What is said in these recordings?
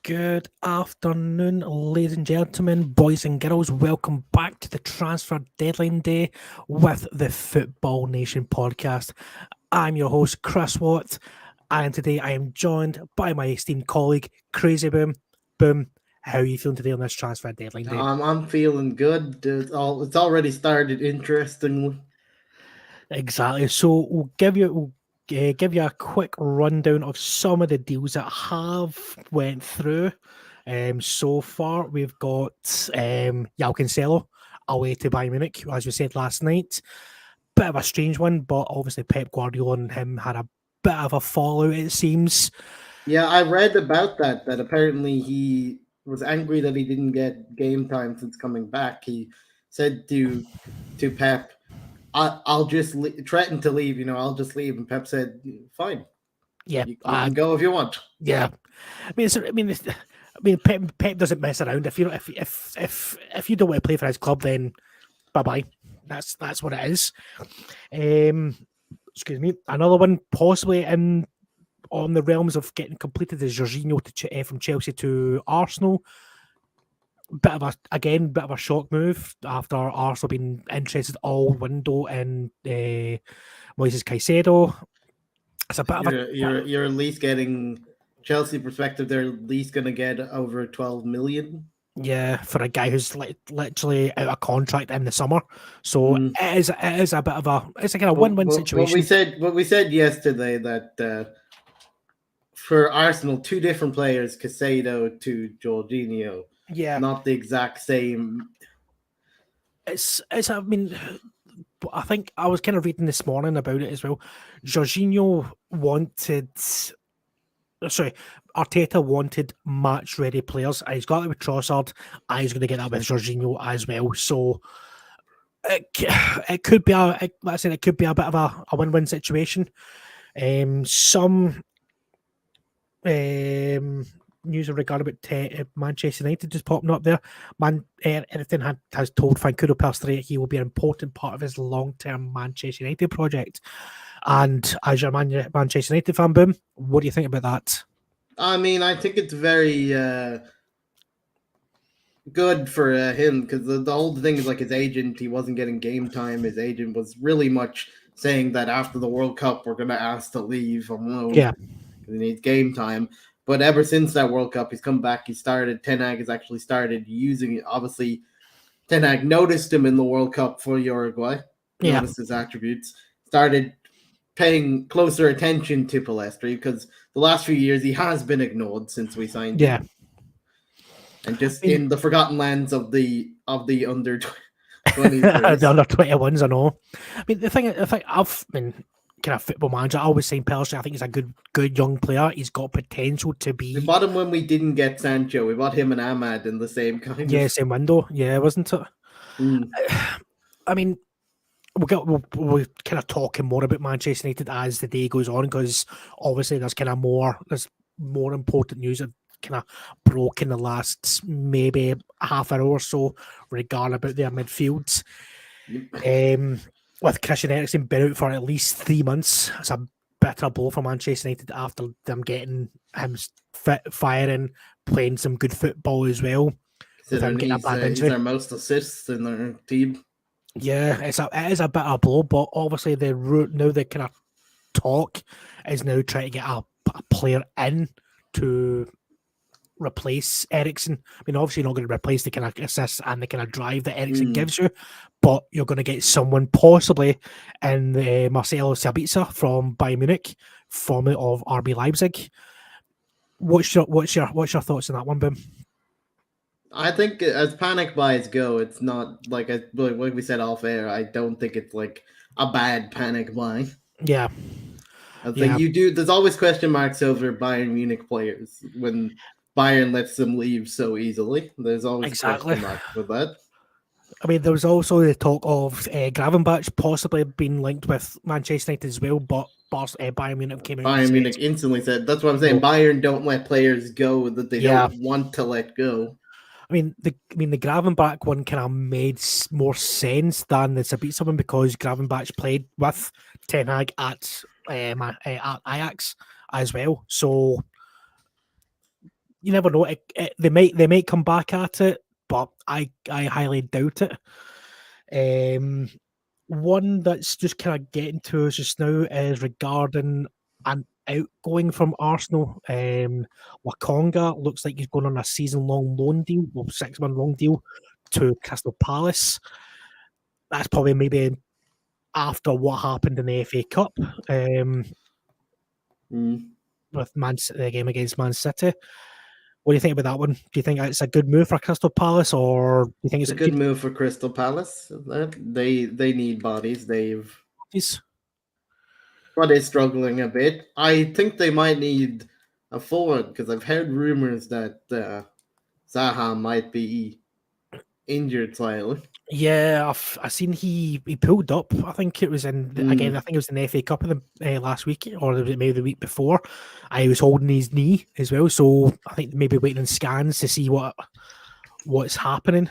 Good afternoon, ladies and gentlemen, boys and girls. Welcome back to the Transfer Deadline Day with the Football Nation podcast. I'm your host, Chris Watt, and today I am joined by my esteemed colleague, Crazy Boom. Boom, how are you feeling today on this Transfer Deadline Day? I'm feeling good. It's already started interestingly. Exactly. So we'll give you a quick rundown of some of the deals that have went through. So far we've got João Cancelo away to Bayern Munich, as we said last night. Bit of a strange one, but obviously Pep Guardiola and him had a bit of a fallout. It seems. Yeah, I read about that. That apparently he was angry that he didn't get game time since coming back. He said to Pep, "I'll just threaten to leave. I'll just leave." And Pep said, "Fine, Yeah, you can go if you want." yeah. Pep doesn't mess around. If you don't want to play for his club, then bye bye. That's what it is. Um, excuse me. Another one possibly in on the realms of getting completed is Jorginho from Chelsea to Arsenal. Bit of a shock move after Arsenal being interested all window in Moises Caicedo. It's a bit of a You're at least getting Chelsea perspective. They're at least gonna get over 12 million. yeah, for a guy who's literally out of contract in the summer. So Mm. it is a bit of it's a kind of But, win-win but, but we situation. said what we said yesterday that for Arsenal, two different players, Casado to Jorginho, Yeah, not the exact same. it's I mean, I think I was kind of reading this morning about it as well. Jorginho wanted, sorry, Arteta wanted match-ready players. And he's got it with Trossard, and he's going to get that with Jorginho as well. So it could be like I said, it could be a bit of a win-win situation. Some news in regard about Manchester United just popping up there. Everything has told Fancuro Pastore he will be an important part of his long-term Manchester United project. And as your Manchester United fan, Boom, what do you think about that? I mean, I think it's very good for him because the whole thing is like his agent. He wasn't getting game time. His agent was really much saying that after the World Cup, we're going to ask to leave on loan Yeah, because he needs game time. But ever since that World Cup, he's come back. Ten Hag has actually started using it. Obviously, Ten Hag noticed him in the World Cup for Uruguay, yeah, noticed his attributes, started paying closer attention to Palestri because the last few years he has been ignored since we signed yeah. him, and just I mean, in the forgotten lands of the under 20 the players. under 21s, I know. I mean, the thing I've been kind of football manager. I always say personally, I think he's a good young player. He's got potential to We be bought him when we didn't get Sancho. We bought him and Ahmad in the same kind yeah, of. same window. Yeah, wasn't it? Mm. I mean, we'll kind of talking more about Manchester United as the day goes on because obviously there's more important news that kind of broke in the last maybe half hour or so regarding about their midfields. With Christian Eriksen been out for at least 3 months, it's a bitter blow for Manchester United after them getting him fit, firing, playing some good football as well without Considering getting a bad he's injury. our most assists in our team. Yeah, it is a bit of a blow, but obviously the route now the kind of talk is now trying to get a player in to replace Ericsson. I mean, obviously you're not going to replace the kind of assist and the kind of drive that Ericsson Mm. gives you, but you're going to get someone possibly in the Marcelo Sabitzer from Bayern Munich, formerly of RB Leipzig. What's your thoughts on that one, Boom? I think as panic buys go, it's not like we said off air. I don't think it's like a bad panic buy. Yeah, I think yeah, you do. There's always question marks over Bayern Munich players when Bayern lets them leave so easily. There's always a exactly. question mark with that. I mean, there was also the talk of Gravenbach possibly being linked with Manchester United as well, but Bayern Munich came out and Bayern said, Munich instantly said, "That's what I'm saying." no, Bayern don't let players go that they yeah. don't want to let go. The Gravenbach one kind of made more sense than the Sabitzer one because Gravenbach played with Ten Hag at Ajax as well. So you never know. They might come back at it, but I highly doubt it. One that's just kind of getting to us just now is regarding an outgoing from Arsenal. Wakonga looks like he's going on a season-long loan deal, well, 6-month loan deal to Crystal Palace. That's probably maybe after what happened in the FA Cup with the game against Man City. What do you think about that one? Do you think it's a good move for Crystal Palace, or do you think It's a good move for Crystal Palace. They need bodies. But is struggling a bit. I think they might need a forward because I've heard rumors that Zaha might be injured slightly. Yeah, I seen he pulled up. I think it was in again. I think it was in the FA Cup in the last week, or maybe the week before. He was holding his knee as well, so I think maybe waiting on scans to see what's happening.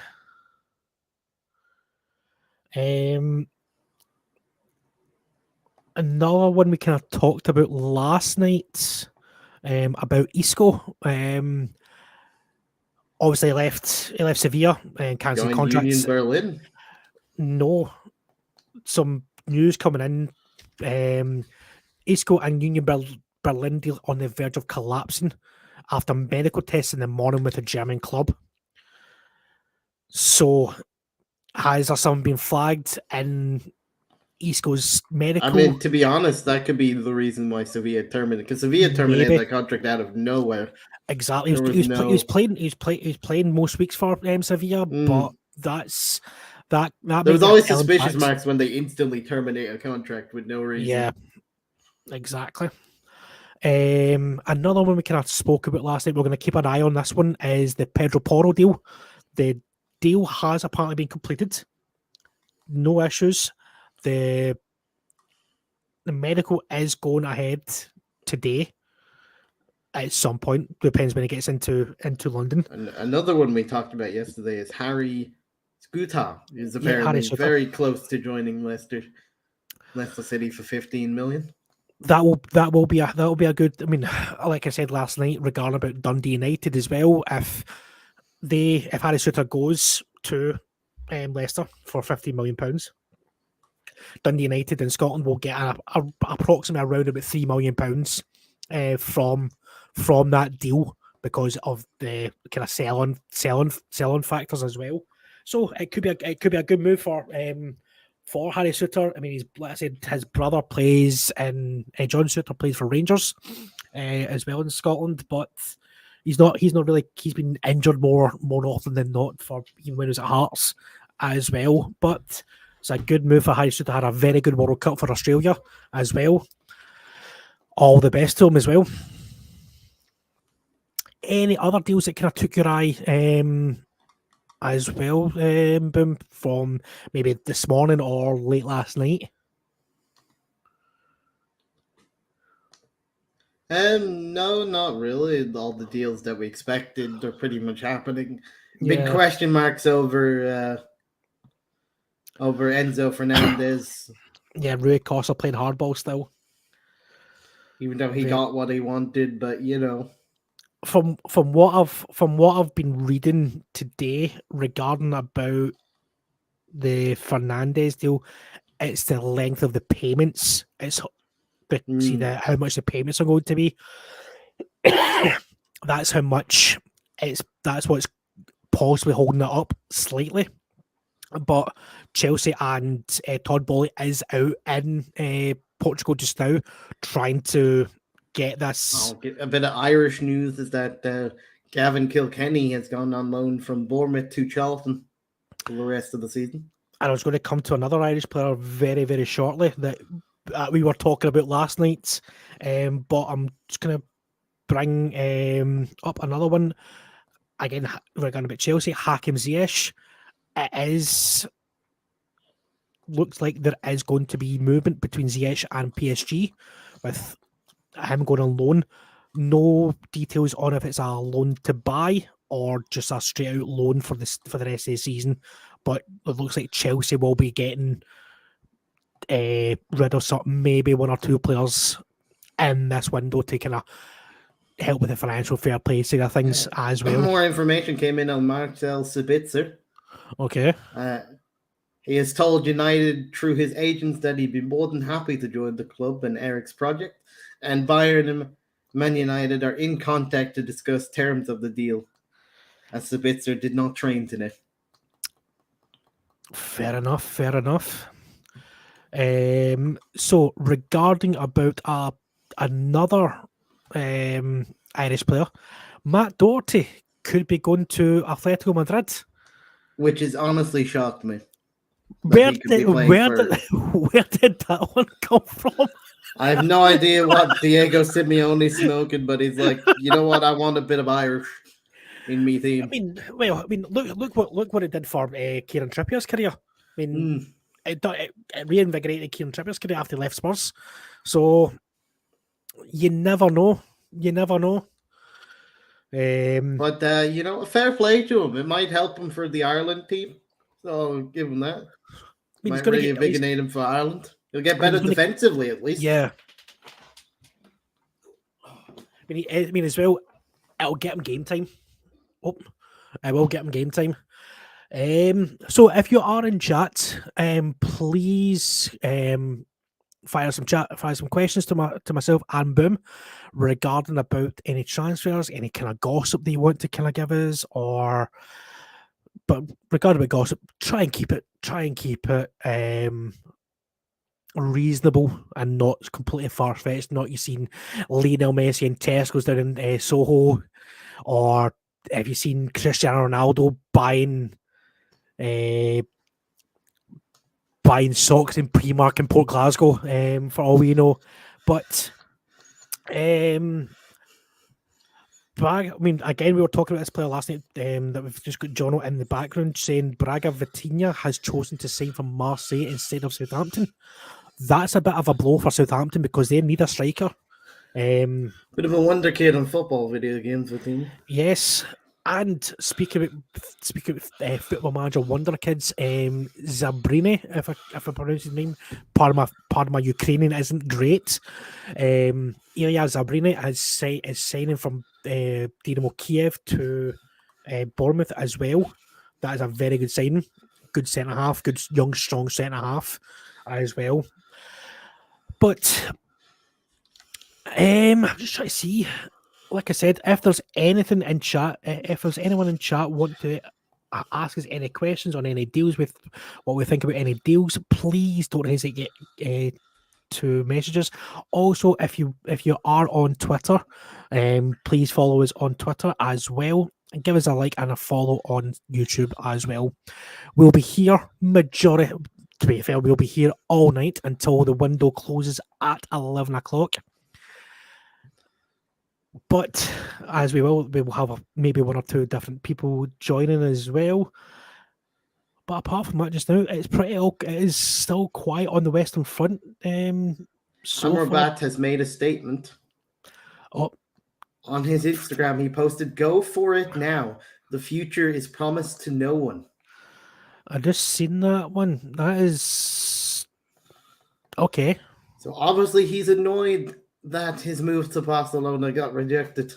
Another one we kind of talked about last night about Isco. Obviously, he left Sevilla and cancelled contracts. Union Berlin. No, some news coming in. Isco and Union Berlin deal on the verge of collapsing after medical tests in the morning with a German club. So, has there something been flagged in Isco's medical? I mean, to be honest, that could be the reason why Sevilla terminated, because Sevilla terminated the contract out of nowhere. Exactly. He was playing most weeks for Sevilla, but that there was always suspicious marks when they instantly terminate a contract with no reason. Yeah, exactly. Another one we kind of spoke about last night, we're going to keep an eye on this one, is the Pedro Porro deal. The deal has apparently been completed. No issues. The medical is going ahead today at some point. Depends when it gets into London. And another one we talked about yesterday is Harry Skuta. He's apparently very close to joining Leicester City for 15 million. That will be a good. I mean, like I said last night, regarding about Dundee United as well. If Harry Souttar goes to Leicester for £15 million, Dundee United in Scotland will get approximately around about £3 million from that deal because of the kind of selling factors as well. So it could be a good move for Harry Souttar. I mean, like I said, his brother plays and John Souttar plays for Rangers as well in Scotland, but he's been injured more often than not for even when he was at Hearts as well. But it's a good move for Harry Souttar. Had a very good World Cup for Australia as well. All the best to him as well. Any other deals that kind of took your eye as well, Boom, from maybe this morning or late last night? No, not really. All the deals that we expected are pretty much happening. Big question marks over Enzo Fernandez. Yeah, Rui Costa playing hardball still. Even though he got what he wanted, but you know. From what I've been reading today regarding about the Fernandez deal, it's the length of the payments. It's how much the payments are going to be. That's how much that's what's possibly holding it up slightly. But Chelsea and Todd Boehly is out in Portugal just now trying to get this. A bit of Irish news is that Gavin Kilkenny has gone on loan from Bournemouth to Charlton for the rest of the season. And I was going to come to another Irish player very, very shortly that we were talking about last night, but I'm just going to bring up another one. Again, we're going about Chelsea. Hakim Ziyech. Looks like there is going to be movement between Ziyech and PSG with him going on loan. No details on if it's a loan to buy or just a straight out loan for the rest of the season. But it looks like Chelsea will be getting rid of maybe one or two players in this window to kind of help with the financial fair play side of things as well. More information came in on Marcel Sabitzer. Okay. He has told United through his agents that he'd be more than happy to join the club and Eric's project, and Bayern and Man United are in contact to discuss terms of the deal, as Sabitzer did not train today. Fair enough. So regarding about another Irish player, Matt Doherty could be going to Atletico Madrid. Which has honestly shocked me. Where did that one come from? I have no idea what Diego Simeone's smoking, but he's like, you know what? I want a bit of Irish in me theme. Look what it did for Kieran Trippier's career. It reinvigorated Kieran Trippier's career after he left Spurs. So you never know. But fair play to him. It might help him for the Ireland team. So give him that. Might reinvigorate him for Ireland. He'll get better defensively at least. Yeah. I mean, as well, it'll get him game time. I will get him game time. So if you are in chat, please fire some questions to myself and Boom regarding about any transfers, any kind of gossip that you want to kind of give us, but regarding about gossip, try and keep it reasonable and not completely far-fetched. Not you seen Lionel Messi and Tesco's down in Soho, or have you seen Cristiano Ronaldo buying socks in Primark in Port Glasgow, for all we know. But Braga, I mean, again, we were talking about this player last night, that we've just got Jono in the background saying Braga Vitinha has chosen to sign for Marseille instead of Southampton. That's a bit of a blow for Southampton because they need a striker. Bit of a wonder kid on football video games, Vitinha. Yes. And speaking of Football Manager Wonder Kids, Zabrini, if I pronounce his name, pardon my Ukrainian isn't great. Ilya Zabrini is signing from Dynamo Kiev to Bournemouth as well. That is a very good signing. Good centre half, good young strong centre half as well. But I'm just trying to see. Like I said, if there's anything in chat, if there's anyone in chat want to ask us any questions on any deals with what we think about any deals, please don't hesitate to message us. Also, if you are on Twitter, please follow us on Twitter as well, and give us a like and a follow on YouTube as well. We'll be here to be fair, we'll be here all night until the window closes at 11 o'clock. But as we will have maybe one or two different people joining as well. But apart from that, just now it is still quiet on the Western Front. Amrabat has made a statement. On his Instagram, he posted, "Go for it now. The future is promised to no one." I just seen that one. That is okay. So obviously he's annoyed that his move to Barcelona got rejected.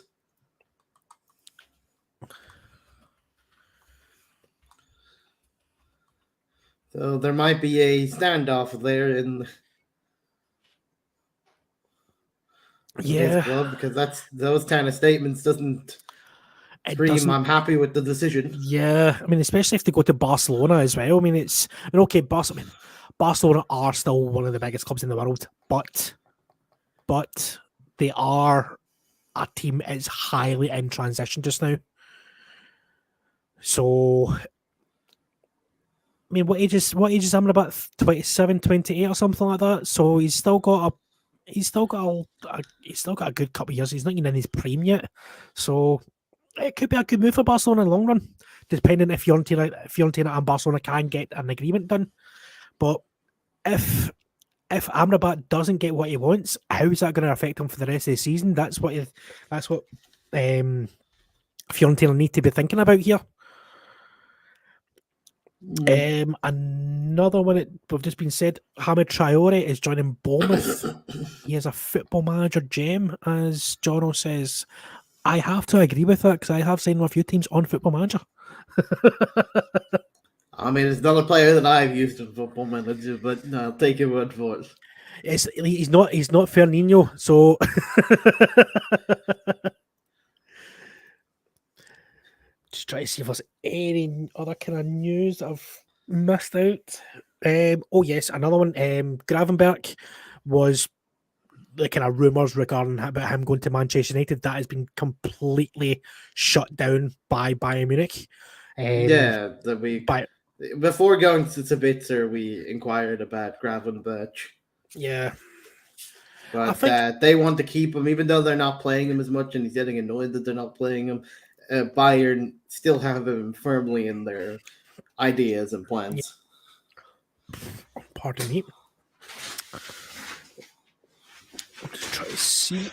So there might be a standoff there in his club, because those kind of statements doesn't scream, "I'm happy with the decision." Yeah, I mean, especially if they go to Barcelona as well. I mean, it's okay. Barcelona are still one of the biggest clubs in the world, but they are a team that is highly in transition just now. So, I mean, what age is Amrabat? 27, 28 or something like that. So he's still got a good couple of years. He's not even in his prime yet. So it could be a good move for Barcelona in the long run, depending if Fiorentina and Barcelona can get an agreement done. But if Amrabat doesn't get what he wants, how is that going to affect him for the rest of the season? That's what Fiorentina need to be thinking about here. Another one that we've just been said, Hamid Traore is joining Bournemouth. He has a football manager gem, as Jono says. I have to agree with that because I have seen a few teams on Football Manager. I mean, it's not a player that I've used in Football Manager, but no, I'll take your word for it. He's not Fernandinho, so just try to see if there's any other kind of news that I've missed out. Oh yes, another one. Gravenberch was the kind of rumours regarding about him going to Manchester United. That has been completely shut down by Bayern Munich. Yeah, that we By before going to Sabitzer, we inquired about Gravenberch. yeah, But think- they want to keep him, even though they're not playing him as much, and he's getting annoyed that they're not playing him. Bayern still have him firmly in their ideas and plans. Pardon me. I'll just try to see.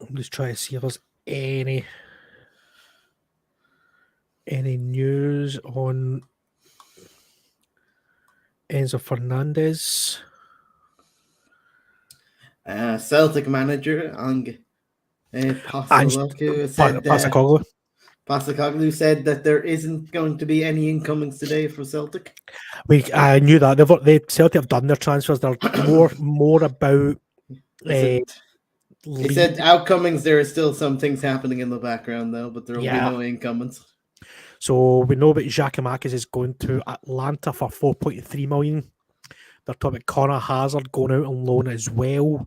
I'm just trying to see if there's any news on Enzo Fernandez. Celtic manager Pasakoglu said Pasakoglu said that there isn't going to be any incomings today for Celtic. I knew that they Celtic have done their transfers. They're more about. He said outcomings. There are still some things happening in the background though, but there will be no incomings. So we know that Giakoumakis is going to Atlanta for 4.3 million. They're talking about Connor Hazard going out on loan as well.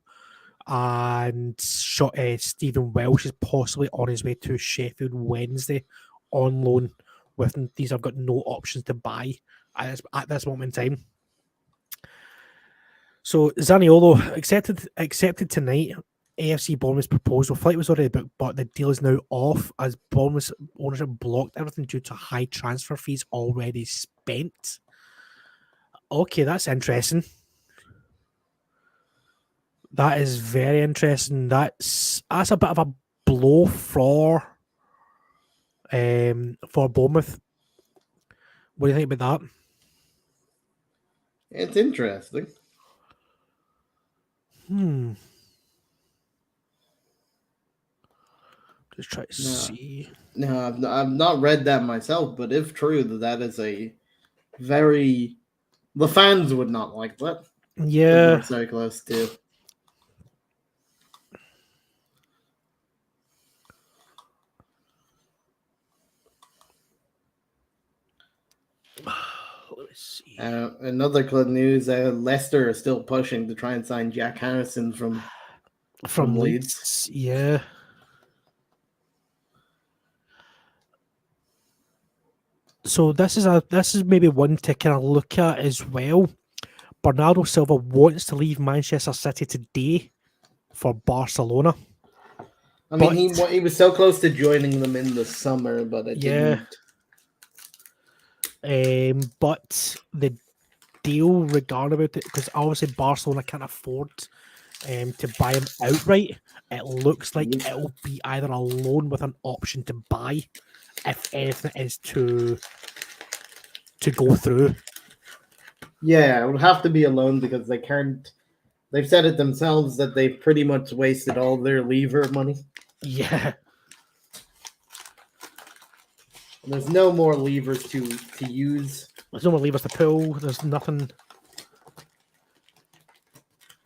And Stephen Welsh is possibly on his way to Sheffield Wednesday on loan. These have got no options to buy at this moment in time. So Zaniolo accepted tonight AFC Bournemouth's proposal. Flight was already booked, but the deal is now off as Bournemouth ownership blocked everything due to high transfer fees already spent. Okay, that's interesting. That is very interesting. That's a bit of a blow for Bournemouth. What do you think about that? It's interesting. Just try to see. No, I've not read that myself, but if true, that is a very... The fans would not like that. Yeah. We're so close to... Let's see. Another club news, Leicester is still pushing to try and sign Jack Harrison from Leeds. Yeah. So this is maybe one to kind of look at as well. Bernardo Silva wants to leave Manchester City today for Barcelona. I mean, he was so close to joining them in the summer, but it didn't. But the deal regarding about it, because obviously Barcelona can't afford to buy him outright. It looks like it'll be either a loan with an option to buy, if anything is to go through. Yeah, it would have to be a loan because they can't. They've said it themselves that they've pretty much wasted all their lever money. Yeah. There's no more levers to use. There's no more levers to pull. There's nothing.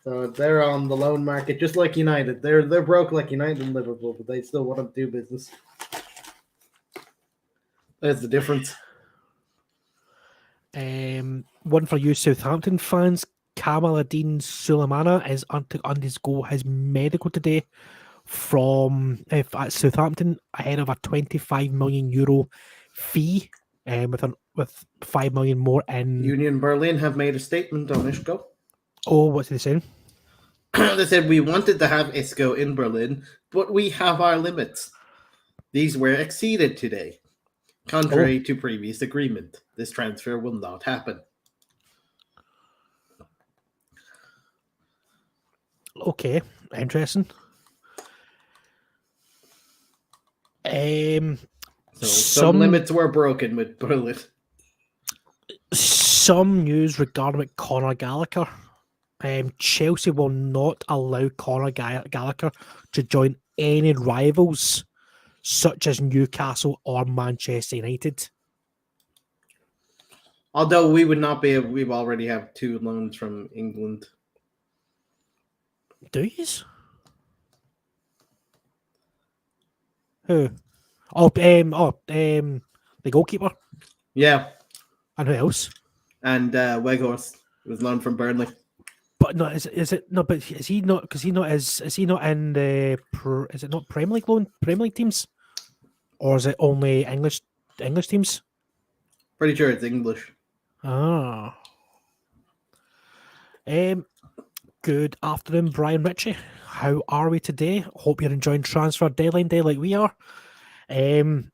So they're on the loan market, just like United. They're broke like United and Liverpool, but they still want to do business. That's the difference. One for you Southampton fans. Kamaladin Sulemana is on his go his medical today from at Southampton ahead of a €25 million fee, with 5 million more in. Union Berlin have made a statement on Isco. Oh, what's they saying? They said we wanted to have Isco in Berlin, but we have our limits. These were exceeded today. Contrary to previous agreement, this transfer will not happen. Okay, interesting. So some limits were broken with Bullet. Some news regarding Conor Gallagher. Chelsea will not allow Conor Gallagher to join any rivals such as Newcastle or Manchester United. Although we would not be able, we already have 2 loans from England. Do yous? Who? The goalkeeper. Yeah. And who else? And Weghorst was loaned from Burnley. But no, is it no? But is he not? Because is he not in the? Is it not Premier League teams, or is it only English teams? Pretty sure it's English. Ah. Good afternoon, Brian Ritchie. How are we today? Hope you're enjoying transfer deadline day like we are. Any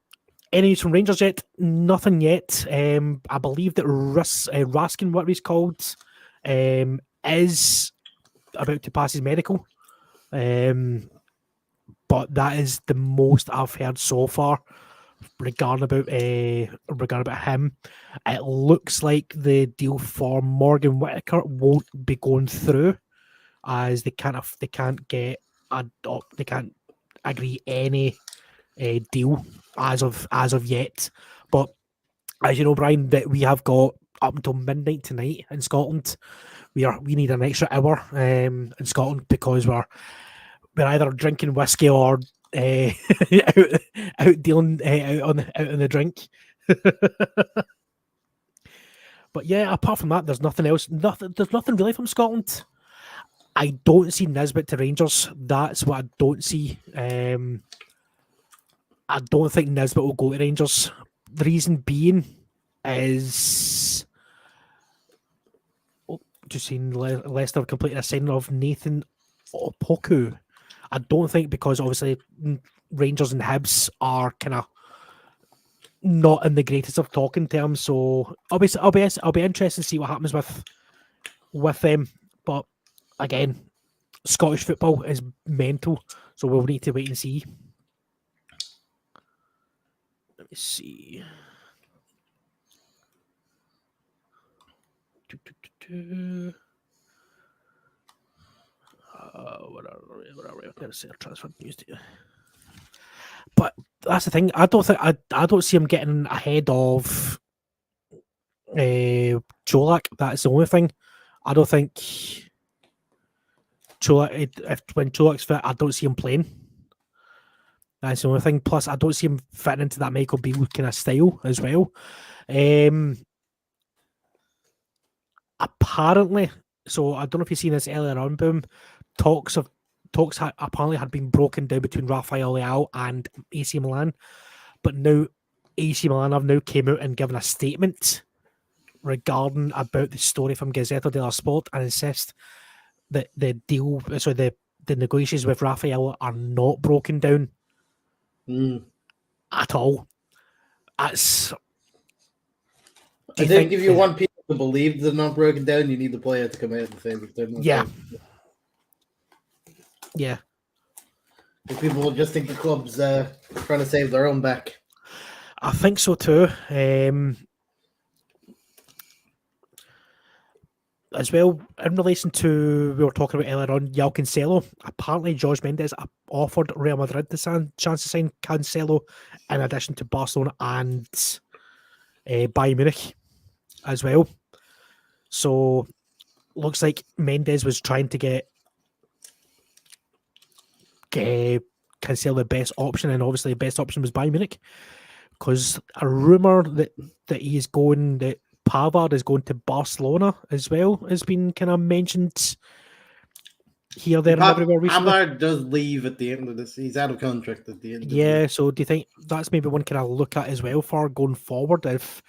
news from Rangers yet? Nothing yet. I believe that Raskin, what he's called, is about to pass his medical. But that is the most I've heard so far regarding about him. It looks like the deal for Morgan Whittaker won't be going through, as they can't agree any deal as of yet. But as you know, Brian, that we have got up until midnight tonight in Scotland. We need an extra hour in Scotland because we're either drinking whiskey or out dealing out on the drink. But yeah, apart from that, there's nothing else. There's nothing really from Scotland. I don't see Nisbet to Rangers. That's what I don't see. I don't think Nisbet will go to Rangers. The reason being is, just seen Leicester have completed a signing of Nathan Opoku. I don't think, because obviously Rangers and Hibs are kind of not in the greatest of talking terms. So I'll be interested to see what happens with them. But again, Scottish football is mental, so we'll need to wait and see. Let me see. What are we? Let's see, transfer news to you. But that's the thing. I don't see him getting ahead of Colak. That's the only thing. I don't think Colak. When Colak's fit, I don't see him playing. That's the only thing. Plus, I don't see him fitting into that Michael Beale kind of style as well. Apparently, so I don't know if you've seen this earlier on, Boom. Talks apparently had been broken down between Rafael Leao and AC Milan, but now AC Milan have now came out and given a statement regarding about the story from Gazzetta dello Sport and insist that the negotiations with Rafael are not broken down at all. That's. I think if you want people to believe they're not broken down, you need the player to come out and say that they're not. Yeah. Yeah. If people will just think the club's trying to save their own back. I think so too. As well, in relation to, we were talking about earlier on, João Cancelo. Apparently, Jorge Mendes offered Real Madrid the chance to sign Cancelo in addition to Barcelona and Bayern Munich as well. So, looks like Mendes was trying to get Cancelo the best option, and obviously the best option was Bayern Munich, because a rumour that he's going, that Pavard is going to Barcelona as well, has been kind of mentioned here, there, and everywhere recently. Pavard does leave at the end of this. He's out of contract at the end. Yeah, so do you think that's maybe one kind of look at as well for going forward if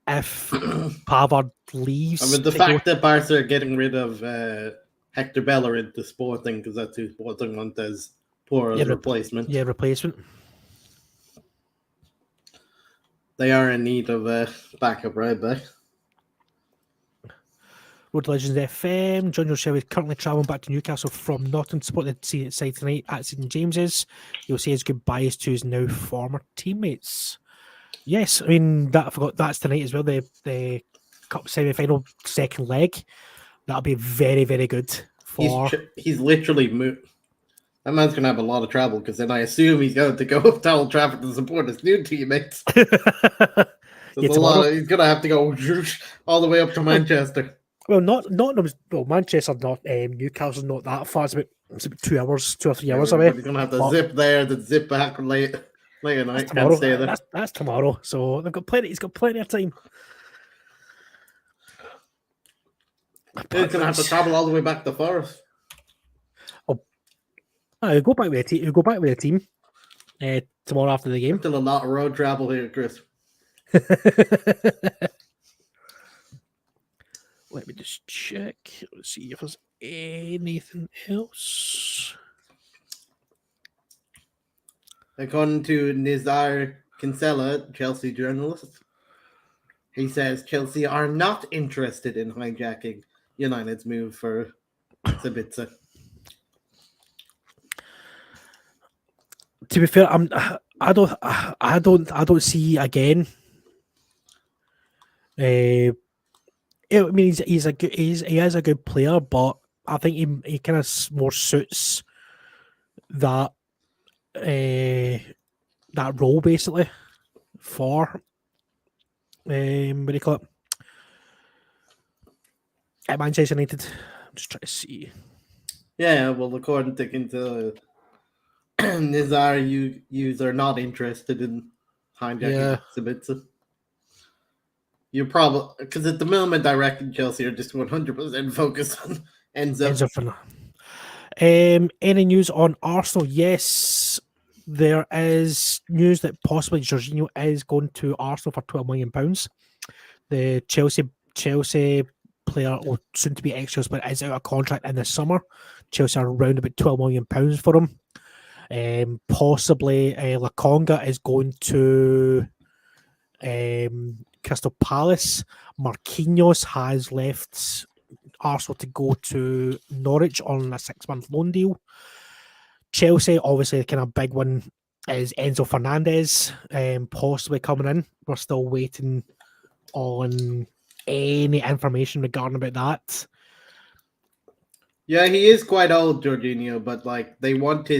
Pavard leaves? I mean, the fact that Barca are getting rid of Hector Bellerin to Sporting, because that's who Sporting want as poor as replacement. Yeah, replacement. They are in need of a backup right back. Road Legends FM. John Shelby is currently travelling back to Newcastle from Nottingham to support the side tonight at St James's. He'll say his goodbyes to his now former teammates. Yes, I mean that I forgot that's tonight as well. The cup semi-final second leg. That'll be very, very good for. He's literally that man's gonna have a lot of trouble because then I assume he's going to go up to Old Trafford to support his new teammates. He's gonna have to go all the way up to Manchester. Well, not Manchester, not Newcastle's not that far. It's about 2 hours, 2 or 3 hours away. He's gonna have to zip there, then zip back later night. Tomorrow. Stay there. That's tomorrow. So they've got plenty. He's got plenty of time. He's gonna have to travel all the way back to Forest. He'll go back with the team. Tomorrow after the game. Still a lot of road travel here, Chris. Let me just check. Let's see if there's anything else. According to Nizar Kinsella, Chelsea journalist, he says Chelsea are not interested in hijacking United's move for Sabitzer. To be fair, I don't see again. I mean, he is a good player, but I think he kind of more suits that that role basically for what do you call it? At Manchester United. I'm just trying to see. Yeah, well, according to Nizar, you are not interested in hijacking Sabitzer. You're probably because at the moment, I reckon Chelsea are just 100% focused on Enzo. For now. Any news on Arsenal? Yes, there is news that possibly Jorginho is going to Arsenal for £12 million. The Chelsea player, or soon to be ex-Chelsea, but is out of contract in the summer. Chelsea are around about £12 million for him. Possibly Lokonga is going to Crystal Palace. Marquinhos has left Arsenal to go to Norwich on a 6-month loan deal. Chelsea, obviously, the kind of big one is Enzo Fernandez, possibly coming in. We're still waiting on any information regarding about that. Yeah, he is quite old, Jorginho, but like they want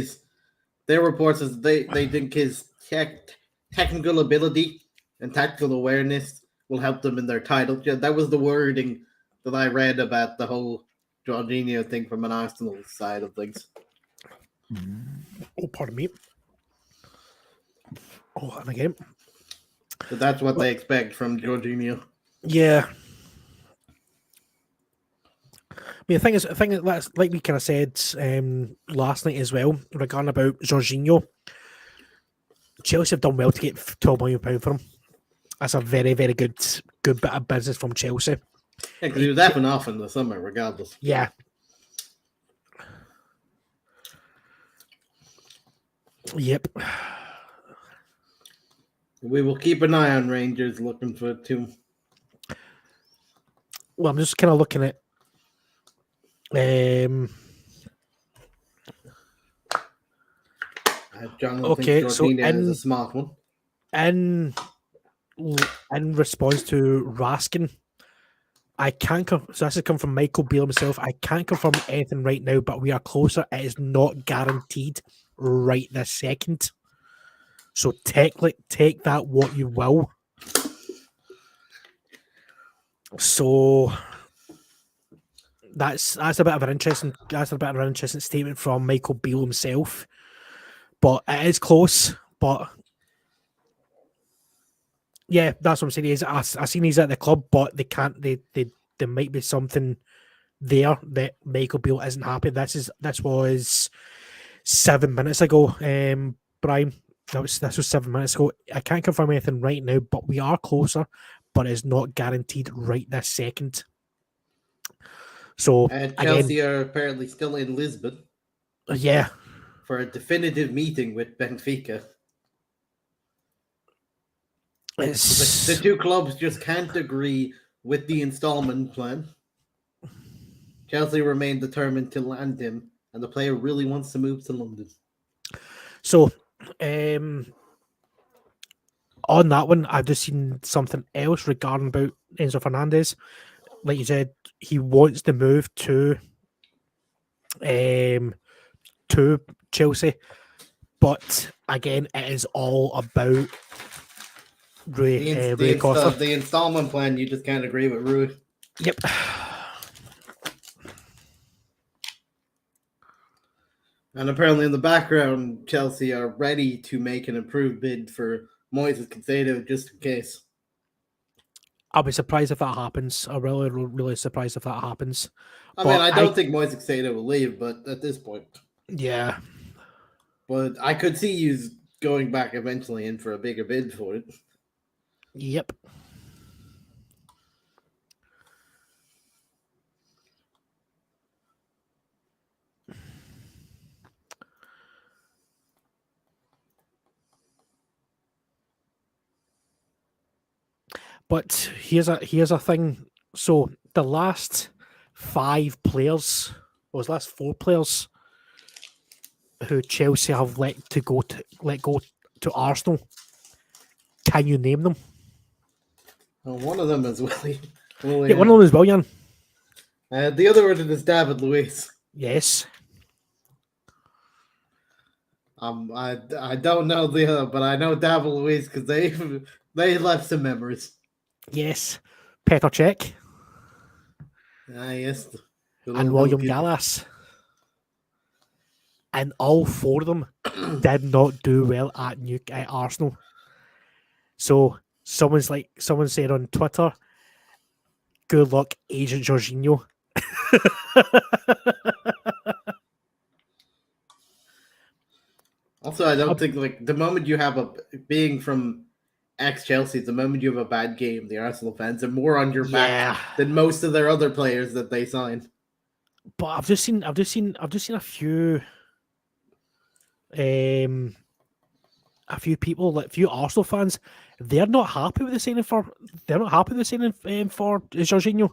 their reports is they think his technical ability and tactical awareness will help them in their title. Yeah, that was the wording that I read about the whole Jorginho thing from an Arsenal side of things. Oh, pardon me. Oh, and again. So that's what they expect from Jorginho. Yeah. I mean, the thing is, like we kind of said last night as well, regarding about Jorginho, Chelsea have done well to get £12 million for him. That's a very, very good bit of business from Chelsea. Yeah, because he was effing off in the summer, regardless. Yeah. Yep. We will keep an eye on Rangers looking for it too. Well, I'm just kind of looking at okay, so is a smart one. In response to Raskin, I can't. So this has come from Michael Beale himself. I can't confirm anything right now, but we are closer. It is not guaranteed right this second. So take that what you will. So that's a bit of an interesting statement from Michael Beale himself. But it is close. But yeah, that's what I'm saying. I seen he's at the club, but they can't. There might be something there that Michael Beale isn't happy. This was 7 minutes ago, Brian. This was 7 minutes ago. I can't confirm anything right now, but we are closer. But it's not guaranteed right this second. So Chelsea are apparently still in Lisbon. Yeah. For a definitive meeting with Benfica. The two clubs just can't agree with the installment plan. Chelsea remain determined to land him, and the player really wants to move to London. So, on that one, I've just seen something else regarding about Enzo Fernandez. Like you said, he wants to move to Chelsea, but again, it is all about Rui Costa. The installment plan, you just can't agree with Rui. Yep. And apparently, in the background, Chelsea are ready to make an improved bid for Moises Caicedo just in case. I'll be surprised if that happens. I'm really, really surprised if that happens. I mean, I don't think Moises Caicedo will leave, but at this point. Yeah. But I could see you going back eventually in for a bigger bid for it. Yep. But here's a thing. So the last 5 players, or the last 4 players who Chelsea have let go to Arsenal. Can you name them? Well, one of them is William. Yeah, one of them is William. The other one is David Luiz. Yes. I don't know the other, but I know David Luiz because they left some memories. Yes. Petr Cech. Yes. And William Gallas. And all 4 of them did not do well at Arsenal. So someone said on Twitter, "Good luck, Agent Jorginho." Also, I don't think the moment you have being from ex-Chelsea, the moment you have a bad game, the Arsenal fans are more on your back than most of their other players that they signed. But I've just seen a few people, like a few Arsenal fans, they're not happy with the signing for Jorginho.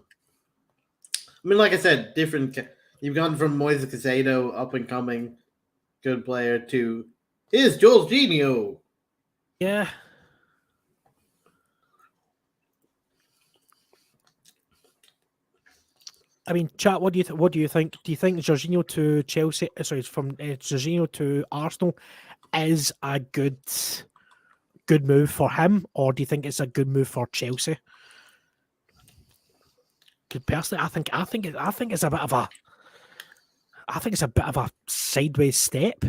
I mean, like I said, different. You've gone from Moises Caicedo, up and coming, good player, to here's Jorginho. Yeah. I mean, chat. What do you think? Do you think Jorginho to Chelsea? Sorry, from Jorginho to Arsenal is a good move for him, or do you think it's a good move for Chelsea? Because personally, I think it's a bit of a sideways step.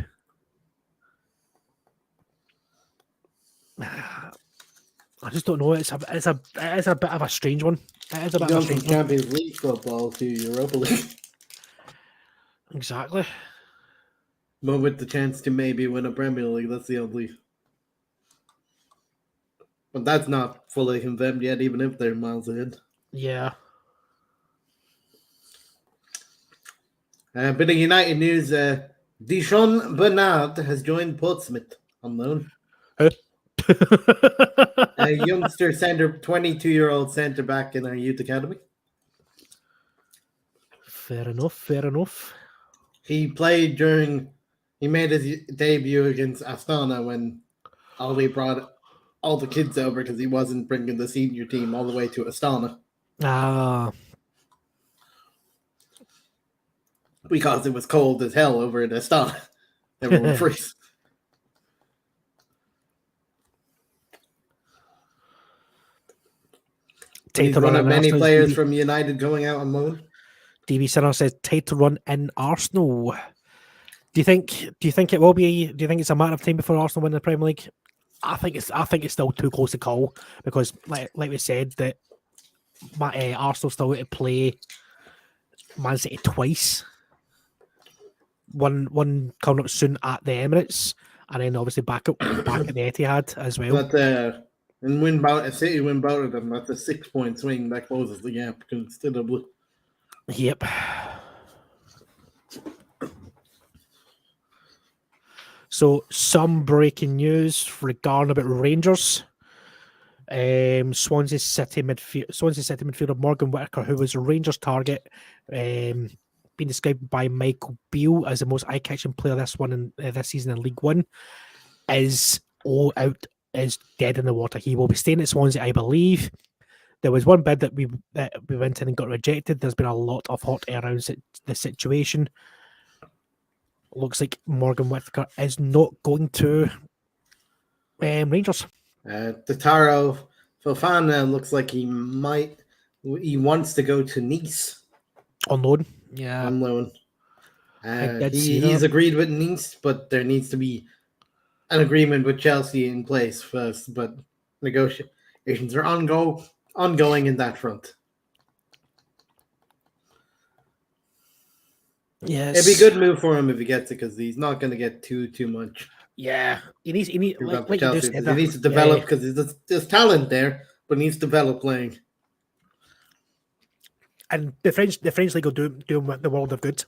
I just don't know. It is a bit of a strange one. It is a bit of a strange one. Champions League football to Europa League. Exactly. But with the chance to maybe win a Premier League, that's the only. But that's not fully confirmed yet, even if they're miles ahead. Yeah. A bit of United news. Dijon Bernard has joined Portsmouth on loan. A youngster 22-year-old centre back in our youth academy. Fair enough. He made his debut against Astana when Ollie brought all the kids over because he wasn't bringing the senior team all the way to Astana. Because it was cold as hell over in Astana. Everyone freeze. He's one of many players from United going out on loan. DB Sinner says title run in Arsenal. Do you think it will be? Do you think it's a matter of time before Arsenal win the Premier League? I think it's still too close to call because, like we said, that Arsenal still got to play Man City twice. One coming up soon at the Emirates, and then obviously back at the Etihad as well. But City win both of them. That's a 6-point swing that closes the gap considerably. Yep. So some breaking news regarding about Rangers. Swansea City midfielder Morgan Whittaker, who was a Rangers target, being described by Michael Beale as the most eye-catching player this season in League One, is dead in the water. He will be staying at Swansea, I believe. There was one bid that we went in and got rejected. There's been a lot of hot air around the situation. Looks like Morgan Whittaker is not going to Rangers. Tataru Fofana looks like he wants to go to Nice. On loan. Yeah. On loan. He's agreed with Nice, but there needs to be an agreement with Chelsea in place first. But negotiations are ongoing in that front. Yes. It'd be a good move for him if he gets it, because he's not going to get too much. Yeah, he needs he needs to develop, because there's talent there, but he needs to develop playing. And the French league will do him the world of good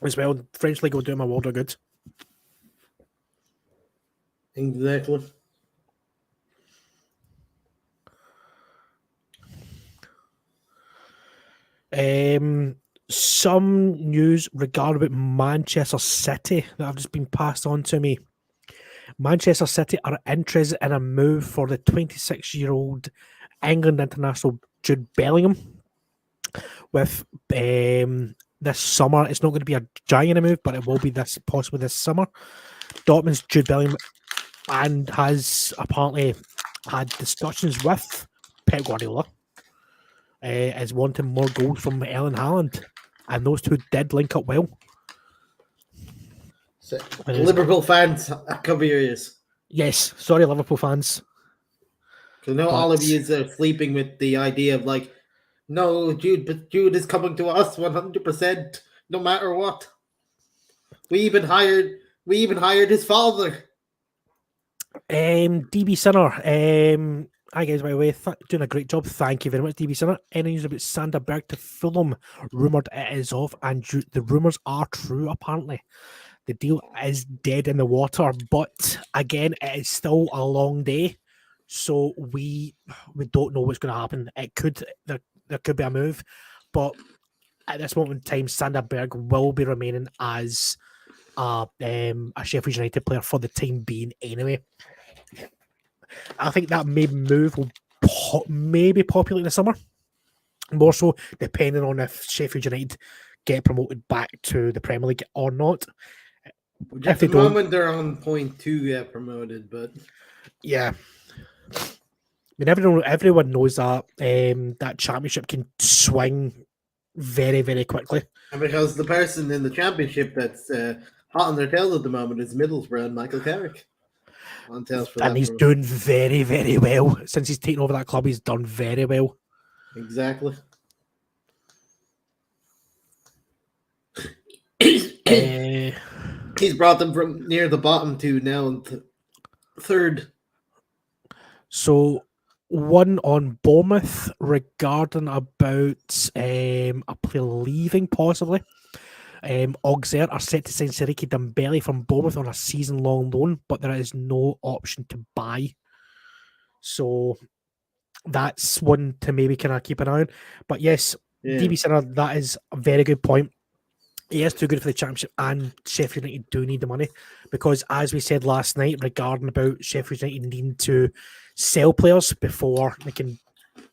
as well. The French league will do him a world of good. Exactly. Some news regarding Manchester City that have just been passed on to me. Manchester City are interested in a move for the 26-year-old England international Jude Bellingham. With this summer, it's not going to be a giant move, but it will be possibly this summer. Dortmund's Jude Bellingham and has apparently had discussions with Pep Guardiola as wanting more goals from Erling Haaland, and those two did link up well. So, Liverpool fans, cover your ears. Yes, sorry, Liverpool fans. Because all of you are sleeping with the idea of like, no, Jude is coming to us 100%, no matter what. We even hired his father. DB Sinner. Hi guys, by the way, doing a great job. Thank you very much, DB Sinner. Any news about Sander Berg to Fulham? Rumoured it is off, and the rumours are true, apparently. The deal is dead in the water, but again, it is still a long day, so we don't know what's going to happen. There could be a move, but at this moment in time, Sander Berg will be remaining as a Sheffield United player for the time being anyway. I think that move will maybe populate in the summer, more so depending on if Sheffield United get promoted back to the Premier League or not. At the moment, they're on point to get promoted, but yeah. I mean, everyone knows that that championship can swing very, very quickly. And because the person in the championship that's hot on their tails at the moment is Middlesbrough and Michael Carrick. And he's doing very, very well. Since he's taken over that club, he's done very well. Exactly. He's brought them from near the bottom to now third. So, one on Bournemouth regarding about a player leaving, possibly. Auxerre are set to sign Siriki Dembele from Bournemouth on a season-long loan, but there is no option to buy. So that's one to maybe kind of keep an eye on. But yes, DB Center, that is a very good point. He is too good for the championship, and Sheffield United do need the money, because as we said last night regarding about Sheffield United needing to sell players before they can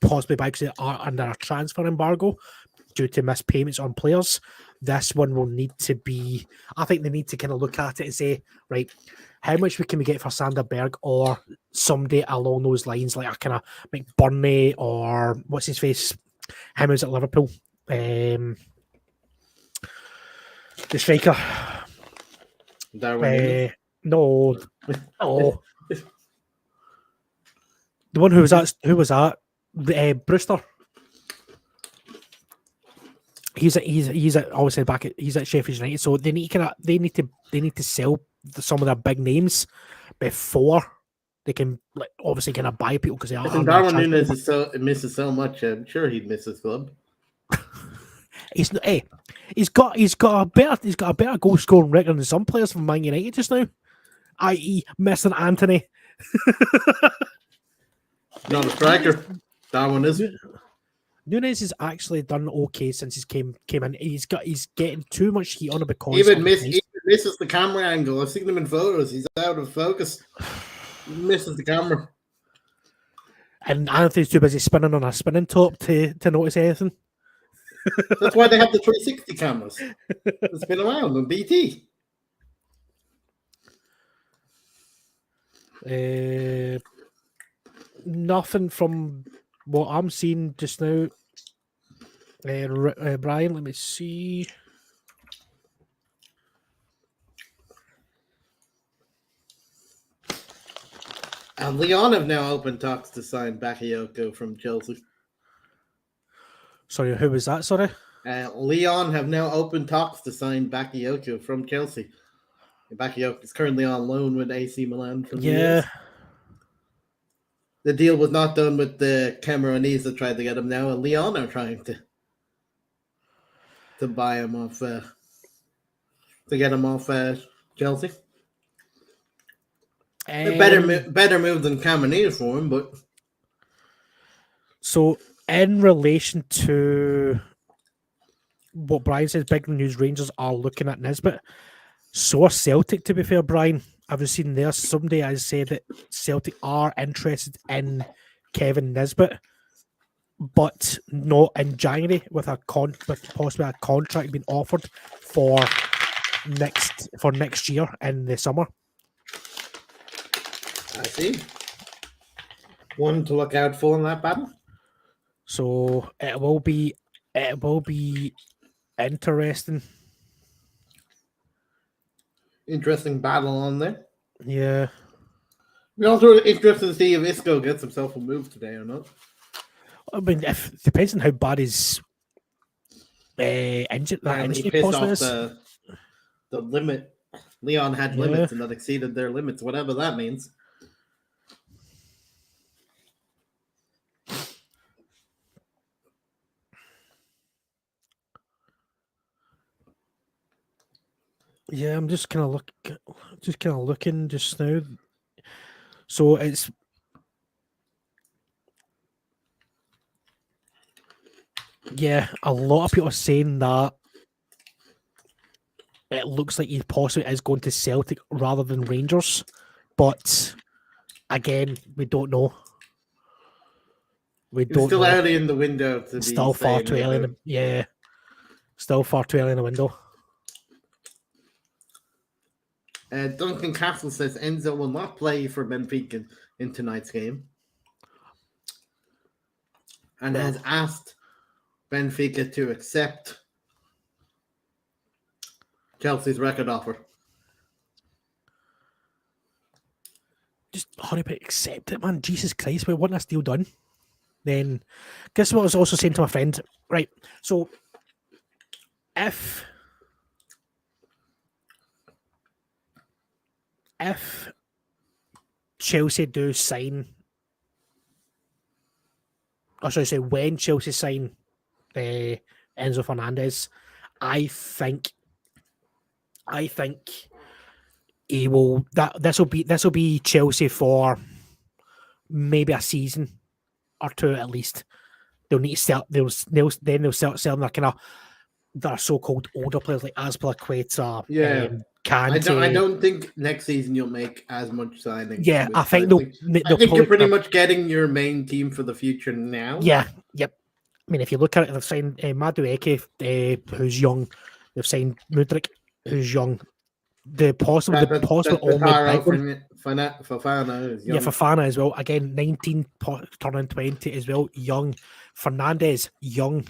possibly buy, because they are under a transfer embargo due to missed payments on players. This one will need to be, I think they need to kind of look at it and say, right, how much can we get for Sander Berg or somebody along those lines, like a kind of McBurney or what's his face, him who's at Liverpool, the striker. Darwin. No. Oh. The one who was at Brewster. He's at obviously back at he's at Sheffield United, so they need to sell some of their big names before they can obviously kind of buy people, because they are. Darwin Núñez misses so much. I'm sure he'd miss his club. He's got a better goal scoring record than some players from Man United just now, i.e. missing Anthony. Not a striker. Darwin is. Nunes has actually done okay since he came in. He's getting too much heat on him because Even of the price. misses the camera angle. I've seen him in photos. He's out of focus. He misses the camera. And Anthony's too busy spinning on a spinning top to notice anything. That's why they have the 360 cameras. It's been around on BT. Nothing from what I'm seeing just now. Brian, let me see. And Leon have now opened talks to sign Bakayoko from Chelsea. Sorry, who was that? Sorry. Leon have now opened talks to sign Bakayoko from Chelsea. Bakayoko is currently on loan with AC Milan from the US. The deal was not done with the Cameroonese that tried to get him now, and Leon are trying to buy him off to get him off Chelsea. Better move than Cameroonese for him, but so in relation to what Brian says, big news Rangers are looking at Nisbet. So are Celtic, to be fair, Brian. I've seen there somebody has said that Celtic are interested in Kevin Nisbet, but not in January with possibly a contract being offered for next year in the summer. I see. One to look out for in that battle. So it will be interesting. Interesting battle on there. Yeah. We're also interested to see if Isco gets himself a move today or not. I mean, depends on how bad his injury possibly is. The limit. Leon had limits and that exceeded their limits, whatever that means. Yeah, I'm just kind of looking just now. So it's a lot of people are saying that it looks like he possibly is going to Celtic rather than Rangers, but again, we don't know. It's still early in the window to still be far too early. Still far too early in the window. Duncan Castle says Enzo will not play for Benfica in tonight's game and has asked Benfica to accept Chelsea's record offer. Just hurry up, accept it, man. Jesus Christ, we want this deal done. Then, guess what I was also saying to my friend? Right, so if Chelsea do sign, or should I say when Chelsea sign Enzo Fernandez, I think he will. This will be Chelsea for maybe a season or two at least. They'll need to sell. They'll start selling their kind of their so-called older players like Azpilicueta. Kante. I don't think next season you'll make as much signing. Yeah, I think they'll you're pretty much getting your main team for the future now. Yeah, yep. I mean, if you look at it, they've signed Madueke, who's young. They've signed Mudryk, who's young. The possible Fofana is young. Yeah, Fofana as well. Again, 19 turning 20 as well. Young. Fernandez, young.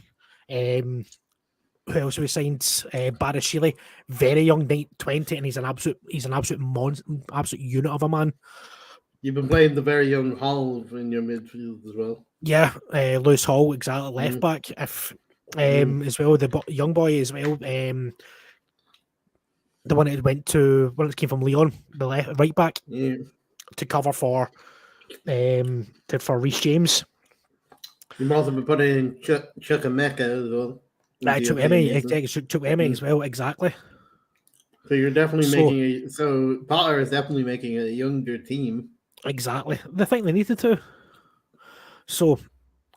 Who else we signed? Barashile, very young, 20, and he's an absolute monster, absolute unit of a man. You've been playing the very young Hall in your midfield as well. Yeah, Lewis Hall, exactly, left back. If as well, the young boy as well. The one that came from Lyon, the right back, to cover for Reece James. You've also been putting in Chukwuemeka as well. Chukwuemeka as well, exactly. So you're definitely Potter is definitely making a younger team. Exactly. They think they needed to. So,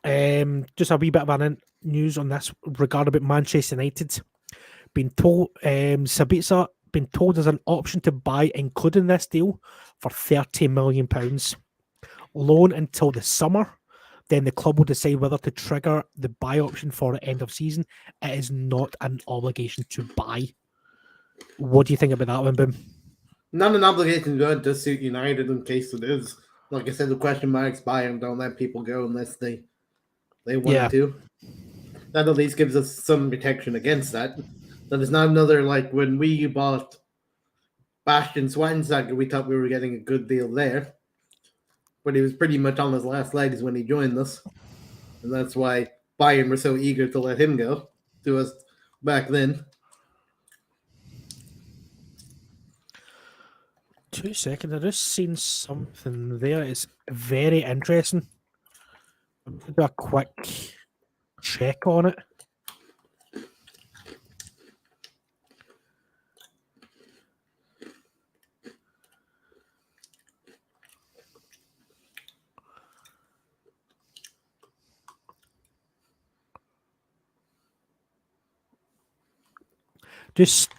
just a wee bit of news on this regarding about Manchester United. Been told, Sabitzer been told there's an option to buy, including this deal, for £30 million. Loan until the summer. Then the club will decide whether to trigger the buy option for the end of season. It is not an obligation to buy. What do you think about that one, Boom? Not an obligation to it, just suit United in case it is. Like I said, the question marks buy and don't let people go unless they want to. That at least gives us some protection against that. That is not another like when we bought Bastian Schweinsteiger, we thought we were getting a good deal there. But he was pretty much on his last legs when he joined us. And that's why Bayern were so eager to let him go to us back then. 2 seconds. I just seen something there. It's very interesting. I'm going to do a quick check on it. Just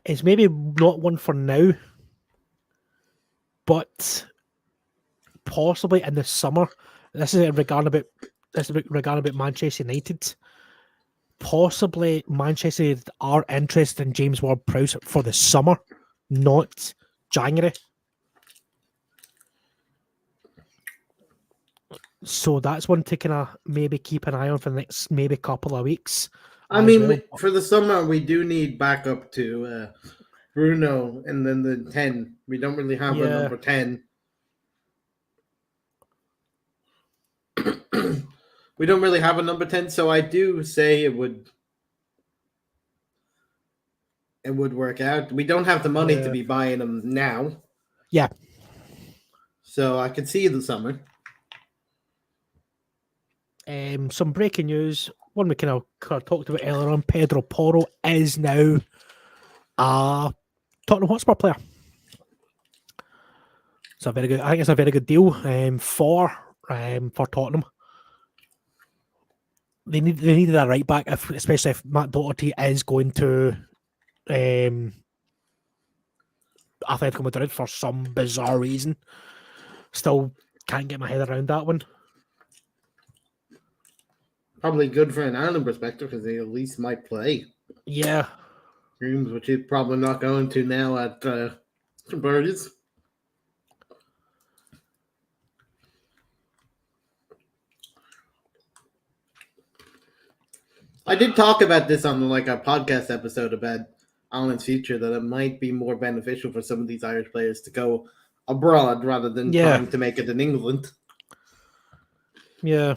it's maybe not one for now, but possibly in the summer. This is regarding about Manchester United. Possibly Manchester United are interested in James Ward-Prowse for the summer, not January. So that's one to kind of maybe keep an eye on for the next maybe couple of weeks. I mean, for the summer, we do need backup to Bruno, and then the 10. We don't really have a number 10. We don't really have a number 10, so I do say it would work out. We don't have the money to be buying them now. Yeah. So I could see the summer. Some breaking news. One we kind of talked about earlier on. Pedro Porro is now a Tottenham Hotspur player. It's a very good. I think it's a very good deal for Tottenham. They needed a right back, especially if Matt Doherty is going to Atletico Madrid for some bizarre reason. Still can't get my head around that one. Probably good for an Ireland perspective because they at least might play. Yeah. Games, which he's probably not going to now at Burgess. I did talk about this on like a podcast episode about Ireland's future, that it might be more beneficial for some of these Irish players to go abroad rather than trying to make it in England. Yeah.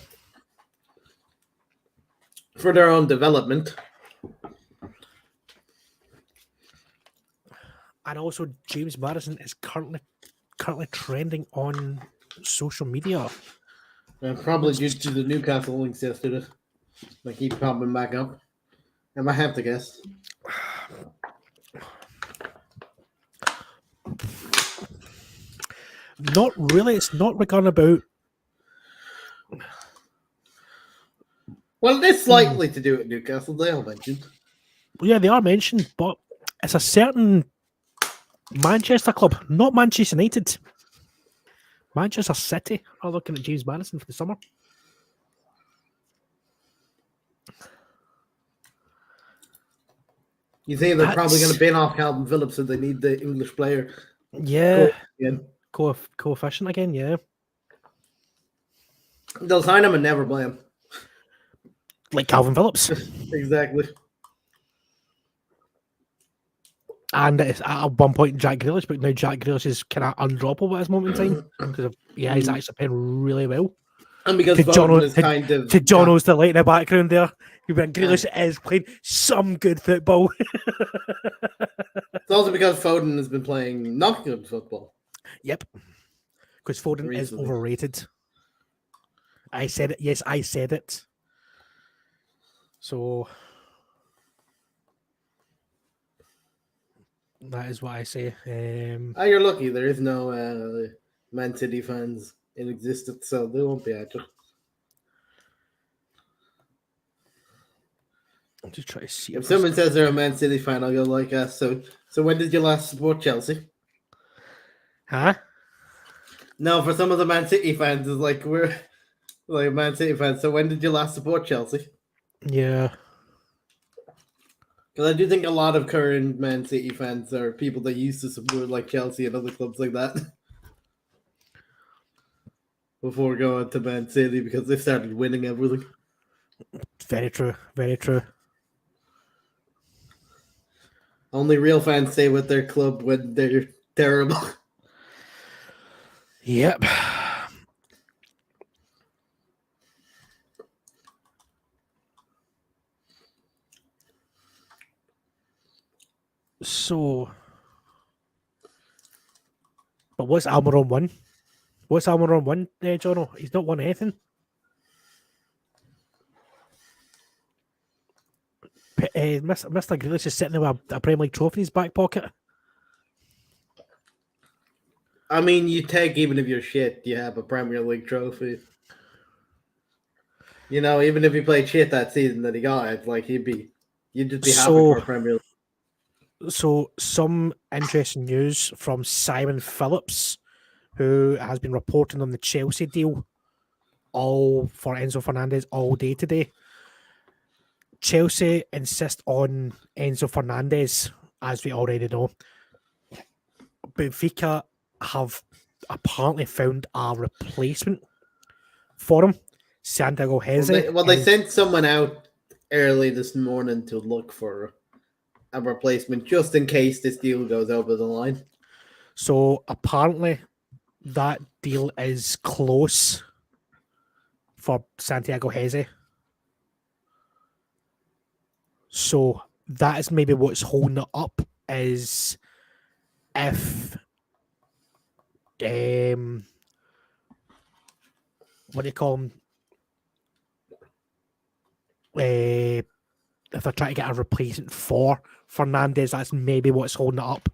For their own development. And also, James Maddison is currently trending on social media. Probably due to the Newcastle links yesterday. They keep popping back up. I might have to guess. Not really. It's not regarding about. Well, they're slightly to do at Newcastle. They are mentioned. Yeah, they are mentioned, but it's a certain Manchester club, not Manchester United. Manchester City are looking at James Maddison for the summer. You think they're probably going to bin off Calvin Phillips if they need the English player? Yeah. Coefficient again, yeah. They'll sign him and never play him. Like Calvin Phillips. Exactly. And it's at one point Jack Grealish, but now Jack Grealish is kind of undroppable at this moment in time because he's actually playing really well. And because Foden is kind of to Jono's delight in the background there, Grealish is playing some good football. It's also because Foden has been playing not good football. Yep, because Foden is overrated. I said it. Yes, I said it. So That is what I say. You're lucky. There is no Man City fans in existence, so they won't be at you. I'm just trying to see If someone says they're a Man City fan, I'll go like, so when did you last support Chelsea? Huh? No, for some of the Man City fans, it's like we're like Man City fans. So when did you last support Chelsea? Yeah. Because I do think a lot of current Man City fans are people that used to support like Chelsea and other clubs like that before going to Man City because they started winning everything. Very true. Very true. Only real fans stay with their club when they're terrible. Yep. So, but what's Almiron won? What's Almiron won, Jono? He's not won anything. Mr. Grealish is sitting there with a Premier League trophy in his back pocket. I mean, you take even if you're shit, you have a Premier League trophy. You know, even if he played shit that season that he got it, like you'd just be happy for a Premier League. So, some interesting news from Simon Phillips, who has been reporting on the Chelsea deal all for Enzo Fernandez all day today. Chelsea insist on Enzo Fernandez, as we already know. Benfica have apparently found a replacement for him, Santiago Heze. They sent someone out early this morning to look for a replacement just in case this deal goes over the line. So apparently that deal is close for Santiago Heze. So that is maybe what's holding it up, is if what do you call them? If they're trying to get a replacement for Fernandez, that's maybe what's holding it up.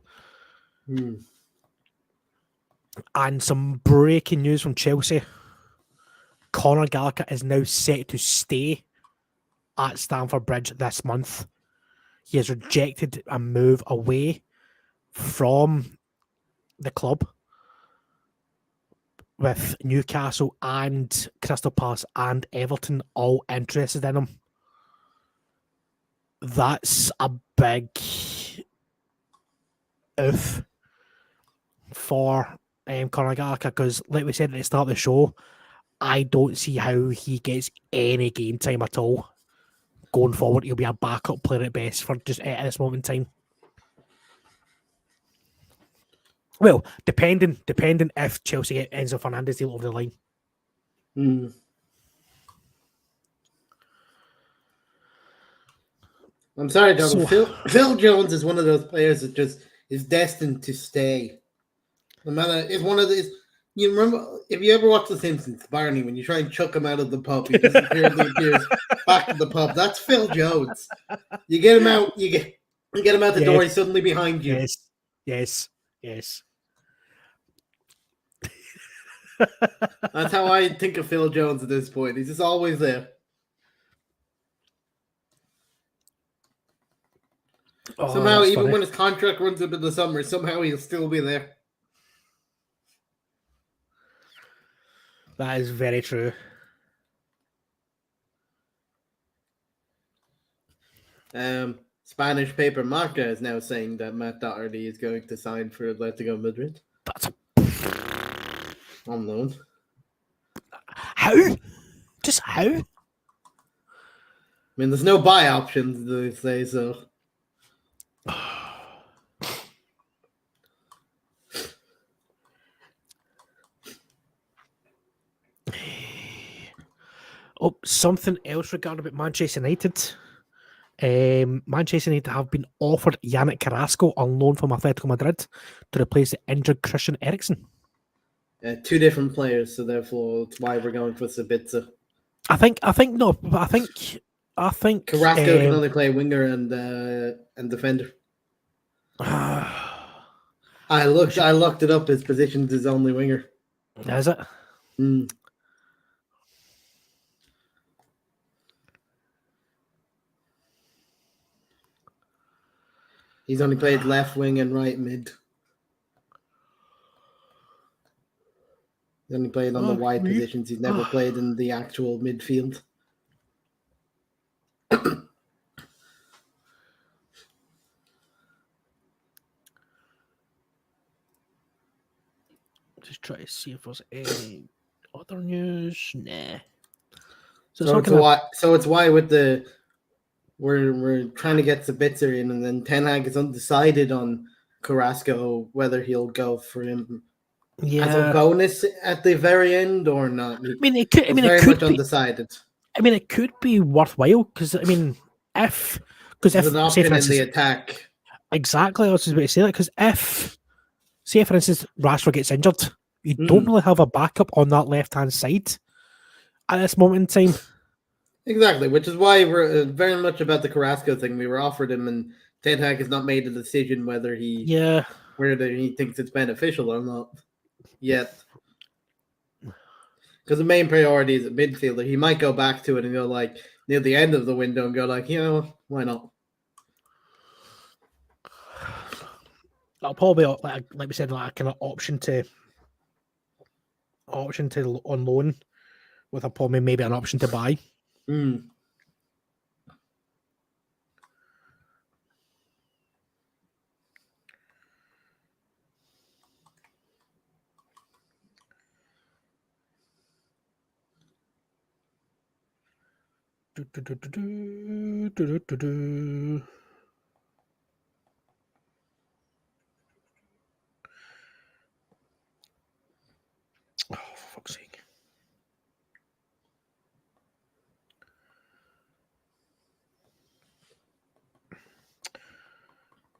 And some breaking news from Chelsea. Conor Gallagher is now set to stay at Stamford Bridge this month. He has rejected a move away from the club, with Newcastle and Crystal Palace and Everton all interested in him. That's a big oof for Conor Gallagher, because like we said at the start of the show, I don't see how he gets any game time at all going forward. He'll be a backup player at best for just at this moment in time. Well, depending if Chelsea get Enzo Fernandez deal over the line. I'm sorry, Doug. Phil Jones is one of those players that just is destined to stay. No matter, it's one of these. You remember, if you ever watch The Simpsons, Barney, when you try and chuck him out of the pub, he disappears back to the pub. That's Phil Jones. You get him out, you get him out the door, he's suddenly behind you. Yes. That's how I think of Phil Jones at this point. He's just always there. Somehow, even when his contract runs up in the summer, somehow he'll still be there. That is very true. Spanish paper Marca is now saying that Matt Doherty is going to sign for Atletico Madrid. That's on loan. How? Just how? I mean, there's no buy options, they say, so. Oh, something else regarding about Manchester United. Manchester United have been offered Yannick Carrasco on loan from Atletico Madrid to replace the injured Christian Eriksen. Two different players, so therefore it's why we're going for Sabitzer. I think Carrasco can only play winger and defender. I looked it up. His position's his only winger. Is it? Mm. He's only played left wing and right mid. He's only played on the wide positions. He's never played in the actual midfield. Just try to see if there's any other news. Nah. So it's why with the we're trying to get Sabitzer in, and then Ten Hag is undecided on Carrasco whether he'll go for him as a bonus at the very end or not. I mean, it could. I mean, very it could much undecided. I mean, it could be worthwhile because I mean, if an option in the attack, exactly, I was just about to say that because if, say, for instance, Rashford gets injured, you don't really have a backup on that left-hand side at this moment in time. Exactly, which is why we're very much about the Carrasco thing. We were offered him, and Ten Hag has not made a decision whether he thinks it's beneficial or not yet. Because the main priority is a midfielder. He might go back to it and go like near the end of the window and go like, why not? I'll probably like we said, like a kind of option to on loan with a probably maybe an option to buy. Mm. Oh, for fuck's sake.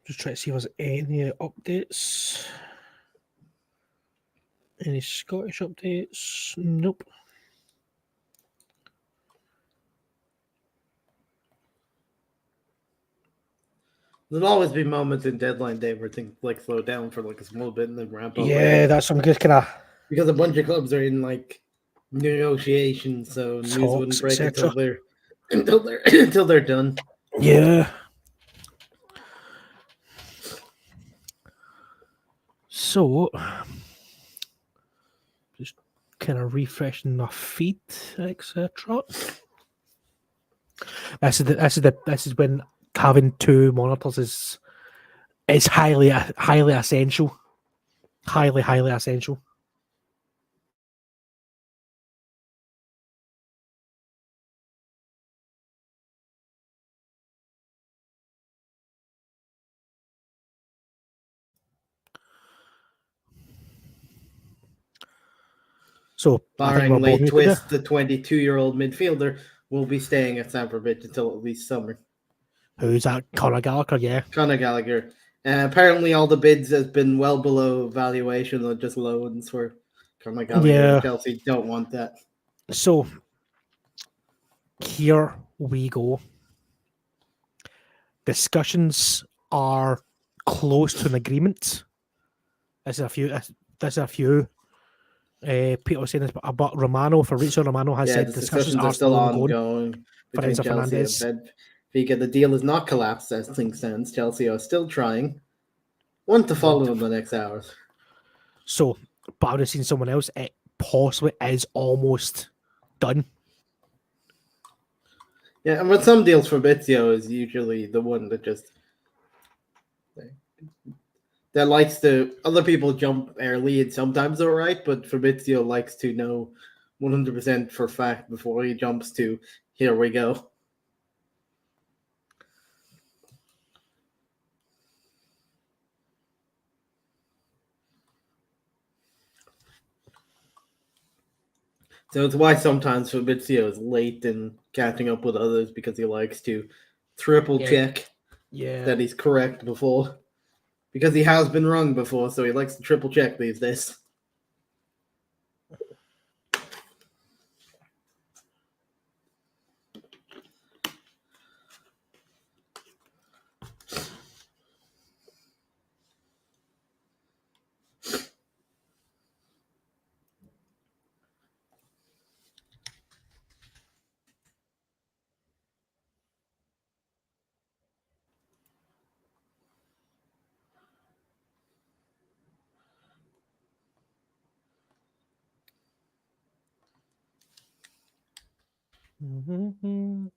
Just try to see if there's any updates. Any Scottish updates? Nope. There'll always be moments in deadline day where things like slow down for like a small bit and then ramp up. Yeah, that's some good kind of because a bunch of clubs are in like negotiations, so news wouldn't break until they're done. Yeah. So, just kind of refreshing my feed, etc. This is when having two monitors is highly essential. Highly essential. So, barring late twist, the 22-year-old midfielder will be staying at Stamford Bridge until at least summer. Who's that? Conor Gallagher, yeah. Conor Gallagher. Apparently, all the bids has been well below valuation or just loans for Conor Gallagher. Yeah. Chelsea don't want that. So, here we go. Discussions are close to an agreement. There's a few. People saying this, but Romano, Fabrizio Romano has said discussions are still ongoing between Chelsea and Benfica. The deal is not collapsed as things stand. Chelsea are still trying. Want to follow in the next hours. So, but I would have seen someone else. It possibly is almost done. Yeah, and with some deals, Fabrizio is usually the one that just that likes to. Other people jump early, and sometimes they're right, but Fabrizio likes to know 100% for fact before he jumps to. Here we go. So it's why sometimes Fabrizio is late in catching up with others because he likes to triple check that he's correct before. Because he has been wrong before, so he likes to triple check these days. Mhm.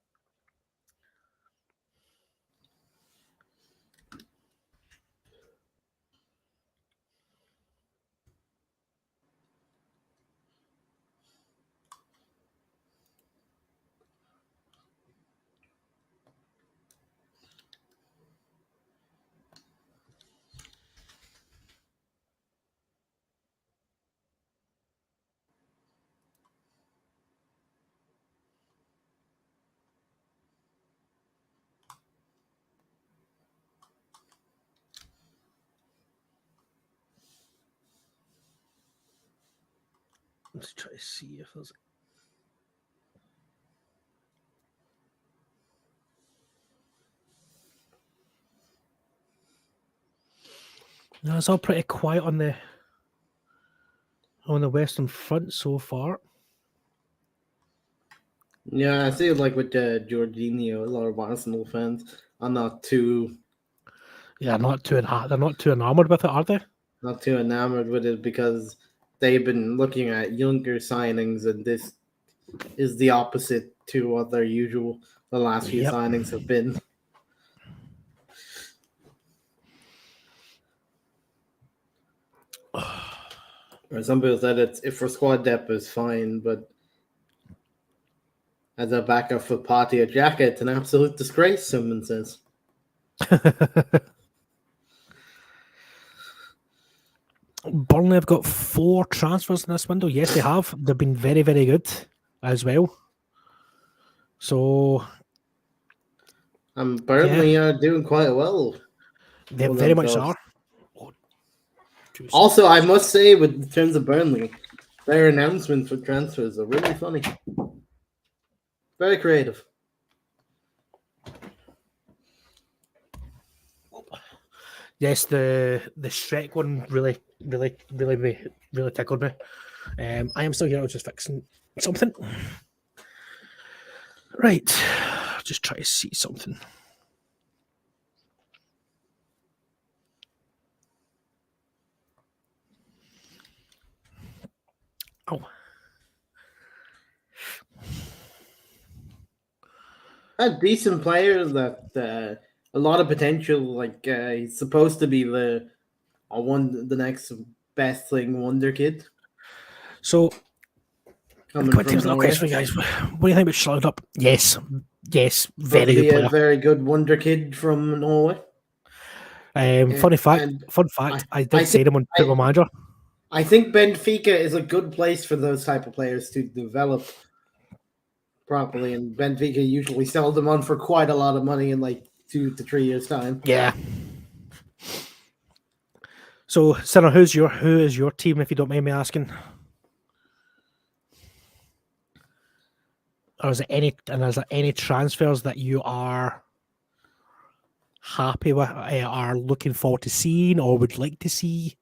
Let's try to see if there's. No, it's all pretty quiet on the Western Front so far. Yeah, I see it like with Jorginho. A lot of Arsenal fans are not too Yeah, they're not too enamored with it, are they? enamored with it because they've been looking at younger signings, and this is the opposite to what the last few Yep. signings have been. Or some people said it's if for squad depth is fine, but as a backup for Partey or Xhaka, it's an absolute disgrace. Someone says. Burnley have got 4 transfers in this window. Yes, they have. They've been very, very good as well. So Burnley are doing quite well. they for very much themselves. are. Oh, Also, I must say, with terms of Burnley, their announcements for transfers are really funny. Very creative. Yes, the Shrek one really tickled me. I am still here. I was just fixing something. Right, just try to see something. Oh, Had decent players that a lot of potential. Like he's supposed to be the next best thing wonder kid. so Coming quick from little Norway. question for you guys. What do you think about Shroud Up? Yes, very Probably good player. a very good wonder kid from Norway. Fun fact. I did say him on Football Manager. I think Benfica is a good place for those type of players to develop properly, and Benfica usually sell them on for quite a lot of money in like 2 to 3 years' time. Yeah. So, Sarah, who is your team, if you don't mind me asking? Or is there any transfers that you are happy with, are looking forward to seeing, or would like to see?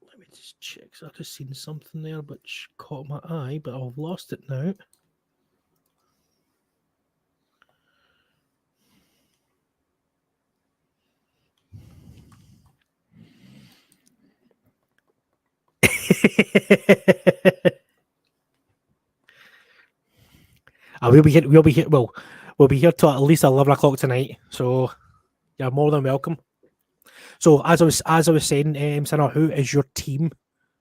Let me just check. So I've just seen something there which caught my eye, but I've lost it now. We'll be here. Well, we'll be here till at least 11 o'clock tonight. So you're more than welcome. So as I was saying, Sarah, who is your team,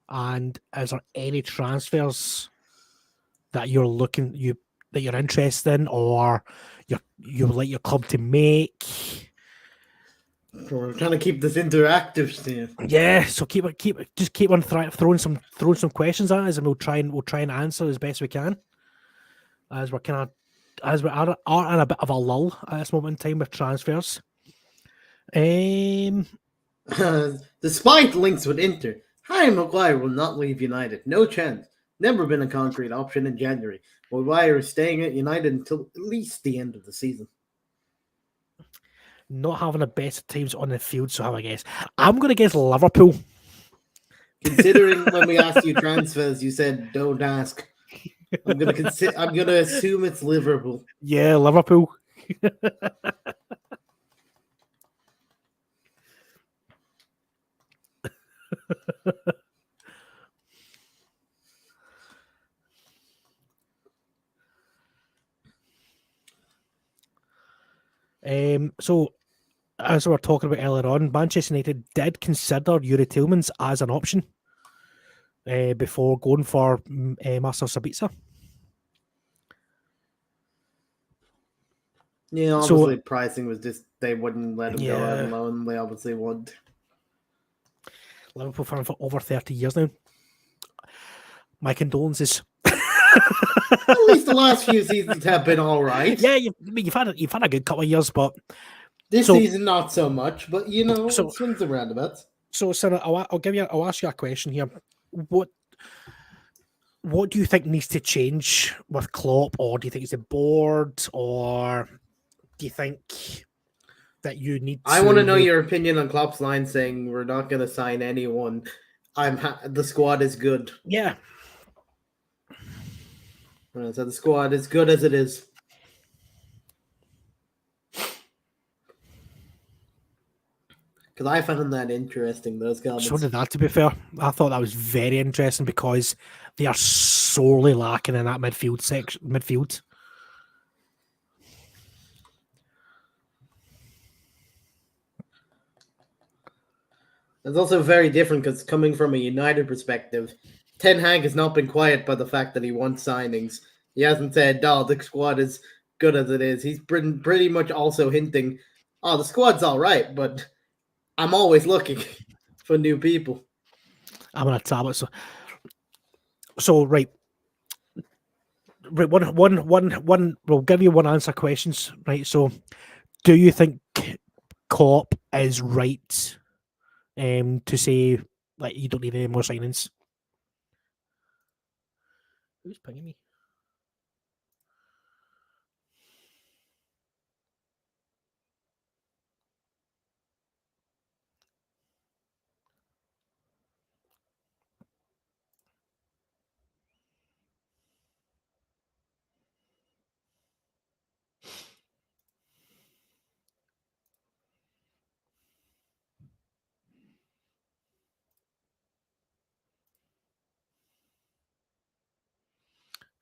and is there any transfers that you're interested in, or you would like your club to make? We're trying to keep this interactive, Steve. Yeah, so keep on throwing some questions at us, and we'll try and answer as best we can. As we're are in a bit of a lull at this moment in time with transfers. Despite links with Inter, Harry Maguire will not leave United. No chance. Never been a concrete option in January. Maguire is staying at United until at least the end of the season. Not having the best teams on the field, so have I guess. I'm going to guess Liverpool Considering when we asked you transfers, you said don't ask. I'm gonna assume it's Liverpool. Yeah, Liverpool. So, as we were talking about earlier on, Manchester United did consider Yuri Tillmans as an option before going for Marcel Sabitzer. Yeah, obviously pricing was just they wouldn't let him go out Yeah. on loan. They obviously would. Liverpool fan for over 30 years now. My condolences. At least the last few seasons have been all right. Yeah, you've had a good couple of years, but This season not so much. But you know, So- it swings and roundabouts. so Sarah, I'll ask you a question here. What do you think needs to change with Klopp, or do you think it's the board, or do you think that you need to... I want to know your opinion on Klopp's line saying we're not going to sign anyone. The squad is good. Yeah. So the squad is good as it is. Because I found that interesting, those comments. So did that, to be fair. I thought that was very interesting because they are sorely lacking in that midfield. It's also very different because coming from a United perspective, Ten Hag has not been quiet by the fact that he wants signings. He hasn't said, "Oh, the squad is good as it is." He's been pretty much also hinting, "Oh, the squad's all right, but I'm always looking for new people." I'm on a tablet, so right. One. We'll give you one answer questions, right? So, do you think Klopp is right to say like you don't need any more signings? Who's pinging me?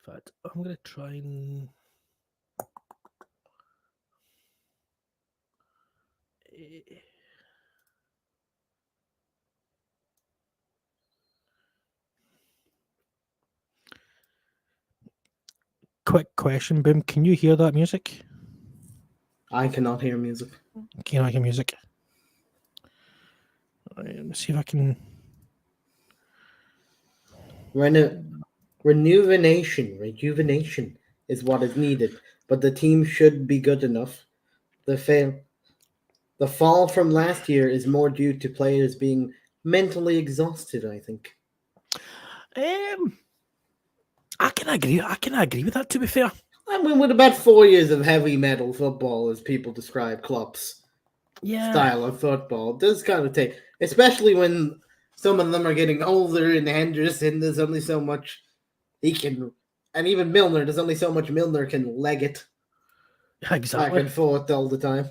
In fact, I'm going to try and... Quick question, Boom. Can you hear that music? I cannot hear music. Can I hear music? Let me see if I can... Rejuvenation is what is needed, but the team should be good enough. The fall from last year is more due to players being mentally exhausted, I think. I can agree with that, to be fair. I mean, with about 4 years of heavy metal football, as people describe Klopp's style of football, it does kind of take, especially when some of them are getting older, and Henderson, there's only so much he can, and even Milner, there's only so much Milner can leg it back and forth all the time.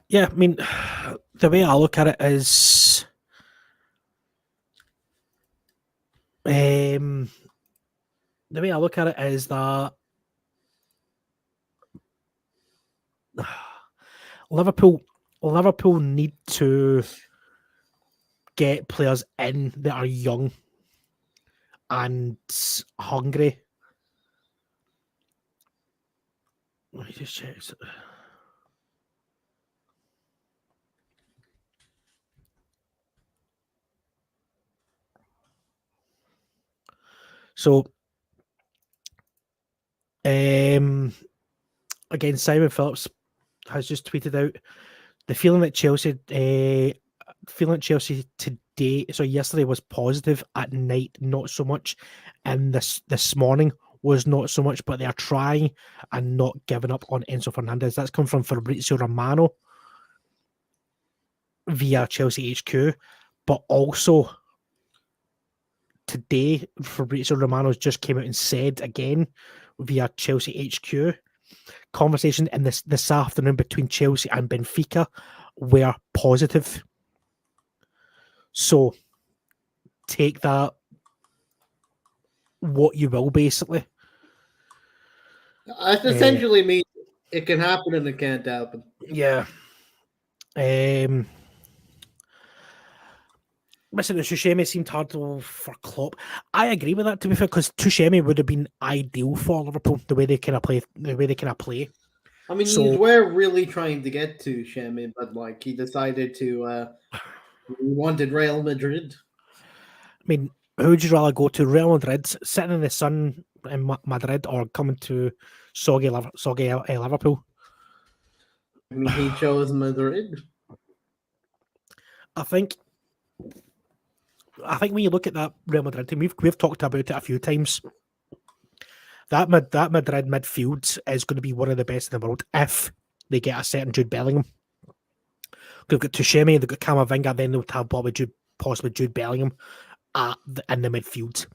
Yeah, I mean, the way I look at it is, that Liverpool need to get players in that are young and hungry. Let me just check. So, again, Simon Phillips has just tweeted out the feeling that Chelsea today, so yesterday was positive, at night not so much, and this morning was not so much, but they are trying and not giving up on Enzo Fernandez. That's come from Fabrizio Romano via Chelsea HQ, but also today Fabrizio Romano just came out and said again via Chelsea HQ, conversation in this afternoon between Chelsea and Benfica were positive. So take that what you will, basically. That essentially means it can happen and it can't happen. Yeah. Listen, Tuchemi seemed hard for Klopp. I agree with that, to be fair, because Tuchemi would have been ideal for Liverpool, the way they kind of play. I mean, you were really trying to get to Tuchemi, but like he decided to. He wanted Real Madrid. I mean, who would you rather go to? Real Madrid, sitting in the sun in Madrid, or coming to soggy Liverpool? I mean, he chose Madrid. I think when you look at that Real Madrid team, we've talked about it a few times. That Madrid midfield is going to be one of the best in the world if they get a certain Jude Bellingham. They've got Tuchemi, they've got Camavinga, then they'll have possibly Jude Bellingham in the midfield.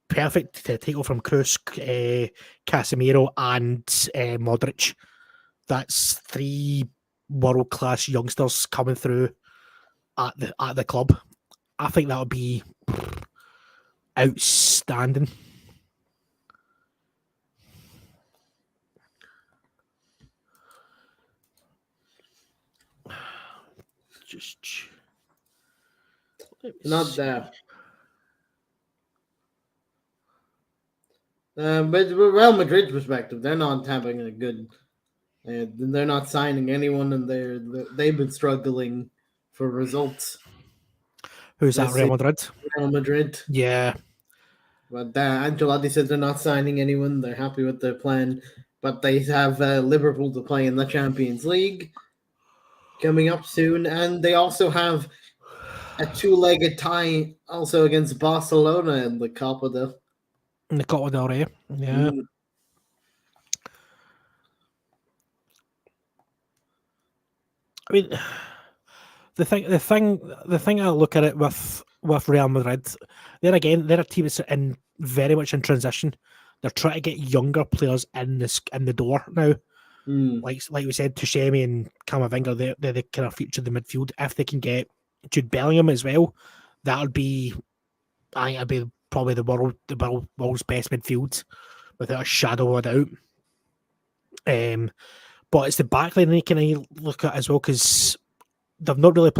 Perfect to take over from Kroos, Casemiro, and Modric. That's 3 world-class youngsters coming through at the club. I think that would be outstanding. Just not that. But Real Madrid's perspective, they're not having a good. They're not signing anyone, and they've been struggling for results. Who's that? Real Madrid. Real Madrid. Yeah. But Ancelotti said they're not signing anyone. They're happy with their plan, but they have Liverpool to play in the Champions League coming up soon, and they also have a 2-legged tie also against Barcelona in the Copa del Rey. Yeah. I mean, the thing I look at it with Real Madrid, they're a team that's very much in transition. They're trying to get younger players in the door now. Like we said, Tuchemi and Camavinga, they're the kind of future of the midfield. If they can get Jude Bellingham as well, that'll be, I think, it'll be probably the world's best midfield without a shadow of a doubt. But it's the backline they can look at as well, because they've not really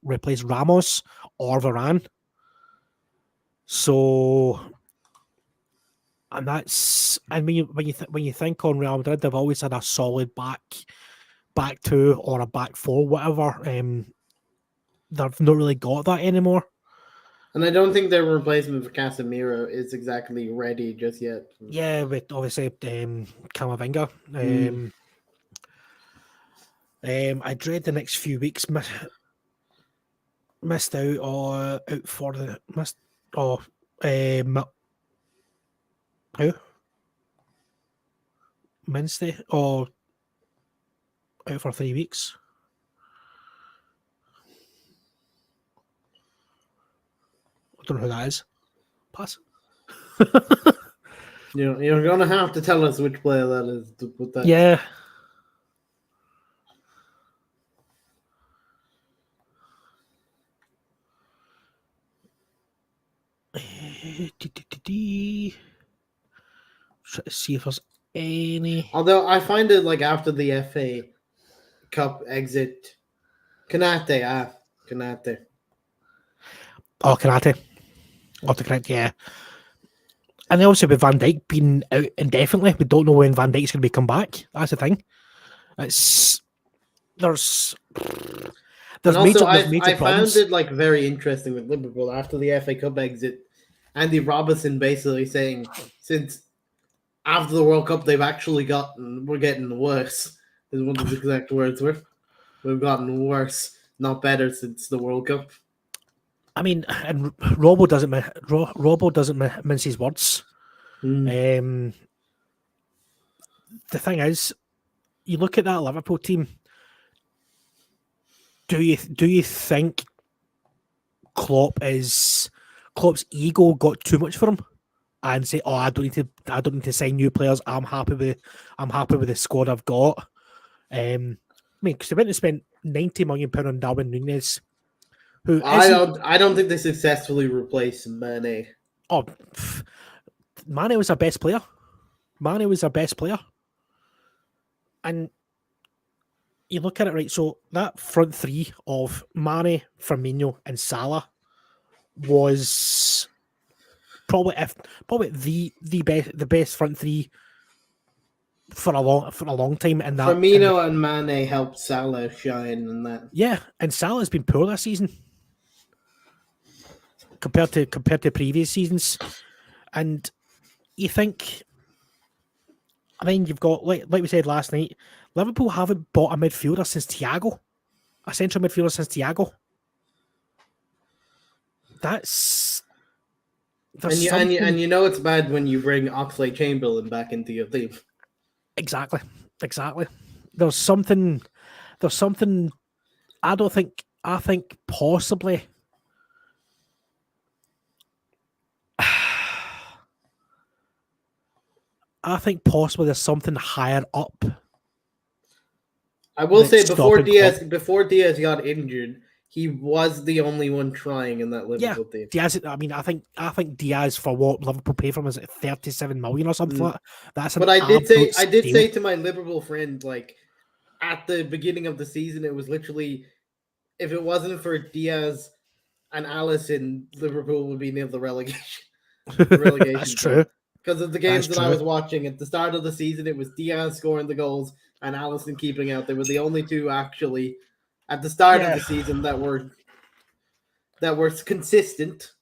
replaced Ramos or Varane. So, and when you think on Real Madrid, they've always had a solid back 2 or a back 4, whatever. They've not really got that anymore. And I don't think their replacement for Casemiro is exactly ready just yet. Yeah, with obviously Camavinga. I dread the next few weeks. Missed out for the missed. Who? Wednesday or out for 3 weeks. I don't know who that is. Pass. You're gonna have to tell us which player that is to put that. Yeah. Try to see if there's any. Although I find it like after the FA Cup exit, Konate. Oh, Konate. Autocorrect, yeah. And also with Van Dijk being out indefinitely, we don't know when Van Dijk's going to come back. That's the thing. There's major I found it like very interesting with Liverpool after the FA Cup exit. Andy Robertson basically saying since after the World Cup we're getting worse. Is one of his exact words were. We've gotten worse, not better since the World Cup. I mean, and Robbo doesn't mince his words. Mm. The thing is, you look at that Liverpool team. Do you think Klopp's ego got too much for him, and say, "Oh, I don't need to sign new players. I'm happy with the squad I've got." I mean, because they went and spent £90 million on Darwin Núñez, who I don't think they successfully replaced Mane. Oh, Mane was our best player. And you look at it, right? So that front three of Mane, Firmino, and Salah was probably the best front three for a long time. And that Firmino and Mane helped Salah shine in that. Yeah, and Salah's been poor this season compared to previous seasons. And you think, I mean, you've got like we said last night, Liverpool haven't bought a midfielder since Thiago, a central midfielder since Thiago. And you know it's bad when you bring Oxlade-Chamberlain back into your team. Exactly. There's something. I think possibly. I think possibly there's something higher up. I will say before Diaz got injured, he was the only one trying in that Liverpool team. Diaz. I mean, I think Diaz, for what Liverpool pay for him, is at 37 million or something like that. That's but I did say to my Liverpool friend, like at the beginning of the season, it was literally, if it wasn't for Diaz and Alisson, Liverpool would be near the relegation. That's true. Because of the games that I was watching at the start of the season, it was Diaz scoring the goals and Alisson keeping out. They were the only two actually at the start of the season that were consistent.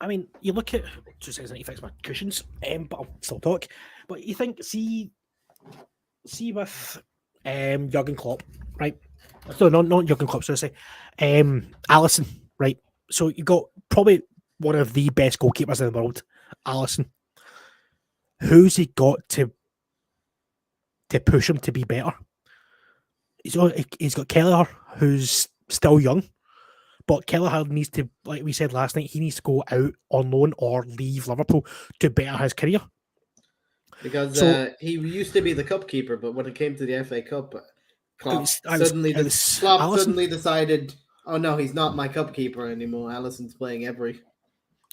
I mean, you look at, just says I need to fix my cushions, but I'll still talk. But you think, see with Jurgen Klopp, right? So not Jurgen Klopp, so I say Alisson, right? So you got probably one of the best goalkeepers in the world, Alisson. Who's he got to push him to be better? He's got Kelleher, who's still young, but Kelleher needs to, like we said last night, he needs to go out on loan or leave Liverpool to better his career. Because he used to be the cup keeper, but when it came to the FA Cup, Klopp suddenly decided, oh no, he's not my cup keeper anymore. Alisson's playing every.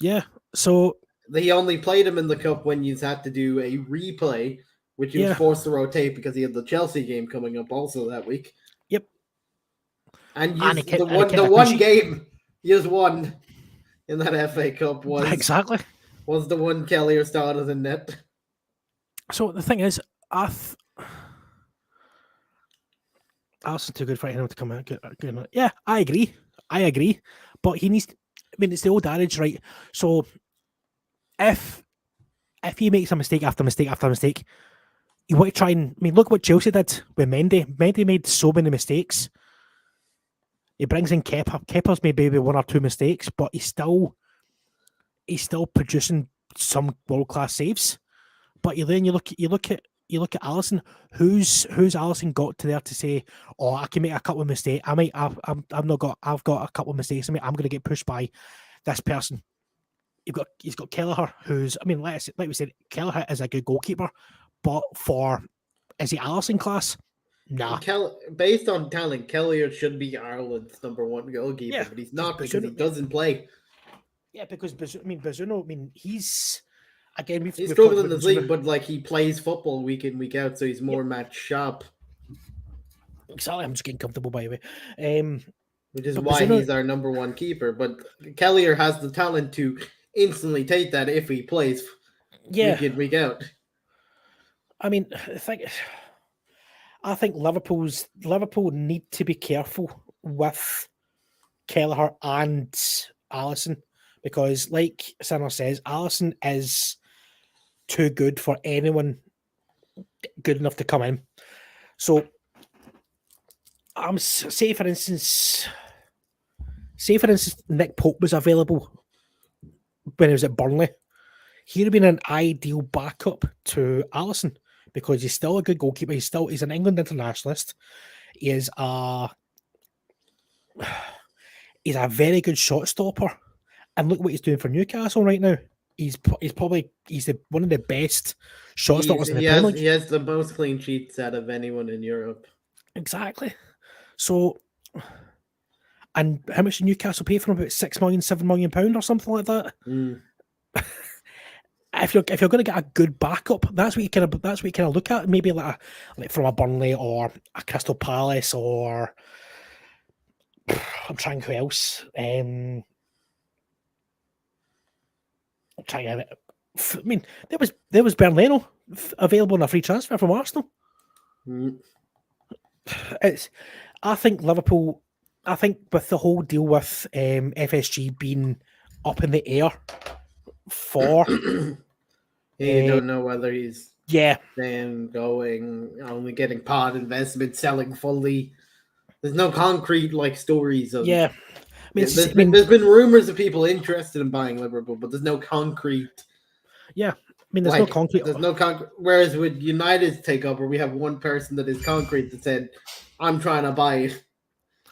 Yeah, so he only played him in the cup when you had to do a replay, which he was forced to rotate because he had the Chelsea game coming up also that week. Yep. And the one game you won in that FA Cup was the one Kelleher started in net. So the thing is, Alisson's too good for him to come out. Yeah, I agree. But he needs. I mean, it's the old adage, right? So if he makes a mistake after mistake after mistake, you want to try and, I mean, look what Chelsea did with Mendy. Mendy made so many mistakes. He brings in Kepa. Kepa's made maybe one or two mistakes, but he's still producing some world class saves. But you look at Alisson. Who's Alisson got to there to say, oh, I can make a couple of mistakes. I've got a couple of mistakes. I'm going to get pushed by this person. He's got Kelleher, who's, I mean, like we said, Kelleher is a good goalkeeper, but is he Alisson class? Nah. Based on talent, Kelleher should be Ireland's number one goalkeeper, but he's not because he doesn't play. Yeah, because Bazunu, he's struggled in the league, but like he plays football week in, week out, so he's more match sharp. Exactly, I'm just getting comfortable by the way. Which is why he's our number one keeper. But Kelleher has the talent to instantly take that if he plays week in, week out. I mean, I think Liverpool need to be careful with Kelleher and Alisson, because like Sinner says, Alisson is too good for anyone good enough to come in. So say for instance Nick Pope was available when he was at Burnley. he'd have been an ideal backup to Alisson because he's still a good goalkeeper. He's an England internationalist. He is he's a very good shot stopper, and look what he's doing for Newcastle right now. He's probably one of the best shot stoppers in the Premier League. He has the most clean sheets out of anyone in Europe. Exactly. So, and how much did Newcastle pay for him? About £6 million, £7 million or something like that. If you're going to get a good backup, that's what you kind of look at. Maybe like from a Burnley or a Crystal Palace, or I'm trying who else. I'm trying. I mean, there was Bernardo available on a free transfer from Arsenal. I think Liverpool. I think with the whole deal with FSG being up in the air for. You don't know whether he's then going, only getting part investment, selling fully. There's no concrete stories of. Yeah, there's been rumors of people interested in buying Liverpool, but there's no concrete. Yeah, I mean, there's no concrete. There's no concrete. Whereas with United's takeover, we have one person that is concrete that said, "I'm trying to buy it."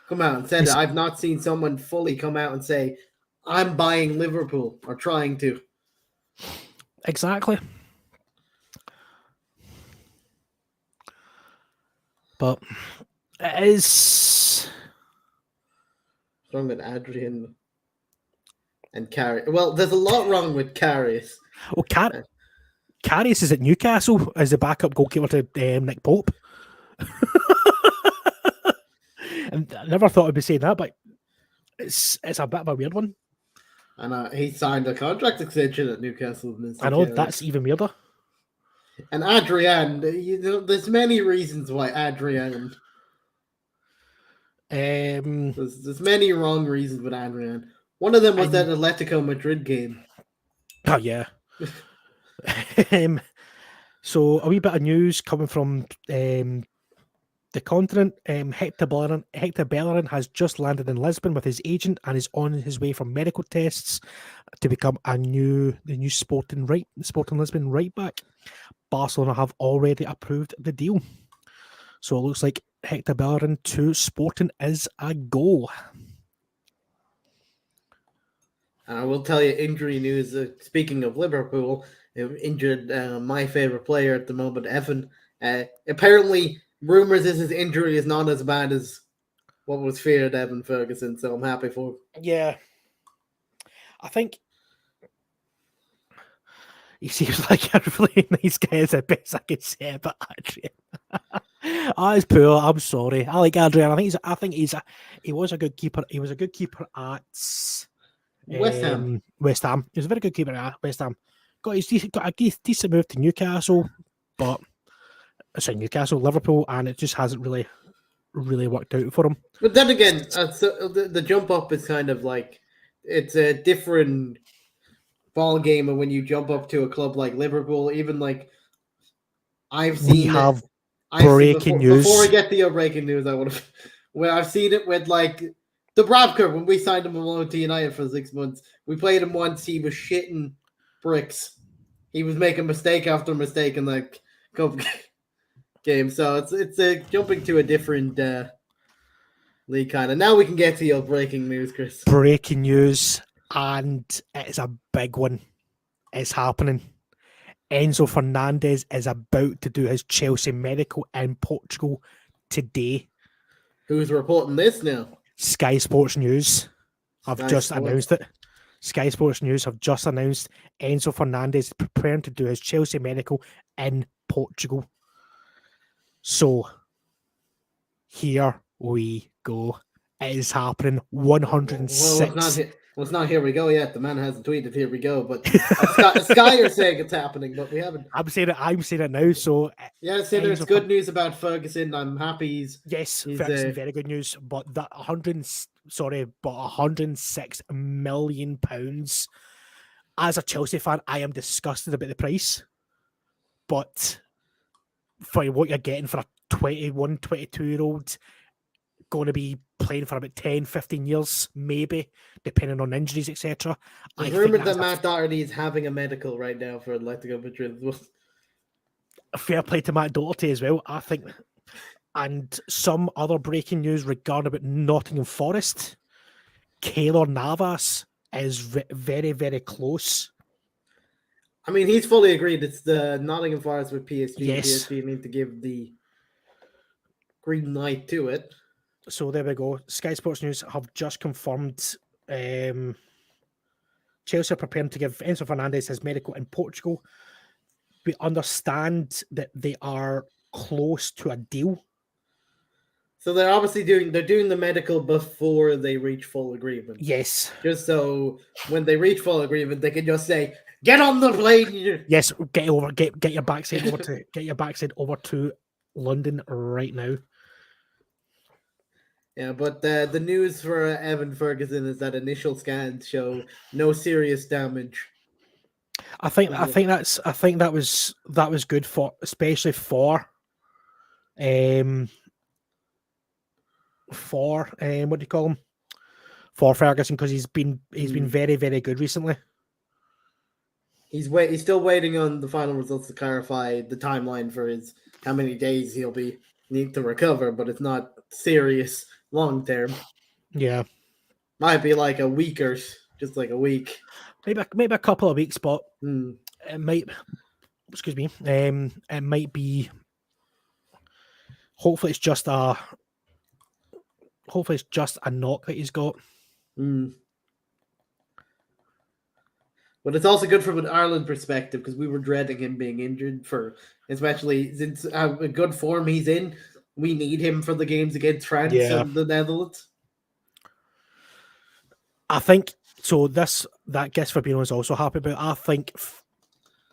Come out and said it. I've not seen someone fully come out and say, "I'm buying Liverpool" or trying to. Exactly. But it is wrong with Adrian and Karius. Well, there's a lot wrong with Karius. Well, Karius is at Newcastle as the backup goalkeeper to Nick Pope. And I never thought I'd be saying that, but it's a bit of a weird one. And he signed a contract extension at Newcastle. I know, that's even weirder. And Adrian, there's many reasons why Adrian. There's many wrong reasons with Adrian. One of them was that Atletico Madrid game. Oh yeah. So a wee bit of news coming from the continent. Hector Bellerin has just landed in Lisbon with his agent and is on his way for medical tests to become the new Sporting Lisbon right back. Barcelona have already approved the deal, so it looks like Hector Bellerin to Sporting is a goal. I will tell you injury news. Speaking of Liverpool, injured my favorite player at the moment, Evan. Apparently, rumors is his injury is not as bad as what was feared, Evan Ferguson. So I'm happy for him. Yeah, I think he seems like a really nice guy. Is the best I can say about Adrian. It's poor. I'm sorry. I like Adrian. I think he was a good keeper. He was a good keeper at West Ham. West Ham. He was a very good keeper at West Ham. Got a decent move to Newcastle, but Newcastle, Liverpool, and it just hasn't really worked out for him. But then again, so the jump up is kind of like it's a different ball game, and when you jump up to a club like Liverpool, even like I've seen breaking news. Before we get the breaking news, I would have. Well, I've seen it with like Dubravka when we signed him alone to United for 6 months. We played him once. He was shitting bricks. He was making mistake after mistake in like couple games. So it's jumping to a different league kind of. Now we can get to your breaking news, Chris. Breaking news, and it's a big one. It's happening. Enzo Fernandez is about to do his Chelsea medical in Portugal today. Who's reporting this now? Sky Sports News have just announced it. Sky Sports News have just announced Enzo Fernandez is preparing to do his Chelsea medical in Portugal. So, here we go. It is happening. 106. Well, it's not here we go yet. The man hasn't tweeted here we go, but Sky are saying it's happening, but we haven't. I'm saying it now. So yeah, there's good news about Ferguson. I'm happy. Ferguson, very good news. But that 106 million pounds. As a Chelsea fan, I am disgusted about the price. But for what you're getting for a 21, 22-year-old going to be playing for about 10, 15 years, maybe, depending on injuries, etc. It's rumored that Matt Doherty is having a medical right now for Atletico Madrid as well. A fair play to Matt Doherty as well, I think. And some other breaking news regarding about Nottingham Forest. Keylor Navas is very, very close. I mean, he's fully agreed. It's the Nottingham Forest with PSG. Yes. PSG need to give the green light to it. So there we go. Sky Sports News have just confirmed Chelsea are preparing to give Enzo Fernandez his medical in Portugal. We understand that they are close to a deal. So they're obviously doing the medical before they reach full agreement. Yes. Just so when they reach full agreement, they can just say, "Get on the plane." Yes, get your backside over to London right now. Yeah, but the news for Evan Ferguson is that initial scans show no serious damage. I think that was good for, especially for what do you call him, for Ferguson, because he's been very, very good recently. He's still waiting on the final results to clarify the timeline for how many days he'll need to recover, but it's not serious long term. Yeah, might be like a week or just like a week, maybe a couple of weeks, but it might. Excuse me. It might be. Hopefully, it's just a knock that he's got. But it's also good from an Ireland perspective because we were dreading him being injured, especially since a good form he's in. We need him for the games against France and the Netherlands. I think so. That Guess Fabinho is also happy about. I think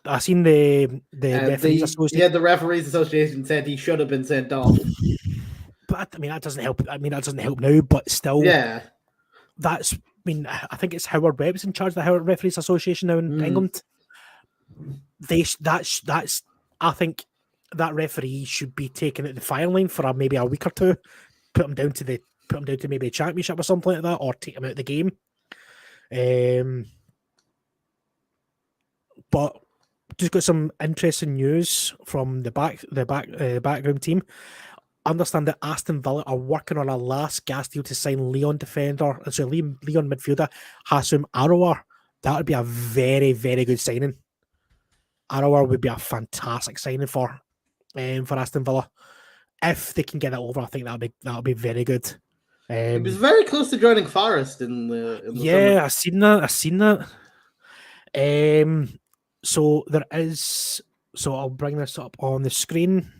I seen the referees association. The referees association said he should have been sent off. But I mean that doesn't help. That doesn't help now. But still, that's. I mean, I think it's Howard Webb's in charge of the Howard Referees Association now in England. I think that referee should be taken at the firing line for maybe a week or two. Put him down to maybe a championship or something like that, or take him out of the game. But just got some interesting news from the background team. Understand that Aston Villa are working on a last gas deal to sign Leon midfielder Hassoum Arouar. That would be a very, very good signing. Arouar would be a fantastic signing for Aston Villa. If they can get it over, I think that would be very good. He was very close to joining Forest in the summer. I've seen that. So there is. So I'll bring this up on the screen.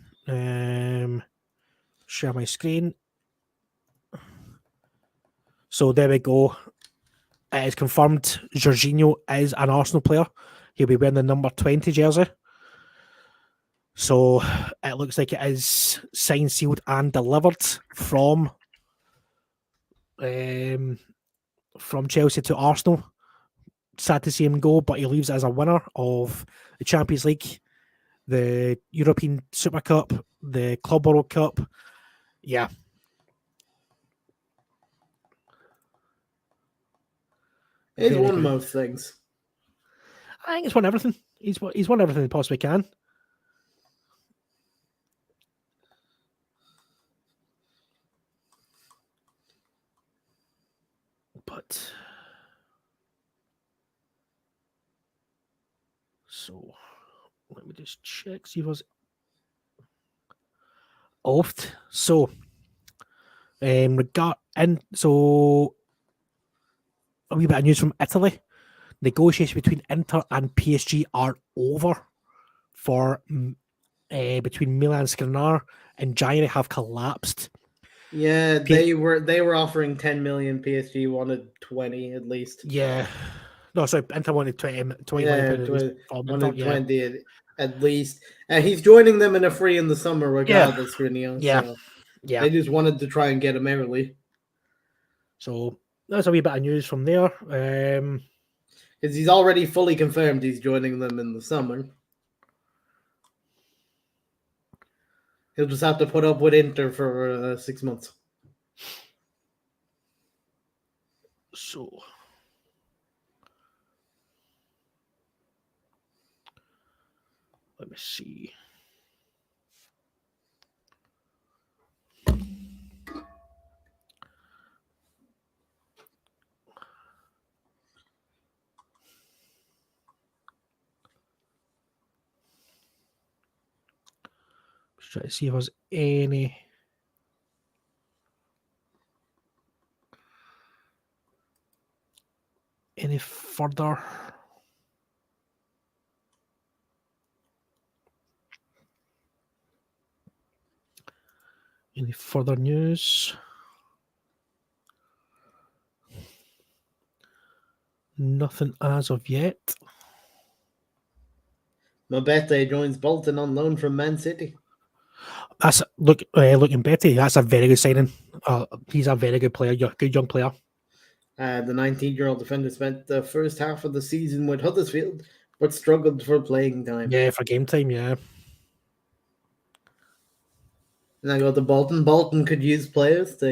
Share my screen. So there we go. It is confirmed Jorginho is an Arsenal player. He'll be wearing the number 20 jersey. So it looks like it is signed, sealed, and delivered from Chelsea to Arsenal. Sad to see him go, but he leaves as a winner of the Champions League, the European Super Cup, the Club World Cup. Yeah. He's won most things. I think he's won everything. He's won everything he possibly can. But so let me just check, see if was oft. So a wee bit of news from Italy. Negotiations between Inter and PSG are over for between Milan Skriniar and Gianni have collapsed. Yeah, they were offering 10 million. PSG wanted 20 at least. Yeah. No, sorry, Inter wanted 20 wanted 20 at least. And he's joining them in a free in the summer regardless, Skriniar. So they just wanted to try and get him early. So that's a wee bit of news from there. Because he's already fully confirmed he's joining them in the summer. He'll just have to put up with Inter for 6 months. So let me see. Just try to see if there's any further. Any further news? Nothing as of yet. Mabete joins Bolton on loan from Man City. That's looking Betty. That's a very good signing. He's a very good player, good young player. The 19-year-old defender spent the first half of the season with Huddersfield, but struggled for playing time. Yeah, for game time, yeah. And I go to Bolton. Bolton could use players.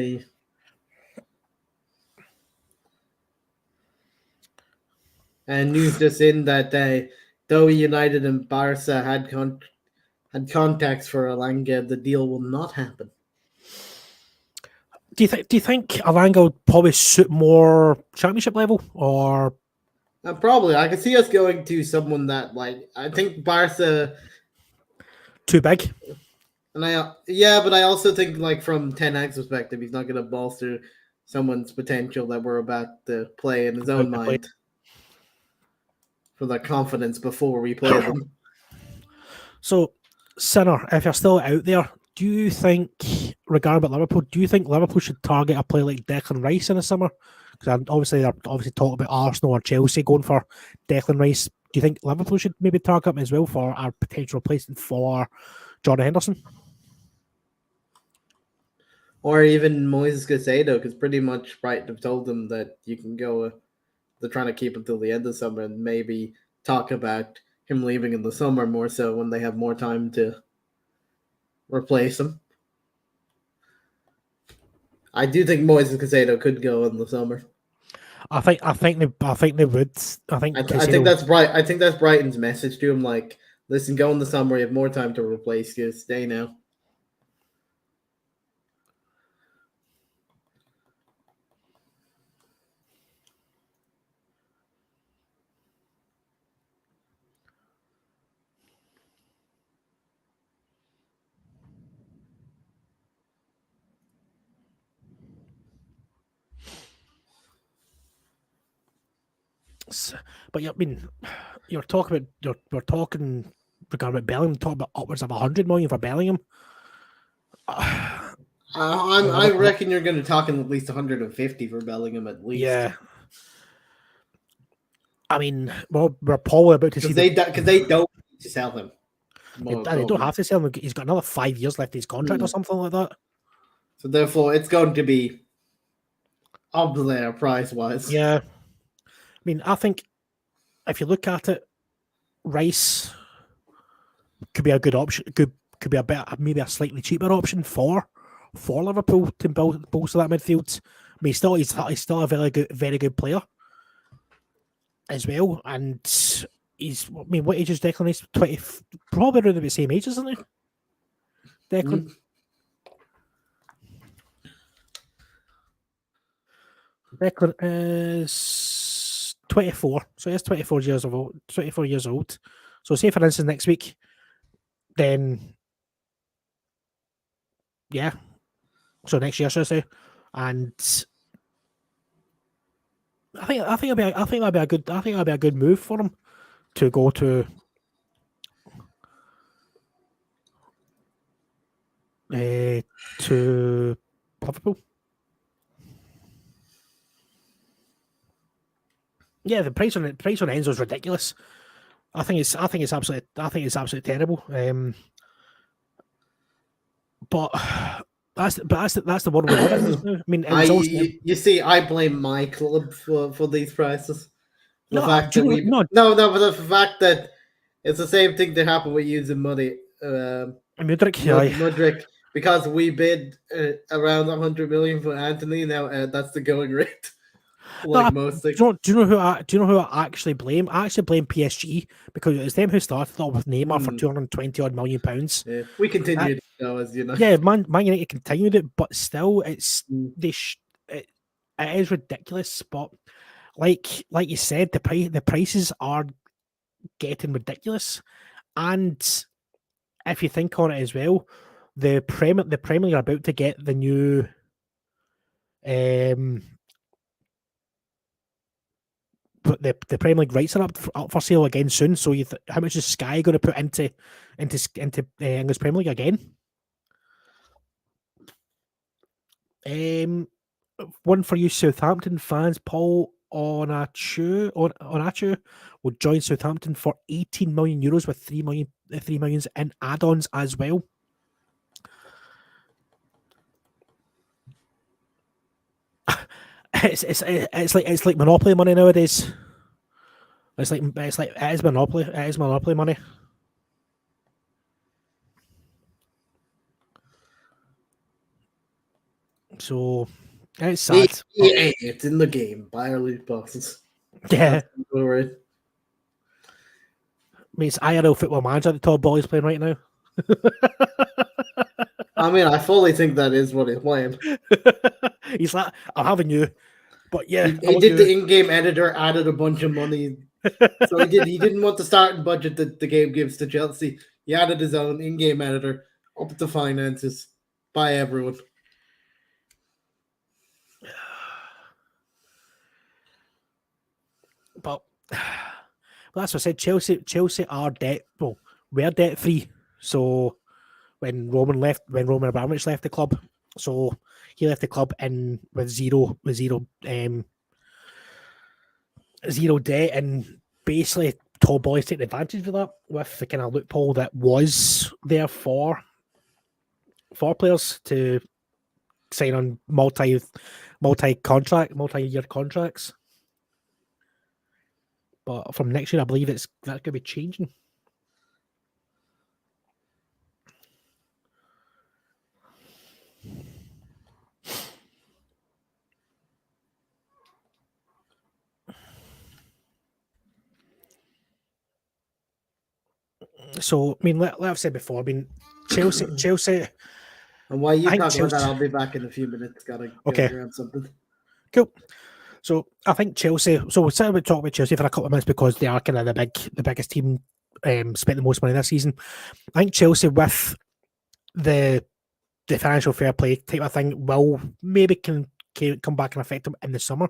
And news just in that though United and Barca had contacts for Alanga, the deal will not happen. Do you think Alanga would probably suit more championship level, or Probably. I could see us going to someone that, like, I think Barca too big? And but I also think, like, from Ten Hag's perspective, he's not going to bolster someone's potential that we're about to play in his own mind for the confidence before we play them. So, Sinner, if you're still out there, do you think, regarding about Liverpool, do you think Liverpool should target a player like Declan Rice in the summer? Because they're obviously talking about Arsenal or Chelsea going for Declan Rice. Do you think Liverpool should maybe target him as well for our potential replacement for Jordan Henderson? Or even Moises Caicedo, because pretty much Brighton have told them that you can go. They're trying to keep him till the end of summer and maybe talk about him leaving in the summer more so when they have more time to replace him. I do think Moises Caicedo could go in the summer. I think they would. I think that's right. I think that's Brighton's message to him. Like, listen, go in the summer. You have more time to replace you. Stay now. But I mean, we're talking regarding about Bellingham, talking about upwards of 100 million for Bellingham. I reckon you're going to talk in at least 150 for Bellingham at least. Yeah. I mean, well, we're probably about to see because they don't need to sell him. They don't have to sell him. He's got another 5 years left in his contract or something like that. So therefore, it's going to be up there price-wise. Yeah. I mean, I think if you look at it, Rice could be a good option. Could be a better, maybe a slightly cheaper option for Liverpool to bolster that midfield. I mean, he's still a very good player as well. And what age is Declan Rice? 20, probably around the same age, isn't he? Declan. Declan is 24, so he's 24 years old. 24 years old. So, say for instance, next week, then yeah. So next year, should I say? And I think that'd be a good move for him to go to Liverpool. Yeah, the price on Enzo is ridiculous. I think it's absolutely terrible. But that's the one we're in. I mean, you see, I blame my club for these prices. But the fact that it's the same thing that happened with using money. Mudryk, because we bid around 100 million for Anthony. Now that's the going rate. like most things. Do you know who I actually blame? I actually blame PSG because it's them who started off with Neymar for £220 million. Yeah, we continued though, as you know. Yeah, Man United continued it, but still, it's Mm. it is ridiculous. But like you said, the prices are getting ridiculous, and if you think on it as well, the Premier League are about to get the new but the Premier League rights are up for sale again soon. So how much is Sky going to put into English Premier League again? One for you Southampton fans, Paul Onachu will join Southampton for €18 million with 3 millions in add-ons as well. It's like Monopoly money nowadays. It is Monopoly. It is Monopoly money. So it's sad. Yeah, it's in the game. Buy our loot boxes. Yeah. All right. I mean, it's IRL Football Manager the Todd Bolley's playing right now. I mean, I fully think that is what he's playing. He's like, I'm having you. But yeah, he did the in-game editor, added a bunch of money. So he didn't want the starting budget that the game gives to Chelsea. He added his own in-game editor, up the finances, by everyone. But that's what I said. Chelsea are we're debt free. So when Roman Abramovich left the club, so he left the club in with zero debt, and basically Todd Boy's taking advantage of that with the kind of loophole that was there for players to sign on multi-year contracts. But from next year, I believe that's going to be changing. So, I mean, like I've said before, I mean, Chelsea. And while you talk about that, I'll be back in a few minutes. Gotta grab something. Cool. So I think Chelsea. So we said we'd talk about Chelsea for a couple of minutes because they are kind of the biggest team, spent the most money this season. I think Chelsea with the financial fair play type of thing will maybe can come back and affect them in the summer,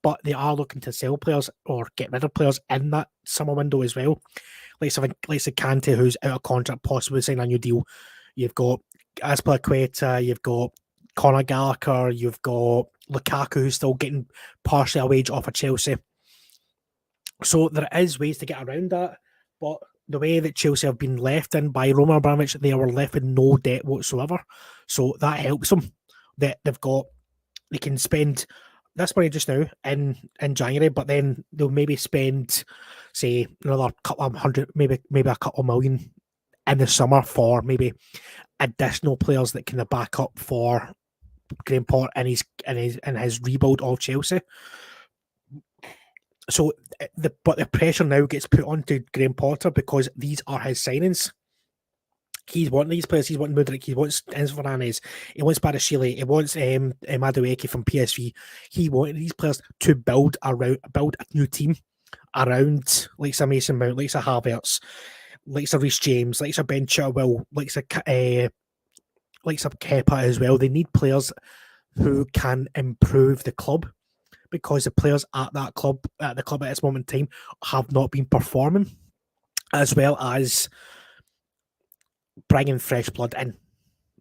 but they are looking to sell players or get rid of players in that summer window as well. Like Kante, who's out of contract, possibly signing a new deal. You've got Azpilicueta, you've got Conor Gallagher, you've got Lukaku, who's still getting partially a wage off of Chelsea. So there is ways to get around that, but the way that Chelsea have been left in by Roman Abramovich, they were left with no debt whatsoever. So that helps them. They can spend this money just now in January, but then they'll maybe spend, say, another couple of hundred, maybe a couple of million in the summer for maybe additional players that can back up for Graham Potter and his rebuild of Chelsea. So the pressure now gets put onto Graham Potter because these are his signings. He's wanting these players. He's wanting Mudryk. He wants Enzo Fernandez. He wants Bariashile. He wants Madueke from PSV. He wanted these players to build a new team around like some Mason Mount, like some Havertz, like some Reece James, like some Ben Chilwell, like some Kepa as well. They need players who can improve the club because the players at the club at this moment in time have not been performing, as well as bringing fresh blood in.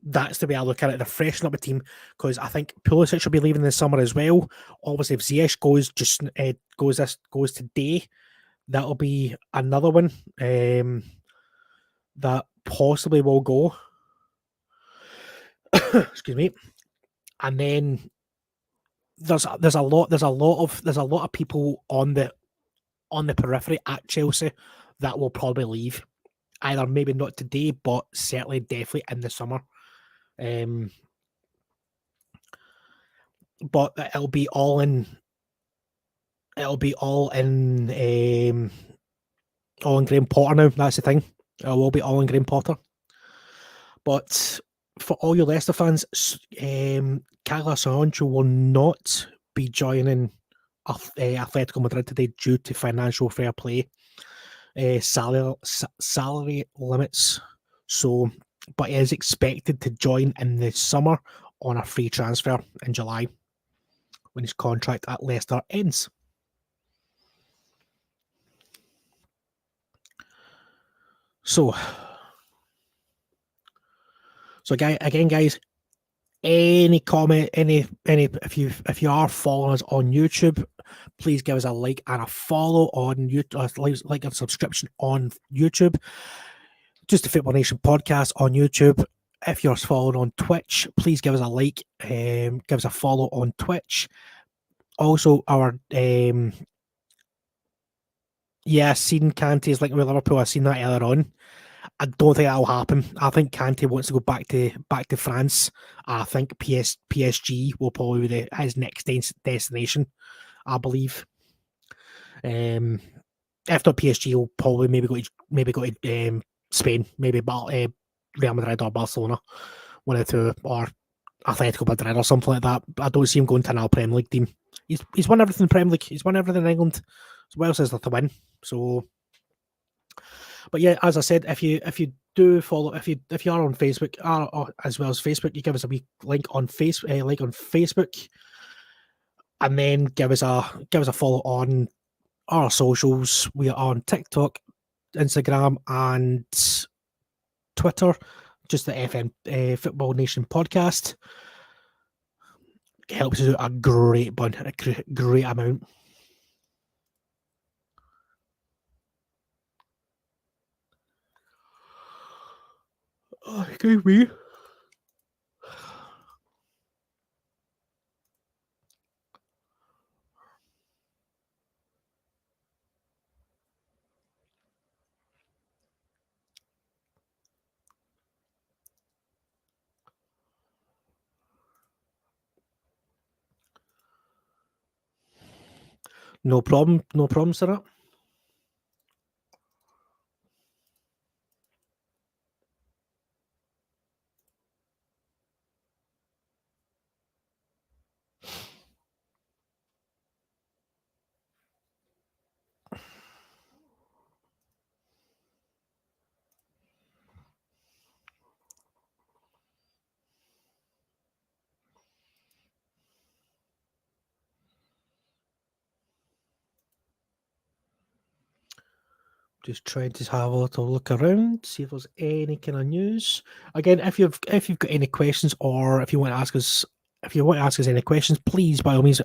That's the way I look at it. They're freshening up the team because I think Pulisic should be leaving this summer as well. Obviously, if Ziyech goes today, that'll be another one that possibly will go. Excuse me. And then there's a lot of people on the periphery at Chelsea that will probably leave. Either maybe not today, but certainly definitely in the summer. But it'll be all in it'll be all in Graham Potter now. That's the thing. It will be all in Graham Potter. But for all your Leicester fans, Carlos Sancho will not be joining Atletico Madrid today due to financial fair play salary limits. So, but he is expected to join in the summer on a free transfer in July when his contract at Leicester ends. So again, guys, any comment, any if you are following us on YouTube, please give us a like and a follow on YouTube, like and subscription on YouTube. Just the Football Nation podcast on YouTube. If you're following on Twitch, please give us a like, give us a follow on Twitch. Also, our I've seen Kante's like with Liverpool. I've seen that earlier on. I don't think that'll happen. I think Kante wants to go back to France. I think PSG will probably be his next destination. I believe. If not PSG, will probably maybe go to Spain, maybe Real Madrid or Barcelona, one of the two, or Atletico Madrid or something like that. I don't see him going to another Premier League team. He's won everything in the Premier League. He's won everything in England. So what else is there to win? So, but yeah, as I said, if you do follow, if you are on Facebook or as well as Facebook, you give us a wee link on Facebook, and then give us a follow on our socials. We are on TikTok, Instagram, and Twitter. Just the FM Football Nation podcast. It helps us out a great amount. Oh, excuse me. No problem, sir. Just trying to have a little look around, see if there's any kind of news. Again, if you've got any questions or if you want to ask us any questions, please by all means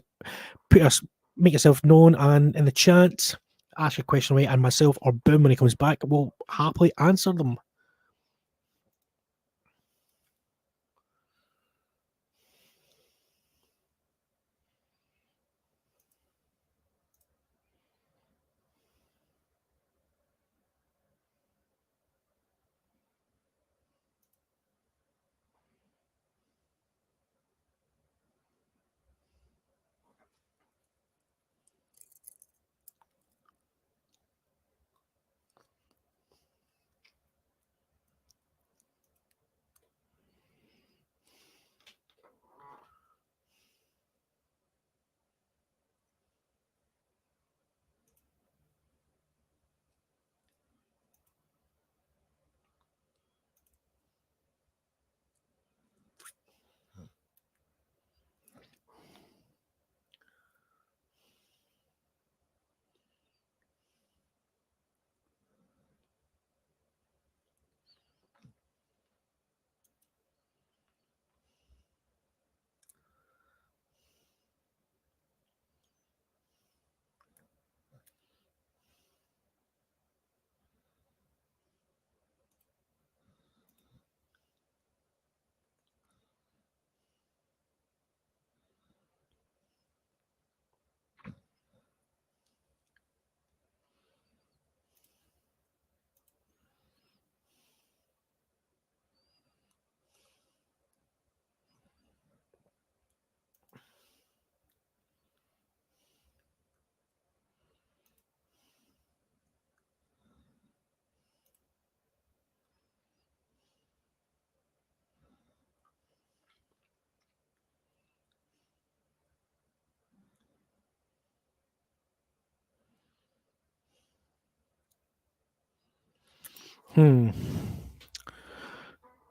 make yourself known and in the chat, ask your question away, and myself or Boom when he comes back will happily answer them.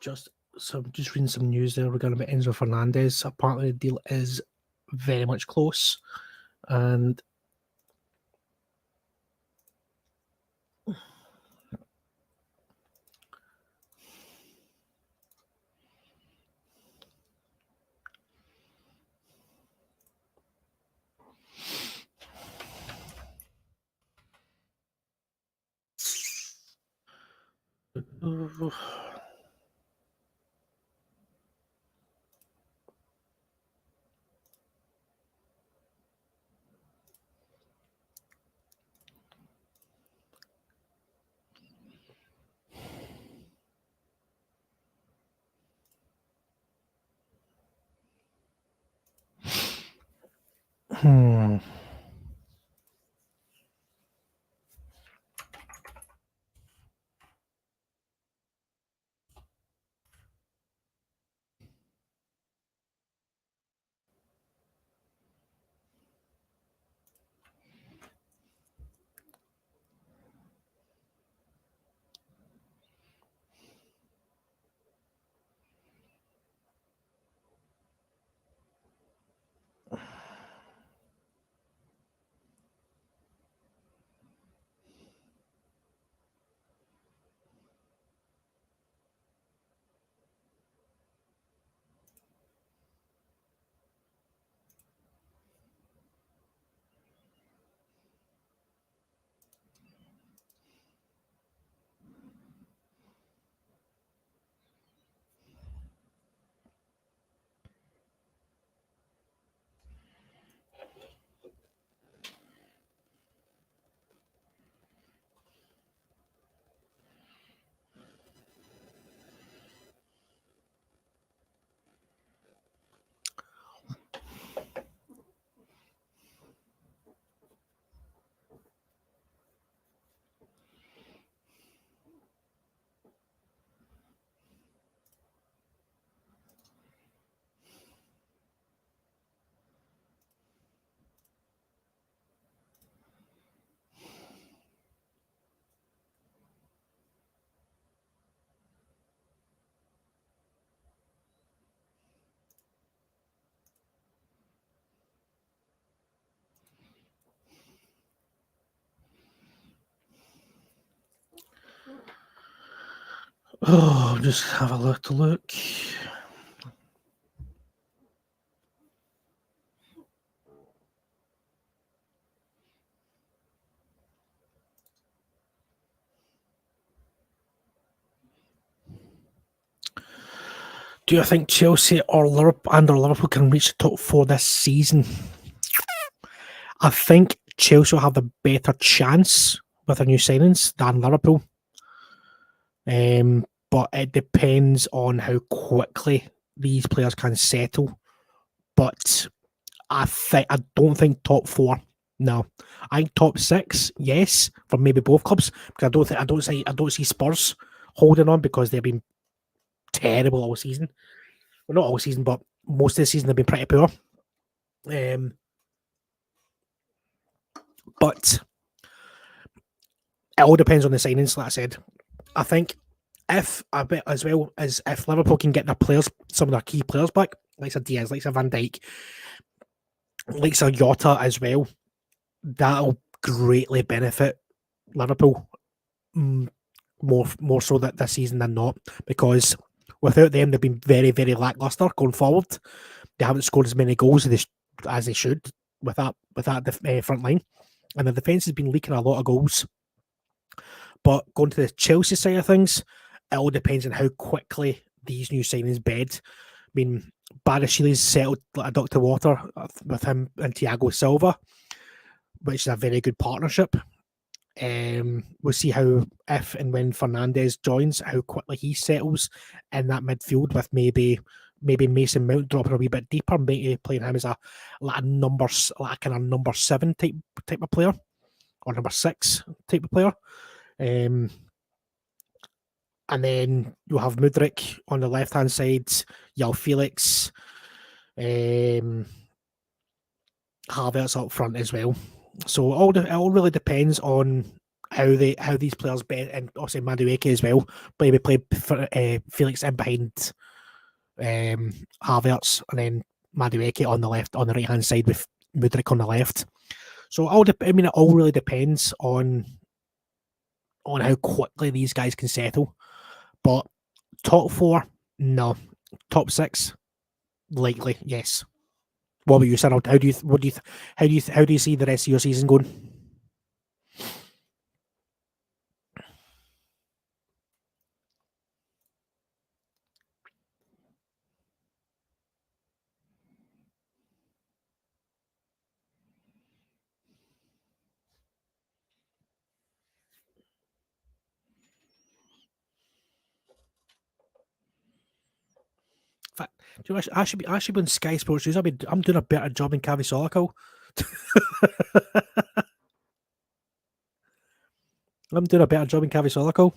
Just reading some news there regarding about Enzo Fernandez. Apparently, the deal is very much close, and just have a little look. Do you think Chelsea or Liverpool can reach the top four this season? I think Chelsea will have a better chance with their new signings than Liverpool. But it depends on how quickly these players can settle. But I don't think top four. No, I think top six. Yes, for maybe both clubs. Because I don't see Spurs holding on because they've been terrible all season. Well, not all season, but most of the season they've been pretty poor. But it all depends on the signings, like I said. I think if Liverpool can get their players, some of their key players back, like Diaz, like Van Dijk, like Jota as well, that'll greatly benefit Liverpool more so that this season than not, because without them they've been very, very lackluster going forward. They haven't scored as many goals as they should with that front line, and the defence has been leaking a lot of goals. But going to the Chelsea side of things, it all depends on how quickly these new signings bed. I mean, Barišić's settled like a duck to water with him and Thiago Silva, which is a very good partnership. We'll see how, if and when Fernandez joins, how quickly he settles in that midfield, with maybe Mason Mount dropping a wee bit deeper, maybe playing him as a kind of number 7 type of player, or number 6 type of player. And then you'll have Mudryk on the left hand side, João Felix, Havertz up front as well. So it all really depends on how these players bet, and obviously Madueke as well. Maybe play Felix in behind Havertz, and then Madueke on the right hand side with Mudryk on the left. So it all really depends on how quickly these guys can settle. But top 4, no. Top 6, likely, yes. What about you, Sarah? How do you see the rest of your season going? Do you know, I should be on Sky Sports News. I'm doing a better job in Cavi Solical. I'm doing a better job in Cavi Solical.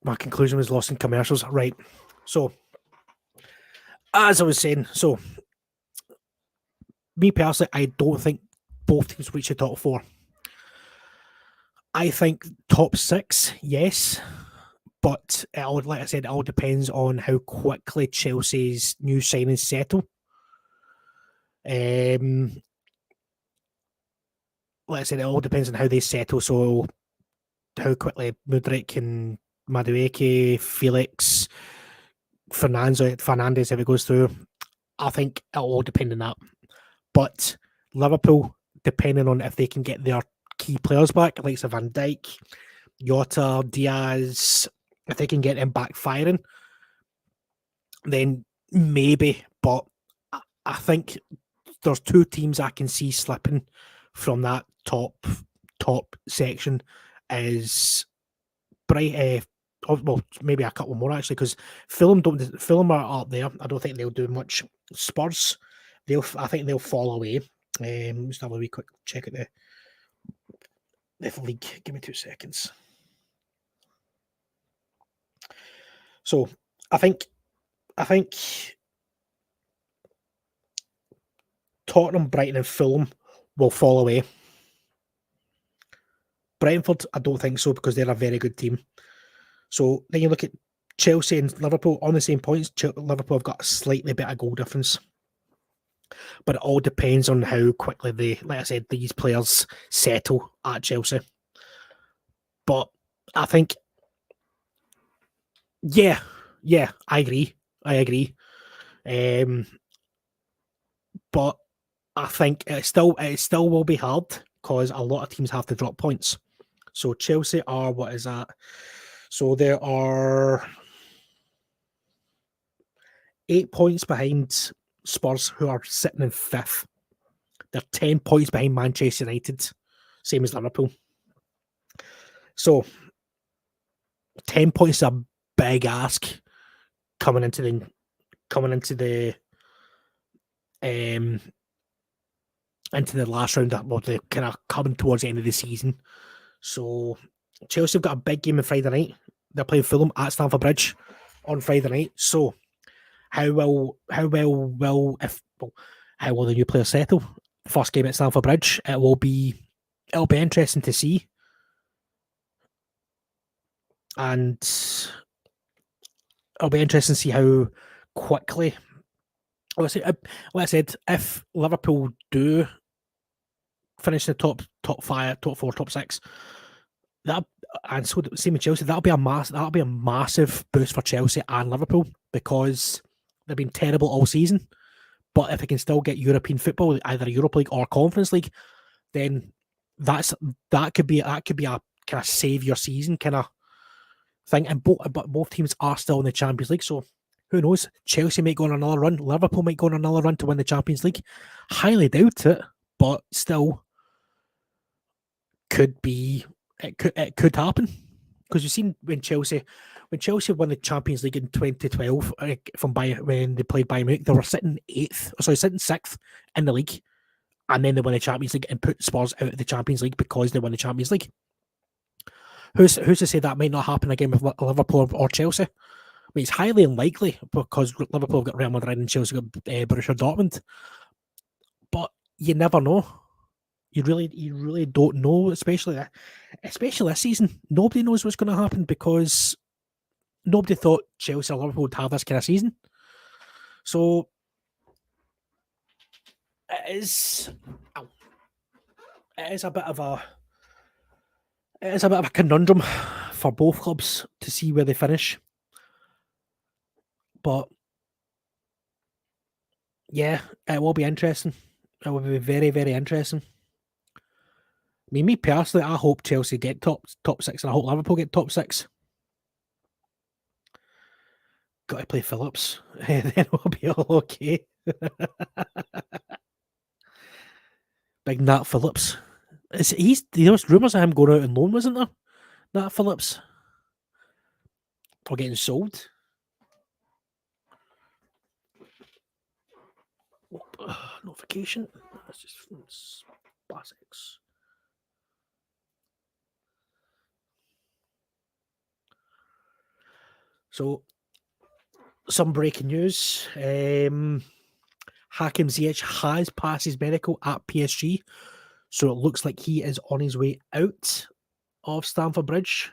My conclusion was lost in commercials. Right. So, as I was saying, me personally, I don't think both teams reach the top 4. I think top 6, yes. But like I said, it all depends on how quickly Chelsea's new signings settle. Like I said, it all depends on how they settle. So, how quickly Mudryk and Madueke, Felix, Fernandes, if it goes through, I think it'll all depend on that. But Liverpool, depending on if they can get their key players back, like Van Dijk, Jota, Diaz, if they can get them back firing, then maybe. But I think there's 2 teams I can see slipping from that top section is well, maybe a couple more actually, because Fulham are up there. I don't think they'll do much. Spurs, I think they'll fall away. Just have a wee quick check at the league. Give me 2 seconds. So I think Tottenham, Brighton, and Fulham will fall away. Brentford, I don't think so, because they're a very good team. So then you look at Chelsea and Liverpool on the same points. Liverpool have got a slightly better goal difference. But it all depends on how quickly like I said, these players settle at Chelsea. But I think, yeah, I agree. But I think it still will be hard, because a lot of teams have to drop points. So Chelsea are, what is that? So there are 8 points behind Spurs, who are sitting in 5th. They're 10 points behind Manchester United, same as Liverpool. So 10 points is a big ask coming into the last round. Well, they're kind of coming towards the end of the season. So Chelsea have got a big game on Friday night. They're playing Fulham at Stamford Bridge on Friday night. So how will the new players settle? First game at Stamford Bridge. It'll be interesting to see. And it'll be interesting to see how quickly. Like I said, if Liverpool do finish the top 5, top 4, top 6, and so same with Chelsea, that'll be a massive boost for Chelsea and Liverpool, because they've been terrible all season. But if they can still get European football, either Europa League or Conference League, then that could be a kind of save your season kind of thing. And both teams are still in the Champions League, so who knows? Chelsea might go on another run. Liverpool might go on another run to win the Champions League. Highly doubt it, but still could be it could happen, because you've seen when Chelsea won the Champions League in 2012 from when they played Bayern Munich, they were sitting sixth in the league, and then they won the Champions League and put Spurs out of the Champions League because they won the Champions League. Who's to say that might not happen again with Liverpool or Chelsea? I mean, it's highly unlikely because Liverpool have got Real Madrid and Chelsea got Borussia Dortmund. But you never know. You really don't know, especially this season. Nobody knows what's going to happen because nobody thought Chelsea or Liverpool would have this kind of season. So it is a bit of a conundrum for both clubs to see where they finish. But yeah, it will be interesting. It will be very, very interesting. I mean, me personally, I hope Chelsea get top six, and I hope Liverpool get top six. Got to play Phillips, then we'll be all okay. Big Nat Phillips. There was rumours of him going out on loan, wasn't there? Nat Phillips. Or getting sold. Notification. That's just from SpaceX. So, some breaking news. Hakim Ziyech has passed his medical at PSG, so it looks like he is on his way out of Stamford Bridge.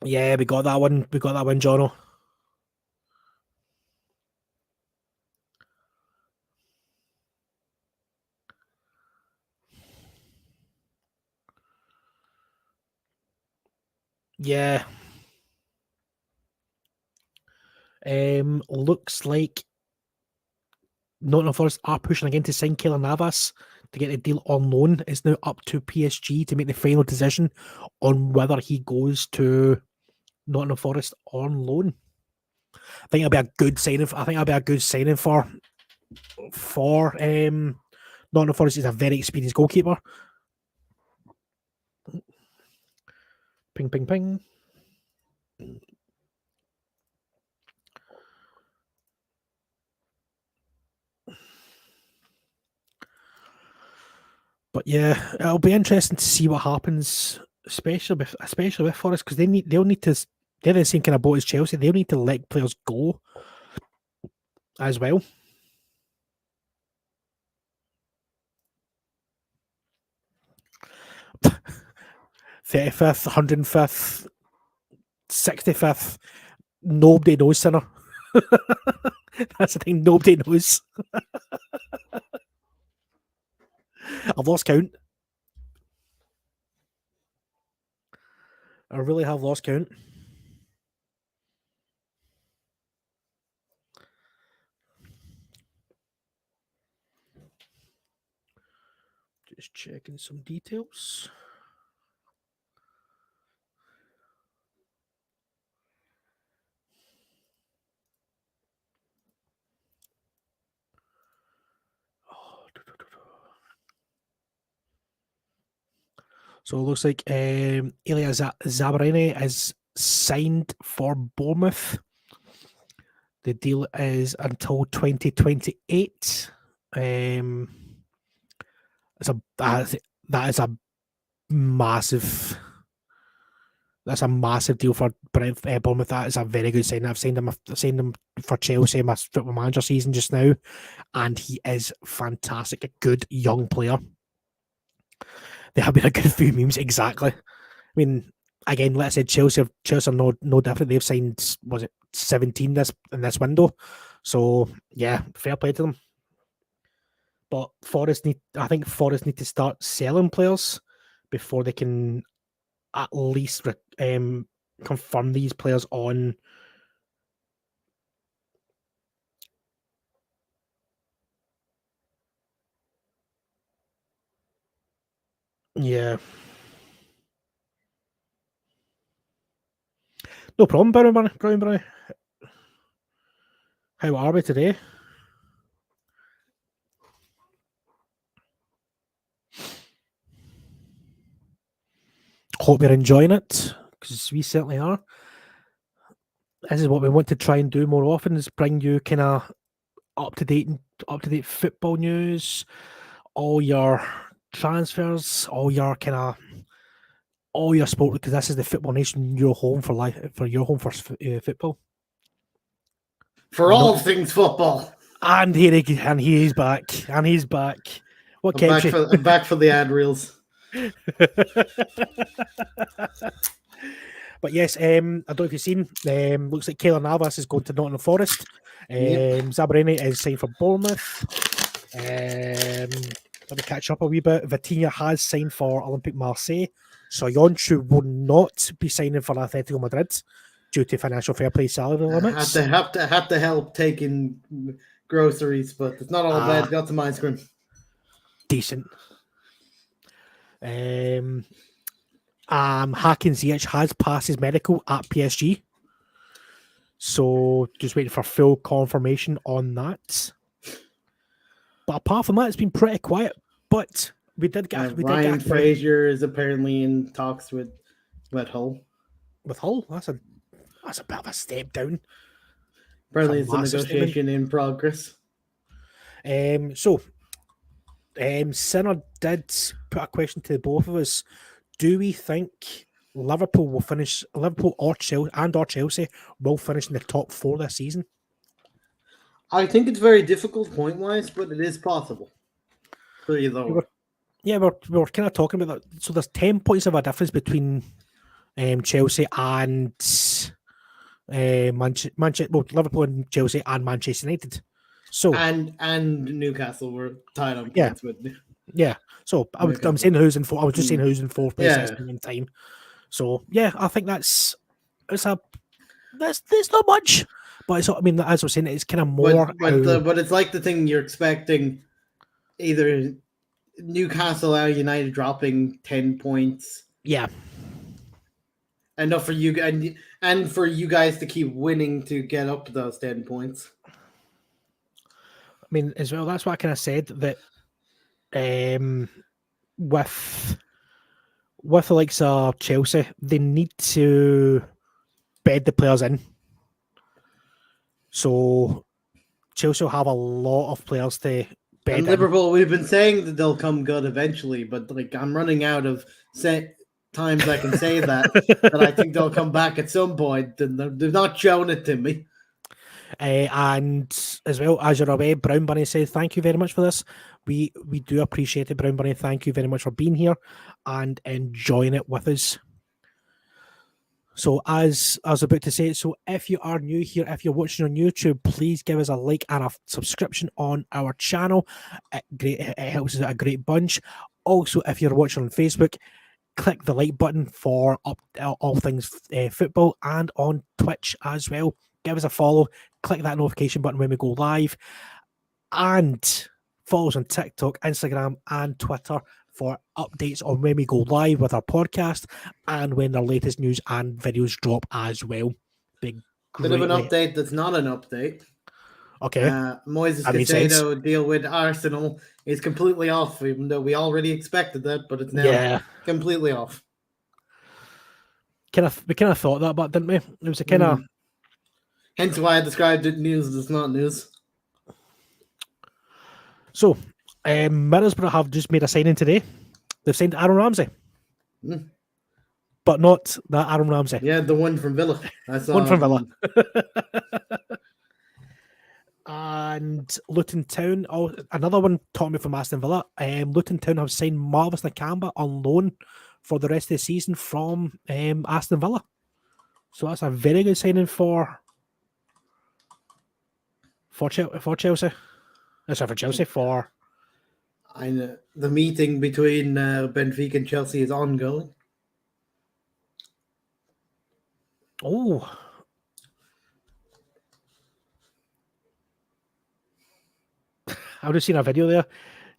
Yeah, we got that one. We got that one, Jono. Yeah. Looks like Nottingham Forest are pushing again to sign Keylor Navas to get the deal on loan. It's now up to PSG to make the final decision on whether he goes to Nottingham Forest on loan. I think it'll be a good signing. For Nottingham Forest. He's a very experienced goalkeeper. Ping, ping, ping. But yeah, it'll be interesting to see what happens, especially with Forest, because they'll need to. They're the same kind of boat as Chelsea. They'll need to let players go as well. 35th, 105th, 65th. Nobody knows, Sinner. That's the thing. Nobody knows. I've lost count. I really have lost count. Just checking some details. So it looks like Ilya Zabarini is signed for Bournemouth. The deal is until 2028. That is a massive. That's a massive deal for Bournemouth. That is a very good signing. I've signed him for Chelsea in my football manager season just now, and he is fantastic. A good young player. They have been a good few memes, exactly. I mean, again, like I said, Chelsea are no different. They've signed, was it 17 in this window? So yeah, fair play to them. But I think Forest need to start selling players before they can at least confirm these players on. Yeah. No problem, Brown. How are we today? Hope you're enjoying it, because we certainly are. This is what we want to try and do more often, is bring you kind of up to date football news, all your transfers, all your sport, because this is the Football Nation, your home for life, for your home for football. For all things football. And he is back. And he's back. What I'm back for the ad reels. But yes, I don't know if you've seen. Looks like Keylor Navas is going to Nottingham Forest. Zabareni is signed for Bournemouth. Let me catch up a wee bit. Vitinha has signed for Olympique Marseille. Soyuncu will not be signing for Atletico Madrid due to financial fair play salary limits. Have to help taking groceries, but it's not all bad. Got some ice cream. Decent. Hakim Ziyech has passed his medical at PSG. So just waiting for full confirmation on that. But apart from that, it's been pretty quiet. But we did get Ryan Fraser is apparently in talks with Hull. With Hull? That's a bit of a step down. Apparently it's a negotiation in progress. Sinner did put a question to both of us. Do we think Liverpool or Chelsea will finish in the top 4 this season? I think it's very difficult point-wise, but it is possible. Pretty low. We were kind of talking about that. So there's 10 points of a difference between Chelsea and Liverpool and Chelsea and Manchester United. So and Newcastle were tied on points with. Yeah. So I'm saying who's in 4th. I was just saying who's in 4th place at this point in time. So yeah, I think that's not much. But it's, I mean, as I was saying, it's kind of more. But it's like the thing you're expecting, either Newcastle or United dropping 10 points. Yeah. Enough for you and for you guys to keep winning to get up to those 10 points. I mean, as well, that's what I kind of said, that with the likes of Chelsea, they need to bed the players in. So Chelsea will have a lot of players to bed in. Liverpool, we've been saying that they'll come good eventually, but I'm running out of times I can say that I think they'll come back at some point, and they've not shown it to me. And as well, as you're aware, Brown Bunny says thank you very much for this. We do appreciate it, Brown Bunny. Thank you very much for being here and enjoying it with us. So as I was about to say, so if you are new here, if you're watching on YouTube, please give us a like and a subscription on our channel. It helps us out a great bunch. Also, if you're watching on Facebook, click the like button for all things football, and on Twitch as well. Give us a follow, click that notification button when we go live, and follow us on TikTok, Instagram, and Twitter for updates on when we go live with our podcast and when our latest news and videos drop as well. Bit of an update that's not an update. Okay. Moises Caicedo deal with Arsenal is completely off, even though we already expected that, but it's now completely off. We kind of thought that, but didn't we? It was a kind of... Hence why I described it news as not news. So, Middlesbrough have just made a signing today. They've signed Aaron Ramsey. But not that Aaron Ramsey. Yeah, the one from Villa. One from Villa. And Luton Town, another one talking me from Aston Villa. Luton Town have signed Marvis Nakamba on loan for the rest of the season from Aston Villa. So that's a very good signing for Chelsea. I know the meeting between Benfica and Chelsea is ongoing. Oh. I've just seen a video there.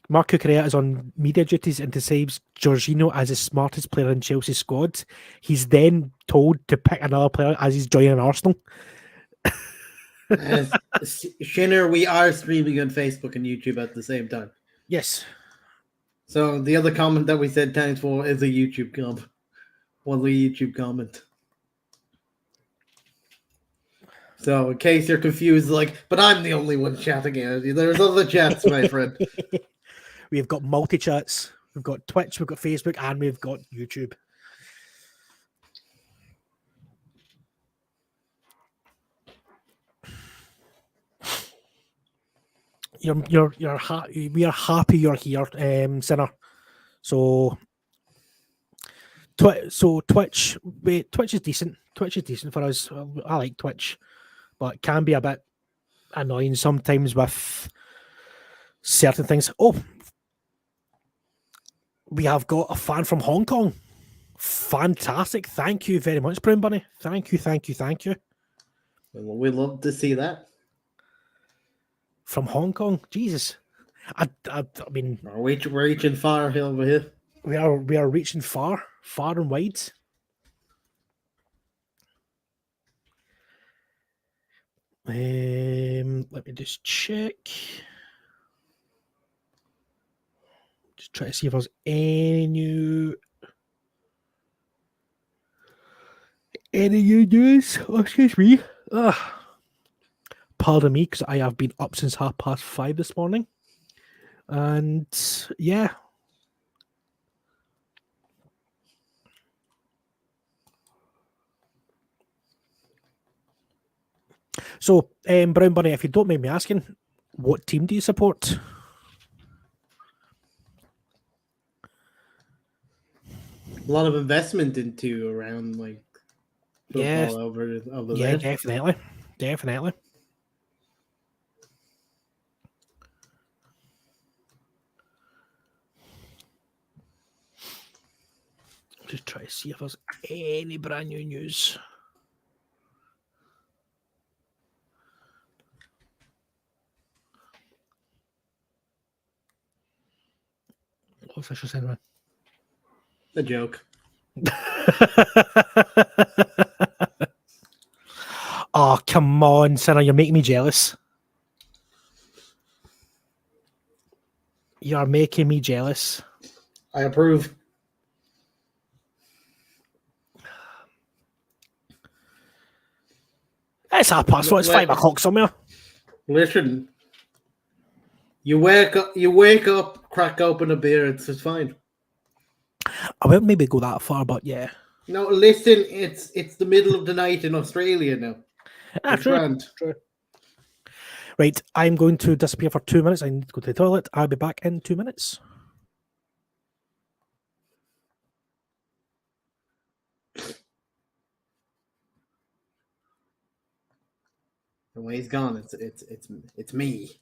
Marc Cucurella is on media duties and describes Jorginho as the smartest player in Chelsea's squad. He's then told to pick another player as he's joining Arsenal. Shinner, we are streaming on Facebook and YouTube at the same time. Yes. So the other comment that we said thanks for is a YouTube comment. one YouTube comment. So in case you're confused, like, but I'm the only one chatting it. There's other chats, my friend. We've got multi chats. We've got Twitch, we've got Facebook, and we've got YouTube. We are happy you're here, Sinner. So Twitch is decent. Twitch is decent for us. I like Twitch, but it can be a bit annoying sometimes with certain things. Oh, we have got a fan from Hong Kong. Fantastic. Thank you very much, Brown Bunny. Thank you. We'd love to see that. From Hong Kong. Jesus. I mean, we're reaching far over here. We are reaching far and wide. Let me just check. Just try to see if there's any new news. Oh, excuse me. Pardon me, because I have been up since 5:30 this morning. And yeah. So, Brown Bunny, if you don't mind me asking, what team do you support? A lot of investment into around like football over there. Definitely. Just try to see if there's any brand new news. What's I should say, man? A joke. Oh, come on, Sinner, you're making me jealous. You're making me jealous. I approve. It's 4:30. It's 5 o'clock somewhere. Listen, you wake up, crack open a beer. It's fine. I won't maybe go that far, but yeah. No, listen, it's the middle of the night in Australia now. True. Right, I'm going to disappear for 2 minutes. I need to go to the toilet. I'll be back in 2 minutes. And when he's gone, it's me.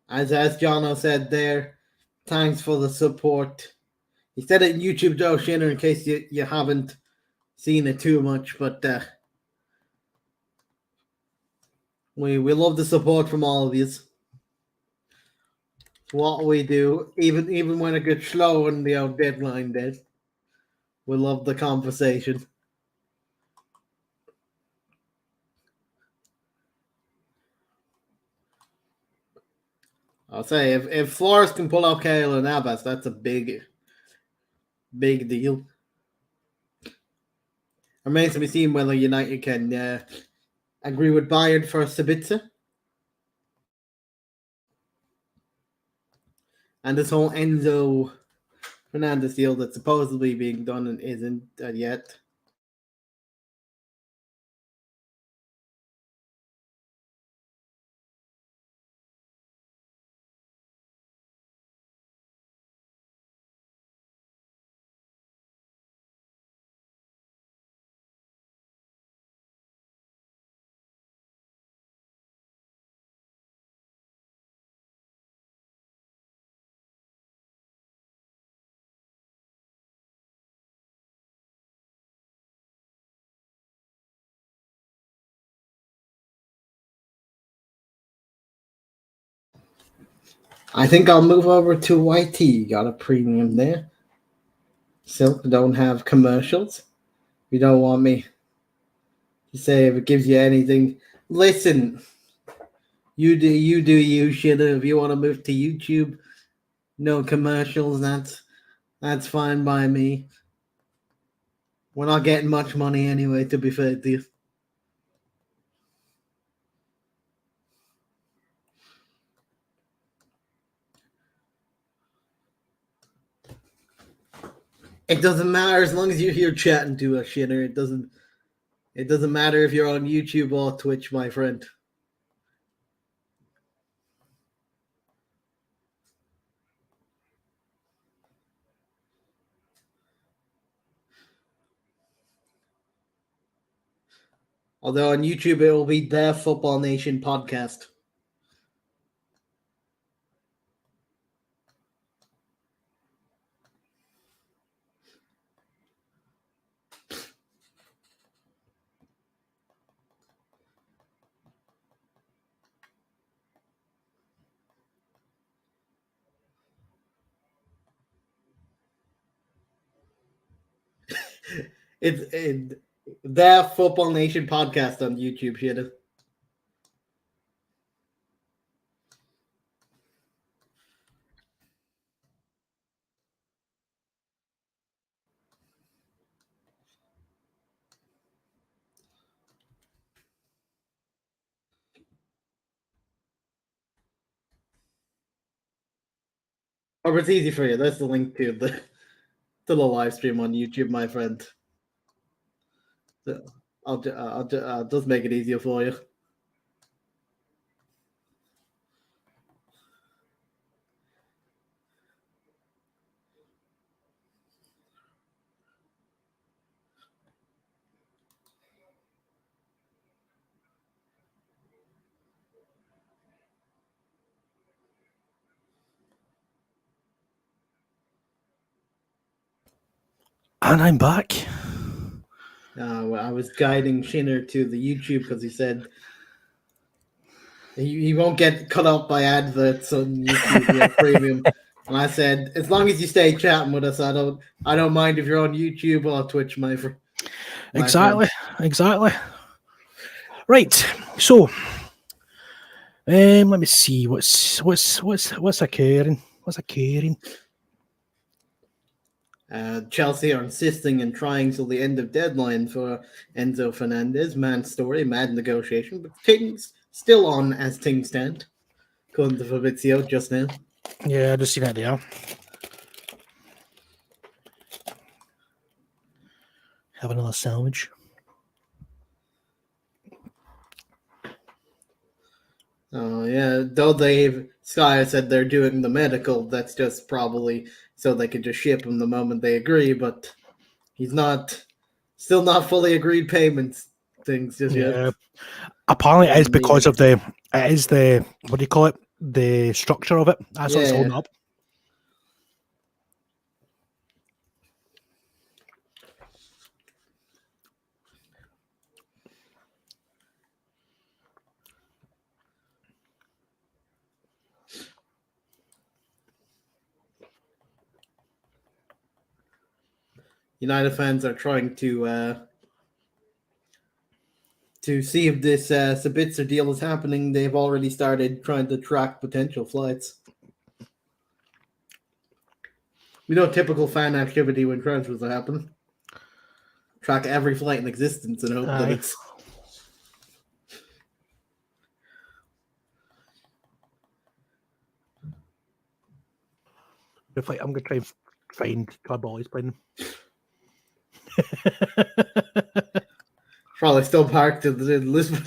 As Jono said there, thanks for the support. He said it in YouTube, Joe Shinner, in case you haven't seen it too much, but we love the support from all of you. What we do, even when it gets slow and the deadline days, we love the conversation. I'll say if Flores can pull out Keylor Navas, that's a big deal. Remains to be seen whether United can agree with Bayern for Sabitzer. And this whole Enzo Fernandez deal that's supposedly being done and isn't yet. I think I'll move over to YT. Got a premium there. Silk don't have commercials. You don't want me to say if it gives you anything. Listen, you do you shit. If you want to move to YouTube, no commercials. That's fine by me. We're not getting much money anyway, to be fair to you. It doesn't matter as long as you're here chatting to us, Shinner. It doesn't matter if you're on YouTube or Twitch, my friend. Although on YouTube it will be the Football Nation podcast. It's the Football Nation podcast on YouTube, Shinner. Or it's easy for you. That's the link to the live stream on YouTube, my friend. So I'll just make it easier for you. And I'm back. I was guiding Shinner to the YouTube because he said he won't get cut out by adverts on YouTube Premium. And I said, as long as you stay chatting with us, I don't mind if you're on YouTube or Twitch, my friend. Exactly. Right. So, let me see what's occurring. What's occurring? Chelsea are insisting and trying till the end of deadline for Enzo Fernandez. Mad story, mad negotiation, but things still on as things stand. According to Fabrizio just now. Yeah, I just seen it there. Have another sandwich. Oh yeah, though Sky said they're doing the medical, that's just probably so they could just ship him the moment they agree, but he's still not fully agreed payments things just yet. Apparently it is because of the what do you call it? The structure of it. That's what's holding up. United fans are trying to see if this Sabitzer deal is happening. They've already started trying to track potential flights. Typical fan activity when transfers happen. Track every flight in existence and hope that it's. I'm gonna try and find Carboy's playing. Probably still parked in Lisbon.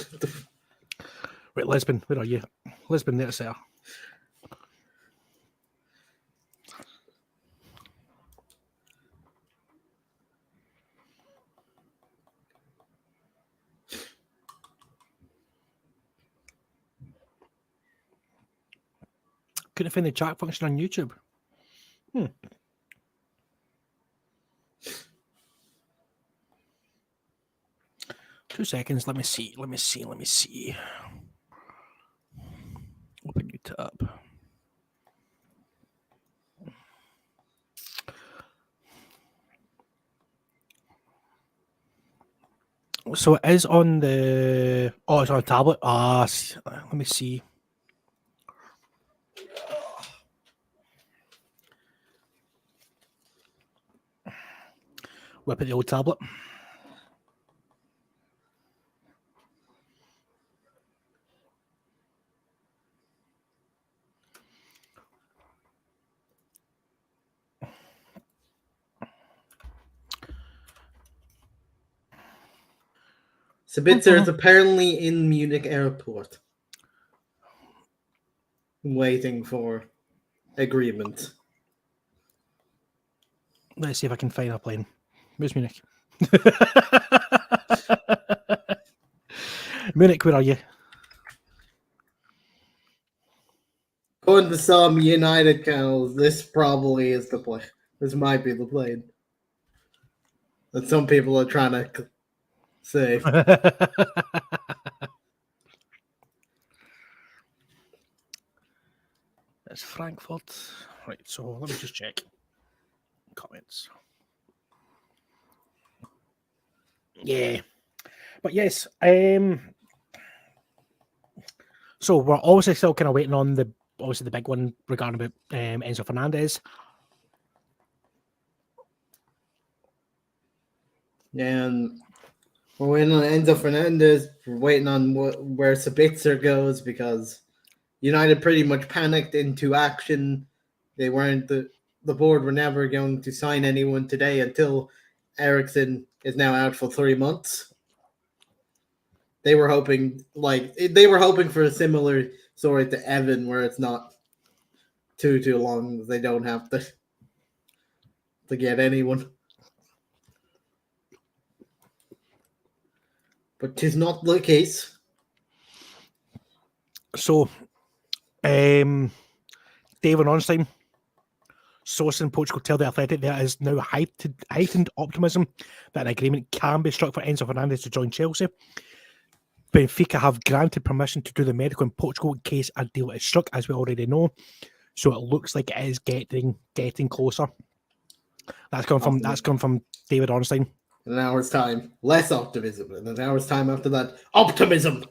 Wait, Lisbon, where are you? Lisbon, there, sir. Couldn't find the chat function on YouTube. 2 seconds. Let me see. Open new tab. So it is on the. Oh, it's on a tablet. Let me see. whip out the old tablet. Sabitzer is apparently in Munich airport, waiting for agreement. Let's see if I can find a plane. Where's Munich? Munich, where are you? According to some United channels, this probably is the plane. This might be the plane that some people are trying to say. It's Frankfurt. Right, so let me just check. Comments. Yeah. But yes, so we're obviously still kind of waiting on the big one regarding about Enzo Fernandez. And we're waiting on Enzo Fernandez. We're waiting on where Sabitzer goes because United pretty much panicked into action. They weren't the board were never going to sign anyone today until Eriksen is now out for 3 months. They were hoping for a similar story to Evan, where it's not too long. They don't have to get anyone. But 'tis not the case. So, David Ornstein, source in Portugal tell The Athletic there is now heightened optimism that an agreement can be struck for Enzo Fernandez to join Chelsea. Benfica have granted permission to do the medical in Portugal in case a deal is struck, as we already know. So it looks like it is getting closer. That's come from David Ornstein. In an hour's time, less optimism. In an hour's time after that, optimism.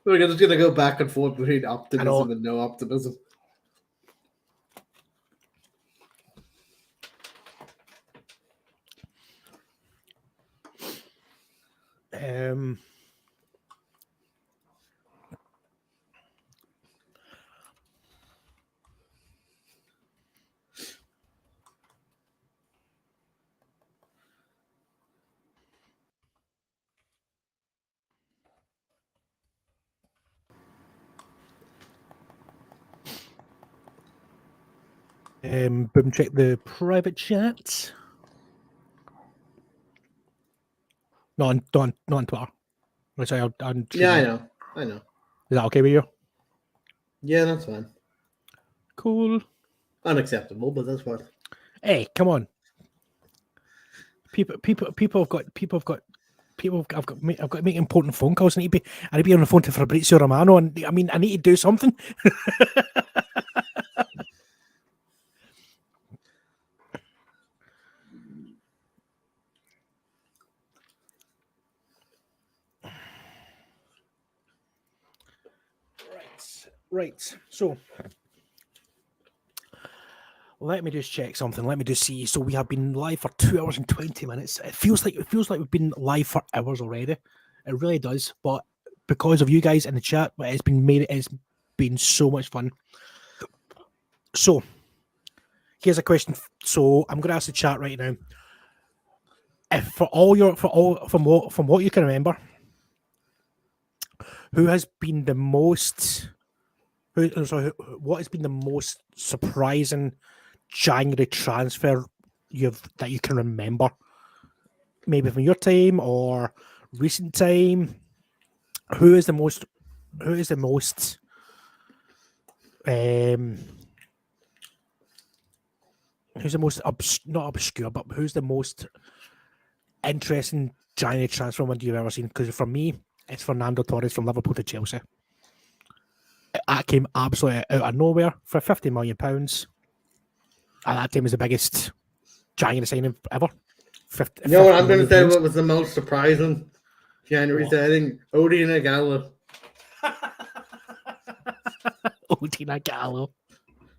We're just going to go back and forth between optimism and no optimism. Boom, check the private chat. Not on Twitter. Sorry, yeah, I know. Is that okay with you? Yeah, that's fine. Cool. Unacceptable, but that's fine. Hey, come on. I've got to make important phone calls. I need to be on the phone to Fabrizio Romano, and I mean, I need to do something. Right. So let me just check something. Let me just see. So we have been live for 2 hours and 20 minutes. It feels like we've been live for hours already. It really does. But because of you guys in the chat, it's been so much fun. So here's a question. So I'm going to ask the chat right now. If from what you can remember, what has been the most surprising January transfer that you can remember? Maybe from your time or recent time. Who's the most not obscure, but who's the most interesting January transfer window you've ever seen? Because for me, it's Fernando Torres from Liverpool to Chelsea. That came absolutely out of nowhere for £50 million. At that time, was the biggest January signing ever. You know what I'm going to say? What was the most surprising January signing? Odin Gallo. Odin Gallo.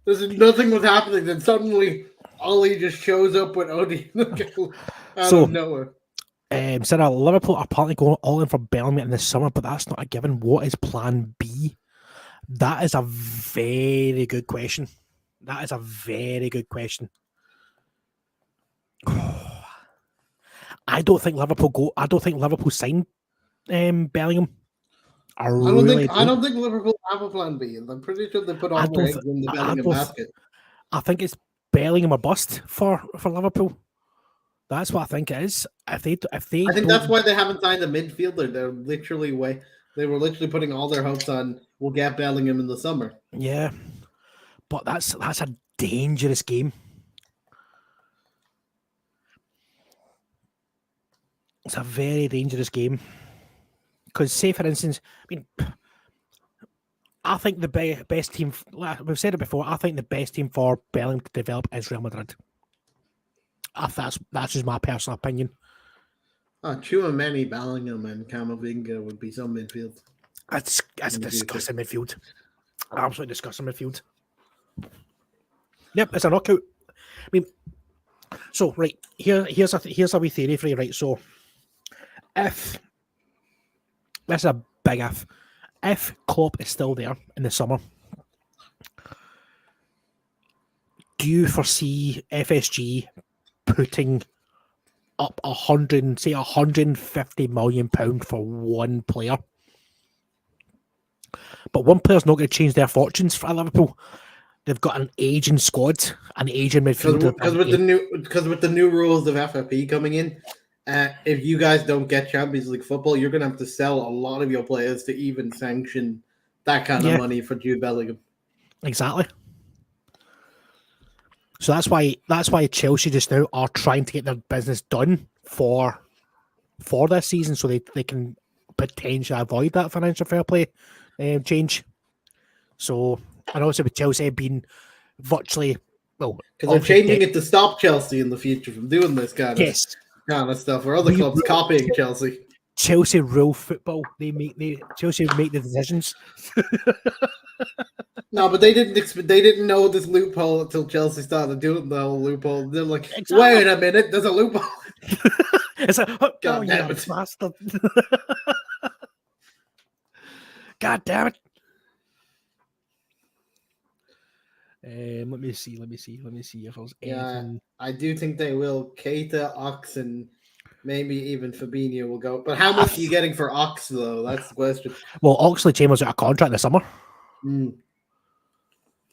Nothing was happening, then suddenly Ollie just shows up with Odin Gallo. Out So, of nowhere. Sarah, Liverpool are apparently going all in for Bellingham in the summer, but that's not a given. What is Plan B? That is a very good question. That is a very good question. I don't think Liverpool sign Bellingham. I really I don't. don't think Liverpool have a plan B. I'm pretty sure they put I all their don't. eggs in the I Bellingham don't. basket. I think it's Bellingham or bust for Liverpool. That's what I think it is. If they I think don't, that's why they haven't signed a midfielder. They were literally putting all their hopes on we'll get Bellingham in the summer. yeah. But that's a dangerous game. It's a very dangerous game. Because, say for instance, I mean, I think the best team. We've said it before. I think the best team for Bellingham to develop is Real Madrid. That's just my personal opinion. Chouameni, Bellingham, and Camavinga would be some midfield. That's a disgusting midfield. Absolutely disgusting midfield. Yep, it's a knockout. I mean, so right here's a wee theory for you. Right, so if that's a big if Klopp is still there in the summer, do you foresee FSG putting up £150 million for one player? But one player's not going to change their fortunes for Liverpool. They've got an aging squad, an aging midfielder. Because with the new rules of FFP coming in, if you guys don't get Champions League football, you're going to have to sell a lot of your players to even sanction that kind of money for Jude Bellingham. Exactly. So that's why Chelsea just now are trying to get their business done for this season, so they can potentially avoid that financial fair play change. So, and also with Chelsea being virtually because they're changing it to stop Chelsea in the future from doing this kind of stuff, or other clubs copying Chelsea. Chelsea rule football. Chelsea make the decisions. No, but they didn't know this loophole until Chelsea started doing the whole loophole. They're like, exactly. Wait a minute, there's a loophole. It's like, oh, God damn it, bastard! God damn it! Let me see if there's anything. I do think they will. Keita, Ox, and maybe even Fabinho will go. But how much are you getting for Ox, though? That's the question. Well, Oxlade-Chamberlain's out of contract in the summer.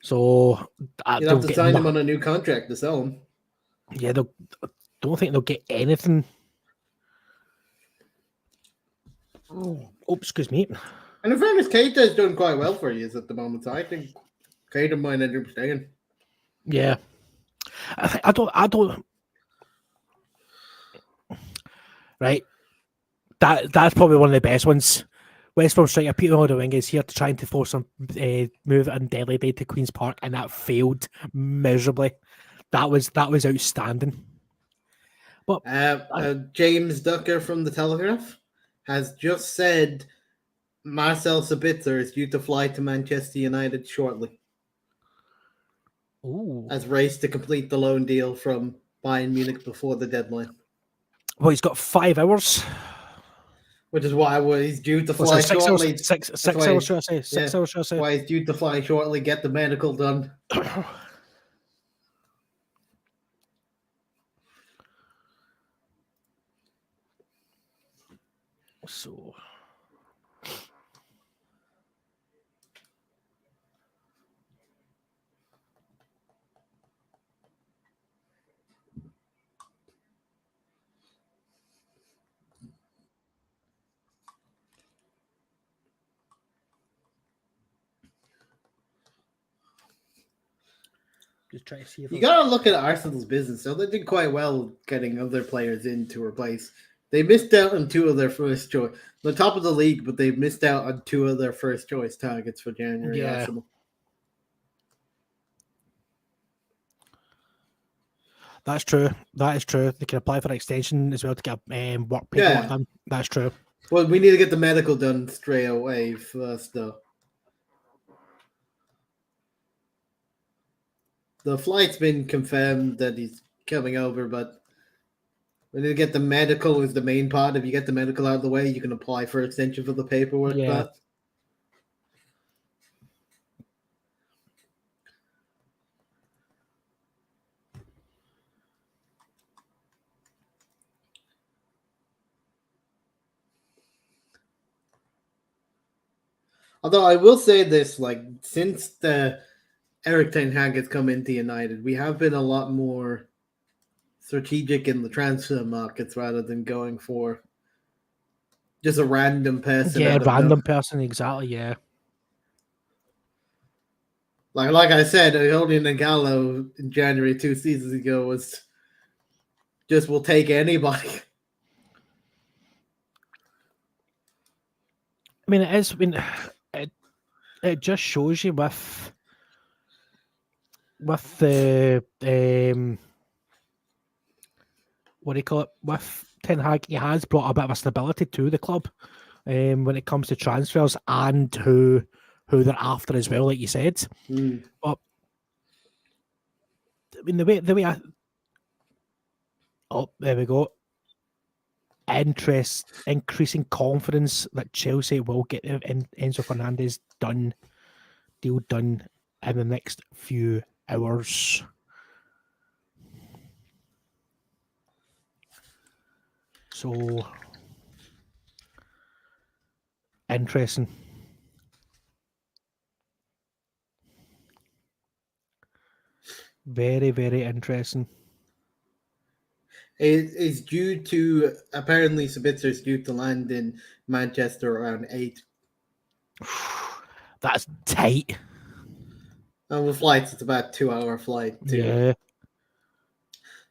So you'll have to sign him on a new contract to sell him. Yeah, don't think they'll get anything. Oh, excuse me. And in fairness, Keita is doing quite well for you at the moment. So I think Keita might end up staying. Yeah, I don't. Right, that's probably one of the best ones. West Brom striker Peter Odewing is here trying to force some move on Delhi Day to Queen's Park, and that failed miserably. That was outstanding. But James Ducker from the Telegraph has just said Marcel Sabitzer is due to fly to Manchester United shortly. Ooh. As race to complete the loan deal from Bayern Munich before the deadline. Well, he's got 5 hours. Which is why he's due to fly shortly. 6 hours, should I say? 6 hours, should I say? Why he's due to fly shortly, get the medical done. So... Just try to see if you gotta look at Arsenal's business. So they did quite well getting other players in to replace. They missed out on 2 of their first choice. The top of the league, but they missed out on 2 of their first choice targets for January. Yeah. Arsenal. That's true. That is true. They can apply for an extension as well to get work paperwork done. That's true. Well, we need to get the medical done straight away first, though. The flight's been confirmed that he's coming over, but We need to get the medical is the main part. If you get the medical out of the way, you can apply for extension for the paperwork. Yeah. But although I will say this, like since the Eric Ten Hag has come into United, we have been a lot more strategic in the transfer markets rather than going for just a random person. Yeah, out of random no- person, exactly. Yeah. like I said, Julian Nagalo in January 2 seasons ago was just will take anybody. I mean, it is. I mean, it just shows you with the what do you call it? With Ten Hag, he has brought a bit of a stability to the club when it comes to transfers and who they're after as well, like you said. But I mean, the way I there we go. Increasing confidence that Chelsea will get Enzo Fernandez deal done in the next few hours. So interesting. Very, very interesting. It's due to apparently Sabitzer's due to land in Manchester around 8. That's tight. And with flights, it's about 2-hour flight too. Yeah.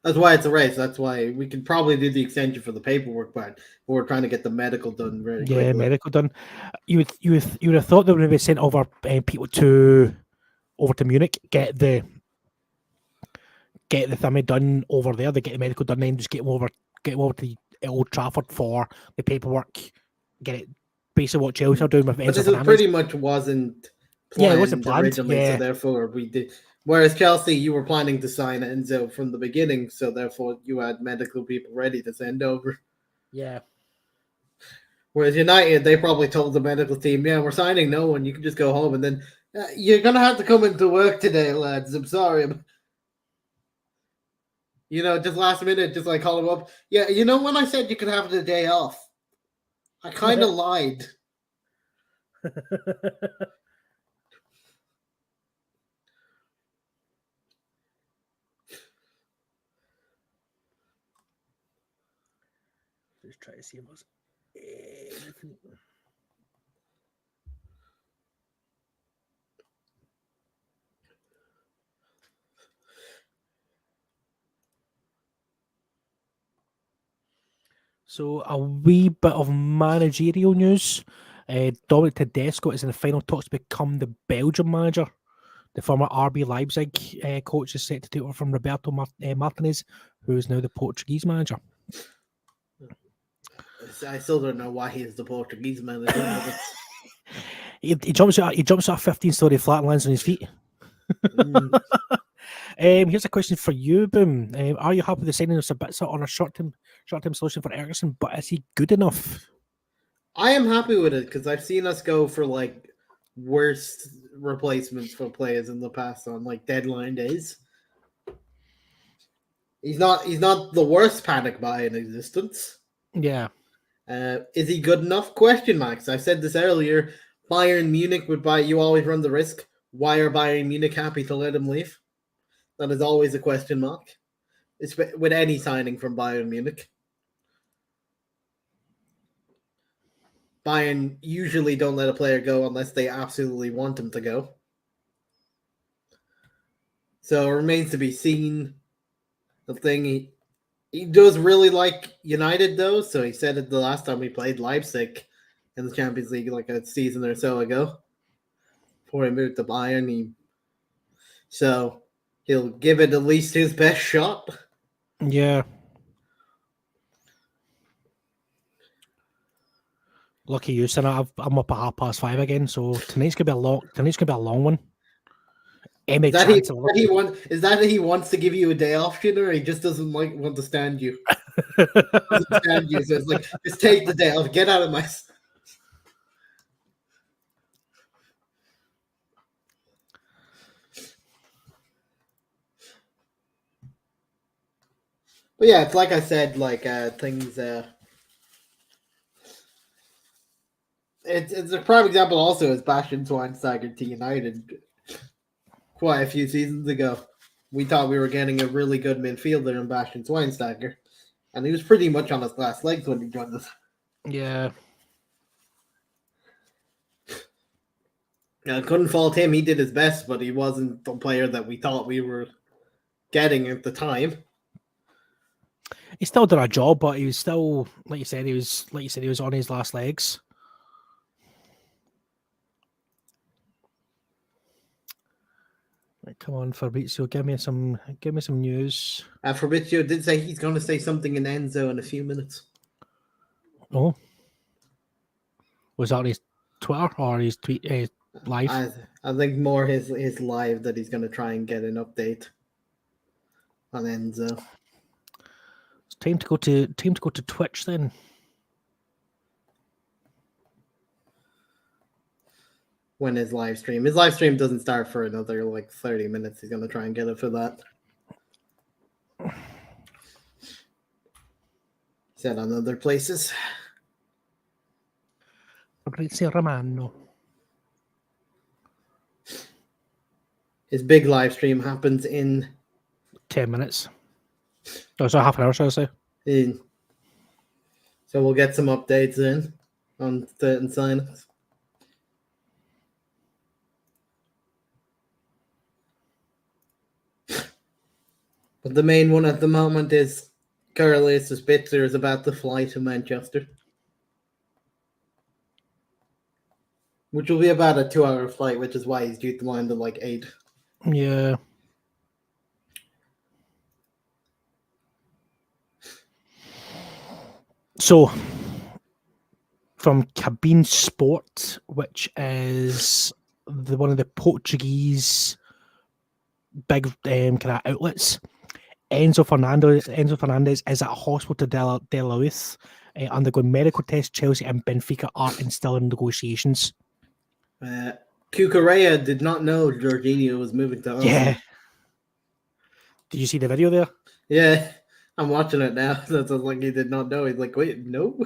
That's why it's a race. That's why we could probably do the extension for the paperwork part. But we're trying to get the medical done very quickly. Medical done. You would have thought they would have sent over people over to Munich, get the thing done over there. They get the medical done, then just get them over to the Old Trafford for the paperwork. Get it basically what Chelsea are doing with But Enzo this Fernandez. pretty much wasn't planned. Yeah, it wasn't planned. Originally, Yeah. so therefore we did. Whereas Chelsea, you were planning to sign Enzo from the beginning, so therefore you had medical people ready to send over. Yeah. Whereas United, they probably told the medical team, "Yeah, we're signing no one. You can just go home." And then you're gonna have to come into work today, lads. I'm sorry. You know, just last minute, just like call him up. Yeah, you know when I said you could have the day off, I kind of lied. Just try to see if there's anything. So a wee bit of managerial news. Dominic Tedesco is in the final talks to become the Belgian manager. The former RB Leipzig coach is set to take over from Roberto Martinez, who is now the Portuguese manager. I still don't know why he is the Portuguese manager. He jumps out. He jumps out a 15-story flat and lands on his feet. Here's a question for you, Boom. Are you happy with the signing of Sabitzer on a short-term solution for Eriksen? But is he good enough? I am happy with it because I've seen us go for like worst replacements for players in the past on like deadline days. He's not the worst panic buy in existence. Yeah. Is he good enough? Question marks. I said this earlier. Bayern Munich would buy. You always run the risk. Why are Bayern Munich happy to let him leave? That is always a question mark. It's with any signing from Bayern Munich. Bayern usually don't let a player go unless they absolutely want him to go. So it remains to be seen. The thing he does really like United though, so he said it the last time we played Leipzig in the Champions League like a season or so ago. Before he moved to Bayern, so he'll give it at least his best shot. Yeah. Lucky you, son. I'm up at 5:30 again, so tonight's gonna be a long one. Is that he wants to give you a day off, or he just doesn't want to stand you? Doesn't stand you, so it's like, just take the day off, get out of my. But yeah, it's like I said, like things. It's a prime example. Also, is Bastian Schweinsteiger to United quite a few seasons ago. We thought we were getting a really good midfielder in Bastian Schweinsteiger, and he was pretty much on his last legs when he joined us. Yeah. I couldn't fault him. He did his best, but he wasn't the player that we thought we were getting at the time. He still did a job, but he was still, like you said, he was on his last legs. Right, come on, Fabrizio, give me some news. Fabrizio did say he's going to say something in Enzo in a few minutes. Oh, was that on his Twitter or his tweet live? I think more his live that he's going to try and get an update on Enzo. It's time to go to Twitch then. When his live stream doesn't start for another like 30 minutes. He's going to try and get it for that. Said on other places. Fabrizio Romano. His big live stream happens in 10 minutes. Oh, so half an hour, shall I say? So we'll get some updates in on certain signings. But the main one at the moment is Carlos Spitzer is about to fly to Manchester, which will be about a 2-hour flight, which is why he's due to land at like 8. Yeah. So, from Cabine Sport, which is one of the Portuguese big kind of outlets, Enzo Fernandez is at Hospital de la Luz undergoing medical tests. Chelsea and Benfica are still in negotiations. Cucurella did not know Jorginho was moving to Arsenal. Yeah. Did you see the video there? Yeah, I'm watching it now. That's like he did not know. He's like, wait, no.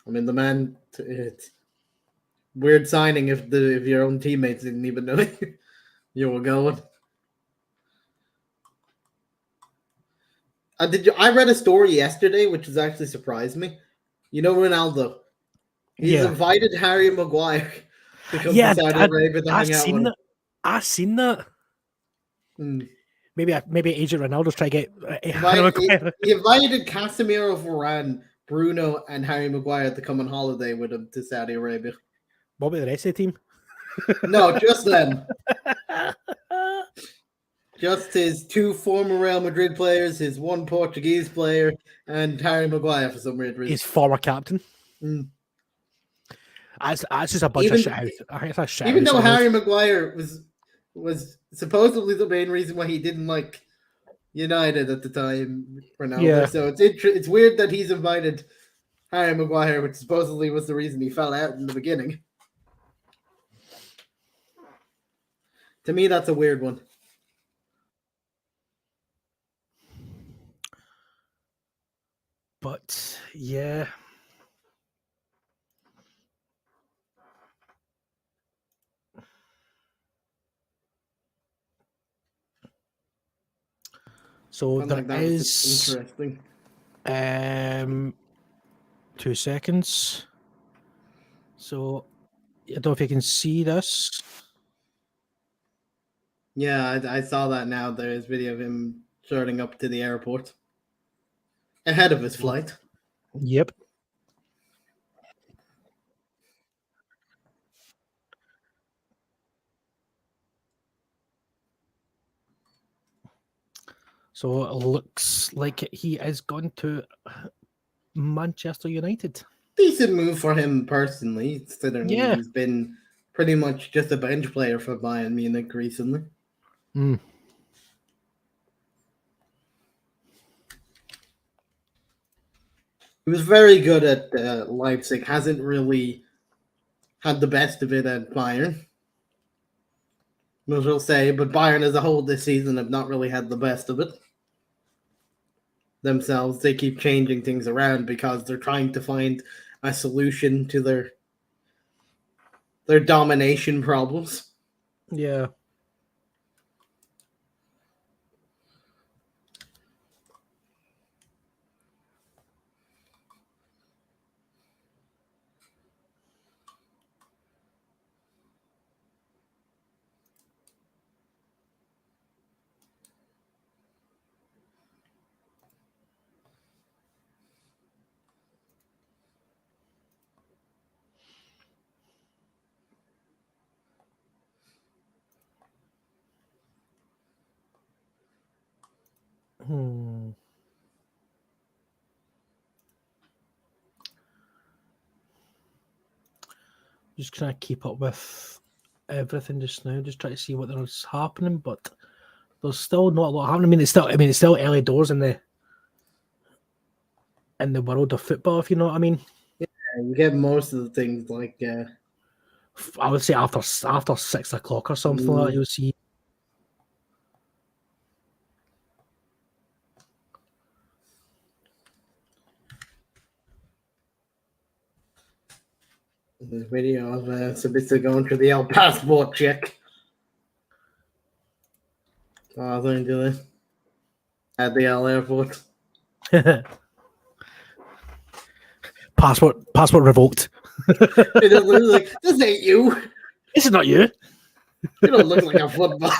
I mean, the man. It's weird signing if your own teammates didn't even know you were going. I read a story yesterday, which has actually surprised me. You know Ronaldo. He's invited Harry Maguire to come to Saudi Arabia to hang out with him. I've seen that. Maybe Agent Ronaldo's trying to get he invited Casemiro, Varane, Bruno, and Harry Maguire to come on holiday with him to Saudi Arabia. What about the rest of the team? No, just them. Just his 2 former Real Madrid players, his 1 Portuguese player, and Harry Maguire for some weird reason. His former captain. That's just a bunch of shit house. Even though Harry Maguire was supposedly the main reason why he didn't like United at the time, Ronaldo. Yeah. So it's weird that he's invited Harry Maguire, which supposedly was the reason he fell out in the beginning. To me, that's a weird one. But yeah. So there is interesting. 2 seconds. So I don't know if you can see this. Yeah, I saw that now. There is video of him starting up to the airport ahead of his flight. Yep. So it looks like he is going to Manchester United. decent move for him personally, considering Yeah. he's been pretty much just a bench player for Bayern Munich recently. Mm. He was very good at Leipzig. Hasn't really had the best of it at Bayern. We'll say, but Bayern as a whole this season have not really had the best of it themselves. They keep changing things around because they're trying to find a solution to their domination problems. Yeah. Just trying to keep up with everything just now. Just try to see what is happening, but there's still not a lot happening. I mean, it's still early doors in the world of football, if you know what I mean. Yeah, you get most of the things like I would say after 6 o'clock or something like that, you'll see. the video of Sabitzer going through the El passport check. Oh, they're doing at the L airport. Passport revoked. It doesn't look like this ain't you. This is not you. You don't look like a footballer.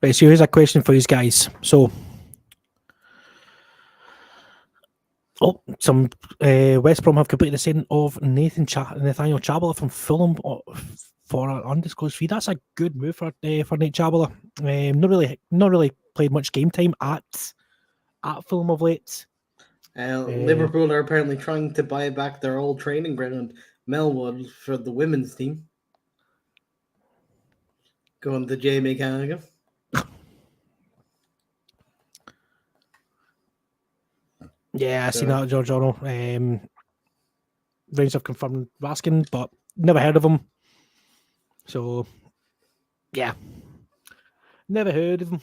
Right, so here's a question for you guys. So, some West Brom have completed the signing of Nathaniel Chabala from Fulham for an undisclosed fee. That's a good move for Nate Chabala. Not really played much game time at Fulham of late. Liverpool are apparently trying to buy back their old training ground, Melwood, for the women's team. Going to Jamie Carragher. Yeah, I seen that, Giorgio. Rangers have confirmed Raskin, but never heard of him. So, yeah, never heard of him.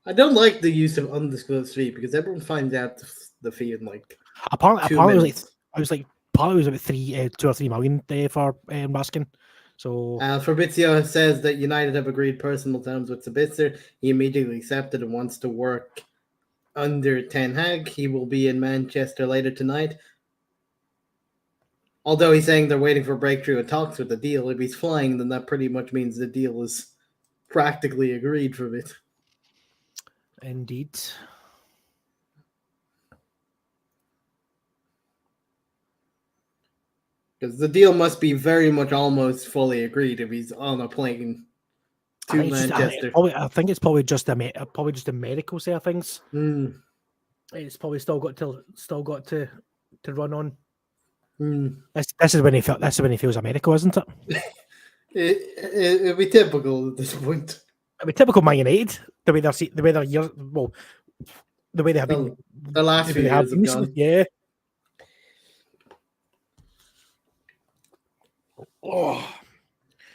I don't like the use of undisclosed fee because everyone finds out the fee in like. Apparently, it was like 2 or 3 million for Raskin. So Fabrizio says that United have agreed personal terms with Sabitzer. He immediately accepted and wants to work under Ten Hag. He will be in Manchester later tonight. Although he's saying they're waiting for breakthrough and talks with the deal. If he's flying, then that pretty much means the deal is practically agreed for it. Indeed. Because the deal must be very much almost fully agreed if he's on a plane to Manchester. I think it's probably just a medical side of things. It's probably still got to run on. This is when he feels a medical, isn't it? It'd be typical at this point. It'd be typical Man United. The way they have been the last few years have gone. Yeah. Oh.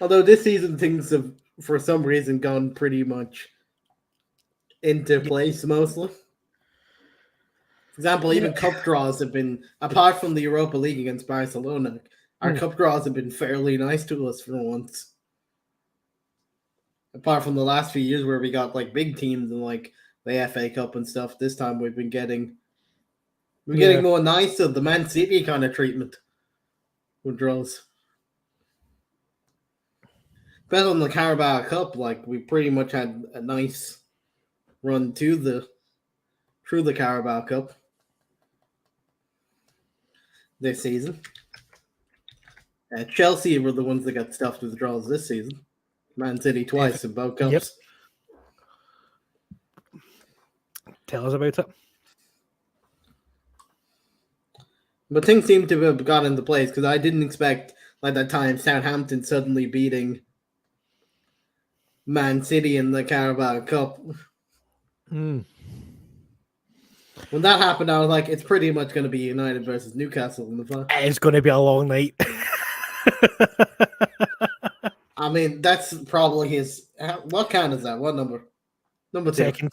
Although this season things have, for some reason, gone pretty much into place mostly. For example, even cup draws have been, apart from the Europa League against Barcelona, our cup draws have been fairly nice to us for once. apart from the last few years where we got like big teams and like the FA Cup and stuff. This time we've been getting more nice of the Man City kind of treatment with draws. Better than the Carabao Cup, like we pretty much had a nice run through the Carabao Cup this season. Chelsea were the ones that got stuffed with draws this season. Man City twice in both cups. Yep. Tell us about it. But things seem to have got into place because I didn't expect, like that time, Southampton suddenly beating Man City in the Carabao Cup. Mm. When that happened, I was like, it's pretty much going to be United versus Newcastle in the final. It's going to be a long night. I mean, that's probably his. What count is that? What number? Number 2. Second.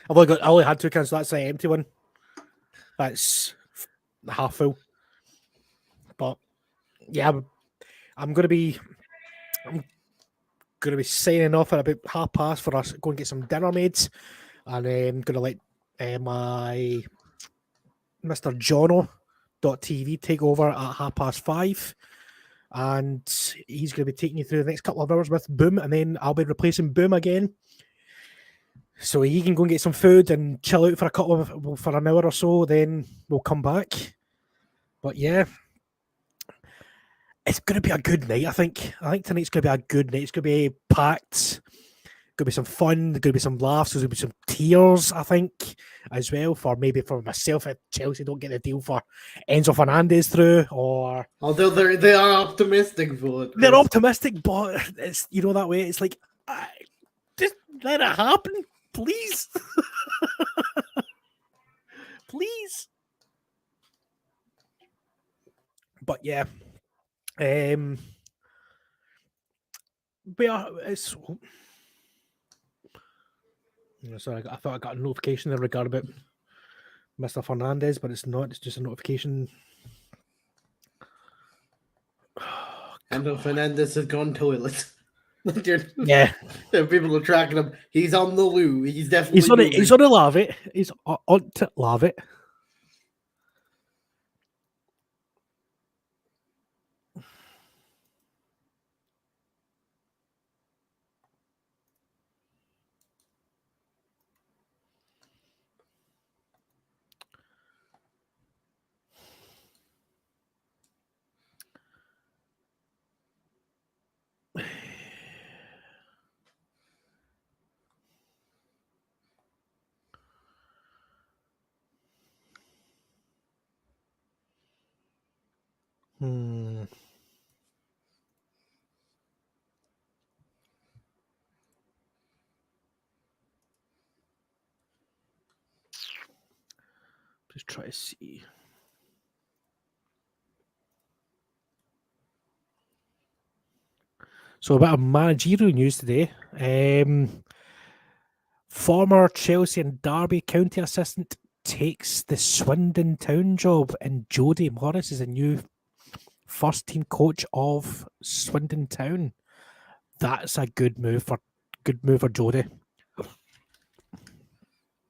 I only had 2 cans, so that's the empty one. That's half full. But yeah, I'm going to be signing off at about past for us. Go and get some dinner made, and I'm going to let my Mr. Jono.tv take over at 5:30. And he's going to be taking you through the next couple of hours with Boom, and then I'll be replacing Boom again. So he can go and get some food and chill out for an hour or so. Then we'll come back. But yeah, it's going to be a good night. I think tonight's going to be a good night. It's going to be packed. Going to be some fun. There's going to be some laughs. There's going to be some tears, I think, as well. For myself if Chelsea don't get the deal for Enzo Fernandez through, or although they are optimistic for it. They're optimistic, but it's that way. It's like just let it happen, please, please. But yeah, it's. Sorry, I thought I got a notification in regard about Mr. Fernandez, but it's not. It's just a notification. Enzo Fernandez has gone toilet. Yeah, people are tracking him. He's on the loo. He's definitely. He's on the love it. He's on to love it. Just try to see. So a bit of managerial news today. Former Chelsea and Derby County assistant takes the Swindon Town job, and Jody Morris is a new first team coach of Swindon Town. That's a good move for Jody.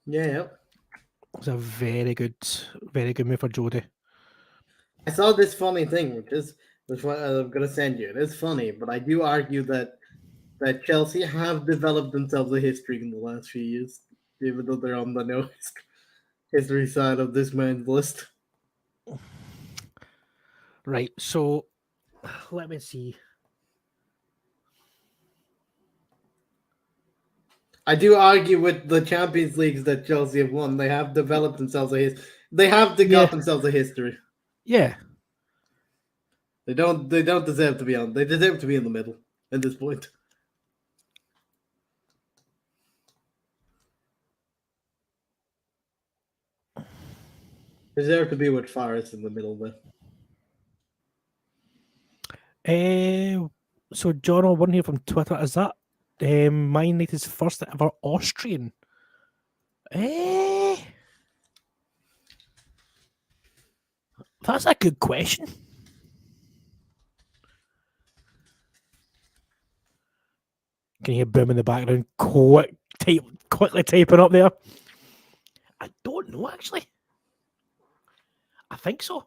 Yeah. It's a very good move for Jody. I saw this funny thing, which what I'm going to send you. It is funny, but I do argue that Chelsea have developed themselves a history in the last few years, even though they're on the no history side of this man's list. Right, so let me see. I do argue with the Champions Leagues that Chelsea have won. They have developed themselves got themselves a history. Yeah. They don't deserve to be on. They deserve to be in the middle at this point. Deserve to be with Forest in the middle there. So John, one here from Twitter, is that Man United's first ever Austrian? That's a good question. Can you hear Boom in the background? Quickly typing up there. I don't know, actually. I think so.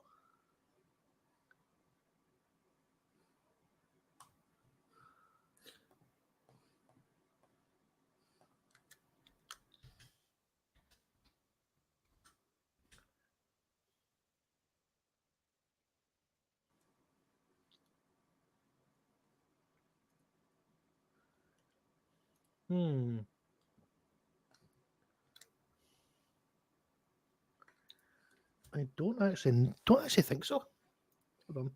I don't actually think so. Hold on.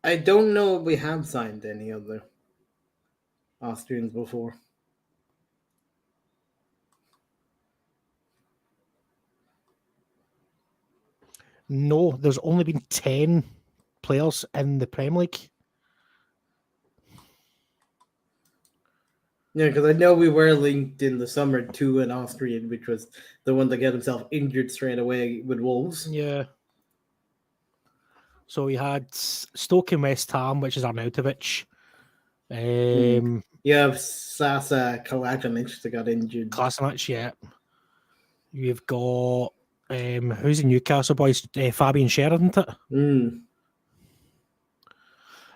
I don't know if we have signed any other Austrians before. No, there's only been 10 players in the Premier League. Yeah, because I know we were linked in the summer to an Austrian, which was the one that got himself injured straight away with Wolves. Yeah. So we had Stoke and West Ham, which is Arnautovic. You have Sasa Kalajanic that got injured. Klasinic, yeah. You've got who's the Newcastle boys? Fabian Sheridan, isn't it?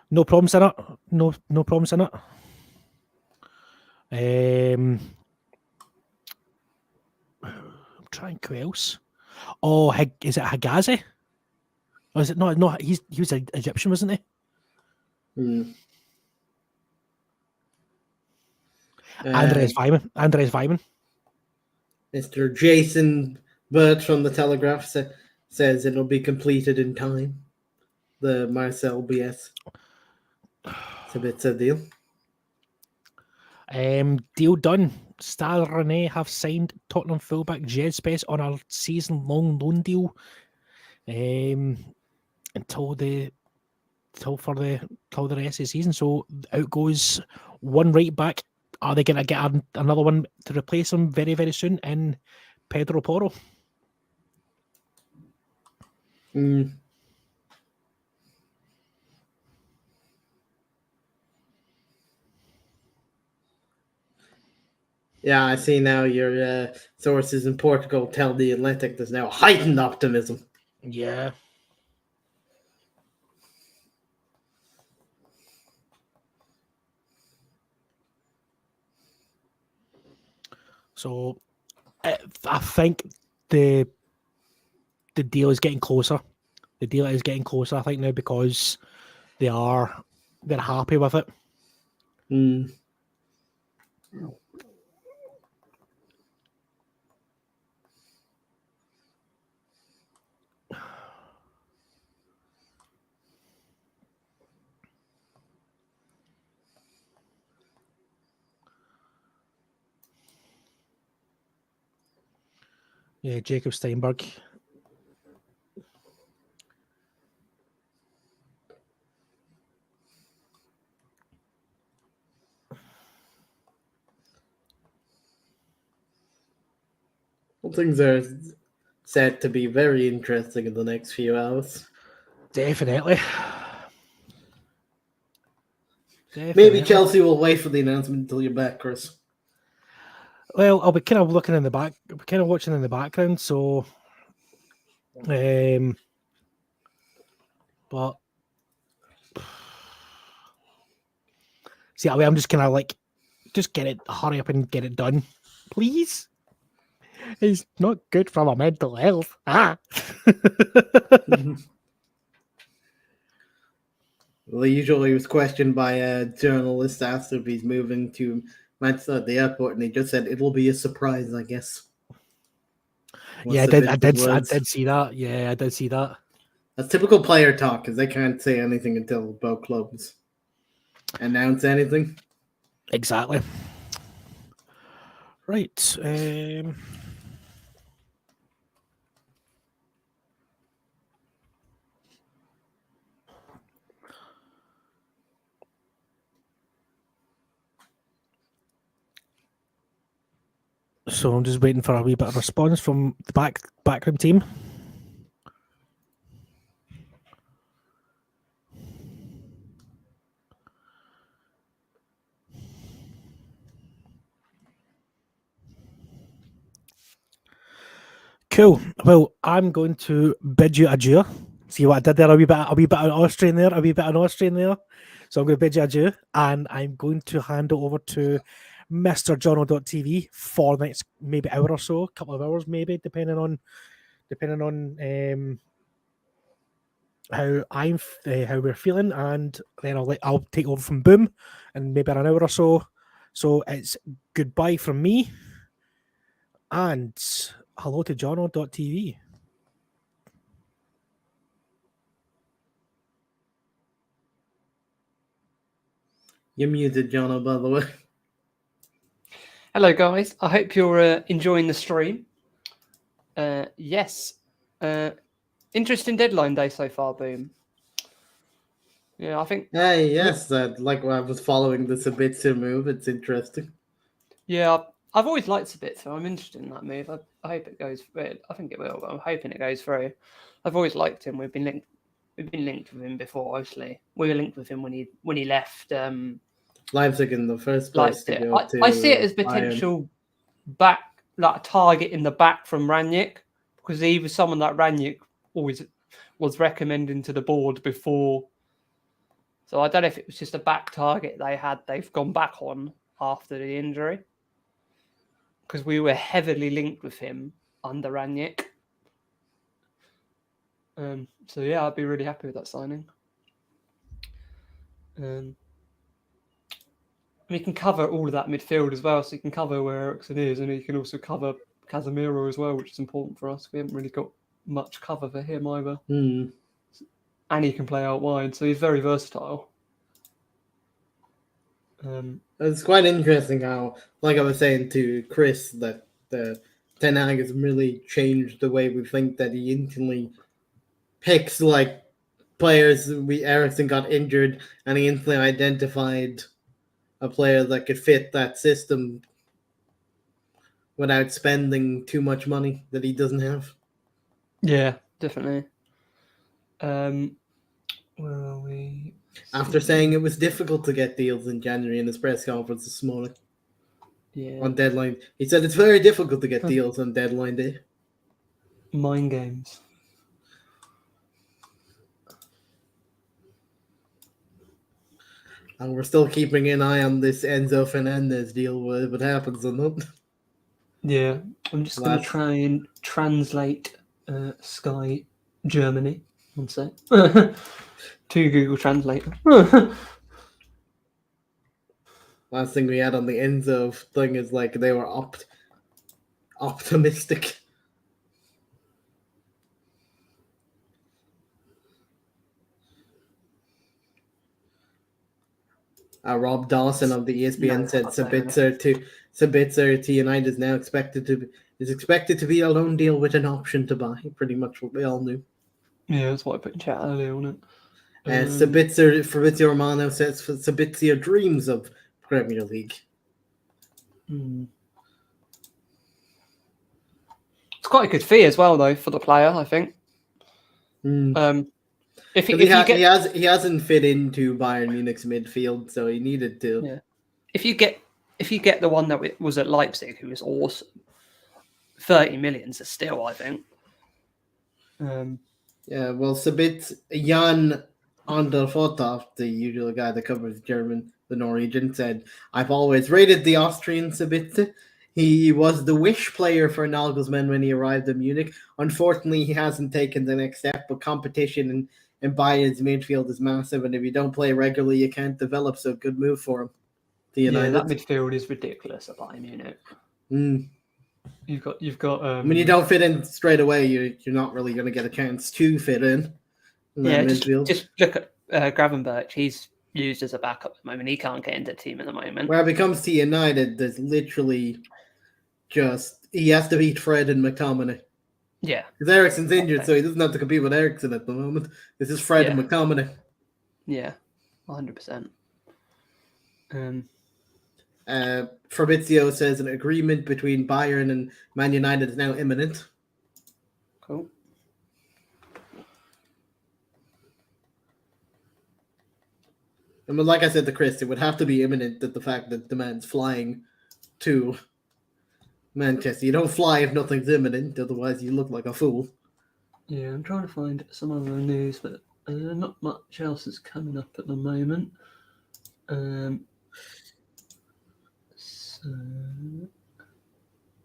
No problems in it. No problems in it. I'm trying who else. Oh, is it Hagazi? Or is it no? He was an Egyptian, wasn't he? Andres Weimann. Mr. Jason Burt from the Telegraph says it'll be completed in time. The Marcel BS. It's a bit of a deal. Deal done. Stade Rennais have signed Tottenham fullback Jed Spence on a season-long loan deal until the rest of the season. So out goes one right back. Are they going to get another one to replace him very, very soon in Pedro Porro? Yeah, I see now your sources in Portugal tell the Atlantic there's now heightened optimism. Yeah. So I think the deal is getting closer. The deal is getting closer, I think, now, because they're happy with it. Yeah, Jacob Steinberg. Well, things are set to be very interesting in the next few hours. Definitely. Maybe Chelsea will wait for the announcement until you're back, Chris. Well, I'll be kind of looking in the back, kind of watching in the background. So, but see, I'm just kind of like, just hurry up and get it done, please. It's not good for my mental health. Well, usually he was questioned by a journalist, asked if he's moving to Manchester at the airport, and he just said it'll be a surprise, I guess. Yeah, I did see that. Yeah, I did see that. That's typical player talk, because they can't say anything until both clubs announce anything. Exactly. Right. So I'm just waiting for a wee bit of response from the backroom team. Cool. Well, I'm going to bid you adieu. See what I did there? A wee bit of Austrian there. So I'm going to bid you adieu, and I'm going to hand it over to Mr. Jono.tv for the next maybe hour or so, couple of hours maybe, depending on how we're feeling, and then I'll take over from Boom in maybe an hour or so. So it's goodbye from me, and hello to Jono.tv. You're muted, Jono, by the way. Hello, guys. I hope you're enjoying the stream. Yes. Interesting deadline day so far, Boom. Yeah, I think. Hey, yes, like I was following the Sabitzer move. It's interesting. Yeah, I've always liked Sabitzer. I'm interested in that move. I hope it goes. I think it will. But I'm hoping it goes through. I've always liked him. We've been linked with him before. Obviously, we were linked with him when he left. Leipzig in the first place. I see it as potential back, like a target in the back from Rangnick, because he was someone that Rangnick always was recommending to the board before. So I don't know if it was just a back target they've gone back on after the injury, because we were heavily linked with him under Rangnick. So yeah, I'd be really happy with that signing. We can cover all of that midfield as well, so you can cover where Eriksen is, and you can also cover Casemiro as well, which is important for us. We haven't really got much cover for him either. Mm. And he can play out wide, so he's very versatile. It's quite interesting how, like I was saying to Chris, that Ten Hag has really changed the way we think, that he instantly picks like players. Eriksen got injured, and he instantly identified a player that could fit that system without spending too much money that he doesn't have. Yeah, definitely. Where are we? After saying it was difficult to get deals in January in his press conference this morning. Yeah. On deadline. He said it's very difficult to get deals on deadline day. Mind games. And we're still keeping an eye on this Enzo Fernandez deal, what happens or not. Yeah, I'm just going to try and translate Sky Germany. One sec. To Google Translator. Last thing we had on the Enzo thing is like they were optimistic. Rob Dawson of the ESPN said Sabitzer to United is now expected to be a loan deal with an option to buy. Pretty much what we all knew. Yeah, that's what I put in chat earlier, wasn't it? Fabrizio Romano says Sabitzer dreams of Premier League. It's quite a good fee as well, though, for the player, I think. He hasn't fit into Bayern Munich's midfield, so he needed to. Yeah. If you get the one that was at Leipzig, who was awesome, 30 million is still, I think. Yeah, well, Jan Anderfotov, the usual guy that covers the Norwegian, said, "I've always rated the Austrian Sabitzer. He was the wish player for Nagelsmann when he arrived in Munich. Unfortunately, he hasn't taken the next step, but competition in Bayern's midfield is massive, and if you don't play regularly, you can't develop, so good move for him." Yeah, that midfield is ridiculous at Bayern Munich. You've got. When you don't fit in straight away, you're not really going to get a chance to fit in. Yeah, just look at Gravenberch. He's used as a backup at the moment. He can't get into the team at the moment. Where it becomes to United, there's literally he has to beat Fred and McTominay. Yeah. Because Eriksen's injured, so he doesn't have to compete with Eriksen at the moment. This is Fred and McTominay. Yeah, 100%. Fabrizio says an agreement between Bayern and Man United is now imminent. Cool. And like I said to Chris, it would have to be imminent that the fact that the man's flying to Manchester. You don't fly if nothing's imminent, otherwise you look like a fool. Yeah, I'm trying to find some other news, but not much else is coming up at the moment. So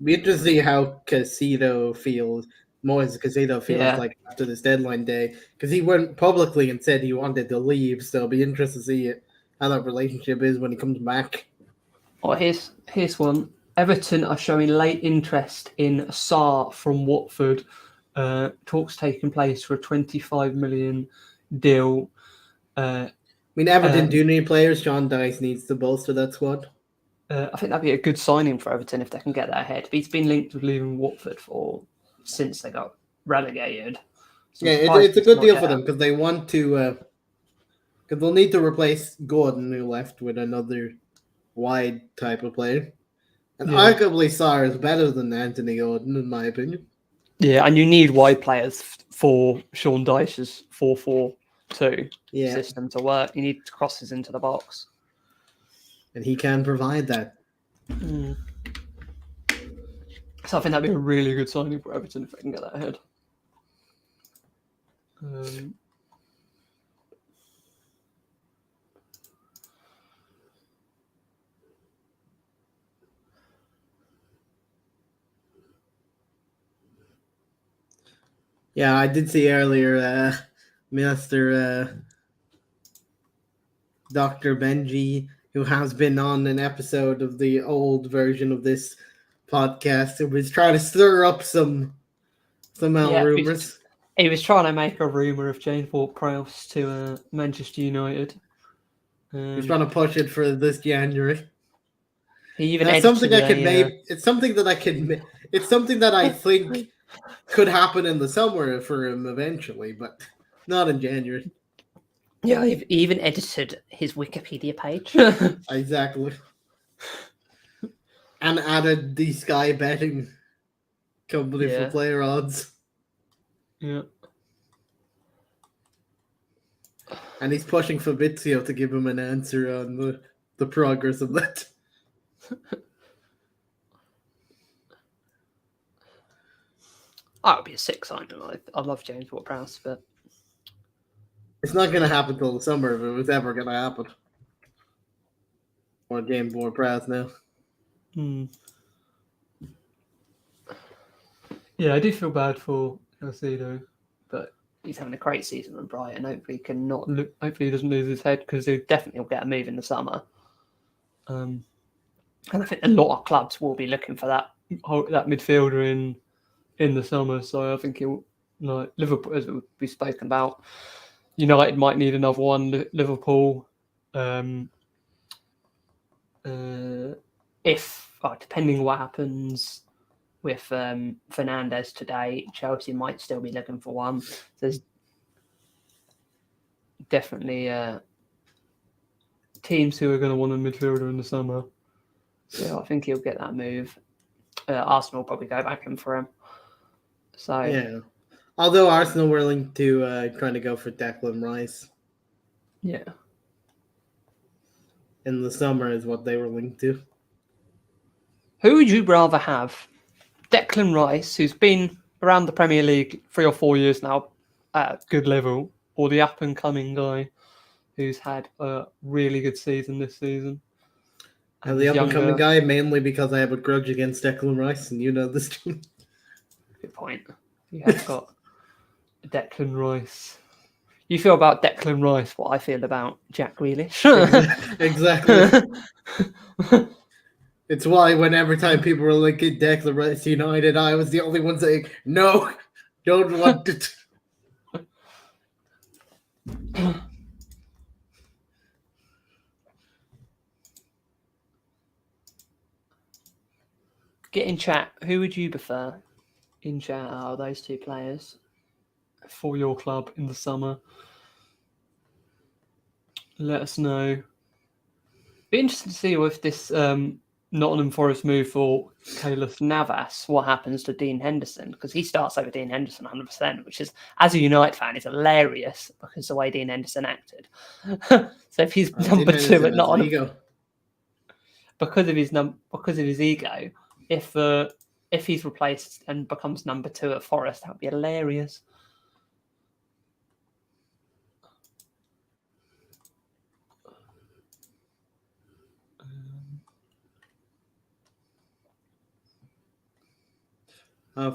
Be interesting to see how Caicedo feels, Moise Caicedo feels Yeah. like after this deadline day, because he went publicly and said he wanted to leave. So it'll be interesting to see how that relationship is when he comes back. Oh, here's one. Everton are showing late interest in Sarr from Watford. Talks taking place for a 25 million deal. I mean, Everton do need players. Sean Dyche needs to bolster that squad. I think that'd be a good signing for Everton if they can get that ahead. But he's been linked with leaving Watford since they got relegated. So Yeah, it's a good deal for them because they want to. Because they'll need to replace Gordon, who left, with another wide type of player. And arguably, Sarr is better than Anthony Gordon, in my opinion. Yeah, and you need wide players for Sean Dyche's 4-4-2 system to work. You need crosses into the box. And he can provide that. So I think that'd be a really good signing for Everton if they can get that ahead. Yeah, I did see earlier Minister Dr. Benji, who has been on an episode of the old version of this podcast, who was trying to stir up some rumors. He was trying to make a rumour of Jane Ward-Prowse to Manchester United. He's trying to push it for this January. He even It's something that I think could happen in the summer for him eventually, but not in January. Yeah, he even edited his Wikipedia page. Exactly. And added the Sky betting company for player odds. Yeah. And he's pushing Fabrizio to give him an answer on the progress of that. That would be a sick signing. I love James Ward-Prowse, but it's not going to happen till the summer if it was ever going to happen. Or James Ward-Prowse now. Yeah, I do feel bad for Caicedo, but he's having a great season with Brighton. Hopefully, hopefully he doesn't lose his head because he definitely will get a move in the summer. And I think a lot of clubs will be looking for that midfielder in the summer. So I think he'll Liverpool, as we've spoken about. United might need another one. Liverpool, depending what happens with Fernandes today, Chelsea might still be looking for one. There's definitely teams who are going to want a midfielder in the summer. So I think he'll get that move. Arsenal will probably go back in for him. So yeah. Although Arsenal were linked to trying to go for Declan Rice. Yeah. In the summer is what they were linked to. Who would you rather have? Declan Rice, who's been around the Premier League 3 or 4 years now at a good level, or the up-and-coming guy who's had a really good season this season? And the up-and-coming guy, mainly because I have a grudge against Declan Rice, and you know this too. Good point. You have got Declan Rice. You feel about Declan Rice what I feel about Jack Grealish. Exactly. It's why when every time people were linking Declan Rice to United, I was the only one saying, no, don't want it. Get in chat. Who would you prefer in chat out of those two players for your club in the summer? Let us know. Be interesting to see if this Nottingham Forest move for Kayleth Navas, what happens to Dean Henderson, because he starts over Dean Henderson 100%, which is, as a United fan, is hilarious because the way Dean Henderson acted. So if he's number Dean 2 Henderson at has Nottingham, ego. because of his ego, if he's replaced and becomes number 2 at Forest, that would be hilarious.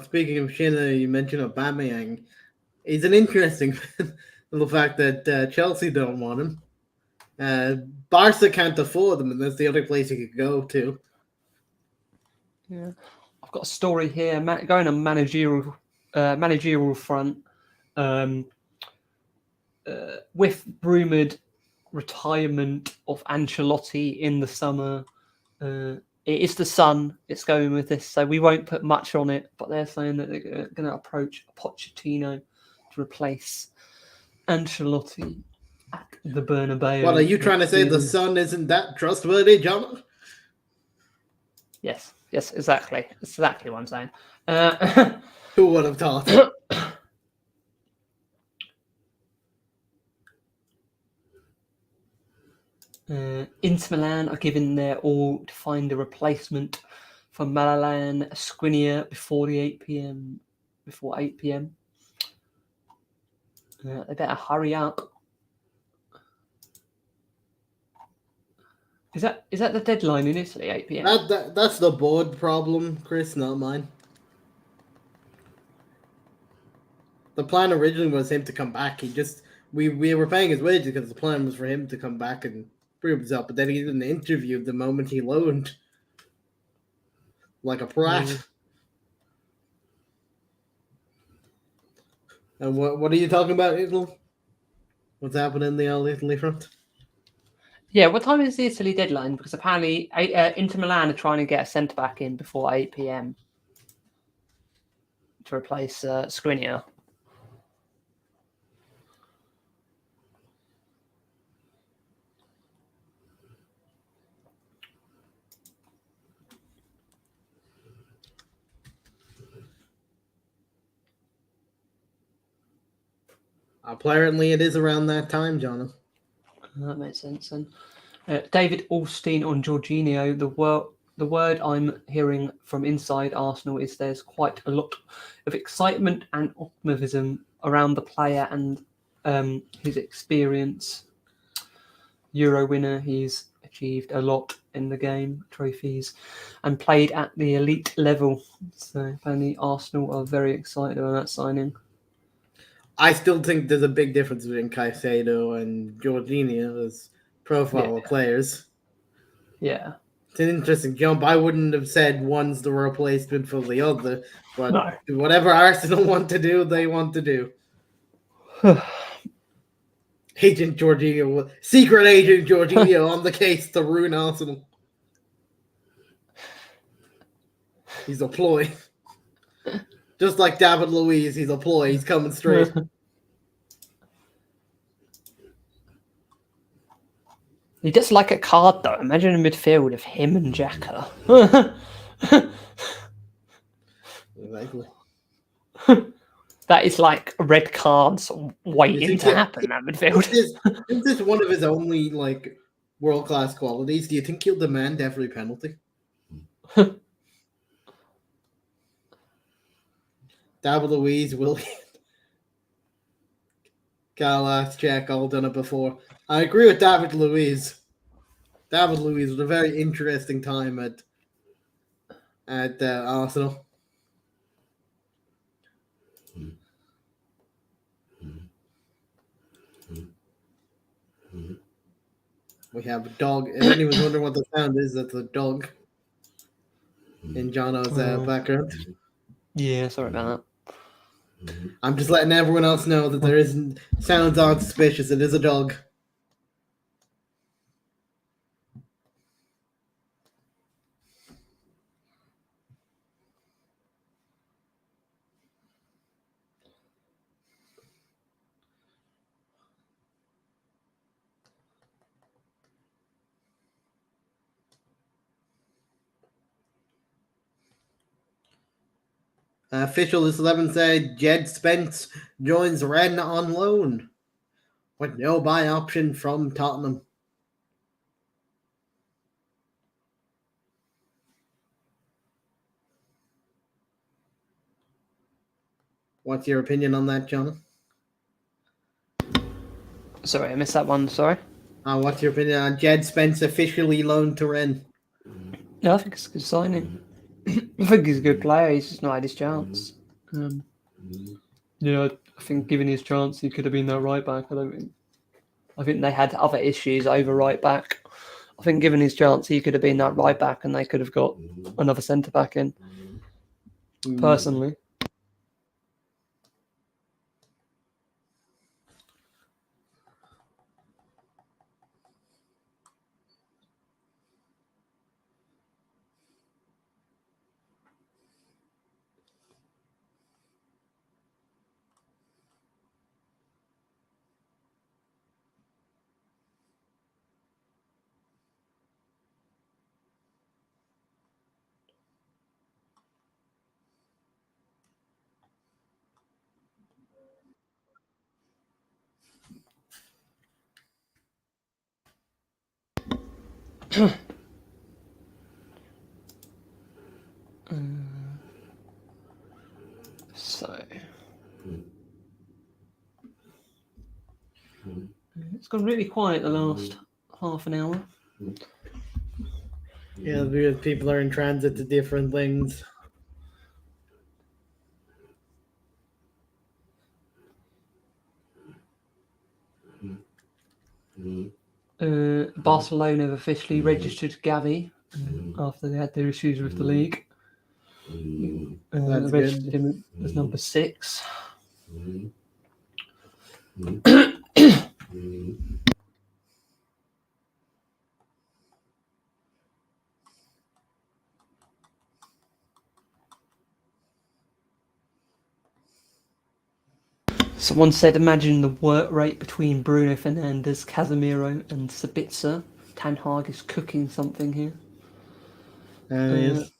Speaking of Shinna, you mentioned Aubameyang. He's an interesting little fact that Chelsea don't want him. Barca can't afford him, and that's the other place he could go to. Yeah, I've got a story here going on managerial front. With rumoured retirement of Ancelotti in the summer. It is the Sun. It's going with this, so we won't put much on it. But they're saying that they're going to approach Pochettino to replace Ancelotti at the Bernabeu. What are you trying to say? The Sun isn't that trustworthy, John? Yes, exactly. That's exactly what I'm saying. Who would have thought? Inter Milan are giving their all to find a replacement for Malalane Skriniar before 8 p.m. They better hurry up. Is that the deadline in Italy? 8 p.m. That's the board problem, Chris, not mine. The plan originally was him to come back. We were paying his wages because the plan was for him to come back and prove himself. But then he did an interview the moment he loaned, like a brat. And what are you talking about, Italy? What's happening in the old Italy front? Yeah, what time is the Italy deadline? Because apparently Inter Milan are trying to get a centre back in before 8 p.m. to replace Skriniar. Apparently, it is around that time, Jonathan. That makes sense. And David Alstein on Jorginho. The word I'm hearing from inside Arsenal is there's quite a lot of excitement and optimism around the player and his experience. Euro winner, he's achieved a lot in the game, trophies, and played at the elite level. So apparently Arsenal are very excited about that signing. I still think there's a big difference between Caicedo and Jorginho as profile players. Yeah. It's an interesting jump. I wouldn't have said one's the replacement for the other, but whatever Arsenal want to do, they want to do. Agent Jorginho, secret agent Jorginho on the case to ruin Arsenal. He's a ploy. Just like David Luiz, he's a ploy. He's coming straight. He does like a card, though. Imagine a midfield of him and Xhaka. Exactly. That is like red cards waiting to happen, that midfield. Is this one of his only like world-class qualities? Do you think he'll demand every penalty? David Luiz, Willian, Gallas, Jack, all done it before. I agree with David Luiz. David Luiz was a very interesting time at Arsenal. We have a dog. If anyone's wondering what the sound is, that's a dog in Jono's background. Yeah, sorry about that. I'm just letting everyone else know that there isn't sounds aren't suspicious. It is a dog. Official this 11 said Jed Spence joins Rennes on loan with no buy option from Tottenham. What's your opinion on that, John? Sorry, I missed that one. Sorry. What's your opinion on Jed Spence officially loaned to Rennes? Yeah, I think it's a good signing. I think he's a good player. He's just not had his chance. Yeah, I think given his chance, he could have been their right back. I think they had other issues over right back. I think given his chance, he could have been that right back, and they could have got another centre back in. Personally. So it's gone really quiet the last half an hour. Yeah, because people are in transit to different things. Barcelona have officially registered Gavi after they had their issues with the league. That's They registered good. him as number 6. Someone said, imagine the work rate between Bruno Fernandes, Casemiro, and Sabitzer. Ten Hag is cooking something here. Yes.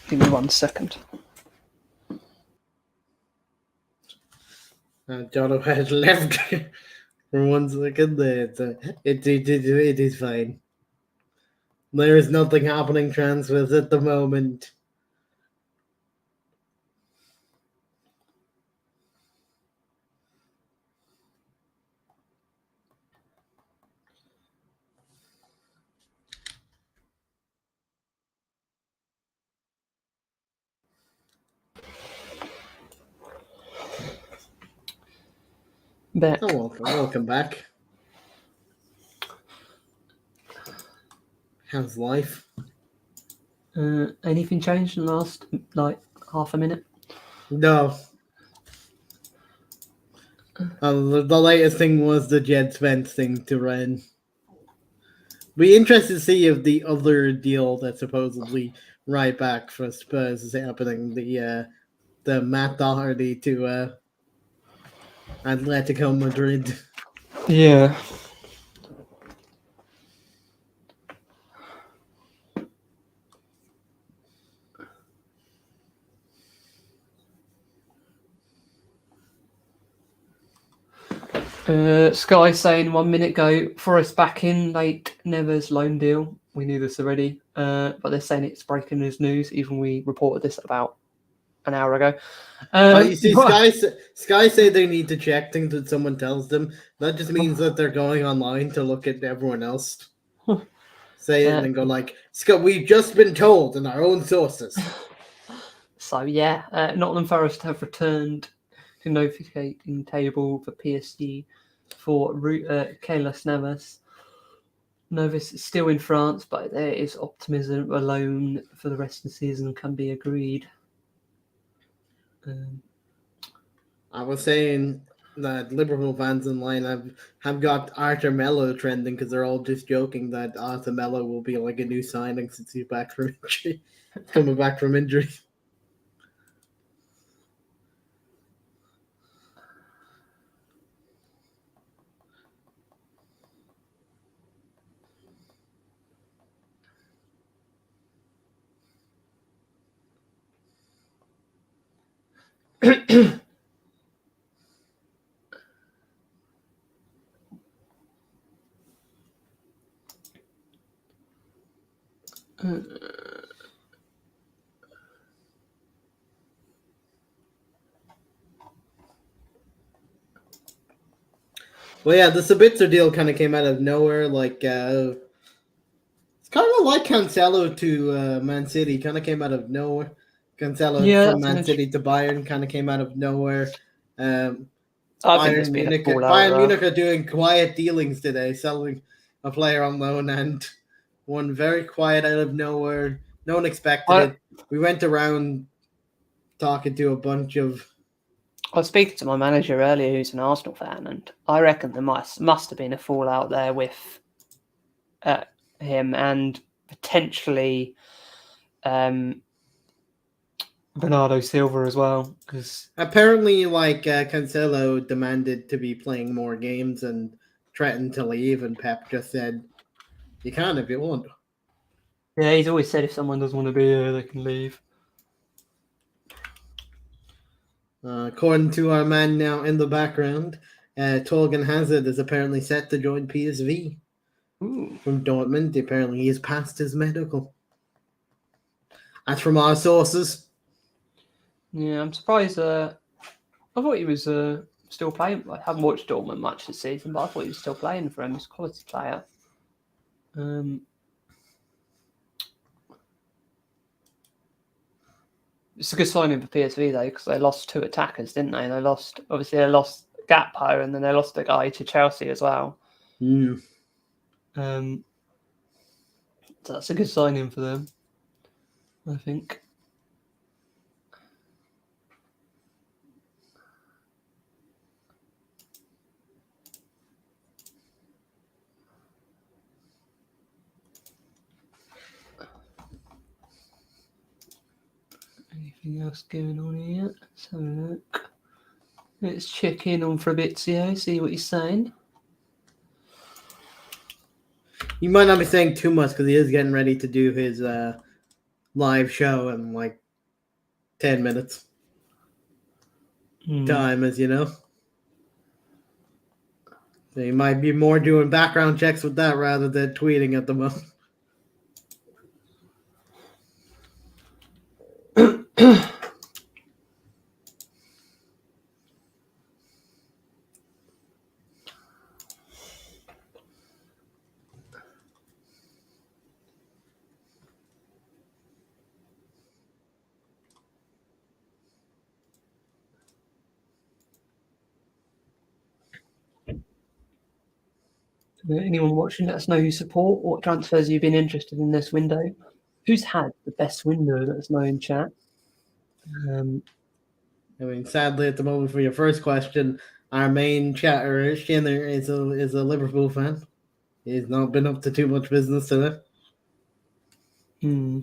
Give me 1 second. Jono has left for 1 second there. It is fine. There is nothing happening transfers at the moment. Back. Oh, welcome back. How's life? Anything changed in the last half a minute? No. The latest thing was the Jed Spence thing to Rennes. Be interested to see if the other deal that's supposedly right back for Spurs is happening. The Matt Doherty to Atletico Madrid. Yeah. Sky saying 1 minute ago, Forest back in late Neves loan deal. We knew this already, but they're saying it's breaking news. Even we reported this about an hour ago. You see, Sky say they need to check things that someone tells them. That just means that they're going online to look at everyone else. Say it and then go like, Scott, we've just been told in our own sources. So yeah, Nottingham Forest have returned to notificating table for PSG for Keyless Neves. Neves is still in France, but there is optimism a loan for the rest of the season can be agreed. I was saying that Liverpool fans online have got Arthur Mello trending because they're all just joking that Arthur Mello will be like a new signing since he's back from injury, coming back from injury. Well, yeah, the Sabitzer deal kind of came out of nowhere. Like, it's kind of like Cancelo to Man City. Kind of came out of nowhere. Cancelo Yeah, from that's Man City to Bayern kind of came out of nowhere. I think there's Bayern been a Munich, fallout Bayern there. Munich are doing quiet dealings today, selling a player on loan, and one very quiet out of nowhere. No one expected it. We went around talking to a bunch of. I was speaking to my manager earlier, who's an Arsenal fan, and I reckon there must have been a fallout there with him and potentially Bernardo Silva as well. Because Apparently, like Cancelo demanded to be playing more games and threatened to leave, and Pep just said, "You can if you want." yeah, he's always said if someone doesn't want to be here, they can leave. According to our man now in the background, Torgan Hazard is apparently set to join PSV from Dortmund. Apparently, he has passed his medical. As from our sources. Yeah, I'm surprised. I thought he was still playing. I haven't watched Dortmund much this season, but I thought he was still playing for him. He's a quality player. It's a good signing for PSV though, because they lost 2 attackers, didn't they? They lost Gakpo, and then they lost a guy to Chelsea as well. Mm. So that's a good signing for them, I think. Anything else going on here? Let's have a look. Let's check in on Fabrizio, see what he's saying. You might not be saying too much because he is getting ready to do his live show in like 10 minutes. Time, as you know. So you might be more doing background checks with that rather than tweeting at the moment. Anyone watching, let us know who you support, what transfers you've been interested in this window. Who's had the best window? Let us know in chat. I mean, sadly, at the moment, for your first question, our main chatter, Shinner, is a Liverpool fan. He's not been up to too much business today. I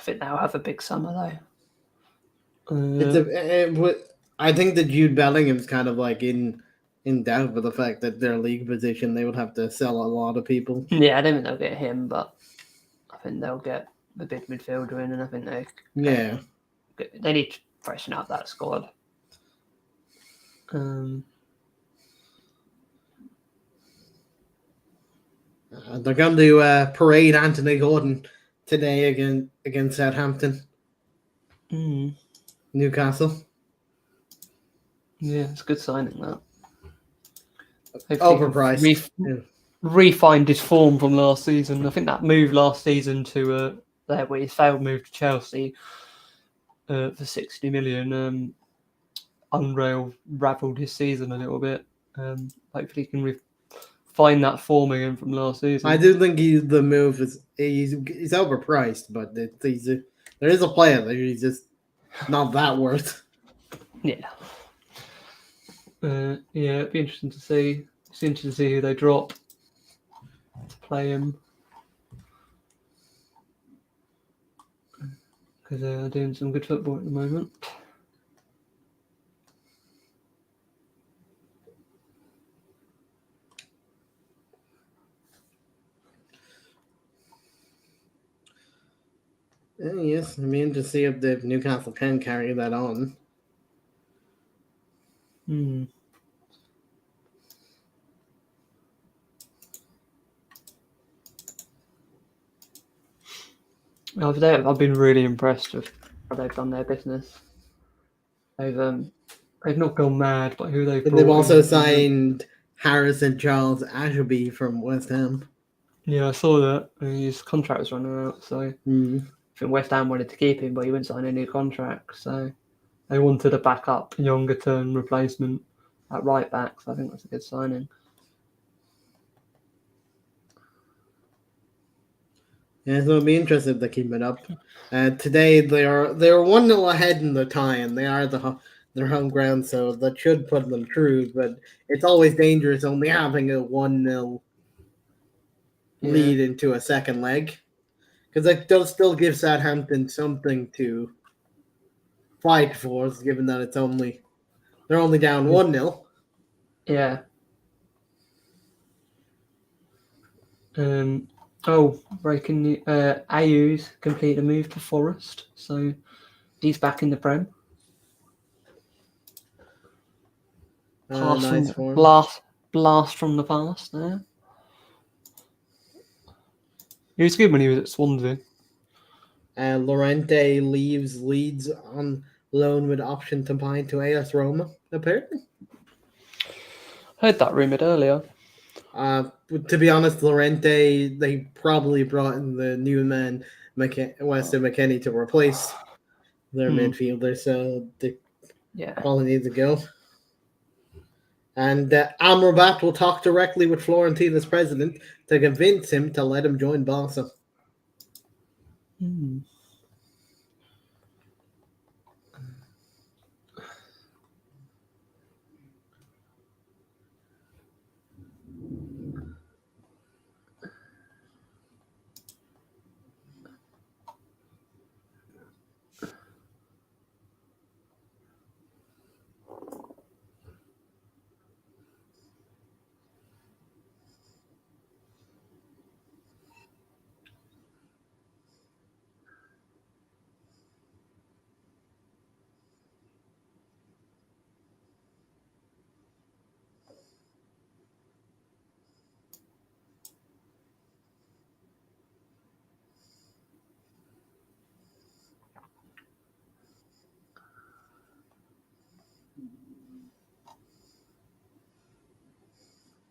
think they'll have a big summer though. I think that Jude Bellingham's kind of like in doubt with the fact that their league position, they would have to sell a lot of people. Yeah, I don't think they'll get him, but I think they'll get the big midfielder in, and I think they need to freshen up that squad. They're going to parade Anthony Gordon today against Southampton. Newcastle. Yeah, it's a good signing, that. Overpriced. Refined his form from last season. I think that move last season to where his failed move to Chelsea for 60 million unraveled his season a little bit. Hopefully he can find that form again from last season. I do think the move is he's overpriced, but there is a player there. He's just not that worth. Yeah. It'd be interesting to see. It's interesting to see who they drop to play him, because they're doing some good football at the moment. Yes, I mean to see if the Newcastle can carry that on. I've been really impressed with how they've done their business. They've not gone mad, but who they've But brought they've also in. signed Harris and Charles Ashby from West Ham. Yeah, I saw that. His contract was running out, so I think West Ham wanted to keep him, but he wouldn't sign a new contract. So they wanted a backup, younger term replacement at right back. So I think that's a good signing. Yeah, so it'll be interesting if they keep it up. Today they're 1-0 ahead in the tie, and they are their home ground, so that should put them through. But it's always dangerous only having a 1-0 lead into a second leg, because that does still give Southampton something to fight for, given that they're only down 1-0. Yeah. Breaking the Ayu's complete a move to Forest, so he's back in the Prem. Nice for him. Blast from the past there. He was good when he was at Swansea. Llorente leaves Leeds on loan with option to buy to AS Roma, apparently. Heard that rumoured earlier. To be honest, Llorente, they probably brought in the new man, Weston McKennie, to replace their midfielder, so they probably need to go. And Amrabat will talk directly with Florentina's president to convince him to let him join Barca.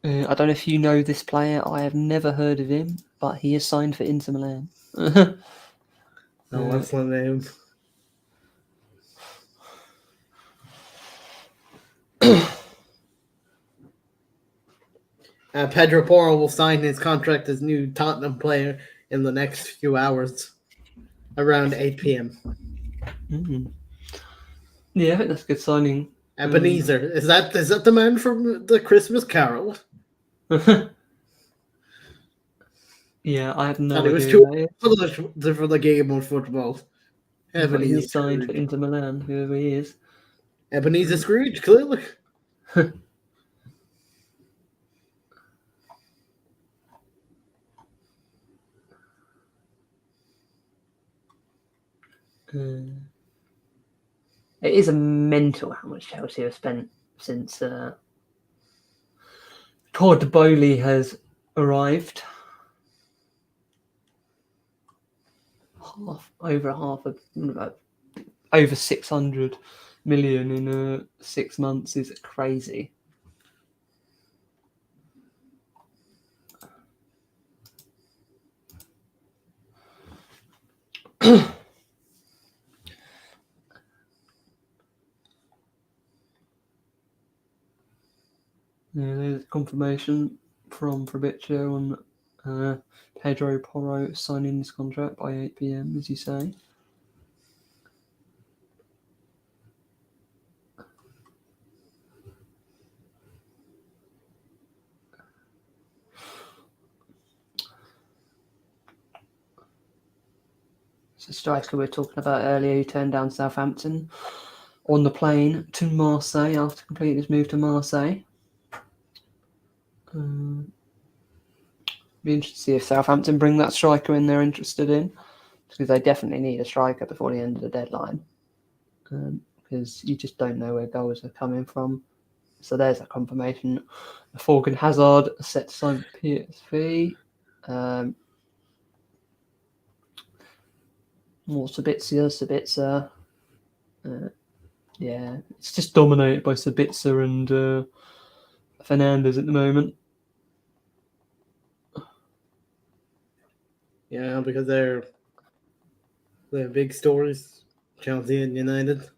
I don't know if you know this player. I have never heard of him, but he is signed for Inter Milan. What's the name? Pedro Porro will sign his contract as new Tottenham player in the next few hours, around 8 p.m. Yeah, I think that's a good signing. Ebenezer, is that the man from the Christmas Carol? Yeah, I have no And it was idea. for the game of football. Ebenezer He's signed Scrooge. for Inter Milan, whoever he is. Ebenezer Scrooge, clearly. It is a mental how much Chelsea have spent since Todd Bowley has arrived. Over 600 million in 6 months is crazy. There's confirmation from Fabrizio on Pedro Porro signing his contract by 8 p.m, as you say. It's a striker we were talking about earlier who turned down Southampton on the plane to Marseille after completing his move to Marseille. Be interested to see if Southampton bring that striker in they're interested in. because they definitely need a striker before the end of the deadline, because you just don't know where goals are coming from. So there's a confirmation. Thorgan Hazard set to sign for PSV. More Sabitzer. Yeah, it's just dominated by Sabitzer and Fernandez at the moment. Yeah, because they're big stories, Chelsea and United.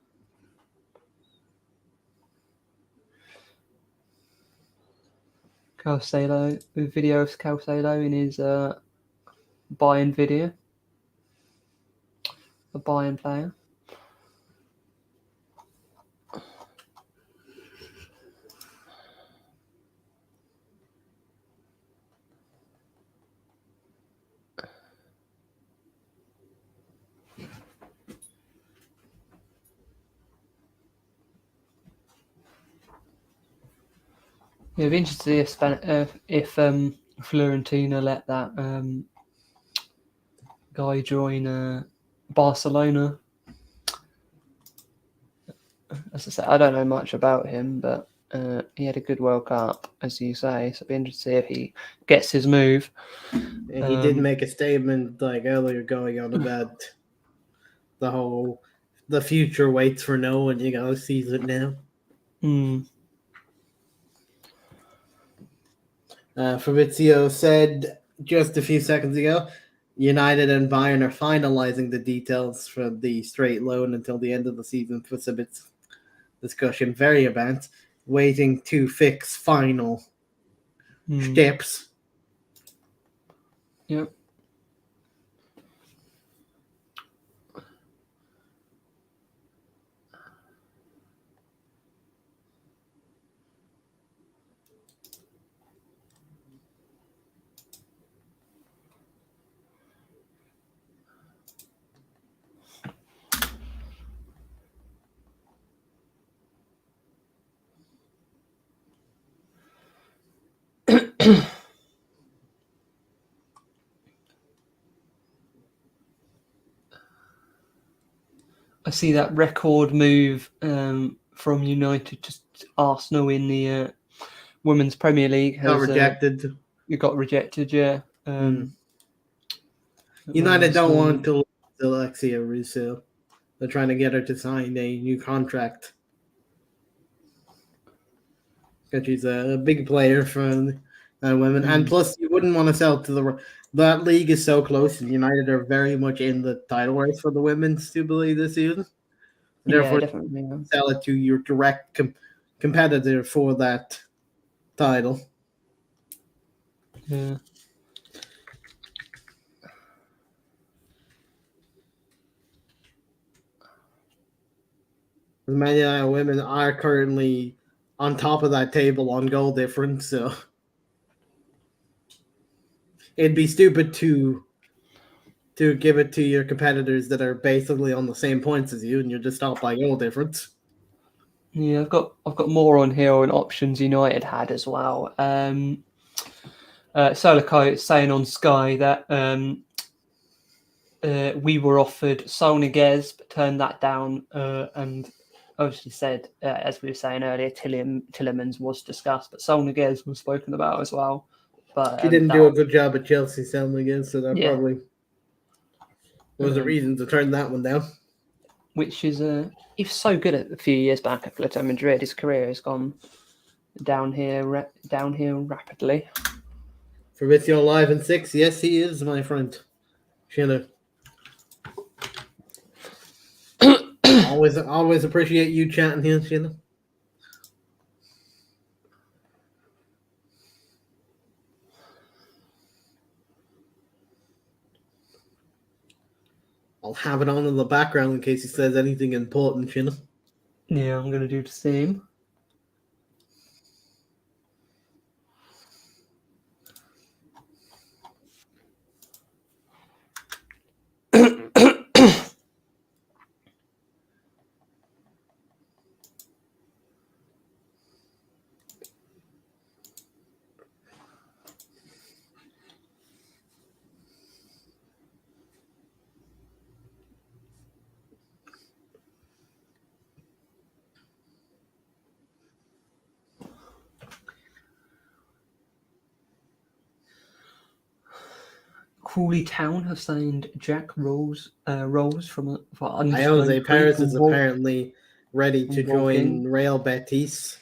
Caucelo, with video of Caucelo in his Bayern video. A Bayern player. Yeah, it'd be interesting to see if Fiorentina let that guy join Barcelona. As I said, I don't know much about him, but he had a good World Cup, as you say. So it'd be interesting to see if he gets his move. And he did make a statement like earlier going on about the future waits for no one, you gotta seize it now. Fabrizio said just a few seconds ago, United and Bayern are finalizing the details for the straight loan until the end of the season for Sabitz. Discussion very advanced, waiting to fix final steps. Yep. I see that record move from United to Arsenal in the Women's Premier League Got rejected. It got rejected, yeah. United don't want to lose Alexia Russo. They're trying to get her to sign a new contract. Because she's a big player for women. And plus, you wouldn't want to sell to that league is so close, and United are very much in the title race for the women's Super this season. Therefore, definitely. Sell it to your direct competitor for that title. Yeah. Man United women are currently on top of that table on goal difference, so it'd be stupid to give it to your competitors that are basically on the same points as you, and you're just off by goal difference. Yeah, I've got more on here on options United had as well. Solico saying on Sky that we were offered Sol Niguez, but turned that down, and obviously said, as we were saying earlier, Tillemans was discussed, but Sol Niguez was spoken about as well. But she didn't do a good job at Chelsea, Sol Niguez, so that probably was the reason to turn that one down. Which is he was so good at a few years back at Atletico Madrid. His career has gone downhill rapidly. Fabrizio live in 6. Yes, he is, my friend. Sheila. always appreciate you chatting here, Sheila. I'll have it on in the background in case he says anything important, Sheila. Yeah, I'm going to do the same. Crawley Town have signed Jack Rolls for Jose Paris is apparently ready to join Walking. Real Betis.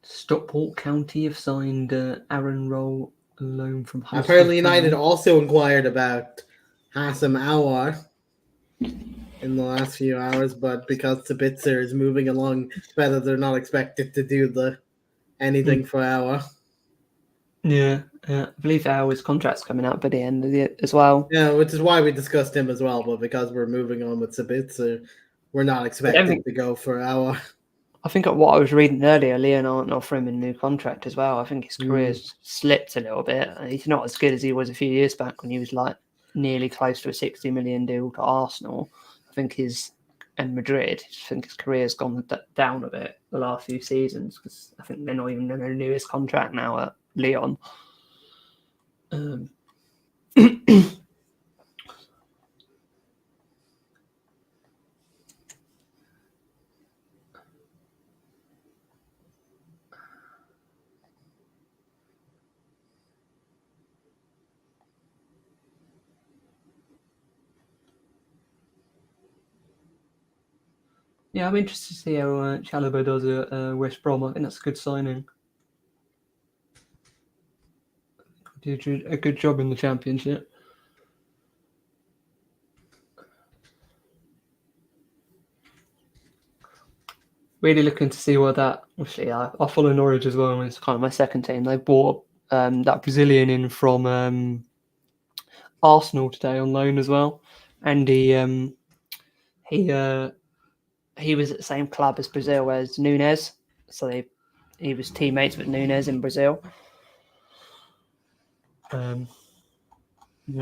Stockport County have signed Aaron Roll loan from Huddersfield Apparently, United Town. also inquired about Hassam Aouar in the last few hours, but because Sabitzer is moving along better, they're not expected to do anything for Aouar. Yeah, I believe Aouar's contract's coming out by the end of it as well. Yeah, which is why we discussed him as well, but because we're moving on with Sabitzer, we're not expected to go for Aouar. I think what I was reading earlier, Lyon aren't offering him a new contract as well. I think his career's slipped a little bit. He's not as good as he was a few years back when he was like nearly close to a 60 million deal to Arsenal. I think and Madrid, I think his career's gone down a bit the last few seasons because I think they're not even going to renew his contract now at Lyon. Yeah, I'm interested to see how Chalobah does at West Brom. I think that's a good signing. Did a good job in the Championship. Really looking to see what that. Actually, I follow Norwich as well. It's kind of my second team. They bought that Brazilian in from Arsenal today on loan as well, and he was at the same club as Brazil as Nunes, so he was teammates with Nunes in Brazil.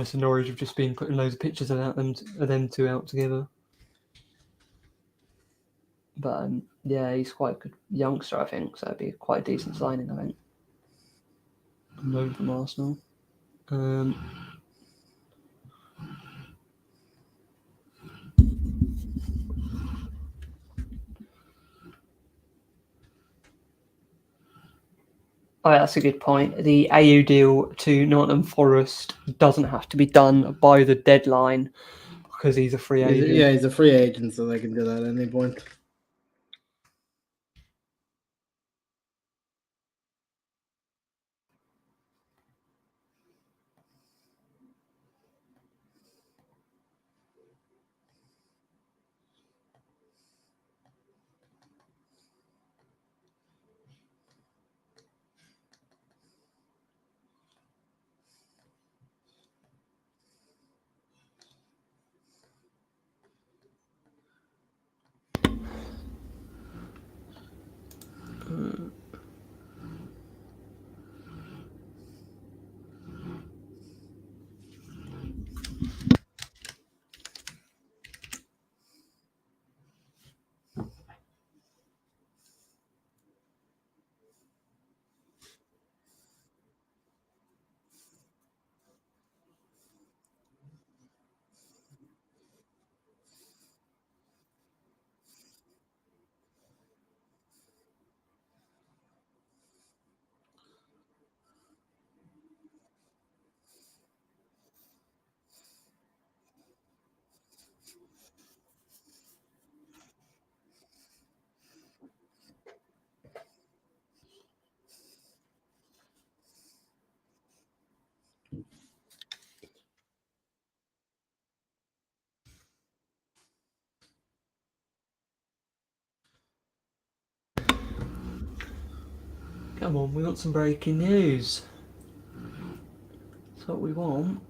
So Norwich have just been putting loads of pictures of them two out together. But yeah, he's quite a good youngster, I think, so it'd be quite a decent signing, I think. Loan from Arsenal. Oh, that's a good point. The AU deal to Nottingham Forest doesn't have to be done by the deadline because he's a free agent. Yeah, he's a free agent, so they can do that at any point. Come on, we want some breaking news. That's what we want.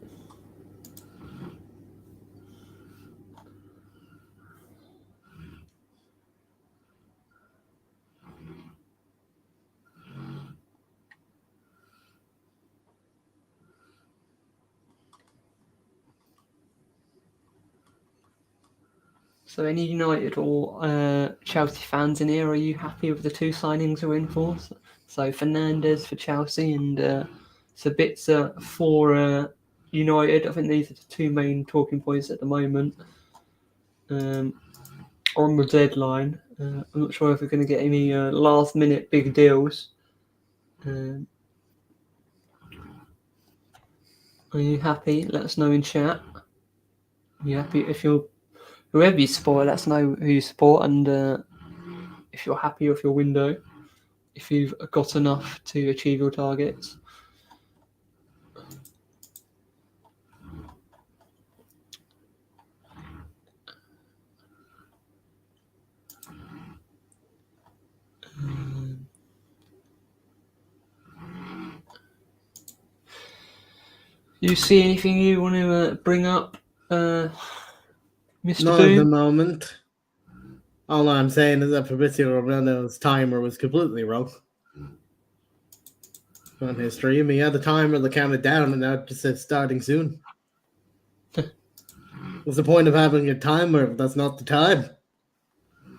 So any United or Chelsea fans in here, are you happy with the two signings we're in for? So Fernandes for Chelsea and Sabitzer for United. I think these are the two main talking points at the moment. On the deadline. I'm not sure if we're going to get any last minute big deals. Are you happy? Let us know in chat. Are you happy? If you're whoever you support, let us know who you support and if you're happy with your window, if you've got enough to achieve your targets. You see anything you want to bring up, Mr. Not at the Boone? moment. All I'm saying is that Fabrizio Romano's timer was completely wrong. On his stream, he had the timer that counted down, and now it just says starting soon. What's the point of having a timer if that's not the time?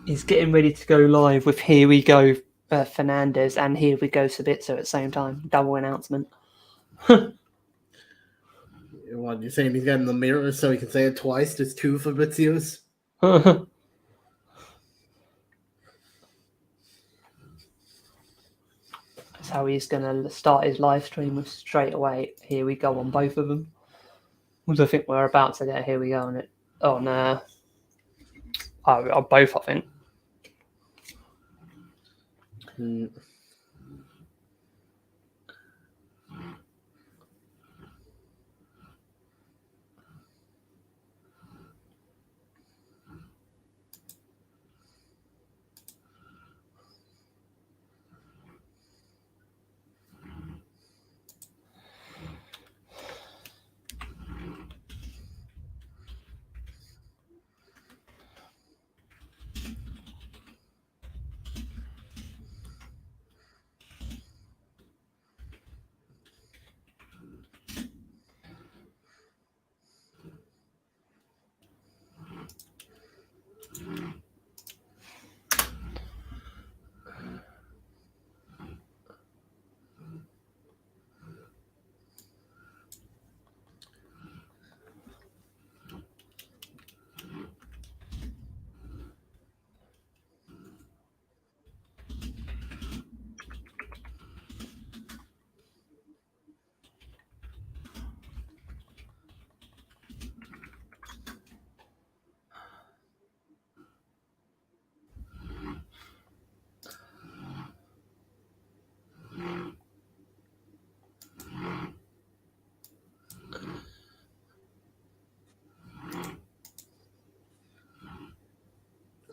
He's getting ready to go live with Here We Go Fernandez and Here We Go Sabitzer at the same time. Double announcement. What, you're saying he's getting the mirror so he can say it twice? There's two Fabrizios? That's how he's going to start his live stream with straight away. Here we go on both of them. Because I think we're about to get Here We Go on it. On both, I think.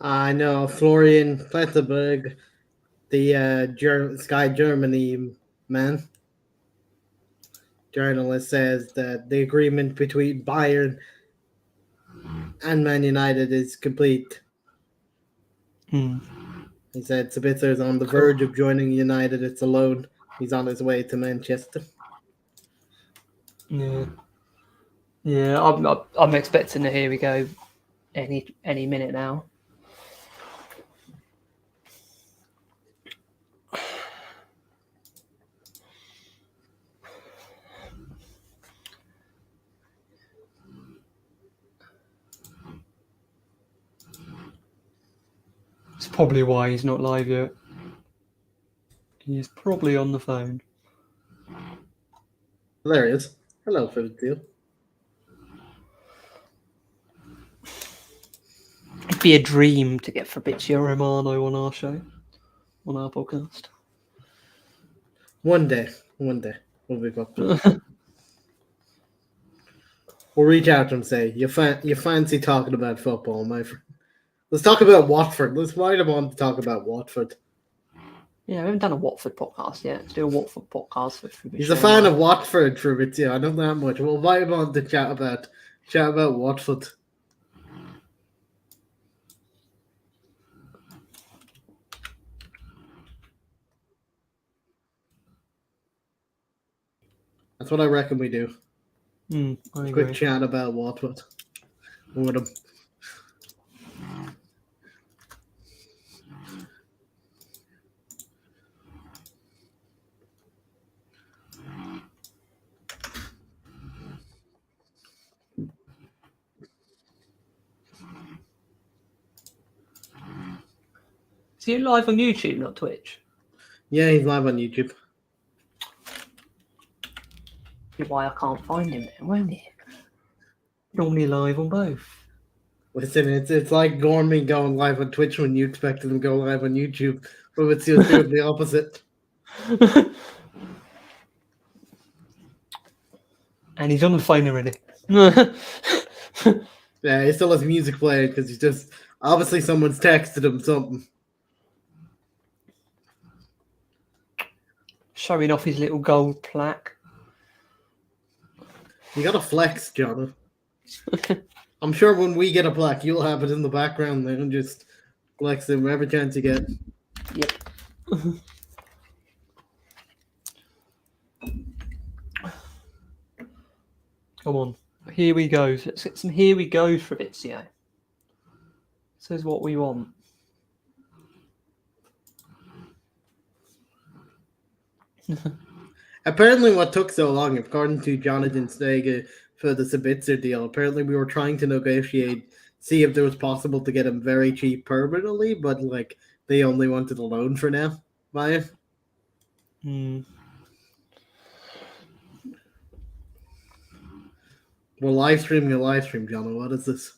I know Florian Plettenberg, the Sky Germany man, journalist, says that the agreement between Bayern and Man United is complete. He said Sabitzer is on the verge of joining United. It's a loan. He's on his way to Manchester. Yeah. I'm expecting to Here We Go any minute now. It's probably why he's not live yet. He's probably on the phone. There he is. Hello, Fabrizio. It'd be a dream to get Fabrizio Romano on our show, on our podcast. One day we'll be up to it. We'll reach out to him and say, you fancy talking about football, my friend? Let's talk about Watford. Let's invite him on to talk about Watford. Yeah, we haven't done a Watford podcast yet. Let's do a Watford podcast with Fabrizio. He's a fan of Watford, Fabrizio. I know that much. We'll invite him on to chat about Watford. That's what I reckon we do. I Quick agree. chat about Watford with him. Is he live on YouTube, not Twitch? Yeah, he's live on YouTube. be why I can't find him then, won't it? Normally live on both. Listen, it's like Gormy going live on Twitch when you expected him to go live on YouTube, but it's just doing the opposite. And he's on the phone already. Yeah, he still has music playing because he's just obviously someone's texted him something. Showing off his little gold plaque. You gotta flex, John. I'm sure when we get a plaque, you'll have it in the background there and just flex it every chance you get. Yep. Come on. Here we go. Let's get some here we go for Fabrizio. This is what we want. Apparently, what took so long, according to Jonathan Stega for the Sabitzer deal, apparently we were trying to negotiate, see if it was possible to get him very cheap permanently, but like they only wanted a loan for now. Maya. We're live streaming a live stream, John. What is this?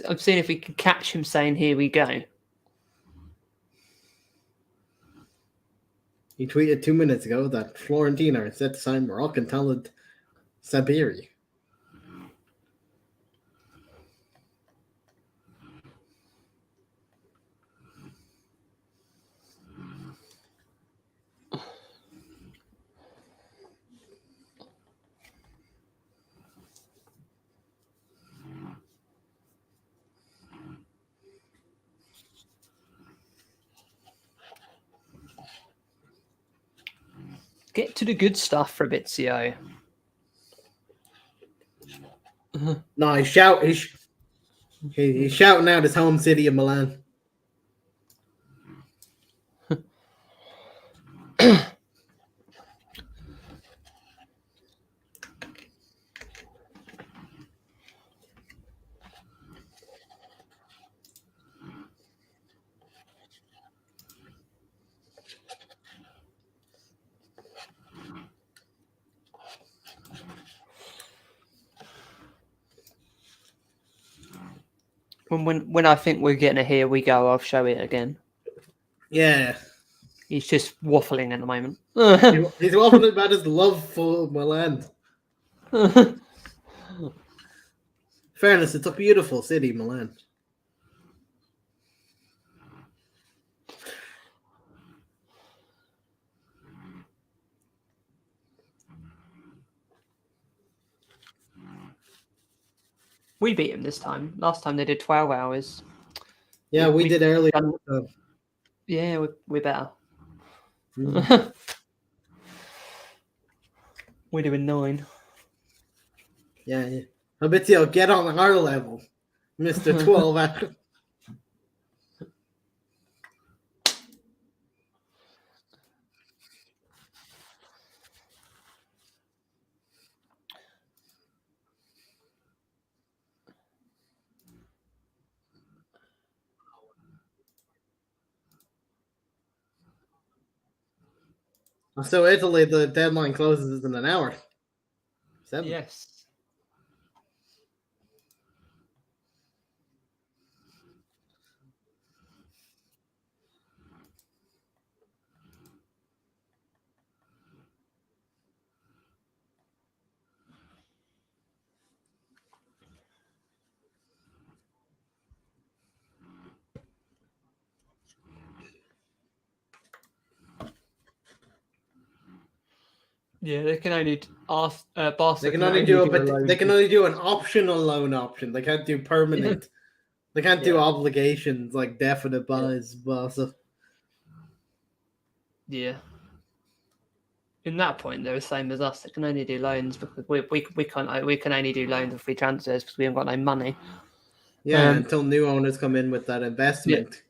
I'm seeing if we can catch him saying "Here we go." He tweeted 2 minutes ago that Florentina is set to sign Moroccan talent Sabiri. Get to the good stuff, Fabrizio. No, he's shouting out his home city of Milan. When I think we're getting a here we go, I'll show it again. Yeah. He's just waffling at the moment. He's waffling about his love for Milan. Fairness, it's a beautiful city, Milan. We beat him this time. Last time they did 12 hours. Yeah, we did earlier. Yeah, we're better. Mm. We're doing 9. Yeah. Fabrizio, get on our level, Mr. 12 hours. So Italy, the deadline closes in an hour. 7. Yes. Yeah, they can only ask Barca. They can only do an optional loan option. They can't do permanent. They can't do obligations like definite buys. Barca. Yeah. In that point, they're the same as us. They can only do loans because we can only do loans if we transfers because we haven't got no money. Yeah, until new owners come in with that investment.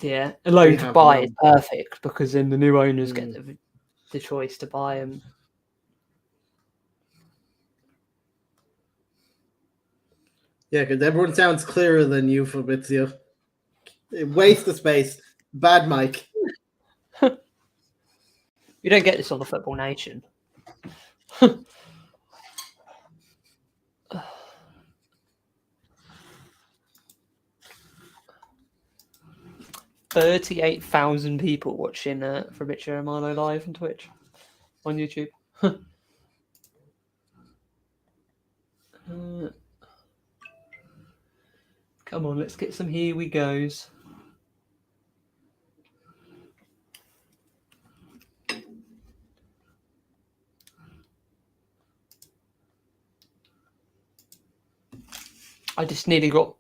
Yeah, a loan to buy is perfect because then the new owners get the choice to buy them. Yeah, because everyone sounds clearer than you, Fabrizio. Waste of space. Bad mic. You don't get this on the Football Nation. 38,000 people watching Fabrizio Romano live on Twitch, on YouTube. Come on, let's get some here we goes. I just nearly got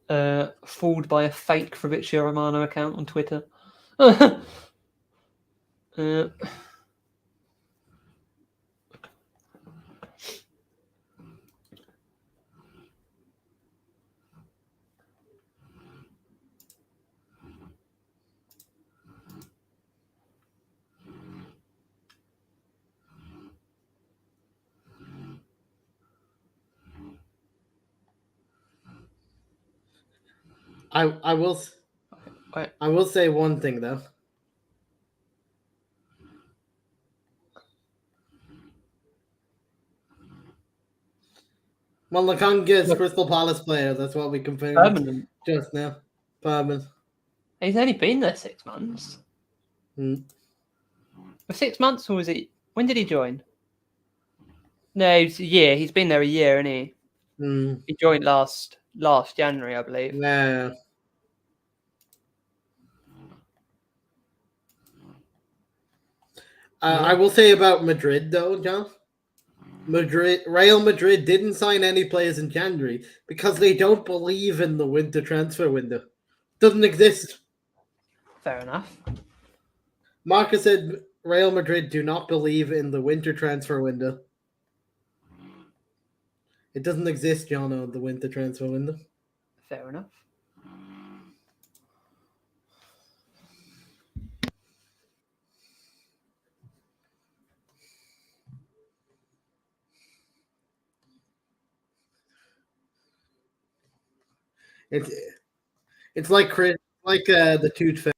fooled by a fake Fabrizio Romano account on Twitter. I will say one thing though. Well, Lokonga is Crystal Palace player. That's what we confirmed Permanent. just now. Permanent. He's only been there 6 months. Hmm. For 6 months, or was it? When did he join? No, it's a year. He's been there a year, hasn't he? Hmm. He joined last January, I believe. Yeah. I will say about Madrid though, John. Real Madrid didn't sign any players in January because they don't believe in the winter transfer window. Doesn't exist. Fair enough. Marcus said Real Madrid do not believe in the winter transfer window. It doesn't exist, John, the winter transfer window. Fair enough. It's like the Tooth Fairy.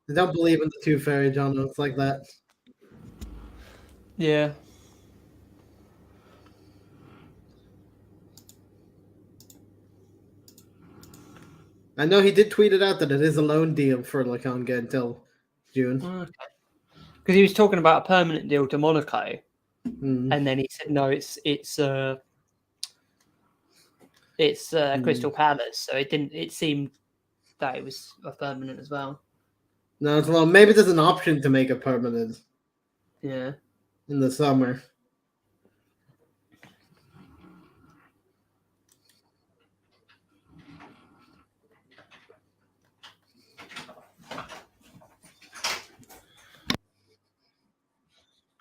They don't believe in the Tooth Fairy, John. It's like that. Yeah. I know he did tweet it out that it is a loan deal for Lokonga until June. Okay. Because he was talking about a permanent deal to Monaco, Mm. and then he said no, it's Crystal Palace. So it didn't. It seemed that it was a permanent as well. No, it's well. Maybe there's an option to make it permanent. Yeah. In the summer.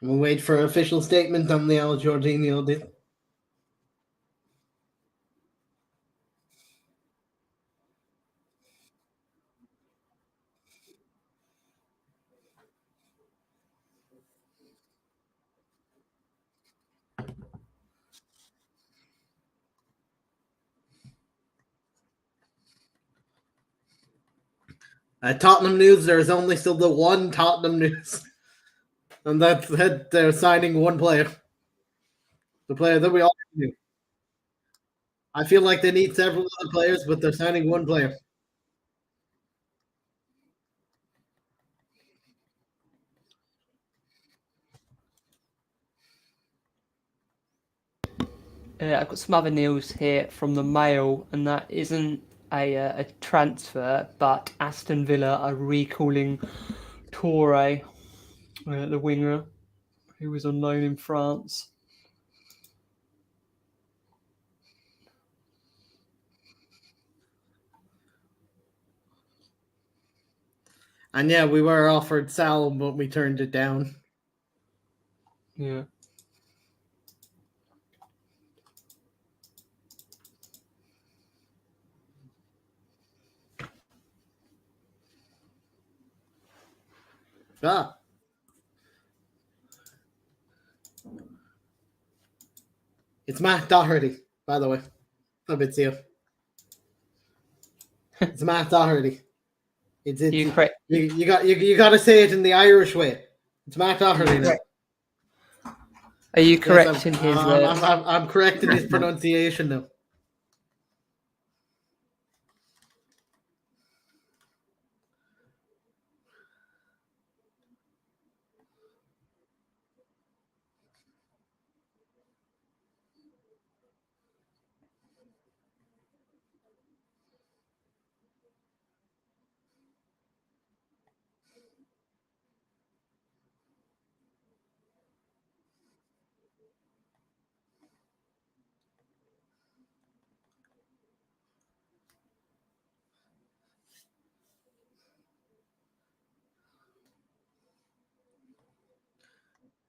We'll wait for an official statement on the El Jorginho deal. Tottenham news, there's only still the one Tottenham news. And that's that they're signing one player. The player that we all knew. I feel like they need several other players, but they're signing one player. I've got some other news here from the Mail, and that isn't a transfer, but Aston Villa are recalling Toure, the winger, who was on loan in France. And yeah, we were offered Sal, but we turned it down. Yeah. Ah. It's Matt Doherty, by the way. Fabrizio. It's Matt Doherty. It's correct? you got to say it in the Irish way. It's Matt Doherty now. Are you Yes, correct in his? I'm correct in his pronunciation now.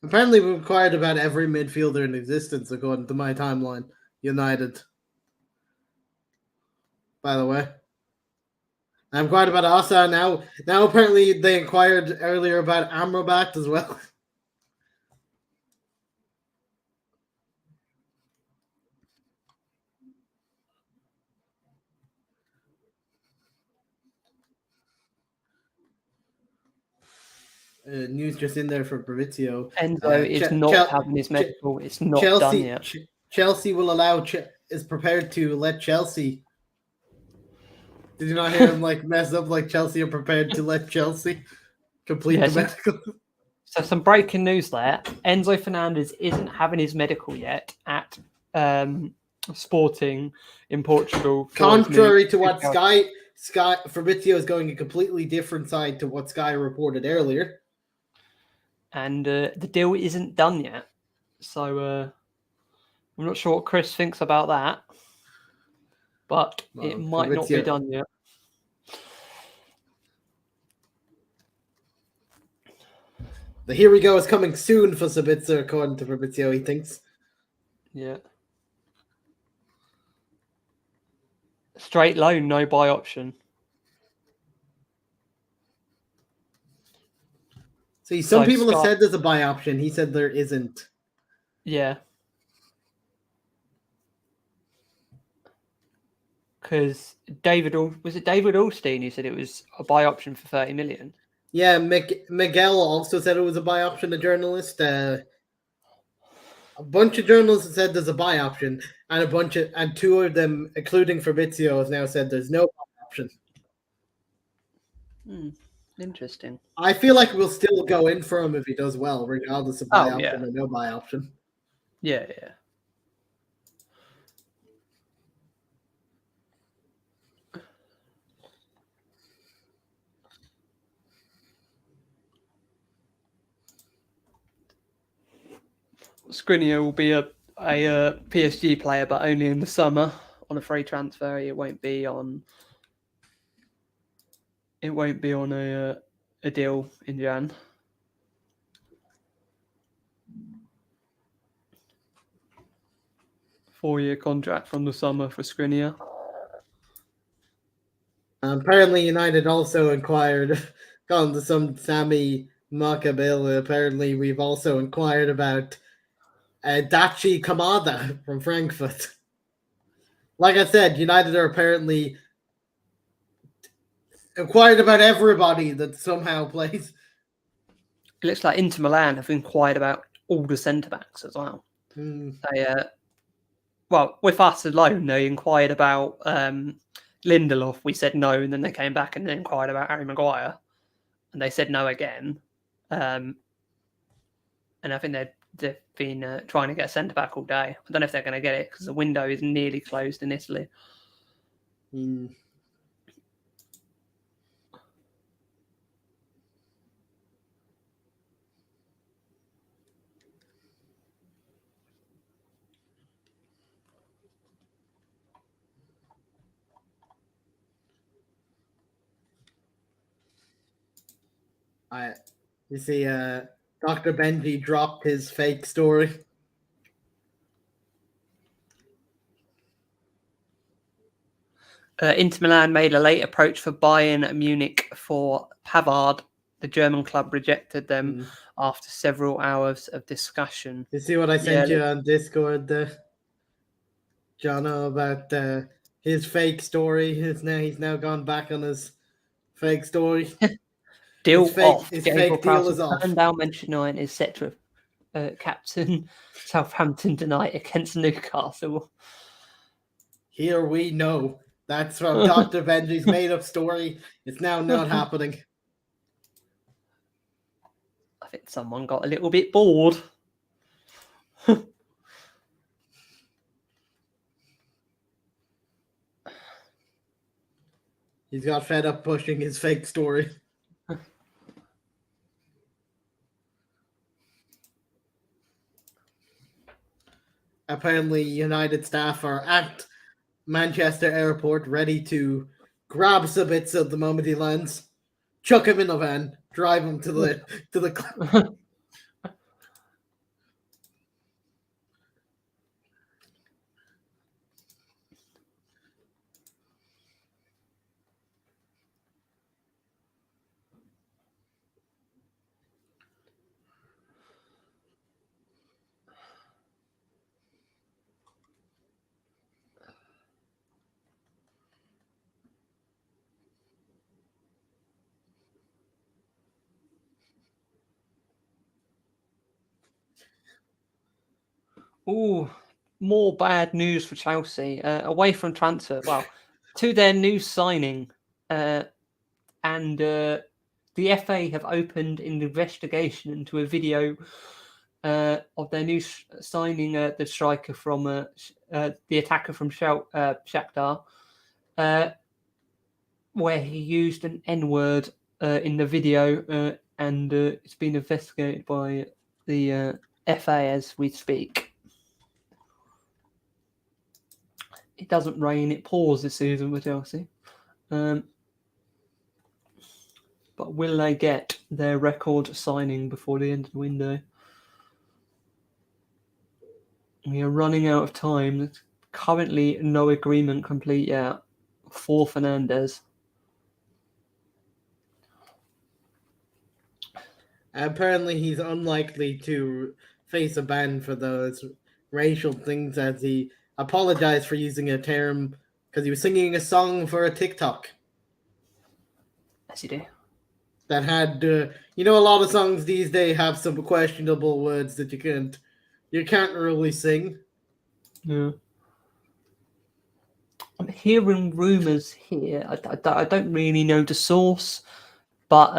Apparently, we acquired about every midfielder in existence, according to my timeline. United. By the way, I'm quite about Asa now. Now, apparently, they inquired earlier about Amrabat as well. News just in there for Fabrizio. Enzo is not having his medical. It's not done yet. Chelsea will allow. Is prepared to let Chelsea. Did you not hear him mess up? Chelsea are prepared to let Chelsea complete the medical. So some breaking news there. Enzo Fernandez isn't having his medical yet at Sporting in Portugal. Contrary to what Sky Fabrizio is going a completely different side to what Sky reported earlier. And the deal isn't done yet. So I'm not sure what Chris thinks about that. But it might not be done yet. The here we go is coming soon for Sabitzer, according to Fabrizio, he thinks. Yeah. Straight loan, no buy option. See, some people have said there's a buy option. He said there isn't. Yeah. Because was it David Alstein who said it was a buy option for 30 million? Yeah, Miguel also said it was a buy option, a journalist. A bunch of journalists said there's a buy option, and two of them, including Fabrizio, have now said there's no buy option. Interesting. I feel like we'll still go in for him if he does well, regardless of buy option or no buy option. Yeah. Skriniar will be a PSG player, but only in the summer on a free transfer. It won't be on a deal in Jan. Four-year contract from the summer for Skriniar. Apparently, United also inquired on some Sami Makabil. Apparently, we've also inquired about Dachi Kamada from Frankfurt. Like I said, United are apparently inquired about everybody that somehow plays. It looks like Inter Milan have inquired about all the centre-backs as well. Well, with us alone, they inquired about Lindelof. We said no, and then they came back and then inquired about Harry Maguire, and they said no again. And I think they've been trying to get a centre-back all day. I don't know if they're going to get it because the window is nearly closed in Italy. You see, Dr. Benji dropped his fake story. Inter Milan made a late approach for Bayern Munich for Pavard. The German club rejected them after several hours of discussion. You see what I sent you on Discord there, Jono, about his fake story? He's now gone back on his Fake story. Deal His fake- off. his Gabriel fake deal Prowse is off. turned down Manchester United is set to captain Southampton tonight against Newcastle. Here we know. That's from Dr. Benji's made up story. It's now not happening. I think someone got a little bit bored. He's got fed up pushing his fake story. Apparently, United staff are at Manchester Airport ready to grab Sabitzer the moment he lands, chuck him in a van, drive him to the Ooh, more bad news for Chelsea. Away from transfer, well, to their new signing, and the FA have opened an investigation into a video of their new signing, the striker from the attacker from Shakhtar, where he used an N-word in the video, and it's been investigated by the FA as we speak. It doesn't rain, it pours this season with Chelsea. But will they get their record signing before the end of the window? We are running out of time. There's currently no agreement complete yet for Fernandes. Apparently, he's unlikely to face a ban for those racial things, as he apologized for using a term because he was singing a song for a TikTok As you do. that had, a lot of songs these days have some questionable words that you can't really sing. Yeah. I'm hearing rumours here. I don't really know the source, but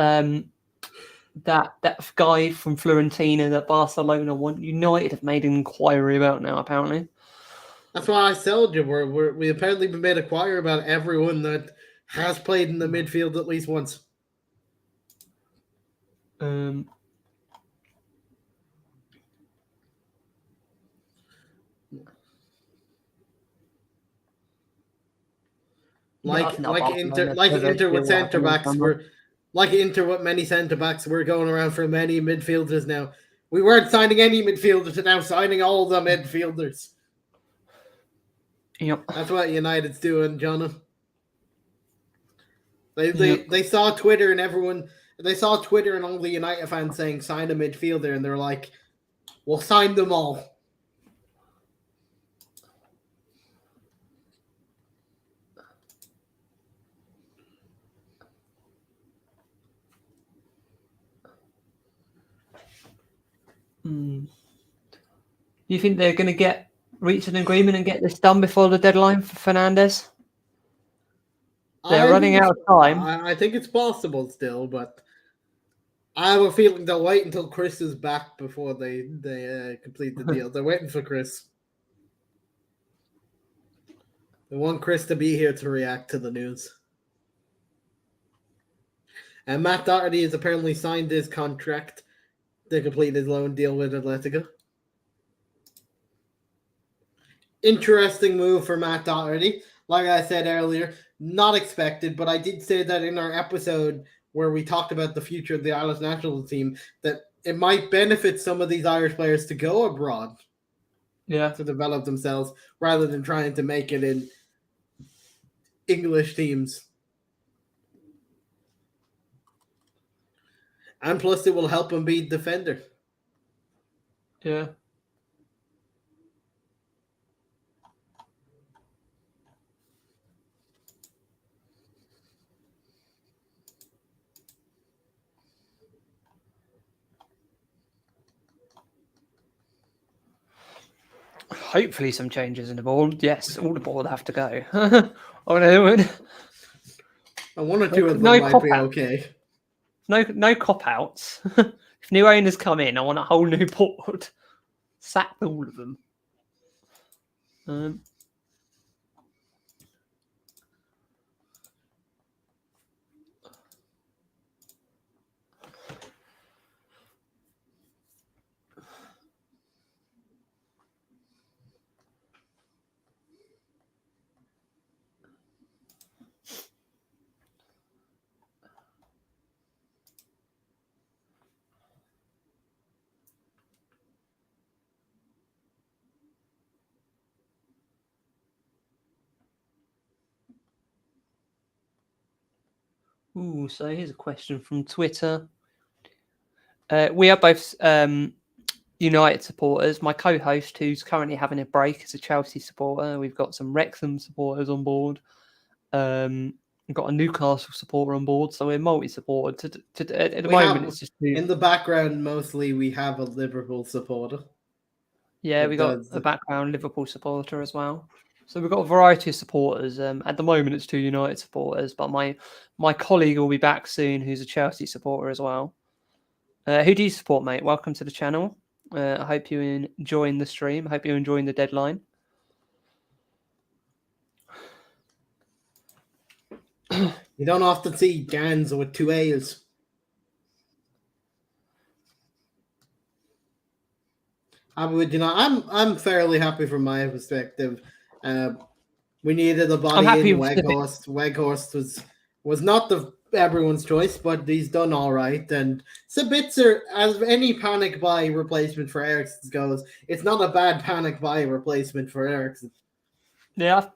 that guy from Fiorentina that Barcelona want United have made an inquiry about now, apparently. That's why I told you we apparently been made a choir about everyone that has played in the midfield at least once. Like Inter with centre backs Inter with many centre backs, we're going around for many midfielders now. We weren't signing any midfielders, and now signing all the midfielders. Yep. That's what United's doing, Jonah. They saw Twitter and all the United fans saying sign a midfielder, and they're like, we'll sign them all. You think they're going to reach an agreement and get this done before the deadline for Fernandes? They're running out of time. I think it's possible still, but I have a feeling they'll wait until Chris is back before they complete the deal. They're waiting for Chris. They want Chris to be here to react to the news. And Matt Doherty has apparently signed his contract to complete his loan deal with Atletico. Interesting move for Matt Doherty. Like I said earlier, not expected, but I did say that in our episode where we talked about the future of the Irish national team, that it might benefit some of these Irish players to go abroad. Yeah. To develop themselves rather than trying to make it in English teams. And plus, it will help him be defender. Yeah. hopefully some changes in the board. Yes, all the board have to go. Oh no, One or two of them No might be cop-out. okay. no cop outs. If new owners come in, I want a whole new board. Sack all of them. Ooh, so here's a question from Twitter. We are both United supporters. My co-host, who's currently having a break, is a Chelsea supporter. We've got some Wrexham supporters on board. We've got a Newcastle supporter on board, so we're multi-supported. At the moment, it's just in the background. Mostly, we have a Liverpool supporter. Yeah, we got a background Liverpool supporter as well. So we've got a variety of supporters. At the moment, it's 2 United supporters, but my colleague will be back soon, who's a Chelsea supporter as well. Who do you support, mate? Welcome to the channel. I hope you're enjoying the stream. I hope you're enjoying the deadline. You don't often see Gans with 2 A's. I'm fairly happy from my perspective. We needed a body in Weghorst. Weghorst was not everyone's choice, but he's done all right. And Sabitzer, as any panic buy replacement for Eriksen goes, it's not a bad panic buy replacement for Eriksen. Yeah,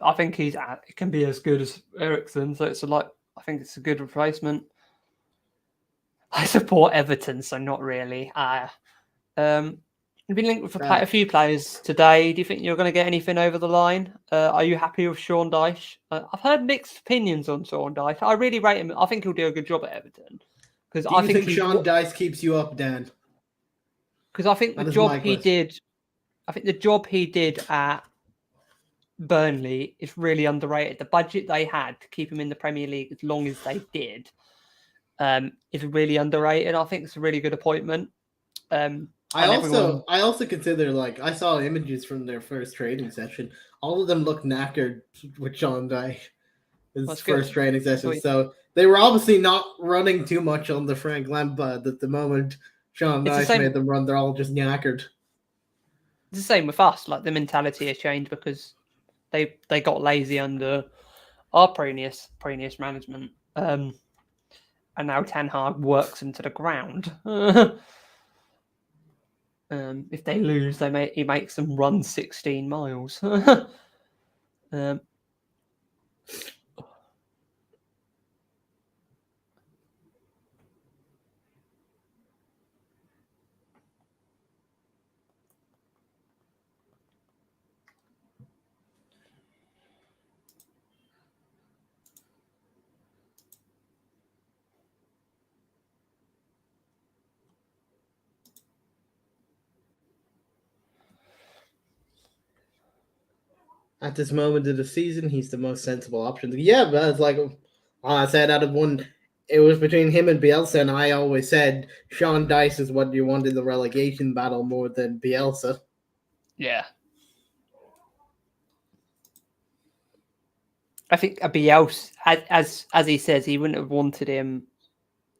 I think it can be as good as Eriksen. So I think it's a good replacement. I support Everton, so not really. You've been linked with a few players today. Do you think you're going to get anything over the line? Are you happy with Sean Dyche? I've heard mixed opinions on Sean Dyche. I really rate him. I think he'll do a good job at Everton. Do you think Sean Dyche keeps you up, Dan? Because I think the job he did at Burnley is really underrated. The budget they had to keep him in the Premier League as long as they did is really underrated. I think it's a really good appointment. I also consider, I saw images from their first training session. All of them look knackered with Sean Dyche. His first training session. Sweet. So they were obviously not running too much on the Frank Lampard at the moment. Sean Dyche made them run. They're all just knackered. It's the same with us. The mentality has changed because they got lazy under our previous management. And now Ten Hag works into the ground. If they lose, he makes them run 16 miles. At this moment of the season, he's the most sensible option. Yeah, but it's I said, out of one, it was between him and Bielsa, and I always said Sean Dyche is what you want in the relegation battle more than Bielsa. Yeah. I think Bielsa, as he says, he wouldn't have wanted him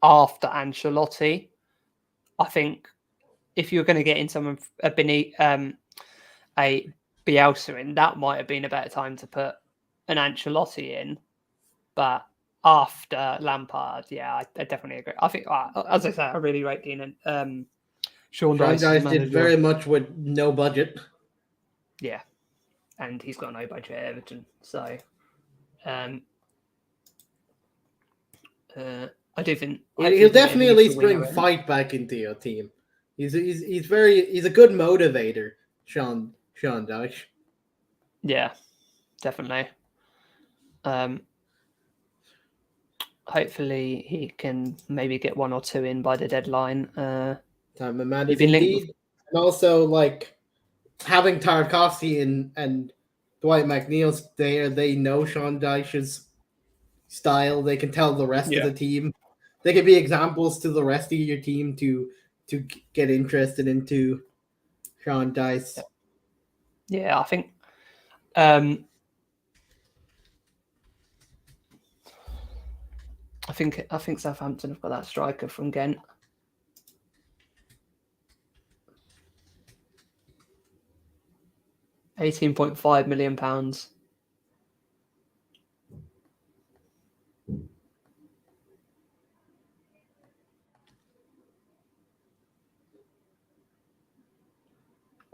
after Ancelotti. I think if you're going to get in someone a Bielsa in, that might have been a better time to put an Ancelotti in. But after Lampard, yeah, I definitely agree. I think, as I said, I really rate Dean and Sean Dyche did very much with no budget. Yeah, and he's got no budget at Everton, so I do think he'll definitely at least bring fight back into your team. He's a good motivator, Sean Dyche. Yeah, definitely. Hopefully he can maybe get 1 or 2 in by the deadline. Time and man is indeed. And also, having Tarkovsky and Dwight McNeil there, they know Sean Dyche's style. They can tell the rest of the team. They can be examples to the rest of your team to get interested into Sean Dyche. Yeah, I think I think Southampton have got that striker from Ghent. £18.5 million.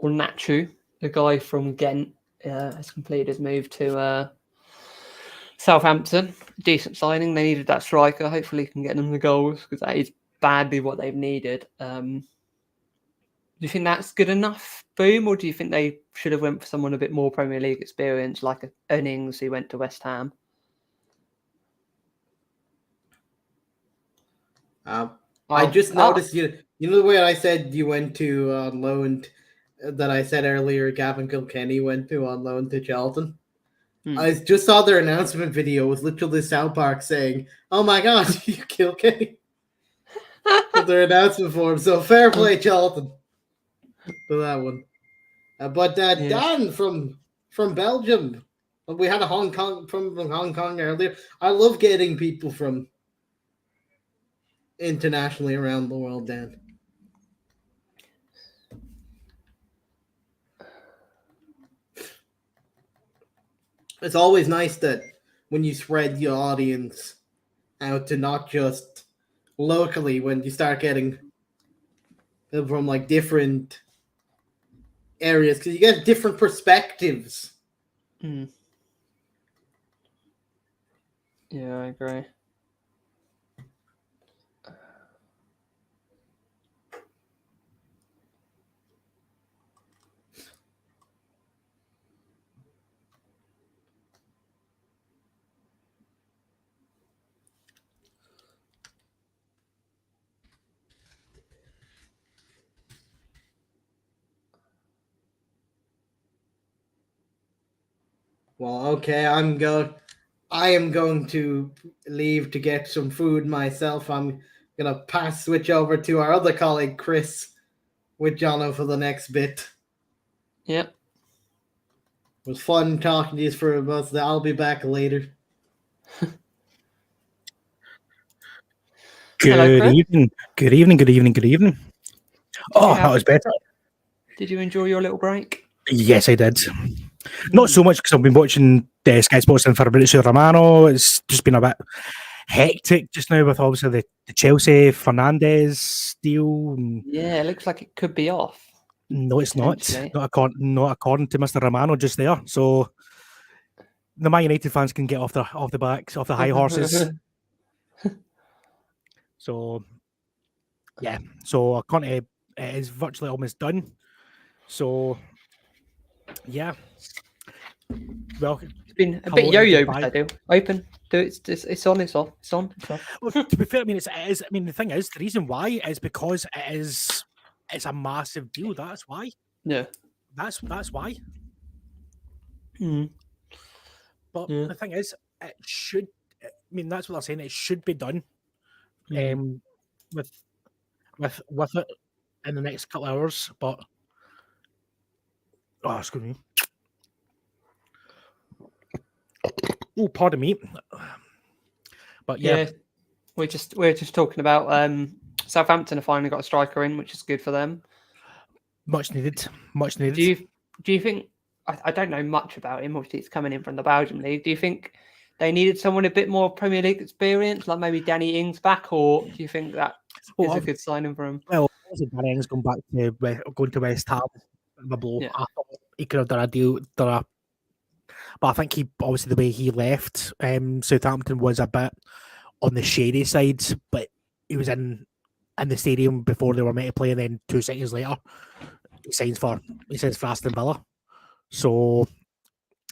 Nacho, the guy from Ghent, has completed his move to Southampton. Decent signing. They needed that striker. Hopefully, he can get them the goals because that is badly what they've needed. Do you think that's good enough, Boom, or do you think they should have went for someone a bit more Premier League experience, like an Ings who went to West Ham? I just noticed you know the way I said you went to on loan that I said earlier. Gavin Kilkenny went to on loan to Charlton. I just saw their announcement video. It was literally South Park saying, "Oh my God, you Kilkenny!" with their announcement for him. So fair play, Charlton, for that one. But Dan from Belgium, we had a Hong Kong from Hong Kong earlier. I love getting people from internationally around the world, Dan. It's always nice that when you spread your audience out to not just locally, when you start getting them from like different areas, because you get different perspectives. Yeah, I agree. Well, okay, I am going to leave to get some food myself. I'm gonna switch over to our other colleague Chris with Jono for the next bit. Yep. It was fun talking to you for most of that. I'll be back later. Good evening. Oh, that was better. Did you enjoy your little break? Yes, I did. Not so much because I've been watching Sky Sports and Fabrizio Romano. It's just been a bit hectic just now with obviously the Chelsea Fernandes deal. Yeah, it looks like it could be off. No, it's not. Not according to Mr. Romano just there. So the Man United fans can get off the high horses. So yeah, so Conte is virtually almost done. So yeah, well, it's been a bit yo-yo with that deal. Open, do it. It's on. It's off. It's on. It's off. Well, to be fair, I mean, it is. I mean, the thing is, the reason why is because it's a massive deal. That's why. Yeah. That's why. But Yeah. the thing is, it should. I mean, that's what they're saying. It should be done. With it in the next couple of hours, but excuse me. Oh, pardon me. But yeah, we're just talking about Southampton have finally got a striker in, which is good for them. Much needed. Do you think? I don't know much about him. Obviously, it's coming in from the Belgium league. Do you think they needed someone a bit more Premier League experience, like maybe Danny Ings back, or do you think that is a good signing for him? Well, Danny Ings going to West Ham, a blow. Yeah. I thought he could have done a deal, but I think he obviously the way he left Southampton was a bit on the shady side, but he was in the stadium before they were meant to play, and then 2 seconds later he signs for Aston Villa. So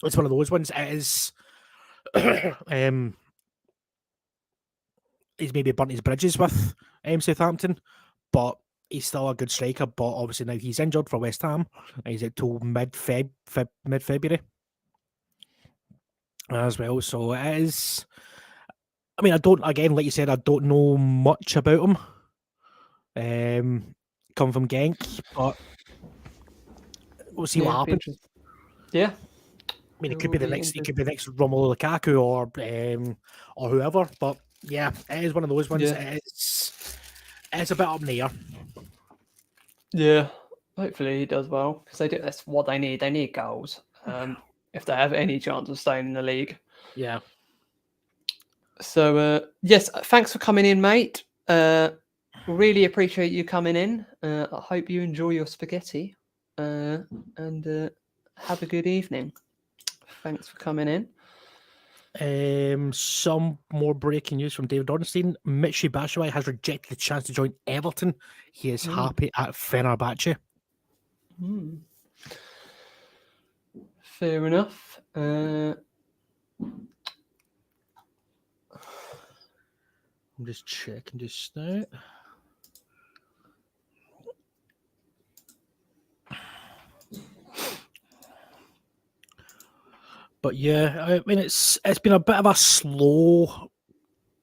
it's one of those ones. It is he's maybe burnt his bridges with Southampton, but he's still a good striker, but obviously now he's injured for West Ham. He's out till mid-February as well. So it is. I mean, I don't. Again, like you said, I don't know much about him. Come from Genk, but we'll see what happens. Yeah. I mean, it could be the next. It could be the next Romelu Lukaku or whoever. But yeah, it is one of those ones. Yeah. It's a bit up in the air. Yeah. Hopefully he does well because that's what they need. They need goals. If they have any chance of staying in the league. Yeah. So yes, thanks for coming in, mate. Really appreciate you coming in. I hope you enjoy your spaghetti and have a good evening. Thanks for coming in. Some more breaking news from David Ornstein. Michy Batshuayi has rejected the chance to join Everton. He is happy at Fenerbahce. Fair enough. I'm just checking just now. But yeah, I mean it's been a bit of a slow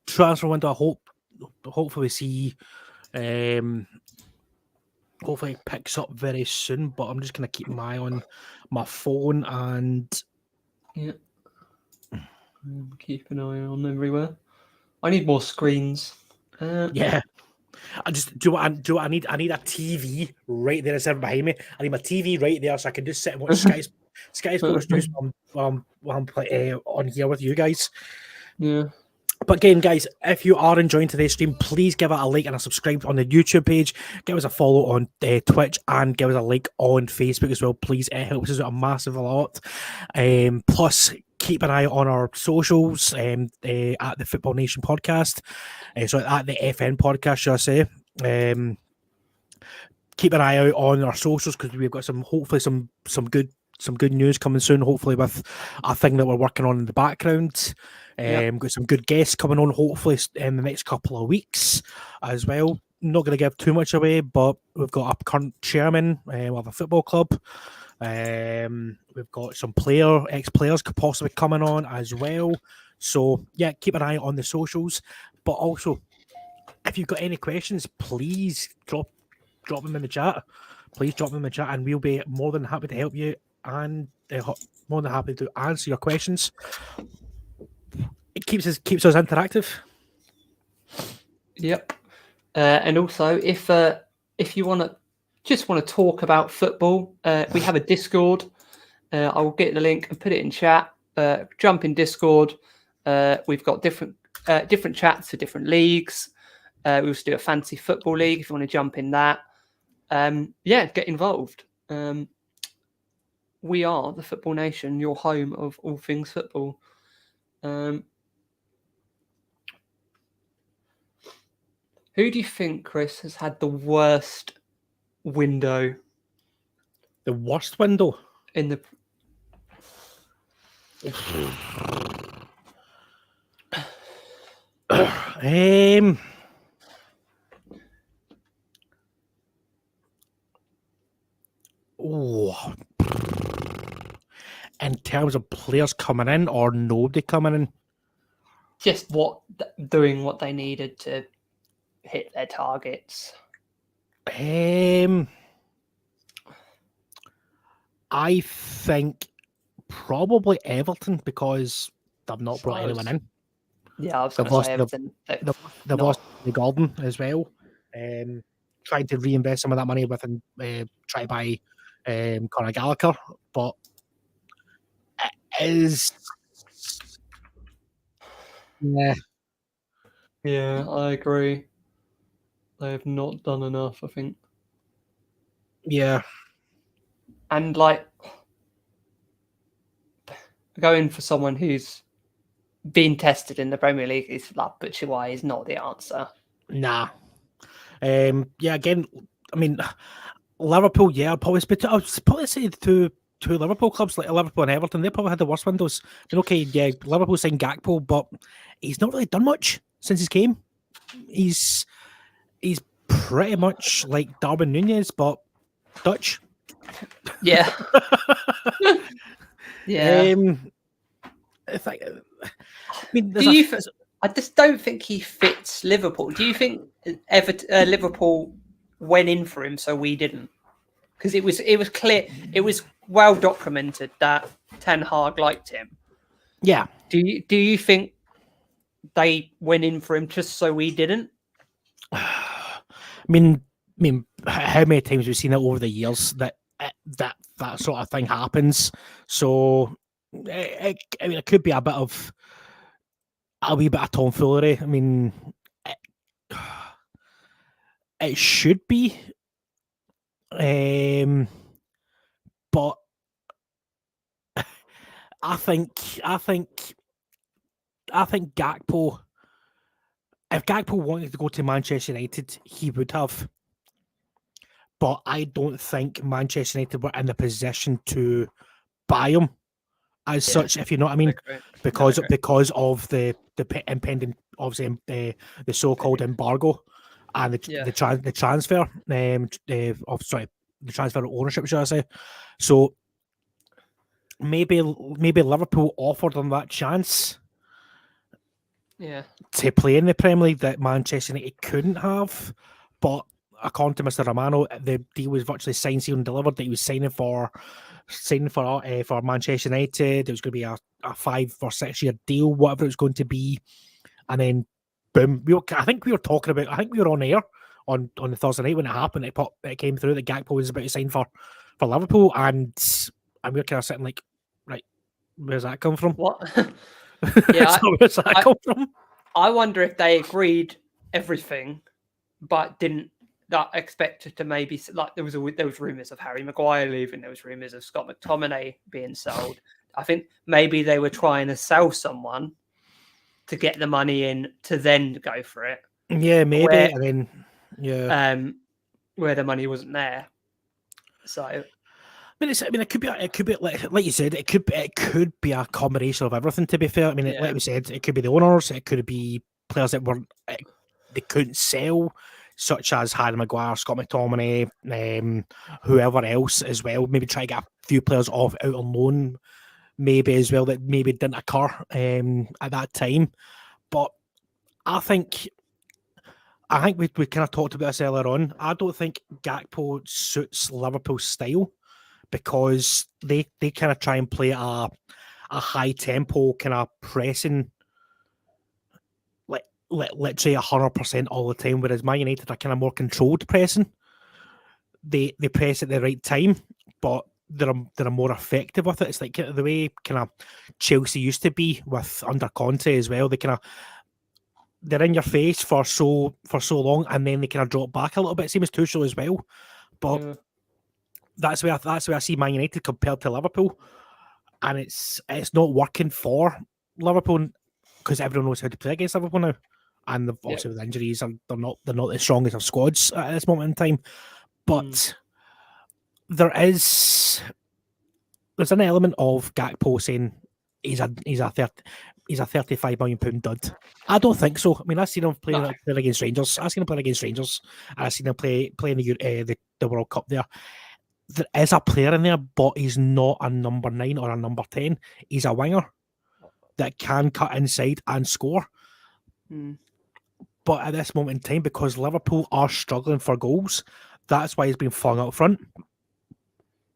transfer window. Hopefully we see hopefully it picks up very soon. But I'm just gonna keep my eye on my phone and keep an eye on everywhere. I need more screens. Yeah. I just do what I need. I need a TV right there instead of behind me. I need my TV right there so I can just sit and watch Sky Sports News while I'm on here with you guys. Yeah. But again, guys, if you are enjoying today's stream, please give it a like and a subscribe on the YouTube page. Give us a follow on Twitch and give us a like on Facebook as well. Please, it helps us out a massive lot. Plus, keep an eye on our socials at the Football Nation podcast. So at the FN podcast, should I say? Keep an eye out on our socials because we've got hopefully some good news coming soon. Hopefully with a thing that we're working on in the background. Got some good guests coming on hopefully in the next couple of weeks as well. Not going to give too much away, but we've got a current chairman of a football club. We've got some ex-players could possibly coming on as well. So yeah, keep an eye on the socials. But also, if you've got any questions, please drop them in the chat. Please drop them in the chat, and we'll be more than happy to help you and more than happy to answer your questions. It keeps us interactive. Yep. And also, if you want to talk about football, we have a Discord. I will get the link and put it in chat. Jump in Discord. We've got different chats for different leagues. We also do a fantasy football league if you want to jump in that. Get involved. We are the Football Nation, your home of all things football. Who do you think, Chris, has had the worst window? The worst window? In the... In terms of players coming in or nobody coming in? Just doing what they needed to hit their targets. I think probably Everton because they've not brought anyone in. Yeah, I was going to say Everton. They've lost the Gordon as well. Trying to reinvest some of that money with and try to buy Conor Gallagher, but it is. Yeah, I agree. They have not done enough, I think. Yeah. And going for someone who's been tested in the Premier League is like Batshuayi is not the answer. Nah. Again, I mean, Liverpool, I'd probably say two Liverpool clubs, like Liverpool and Everton, they probably had the worst windows. I mean, okay, Liverpool signed Gakpo, but he's not really done much since he came. He's pretty much like Darwin Nunez, but Dutch. Yeah. Yeah. I just don't think he fits Liverpool. Do you think Liverpool went in for him so we didn't? Because it was clear, it was well documented that Ten Hag liked him. Yeah. Do you think they went in for him just so we didn't? I mean, how many times we've seen it over the years that sort of thing happens. So, it could be a wee bit of tomfoolery. I mean, it should be, but I think Gakpo. If Gakpo wanted to go to Manchester United, he would have. But I don't think Manchester United were in the position to buy him as such, if you know what I mean, because of the impending, obviously, the so-called embargo and the transfer the transfer of ownership, should I say? So maybe Liverpool offered him that chance. Yeah. To play in the Premier League that Manchester United couldn't have, but according to Mr. Romano, the deal was virtually signed, sealed, and delivered. That he was signing for Manchester United. It was going to be a 5 or 6 year deal, whatever it was going to be, and then boom. I think we were on air on the Thursday night when it happened. It came through that Gakpo was about to sign for Liverpool, and we were kind of sitting like, right, where's that come from? What? Yeah, so where's that come from? I wonder if they agreed everything, but didn't expect to maybe, like, there was rumours of Harry Maguire leaving, there was rumours of Scott McTominay being sold. I think maybe they were trying to sell someone to get the money in to then go for it. Yeah, maybe. Where the money wasn't there. So. It could be like you said, it could be a combination of everything. To be fair, like we said, it could be the owners, it could be players that they couldn't sell, such as Harry Maguire, Scott McTominay, whoever else as well. Maybe try to get a few players out on loan, maybe as well, that maybe didn't occur at that time. But I think we kind of talked about this earlier on. I don't think Gakpo suits Liverpool's style, because they kind of try and play a high tempo kind of pressing, like literally 100% all the time, whereas Man United are kind of more controlled pressing. They press at the right time, but they're more effective with it. It's like the way kind of Chelsea used to be with under Conte as well. They're in your face for so long, and then they kind of drop back a little bit. Same as Tuchel as well, but. That's where I see Man United compared to Liverpool, and it's not working for Liverpool because everyone knows how to play against Liverpool now, and obviously with injuries, they're not as strong as their squads at this moment in time. But there's an element of Gakpo saying he's a 35 million pound dud. I don't think so. I've seen him playing against Rangers. I've seen him play against Rangers, and I've seen him play in the World Cup there. There is a player in there, but he's not a number 9 or a number 10. He's a winger that can cut inside and score. But at this moment in time, because Liverpool are struggling for goals, that's why he's been flung up front.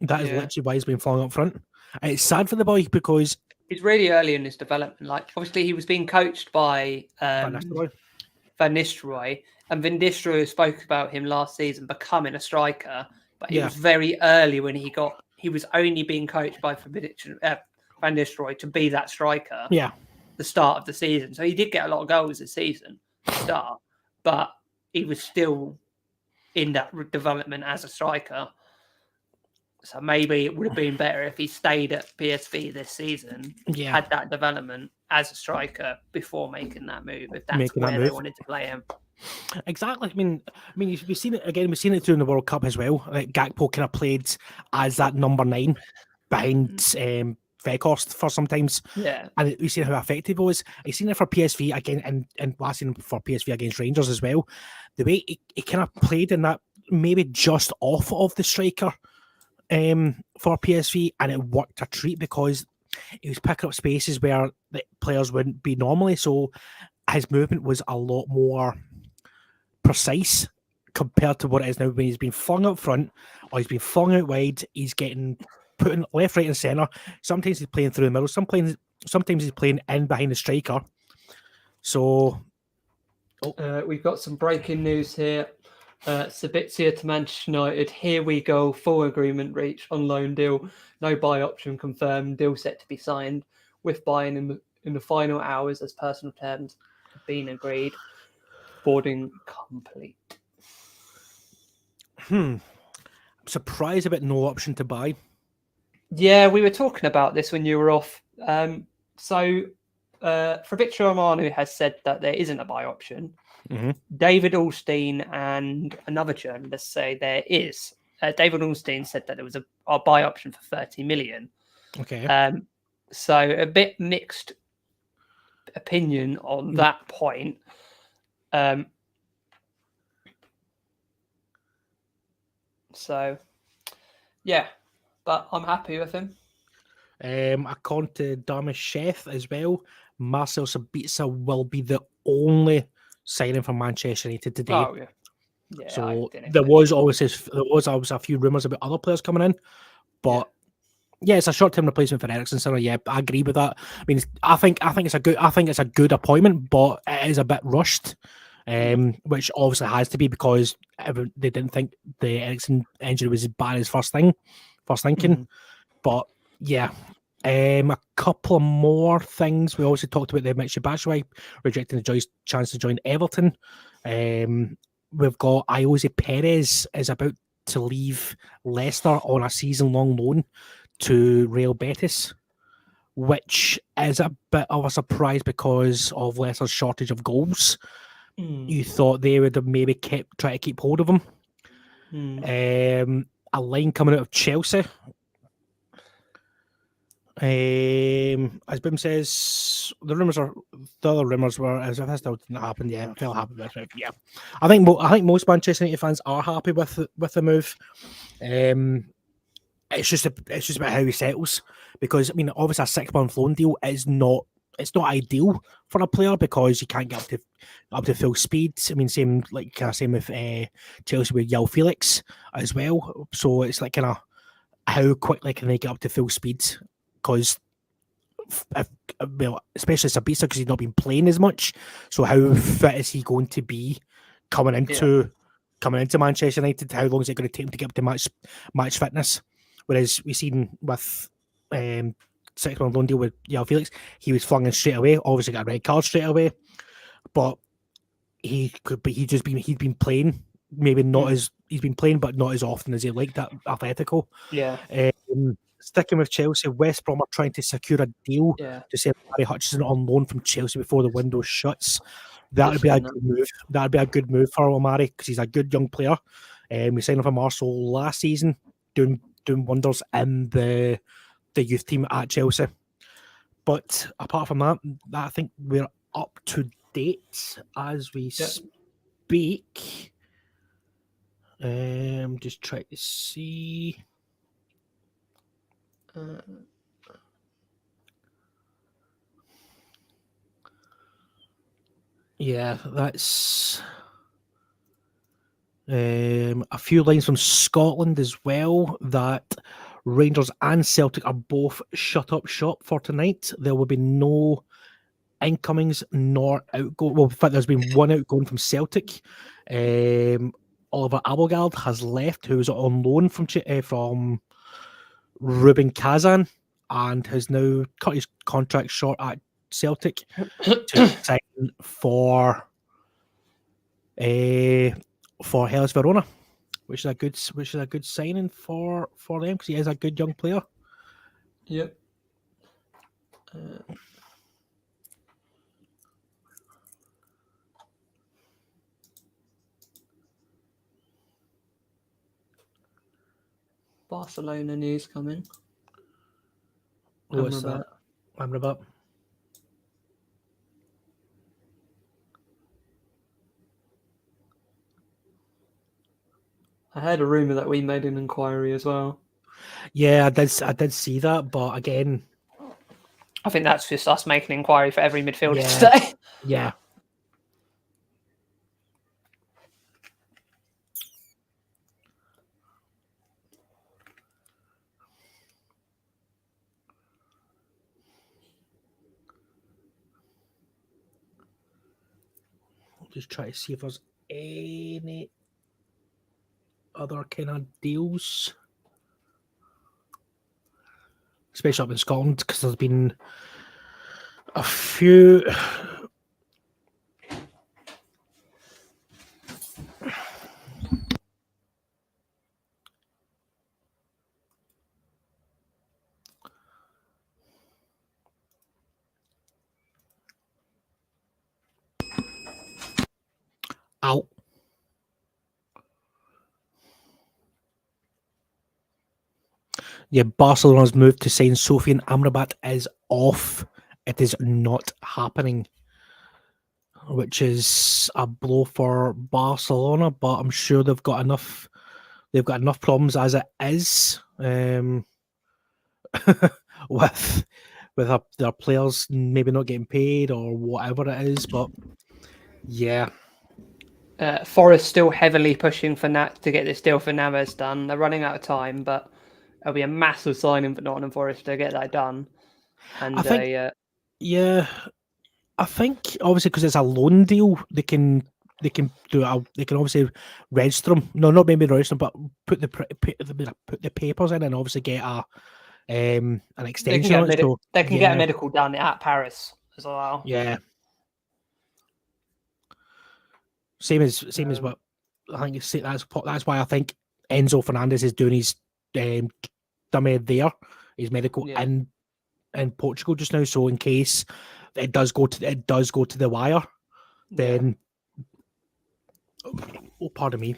That is literally why he's been flung up front. And it's sad for the boy because he's really early in his development. Like, obviously, he was being coached by Van Nistelrooy, and Van Nistelrooy spoke about him last season becoming a striker. But it was very early when he was only being coached by Van Nistelrooy to be that striker. Yeah, the start of the season, so he did get a lot of goals this season to start, but he was still in that development as a striker. So maybe it would have been better if he stayed at PSV this season, had that development as a striker before making that move. If that's where they wanted to play him. Exactly. We've seen it again. We've seen it during the World Cup as well. Like Gakpo kind of played as that number 9 behind Veghorst for sometimes. Yeah. And we've seen how effective he was. I've seen it for PSV again, and last seen for PSV against Rangers as well. The way he kind of played in that, maybe just off of the striker for PSV, and it worked a treat because he was picking up spaces where the players wouldn't be normally. So his movement was a lot more precise compared to what it is now when he's been flung up front or he's been flung out wide. He's getting put in left, right, and centre. Sometimes he's playing through the middle. Sometimes he's playing in behind the striker. So we've got some breaking news here. Sabitzer to Manchester United. Here we go. Full agreement reached on loan deal. No buy option confirmed. Deal set to be signed with buying in the final hours as personal terms have been agreed. Boarding complete. I'm surprised about no option to buy. Yeah, we were talking about this when you were off. Fabrizio Romano has said that there isn't a buy option. Mm-hmm. David Alstein and another journalist say there is. David Alstein said that there was a buy option for 30 million. Okay. So a bit mixed opinion on that point. So, yeah, but I'm happy with him. According to Darmish Sheth as well, Marcel Sabitzer will be the only signing for Manchester United today. Oh, yeah. Yeah, so there was always a few rumours about other players coming in, but yeah, it's a short-term replacement for Eriksen. So yeah, I agree with that. I mean, I think it's a good appointment, but it is a bit rushed, which obviously has to be because they didn't think the Eriksen injury was as bad as first thinking. Mm-hmm. But yeah, a couple of more things. We also talked about the Michy Batshuayi rejecting the chance to join Everton. We've got Ayoze Perez is about to leave Leicester on a season-long loan to Real Betis, which is a bit of a surprise because of Leicester's shortage of goals. You thought they would have maybe try to keep hold of him. A line coming out of Chelsea. As Bim says, the other rumours were as if that still didn't happen. Yeah, I feel happy with it. Yeah, I think most Manchester United fans are happy with the move. It's just about how he settles, because I mean, obviously a 6-month loan deal is not ideal for a player because you can't get up to full speed. I mean, same with Chelsea with João Felix as well. So it's like kind of how quickly can they get up to full speed? Because especially Sabitzer, because he's not been playing as much. So how fit is he going to be coming into Manchester United? How long is it going to take him to get up to match fitness? Whereas we've seen with 6-month loan deal with João Felix, he was flung in straight away. Obviously got a red card straight away, but he's been playing. Maybe not as he's been playing, but not as often as he liked at Atletico. Yeah. Sticking with Chelsea, West Brom are trying to secure a deal to send Barry Hutchinson on loan from Chelsea before the window shuts. That would be a good move. That would be a good move for Omari because he's a good young player. We signed him from Arsenal last season, doing wonders in the youth team at Chelsea. But apart from that, I think we're up to date as we speak. Just try to see. Yeah, that's a few lines from Scotland as well, that Rangers and Celtic are both shut up shop for tonight. There will be no incomings nor outgoing. Well, in fact, there's been one outgoing from Celtic. Oliver Abelgard has left, who was on loan from Rubin Kazan, and has now cut his contract short at Celtic to sign for Hellas Verona, which is a good signing for them because he is a good young player. Yep. Barcelona news coming. What's Amrabat. that? Amrabat. I heard a rumor that we made an inquiry as well. Yeah, I did see that, but again, I think that's just us making an inquiry for every midfielder Yeah. today. yeah. Just try to see if there's any other kind of deals, especially up in Scotland, because there's been a few. Out. Yeah, Barcelona's move to sign Sofian Amrabat is off. It is not happening, which is a blow for Barcelona. But I'm sure they've got enough. They've got enough problems as it is with their players maybe not getting paid or whatever it is. But yeah, Forest still heavily pushing for Nat to get this deal for Navas done. They're running out of time, but it'll be a massive signing for Nottingham Forest to get that done. And I think, yeah, I think obviously because it's a loan deal, they can they can obviously register them. No, not maybe register them, but put the papers in and obviously get an extension on it. So they can get a medical done at Paris as well. Yeah. Same as what I think. That's why I think Enzo Fernandez is doing his dummy there, his medical in Portugal just now. So in case it does go to the wire, then oh, pardon me.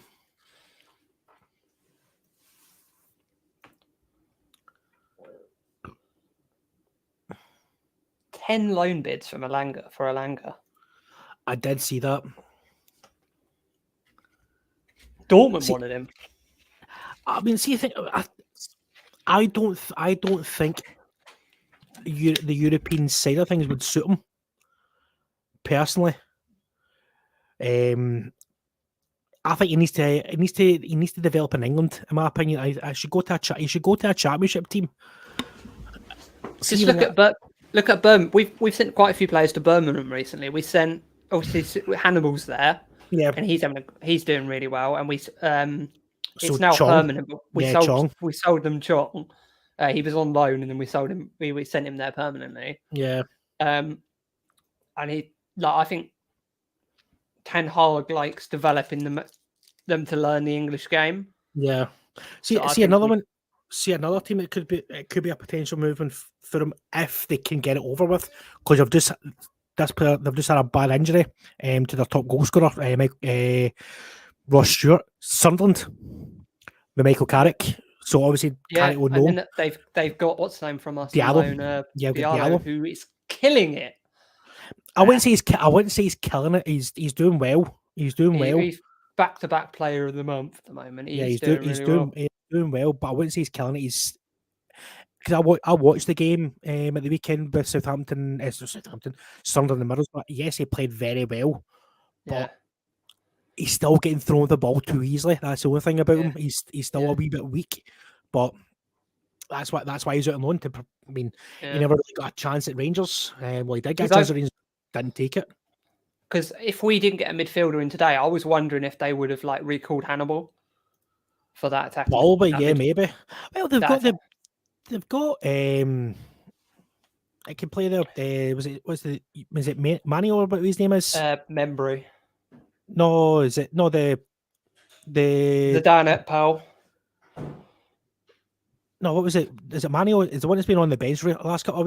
$10 loan bids from Elanga. I did see that. Dortmund wanted him. I mean, I don't think the European side of things would suit him personally. I think he needs to develop in England. In my opinion, I should go to he should go to a championship team. Just look at Birmingham. We've sent quite a few players to Birmingham recently. We sent obviously Hannibal's there. Yeah, and he's doing really well, and it's so now Chong. permanent. But we sold them Chong. He was on loan, and then we sold him. We sent him there permanently. Yeah. And I think Ten Hag likes developing them to learn the English game. Yeah. See another team. It could be a potential movement for them if they can get it over with, because they've just had a bad injury to their top goal scorer, Ross Stewart, Sunderland, with Michael Carrick. So obviously, Carrick will know. And then they've got what's the name from us, Diallo, Diallo, who is killing it. I wouldn't say he's killing it. He's doing well. He's back-to-back player of the month at the moment. He's doing well, but I wouldn't say he's killing it. Because I watched the game at the weekend with Sunderland and Middlesbrough. Yes, he played very well, but he's still getting thrown the ball too easily. That's the only thing about him. He's still a wee bit weak, but that's why he's out on loan. He never really got a chance at Rangers. Well, he did get a chance at Rangers, didn't take it. Because if we didn't get a midfielder in today, I was wondering if they would have recalled Hannibal for that attack. Probably, maybe. Well, they've got I can play there. Was it Manny or what his name is? Membry. No, is it the Danet pal? No, what was it? Is it Manny or is the one that's been on the bench last couple of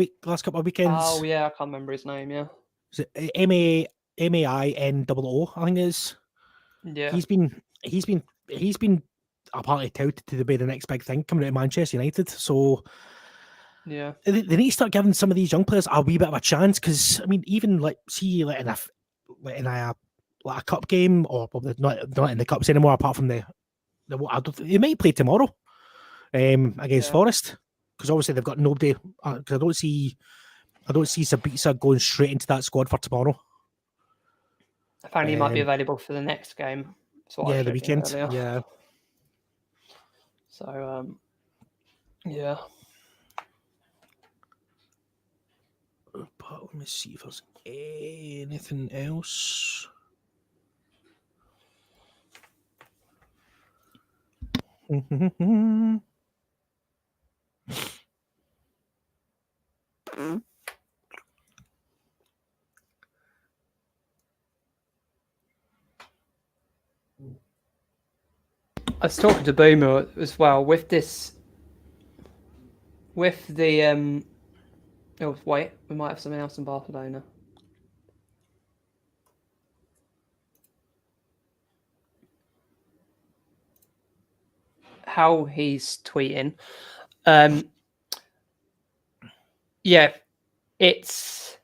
weekends? Oh yeah, I can't remember his name. Yeah, is it MAINOO? I think it is. Yeah, he's been apparently touted to be the next big thing coming out of Manchester United. So Yeah. They need to start giving some of these young players a wee bit of a chance, because I mean, even like see like in a cup game, or well, not in the cups anymore, apart from the I don't, they might play tomorrow against Forest, because obviously they've got nobody. Because I don't see Sabitzer going straight into that squad for tomorrow. Apparently, he might be available for the next game. Yeah, the weekend. Earlier. Yeah. So, yeah. But let me see if there's anything else. I was talking to Boomer as well with the oh wait, we might have something else in Barcelona. How he's tweeting. Yeah, it's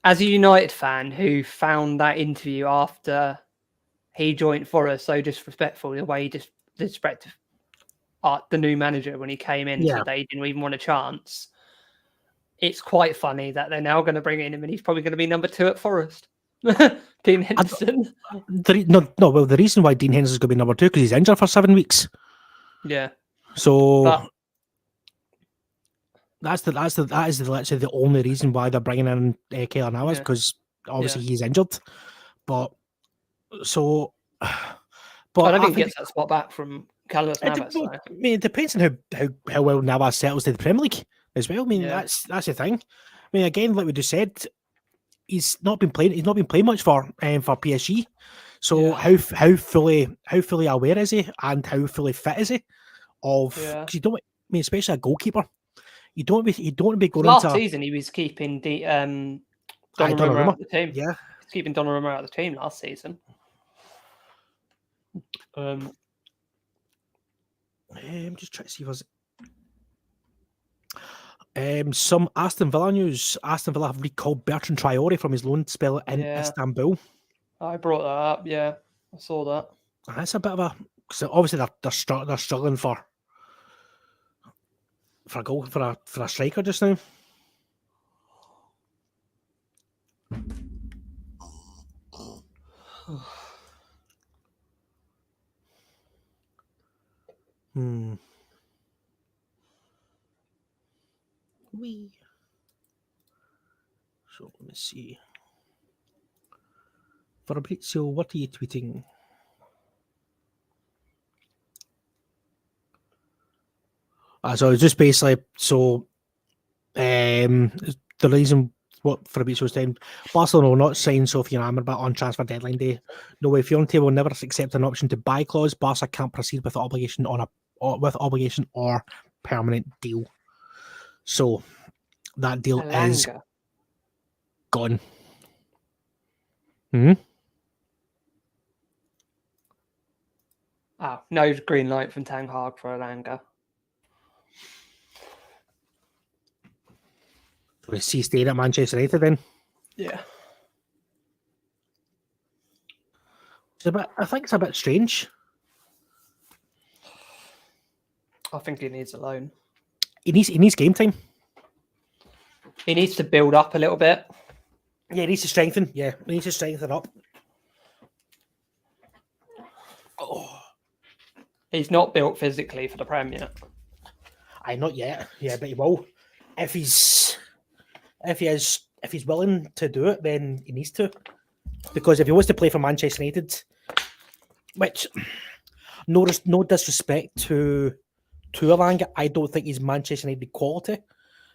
as a United fan who found that interview after he joined Forest so disrespectful, the way he disrespected the new manager when he came in, so they didn't even want a chance. It's quite funny that they're now going to bring in him, and he's probably going to be number 2 at Forest. Dean Henderson. Well, the reason why Dean Henderson's going to be number 2 because he's injured for 7 weeks. Yeah. So that is literally the only reason why they're bringing in Keylor Navas, because obviously he's injured. But I don't think he gets that spot back from Carlos Navas. I mean, it depends on how well Navas settles to the Premier League as well. I mean, that's the thing. I mean, again, like we just said, he's not been playing much for PSG. So how fully aware is he, and how fully fit is he of? Because you don't. I mean, especially a goalkeeper, you don't want to be going last into season. He was keeping Donnarumma out of the team. Yeah, he's keeping Donnarumma out of the team last season. I'm just trying to see if there's some Aston Villa news. Aston Villa have recalled Bertrand Traore from his loan spell in Istanbul. I brought that up. Yeah, I saw that. That's a bit of a, because obviously they're struggling for a goal for a striker just now. So let me see. Fabrizio, what are you tweeting? So it's just basically the reason what Fabrizio was saying, Barcelona will not sign Sofyan Amrabat on transfer deadline day. No way, Fiorentina will never accept an option to buy clause. Barca can't proceed with obligation or permanent deal. So that deal is gone. No green light from Ten Hag for Elanga. Is he staying at Manchester United then? Yeah. I think it's a bit strange. I think he needs a loan. He needs game time. He needs to build up a little bit. Yeah, he needs to strengthen. Yeah, he needs to strengthen up. He's not built physically for the Prem yet. Not yet. Yeah, but he will. If he's willing to do it, then he needs to. Because if he wants to play for Manchester United, which no disrespect to Elanga, I don't think he's Manchester United quality.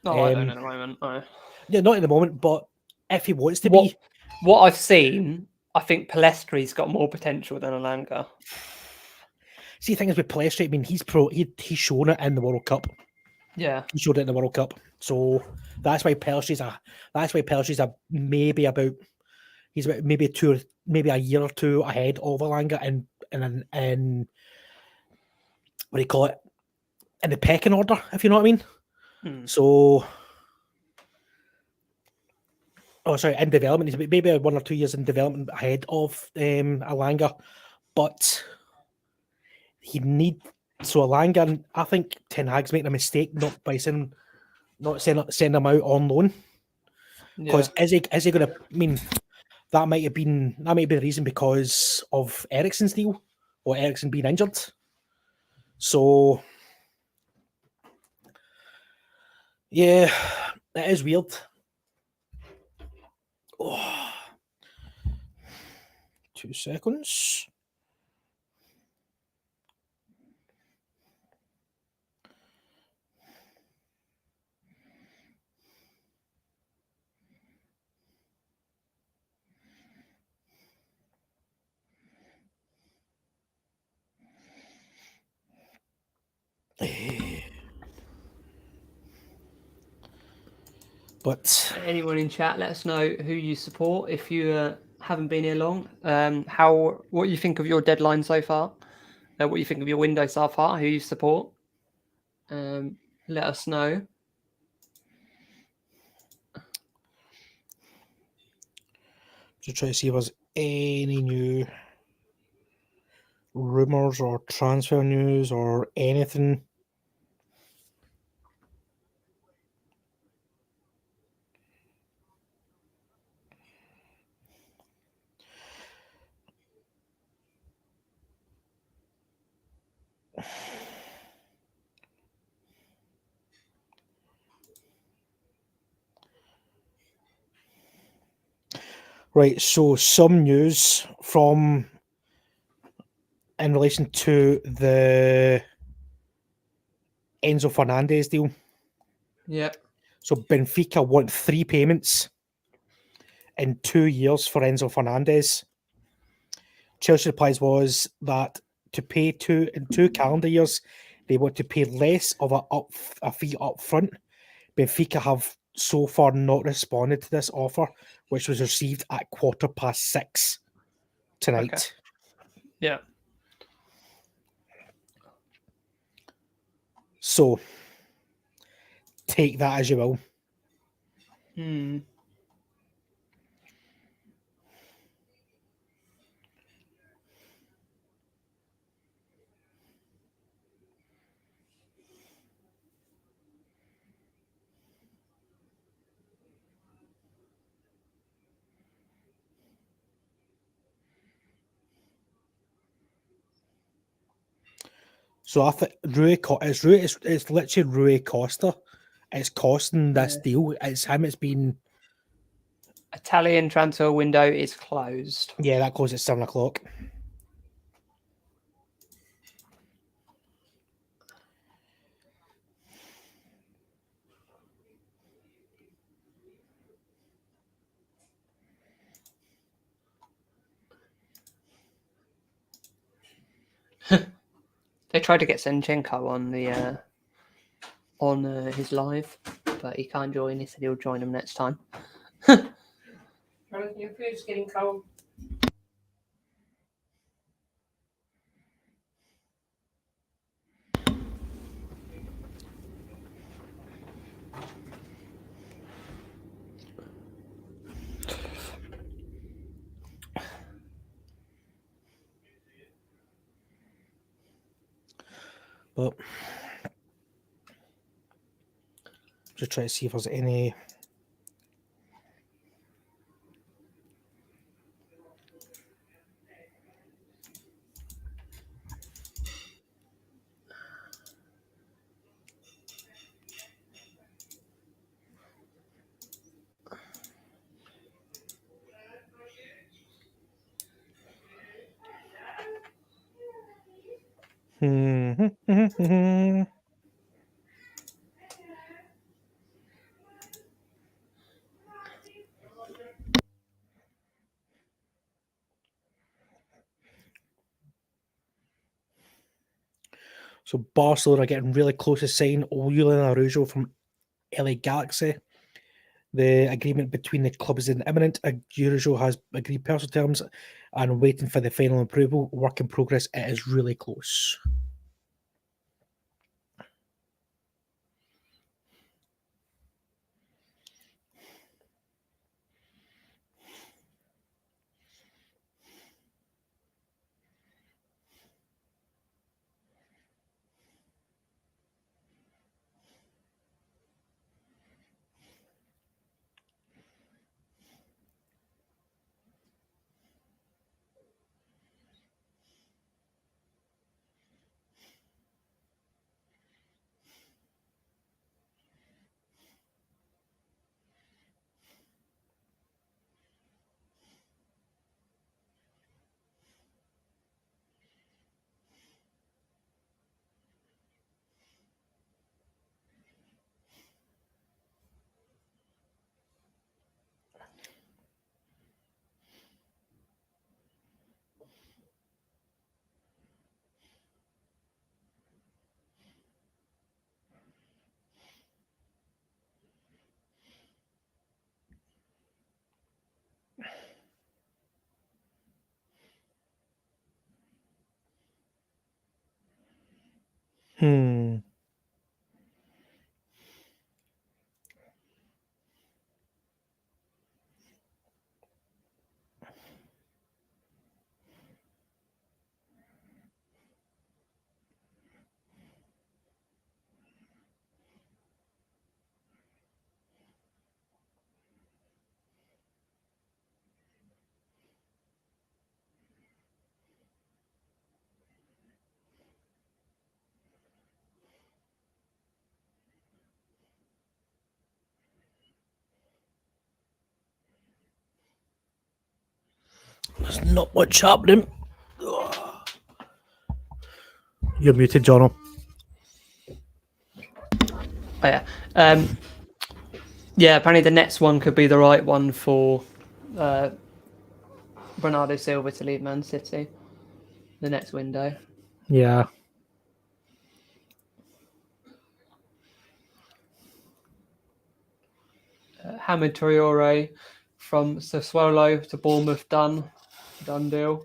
No, I don't at the moment. No. Yeah, not at the moment. But if he wants to be, what I've seen, I think Palestri's got more potential than Elanga. See, the thing is with Palestri, I mean, he's shown it in the World Cup. Yeah, he showed it in the World Cup. So that's why Palestri's maybe about a year or two ahead of Elanga in what do you call it, in the pecking order, if you know what I mean. So, in development. He's maybe 1 or 2 years in development ahead of Elanga, but he need Elanga. I think Ten Hag's making a mistake not sending him out on loan. Because is he going to? I mean, that might be the reason because of Eriksen's deal or Eriksen being injured. So, yeah, it is weird. Oh. 2 seconds. But anyone in chat, let us know who you support if you haven't been here long. What you think of your deadline so far? What you think of your window so far? Who you support? Let us know. Just try to see if there's any new rumours or transfer news or anything. Right, so some news in relation to the Enzo Fernandez deal. Yeah. So Benfica want 3 payments in 2 years for Enzo Fernandez. Chelsea replies was that to pay in 2 calendar years, they want to pay less of a fee up front. Benfica have so far not responded to this offer, which was received at 6:15 tonight. Okay. Yeah. So take that as you will. So I think it's literally Rui Costa. It's costing this deal. It's him. It's been Italian transfer window is closed. Yeah, that closes at 7:00. They tried to get Zinchenko on his live, but he can't join. He said he'll join them next time. Your food's getting cold. But just try to see if there's any. So Barcelona are getting really close to signing Julian Araujo from LA Galaxy. The agreement between the clubs is imminent. Araujo has agreed personal terms and waiting for the final approval. Work in progress. It is really close. Hmm. There's not much happening. You're muted, Jono. Oh, yeah. Yeah, apparently the next one could be the right one for Bernardo Silva to leave Man City. The next window. Yeah. Hamid Traore from Sassuolo to Bournemouth, done deal.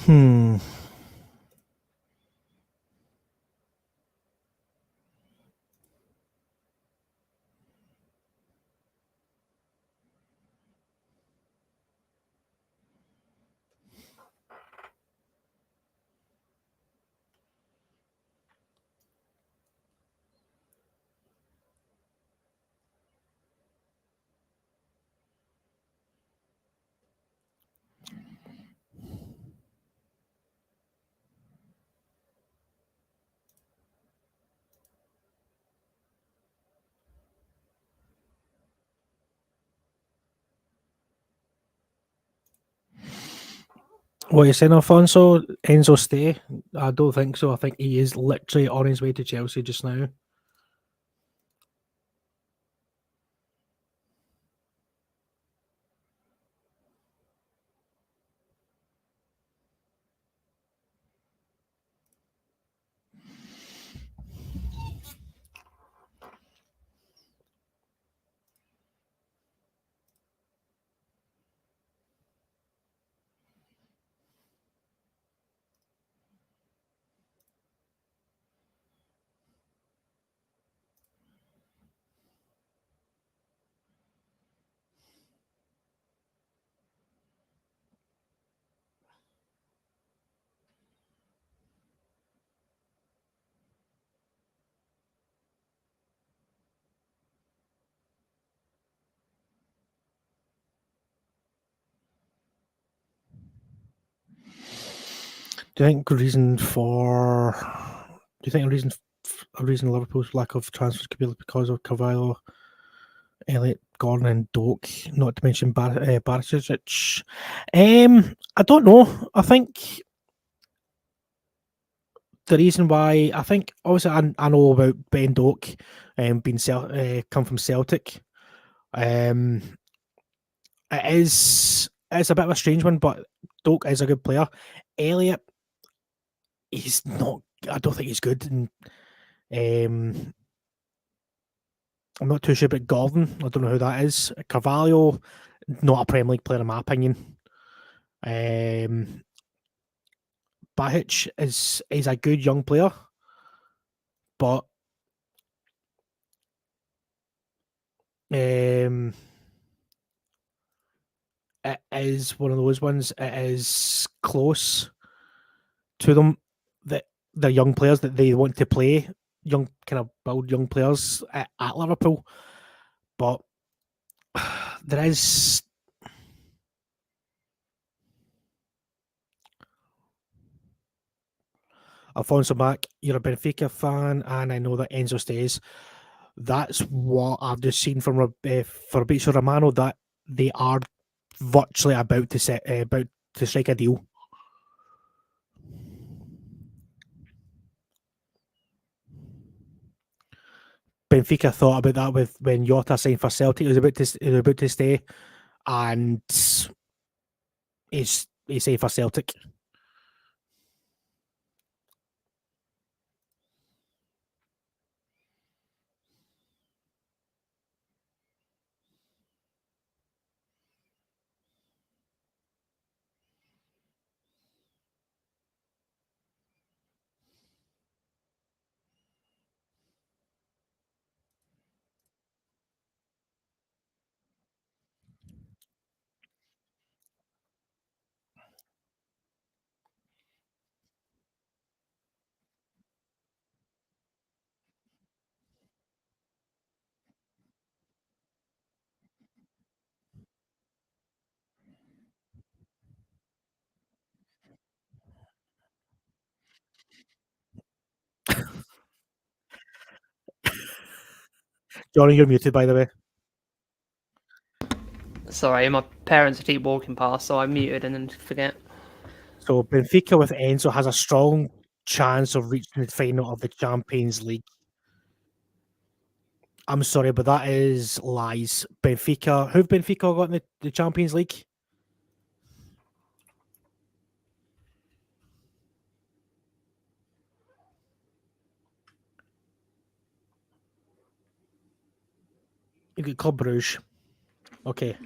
Hmm. What are you saying, Alfonso? Enzo stay? I don't think so. I think he is literally on his way to Chelsea just now. Do you think the reason for? Do you think a reason Liverpool's lack of transfers could be because of Carvalho, Elliot, Gordon, and Doak? Not to mention Barisic. I don't know. I think the reason why I think obviously I know about Ben Doak, being come from Celtic. It's a bit of a strange one, but Doak is a good player. Elliot, he's not. I don't think he's good. And I'm not too sure about Gordon. I don't know who that is. Carvalho, not a Premier League player in my opinion. Bahic is a good young player, but it is one of those ones. It is close to them that they're young players that they want to play, young kind of build young players at Liverpool, but there is. Alfonso Mack, you're a Benfica fan, and I know that Enzo stays. That's what I've just seen from Fabrizio Romano, that they are virtually about to strike a deal. Benfica thought about that with when Jota signed for Celtic. He was about to stay, and he's signed for Celtic. Johnny, you're muted, by the way. Sorry, my parents keep walking past, so I muted and then forget. So Benfica with Enzo has a strong chance of reaching the final of the Champions League. I'm sorry, but that is lies. Benfica, who've Benfica got in the Champions League? You got Club Brugge. Okay.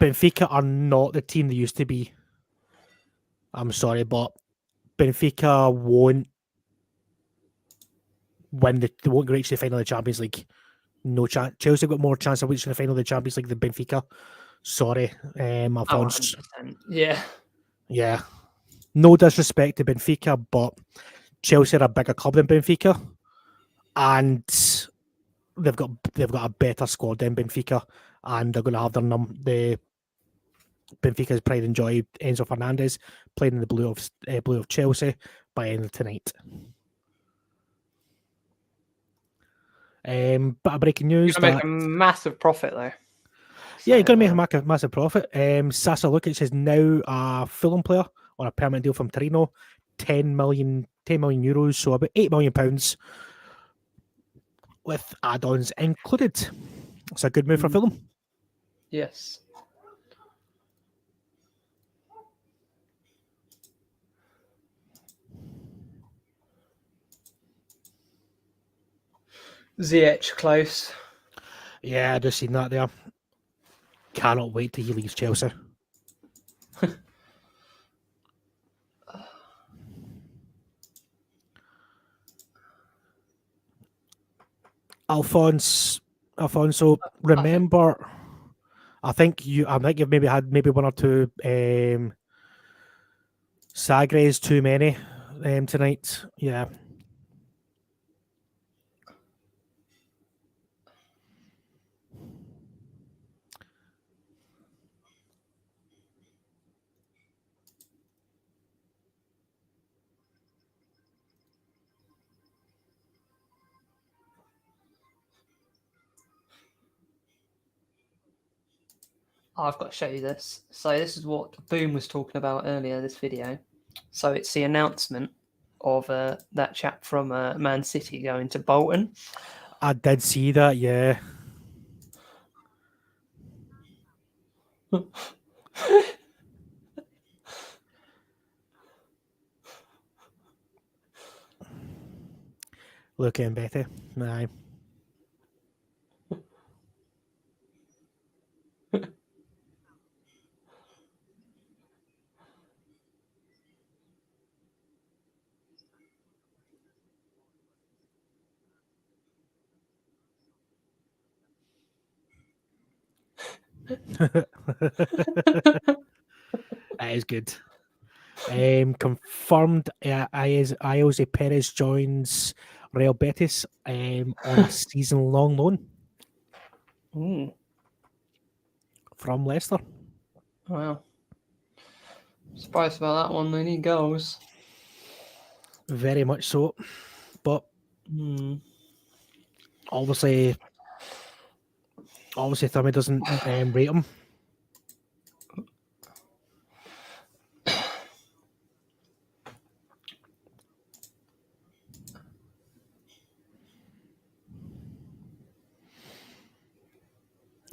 Benfica are not the team they used to be. I'm sorry, but Benfica won't win they won't reach the final of the Champions League. No chance. Chelsea got more chance of reaching the final of the Champions League than Benfica. Sorry, Alphonse. 100%. Yeah. Yeah. No disrespect to Benfica, but Chelsea are a bigger club than Benfica, and they've got a better squad than Benfica, and they're going to have the Benfica's pride and joy, Enzo Fernandez, playing in the blue of Chelsea by end of tonight. Bit of breaking news. You're going to make a massive profit, though. Yeah, you're going to make a massive profit. Sasa Lukic is now a Fulham player on a permanent deal from Torino, 10 million euros, so about £8 million with add-ons included. It's a good move for Fulham. Yes. Ziyech close. Yeah, I just seen that there. Cannot wait till he leaves Chelsea. Alfonso, remember, I think you've maybe had one or two Sagres too many tonight. Yeah. I've got to show you this. So this is what Boom was talking about earlier, this video. So it's the announcement of that chap from Man City going to Bolton. I did see that, yeah. Looking better. Aye. That is good. Confirmed, Jose Perez joins Real Betis on a season-long loan from Leicester. Wow. Surprised about that one. They need goals. Very much so. But obviously Tommy doesn't rate him.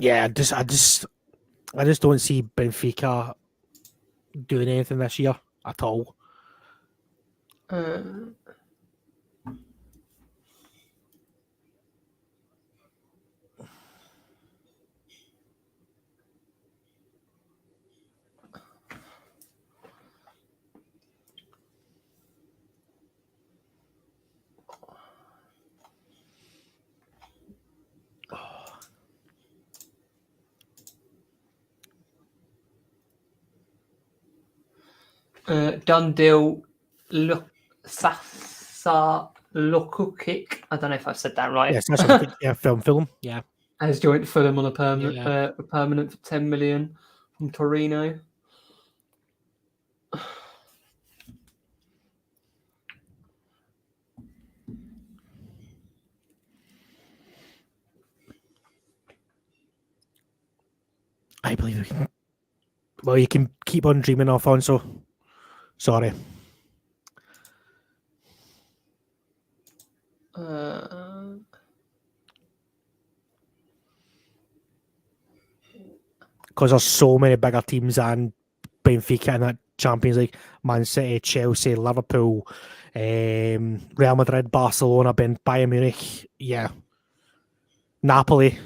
Yeah, I just don't see Benfica doing anything this year at all. Done deal. Sasa Lukukic. I don't know if I've said that right. Yes, that's a yeah, film. Yeah. Has joined Fulham on a permanent, Yeah. permanent for 10 million from Torino. I believe we can. Well, you can keep on dreaming, Alfonso. Sorry. Because there's so many bigger teams than Benfica in that Champions League. Man City, Chelsea, Liverpool, Real Madrid, Barcelona, Bayern Munich. Yeah. Napoli.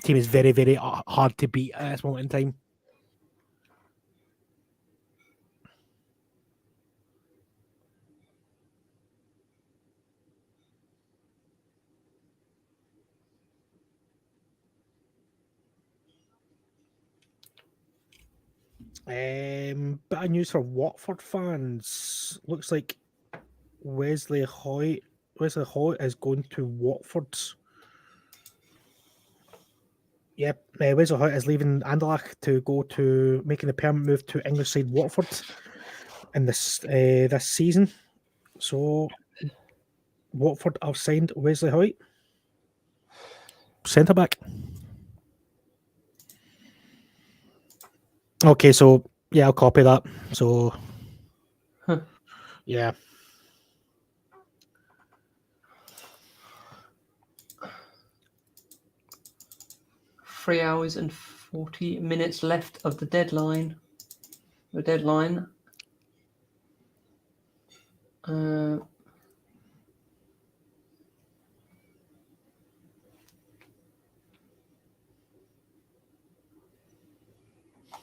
Team is very, very hard to beat at this moment in time. Bit of news for Watford fans. Looks like Wesley Hoyt is going to Watford. Yep, Wesley Hoyt is leaving Anderlecht to go to making the permanent move to English side Watford in this season. So Watford have signed Wesley Hoyt, centre back. Okay, so yeah, I'll copy that. So yeah. Three hours and 40 minutes left of the deadline.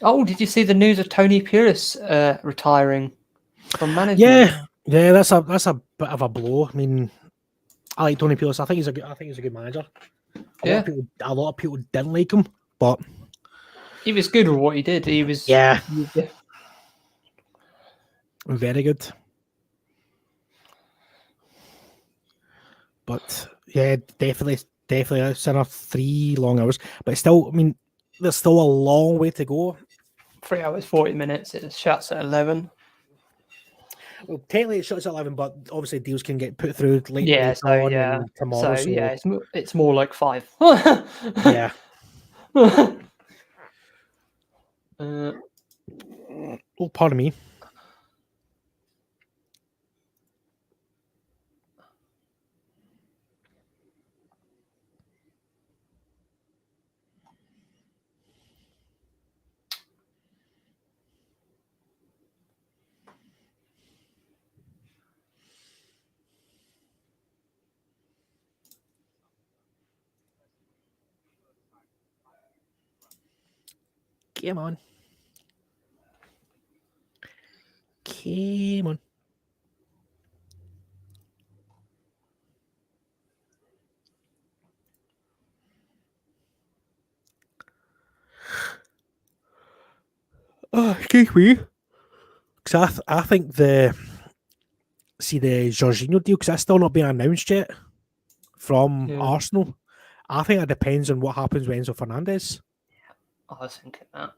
Oh, did you see the news of Tony Pulis retiring from management? Yeah, that's a bit of a blow. I mean, I like Tony Pulis. I think he's a good manager. A lot of people didn't like him, but he was good with what he did. He was very good. But yeah, definitely it's in 3 long hours. But still, I mean, there's still a long way to go. 3 hours 40 minutes. It shuts at 11. Well, technically it shuts at 11, but obviously deals can get put through later on and tomorrow. So yeah, it's more like 5. Yeah. Oh, pardon me. Come on. Oh, excuse me. Because I think the Jorginho deal, because that's still not been announced yet from Arsenal. I think it depends on what happens with Enzo Fernandez. I was thinking that.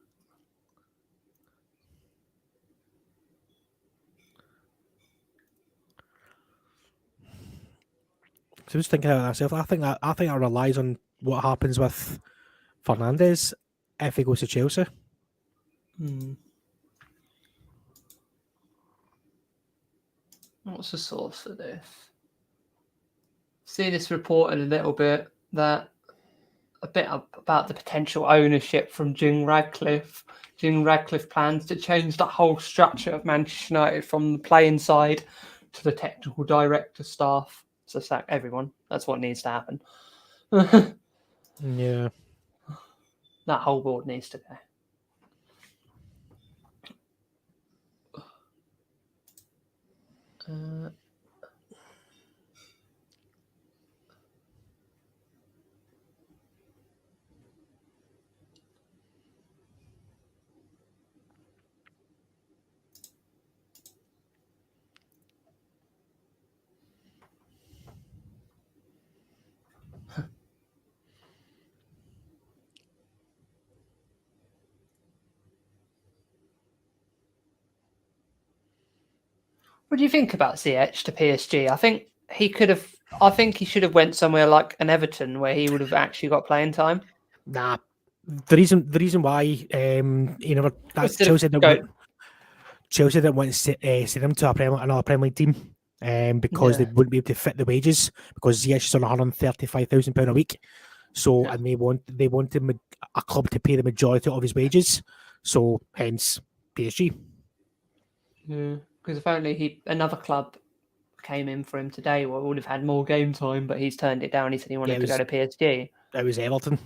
So I was thinking about myself. I think that relies on what happens with Fernandez if he goes to Chelsea. What's the source for this? See this reported a little bit that a bit about the potential ownership from Jim Radcliffe. Jim Radcliffe plans to change the whole structure of Manchester United from the playing side to the technical director staff. So sack everyone. That's what needs to happen. Yeah. That whole board needs to go. What do you think about Ziyech to PSG? I think he could have. I think he should have went somewhere like an Everton where he would have actually got playing time. Nah. The reason why he never that's Instead of Chelsea didn't want to send him to another Premier League team because they wouldn't be able to fit the wages because Ziyech is on £135,000 a week. So and they wanted a club to pay the majority of his wages. So hence PSG. Yeah, because apparently another club came in for him today where would have had more game time, but he's turned it down. He said he wanted to go to PSG. It was Everton.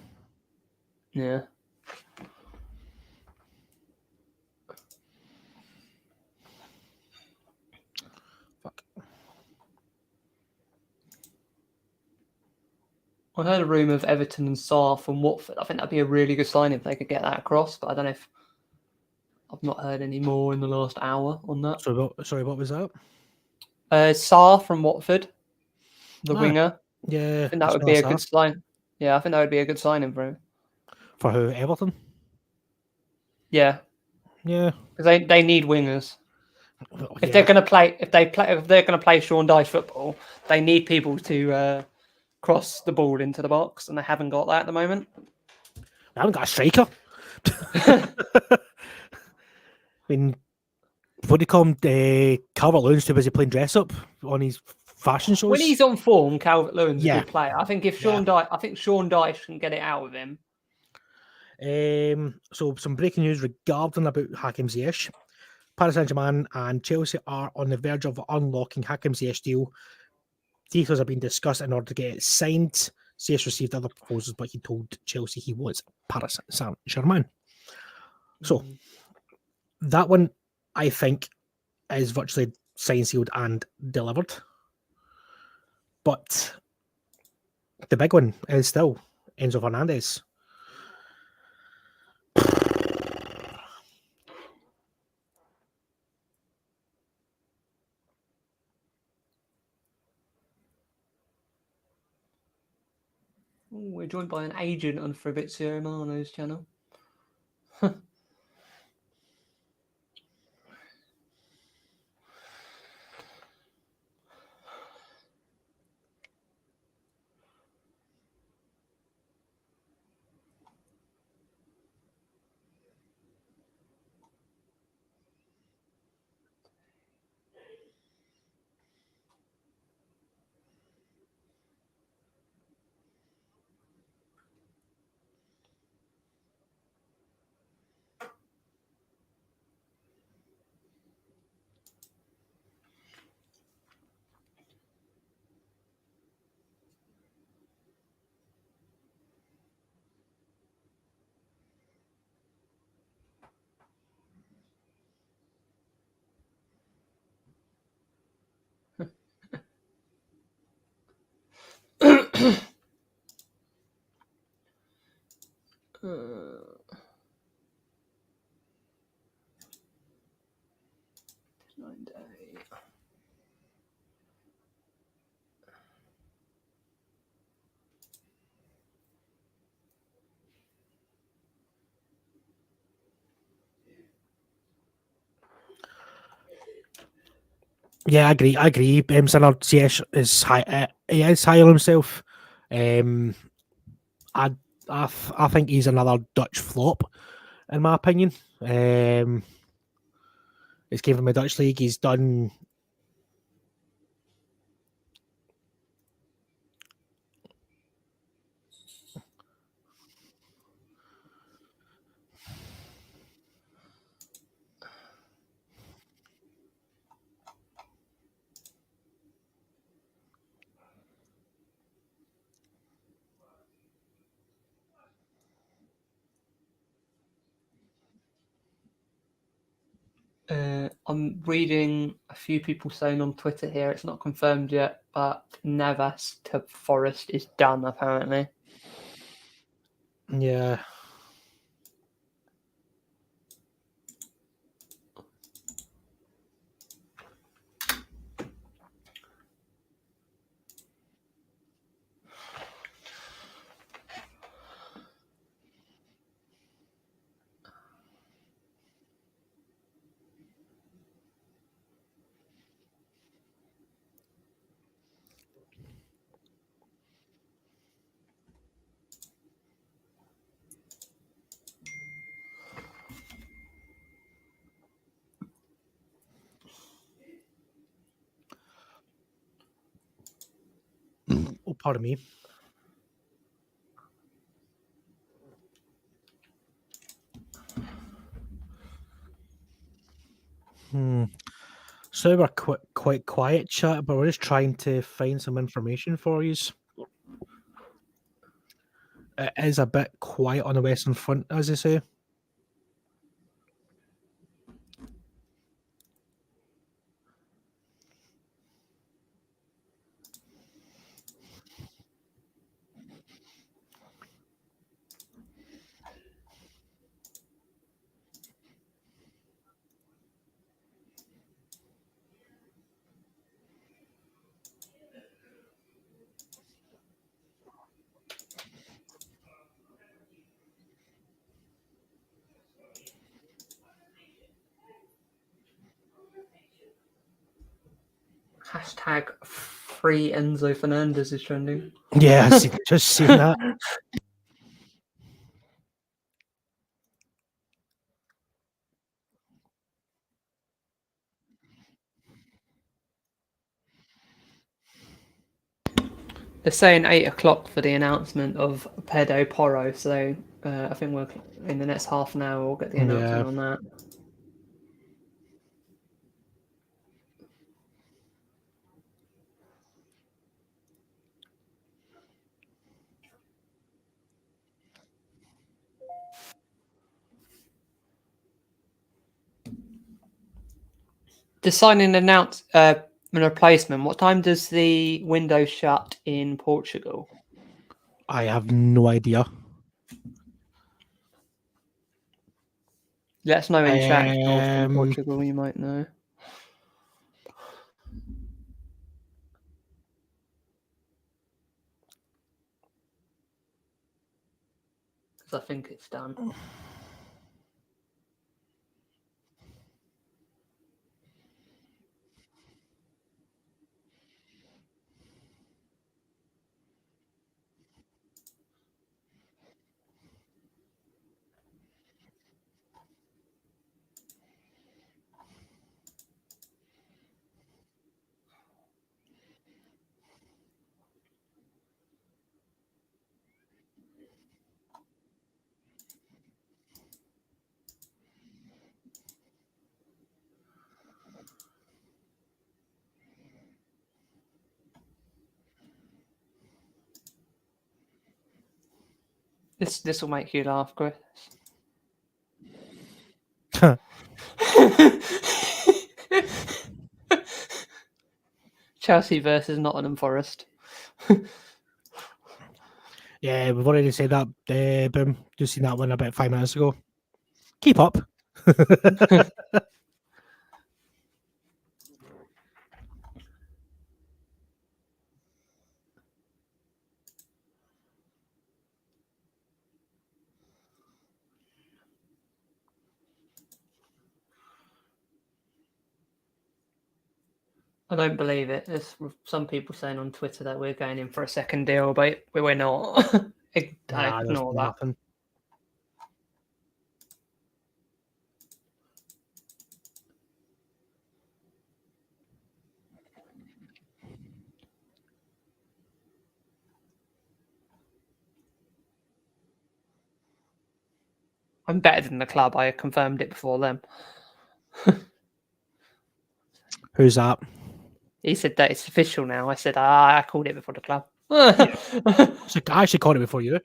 Yeah. Fuck. I heard a rumour of Everton and Sarr from Watford. I think that'd be a really good sign if they could get that across, but I don't know if I've not heard any more in the last hour on that. Sorry, what was that? Sarr from Watford, the winger. Yeah, I think that would be a good sign. Yeah, I think that would be a good signing for him. For who? Everton? Yeah. Yeah. Because they need wingers. If they're going to play, if they're going to play Sean Dyche football, they need people to cross the ball into the box, and they haven't got that at the moment. They haven't got a striker. I mean, what do you call him? Calvert-Lewin's too busy playing dress up on his fashion shows. When he's on form, Calvert-Lewin's a good player. I think Sean Dyche can get it out of him. So some breaking news regarding about Hakim Ziyech. Paris Saint-Germain and Chelsea are on the verge of unlocking Hakim Ziyech deal. Details have been discussed in order to get it signed. Ziyech received other proposals, but he told Chelsea he was Paris Saint-Germain. So that one, I think, is virtually signed, sealed, and delivered. But the big one is still Enzo Fernandez. We're joined by an agent on Fabrizio Romano's channel. Yeah, I agree. Sinner Ziyech is high. He is high on himself. I think he's another Dutch flop, in my opinion. He's came from the Dutch league. He's done. I'm reading a few people saying on Twitter here, it's not confirmed yet, but Navas to Forest is done apparently. Yeah. Oh, pardon me. So we're quite quiet, chat, but we're just trying to find some information for you. It is a bit quiet on the Western Front, as they say. Hashtag free Enzo Fernandez is trending. Yeah, just seen that. They're saying 8 o'clock for the announcement of Pedro Porro, so I think we're in the next half an hour we'll get the announcement on that. To sign and announce an replacement, what time does the window shut in Portugal? I have no idea. Let us know in chat if you're from Portugal, you might know. Because I think it's done. This will make you laugh, Chris. Chelsea versus Nottingham Forest. Yeah, we've already said that. Boom, just seen that one about 5 minutes ago. Keep up. I don't believe it. There's some people saying on Twitter that we're going in for a second deal, but we're not. I ignore that. Nothing. I'm better than the club. I confirmed it before them. Who's that? He said that it's official now. I said, I called it before the club. I actually called it before you.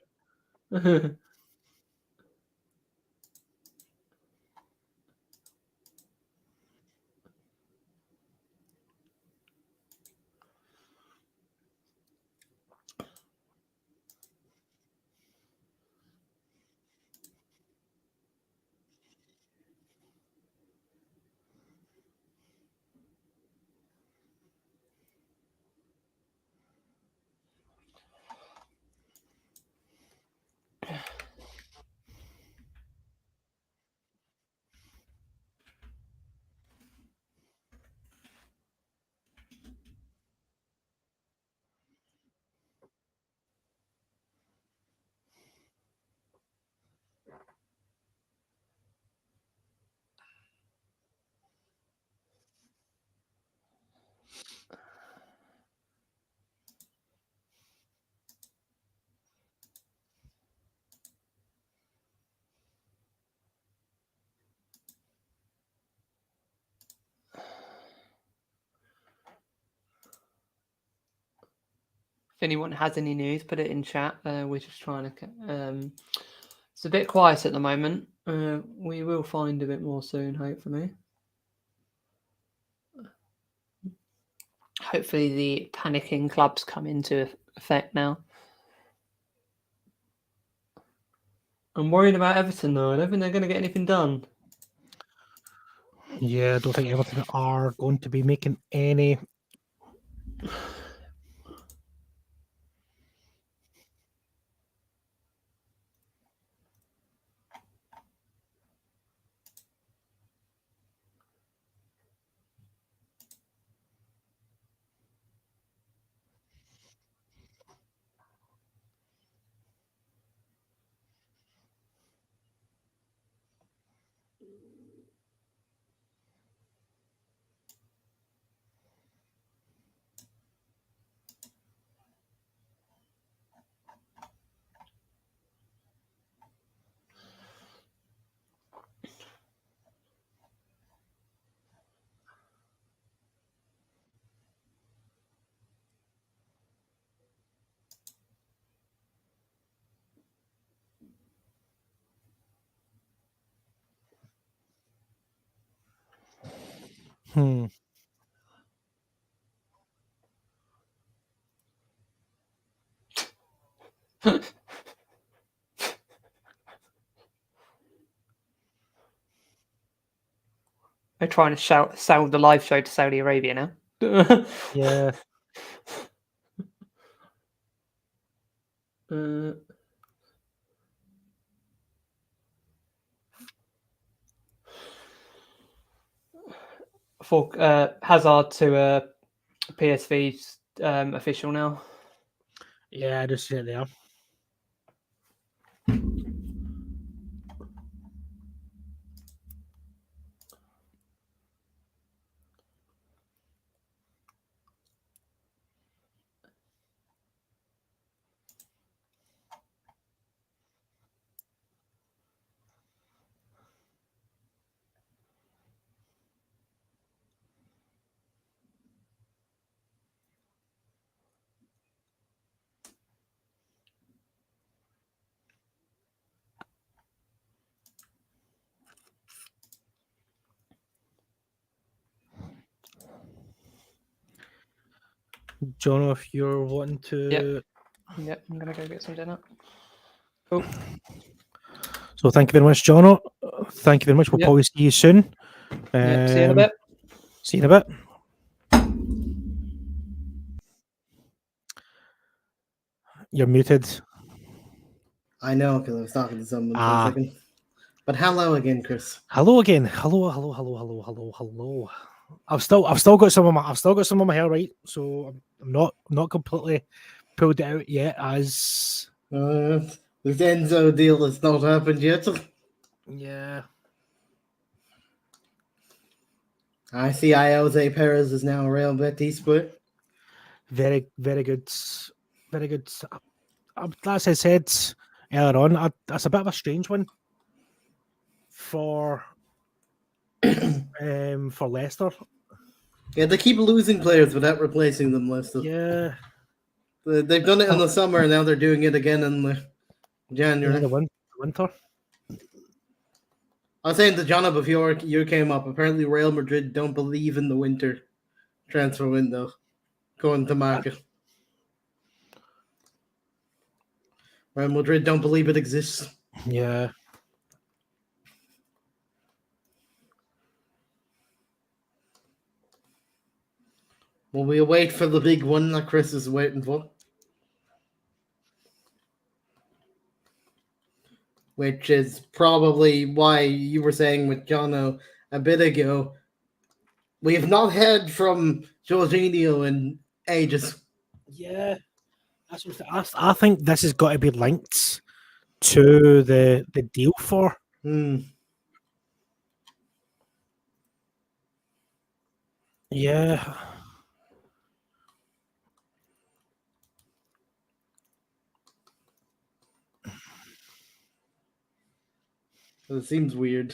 anyone has any news, put it in chat. We're just trying to. It's a bit quiet at the moment. We will find a bit more soon, hopefully. Hopefully, the panicking clubs come into effect now. I'm worried about Everton, though. I don't think they're going to get anything done. Yeah, I don't think Everton are going to be making any. They're trying to sell the live show to Saudi Arabia now. Yeah. For Hazard to PSV's official now. Yeah, I just see it there. John, if you're wanting to. Yep, I'm going to go get some dinner. Cool. So thank you very much, John. Thank you very much. We'll probably see you soon. See you in a bit. See you in a bit. You're muted. I know, because I was talking to someone for a second. But hello again, Chris. Hello again. Hello. I've still got some of my hair right, so I'm not completely pulled it out yet. As The Enzo deal has not happened yet. Yeah. I see Jose Perez is now a Real Betis player. Very, very good. Very good. As I said earlier on, that's a bit of a strange one for Leicester. Yeah, they keep losing players without replacing them, Leicester. Yeah. They've done it in the summer, and now they're doing it again in the January. The winter. I was saying to John before you came up, apparently Real Madrid don't believe in the winter transfer window going to market. Real Madrid don't believe it exists. Yeah. Well, we'll wait for the big one that Chris is waiting for. Which is probably why you were saying with Jono a bit ago, we have not heard from Jorginho in ages. Yeah. I think this has got to be linked to the deal for. Yeah. It seems weird.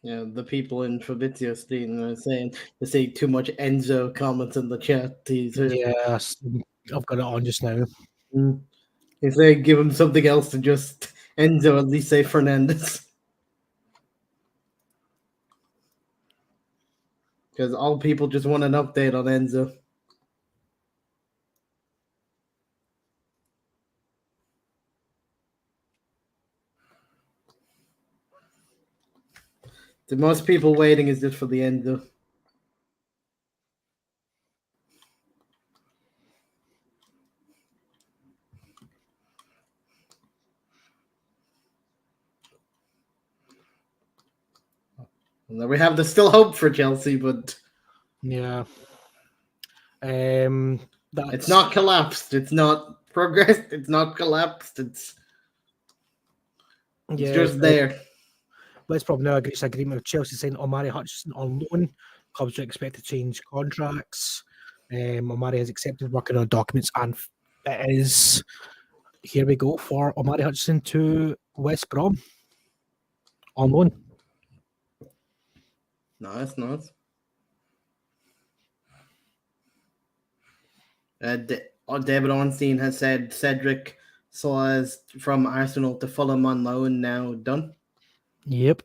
Yeah, the people in Fabrizio Stein are saying they say too much Enzo comments in the chat. Yes, I've got it on just now. If they give him something else to just Enzo, at least say Fernandez. Because all people just want an update on Enzo. The most people waiting is just for the Enzo. We have the still hope for Chelsea, but yeah, it's not collapsed. It's not progressed. It's not collapsed. It's just there. Let's probably now reach agreement with Chelsea saying Omari Hutchinson on loan. Clubs are expected to change contracts. Omari has accepted working on documents, and it is here we go for Omari Hutchinson to West Brom on loan. Nice. David Ornstein has said Cedric Soares from Arsenal to Fulham on loan now done. Yep.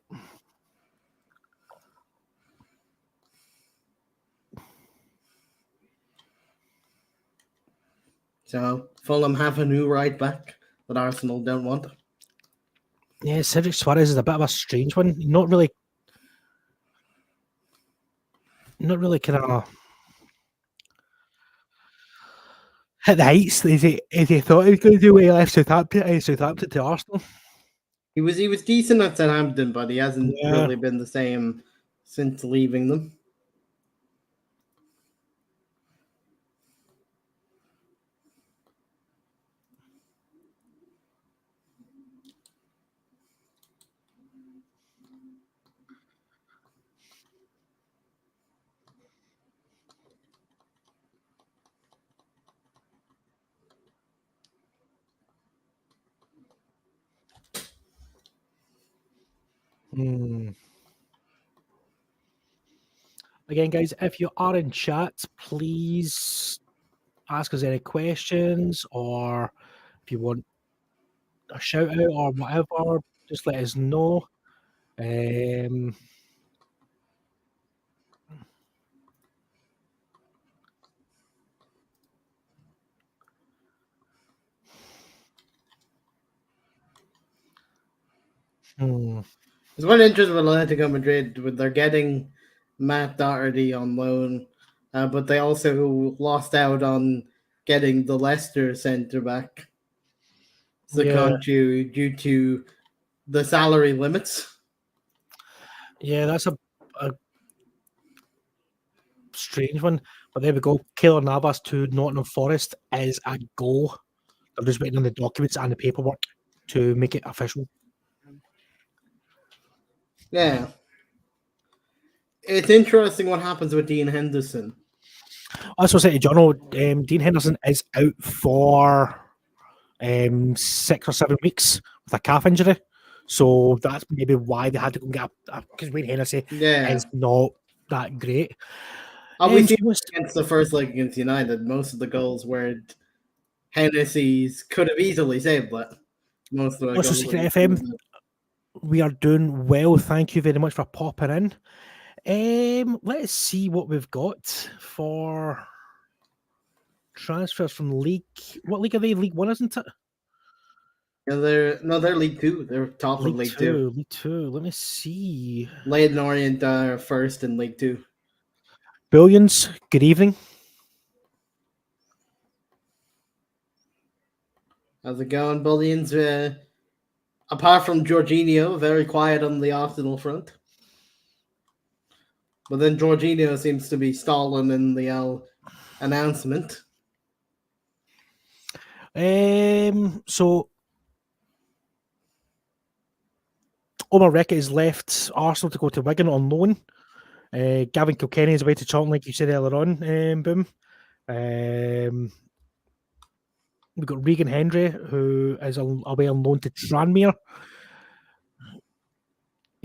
So Fulham have a new right back that Arsenal don't want. Yeah, Cedric Soares is a bit of a strange one. Not really kind of hit the heights as he thought he was going to do when he left Southampton to Arsenal. He was decent at Southampton, but he hasn't really been the same since leaving them. Again, guys, if you are in chat, please ask us any questions, or if you want a shout out or whatever, just let us know. It's one interest with Atletico Madrid, with they're getting Matt Doherty on loan, but they also lost out on getting the Leicester centre back, Zakonchu, due to the salary limits. Yeah, that's a strange one, but there we go. Keylor Navas to Nottingham Forest is a go. I'm just waiting on the documents and the paperwork to make it official. Yeah. It's interesting what happens with Dean Henderson. I was going to say to John, Dean Henderson is out for 6 or 7 weeks with a calf injury. So that's maybe why they had to go and get because Wayne Hennessy is not that great. Obviously, against the first leg against United, most of the goals were Hennessy's could have easily saved that. Most of the goals. Secret FM, we are doing well. Thank you very much for popping in. Let's see what we've got for transfers from League. What league are they? League One, isn't it? Yeah, they're League Two. They're top of League Two. League Two. Let me see. Leyton Orient are first in League Two. Billions, good evening. How's it going, Billions? Apart from Jorginho, very quiet on the Arsenal front. But then Jorginho seems to be stalling in the announcement. So Omar Rekka has left Arsenal to go to Wigan on loan. Gavin Kilkenny is away to Charlton, like you said earlier on. Boom. We've got Regan Hendry, who is away on loan to Tranmere.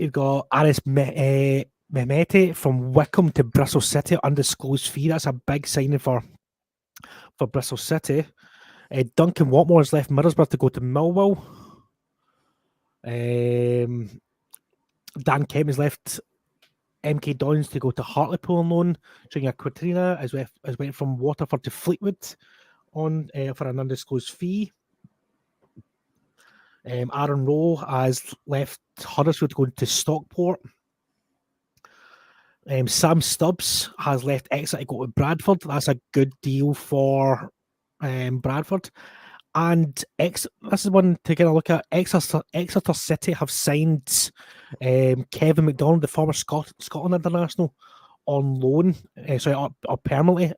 You've got Aris Mehmeti from Wickham to Bristol City, undisclosed fee. That's a big signing for Bristol City. Duncan Watmore has left Middlesbrough to go to Millwall. Dan Kemp has left MK Dons to go to Hartlepool on loan. Junior Quatrina has went from Waterford to Fleetwood on for an undisclosed fee. Aaron Rowe has left Huddersfield going to Stockport. Sam Stubbs has left Exeter to go to Bradford. That's a good deal for Bradford. And this is one to kind of look at. Exeter City have signed Kevin McDonald, the former Scotland international, on loan, or permanently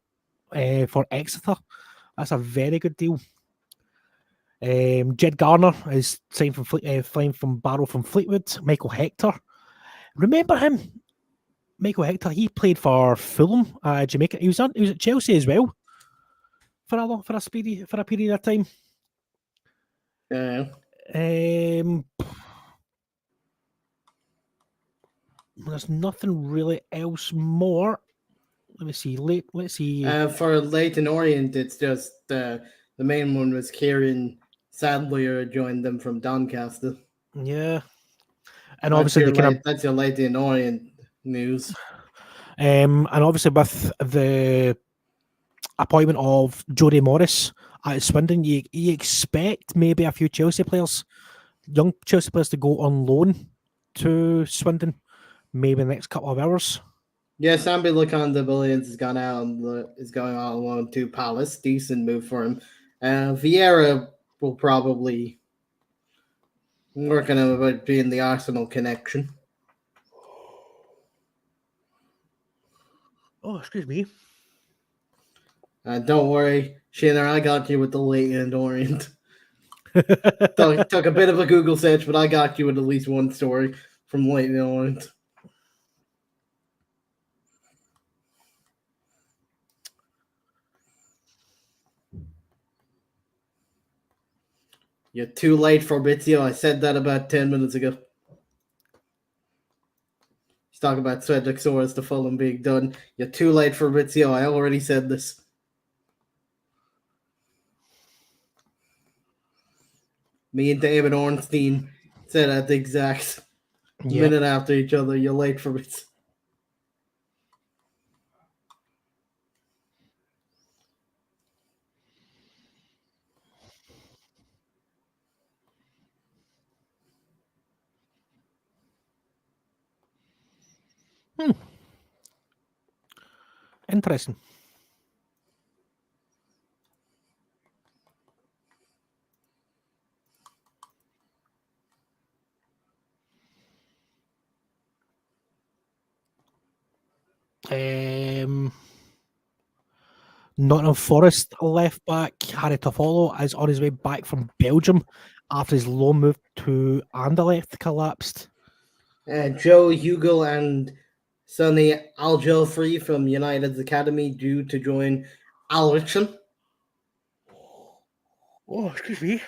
for Exeter. That's a very good deal. Jed Garner is signed from Barrow from Fleetwood. Michael Hector, remember him? Michael Hector, he played for Fulham, Jamaica. He was at Chelsea as well for a period of time. Yeah. There's nothing really else more. Let me see. Let's see. For Leyton Orient, it's just the main one was Kieran Sadler joined them from Doncaster. Yeah, and obviously that's your Leyton Orient news. And obviously with the appointment of Jody Morris at Swindon, you expect maybe a few young Chelsea players to go on loan to Swindon, maybe in the next couple of hours. Yeah, Sambi Laconda Billions is going out on loan to Palace. Decent move for him. Vieira will probably work on him about being the Arsenal connection. Oh, excuse me. Don't worry, Shannon, I got you with the Leyton Orient. Took a bit of a Google search, but I got you with at least one story from Leyton Orient. You're too late, Fabrizio. I said that about 10 minutes ago. He's talking about Cedric Soares to Fulham being done. You're too late, Fabrizio. I already said this. Me and David Ornstein said at the exact minute after each other. You're late, Fabrizio. Interesting. Nottingham Forest left back Harry Toffolo is on his way back from Belgium after his loan move to Anderlecht collapsed. Joe Hugel and Sonny Al-Jofri from United's academy due to join Alrichon. Oh, excuse me.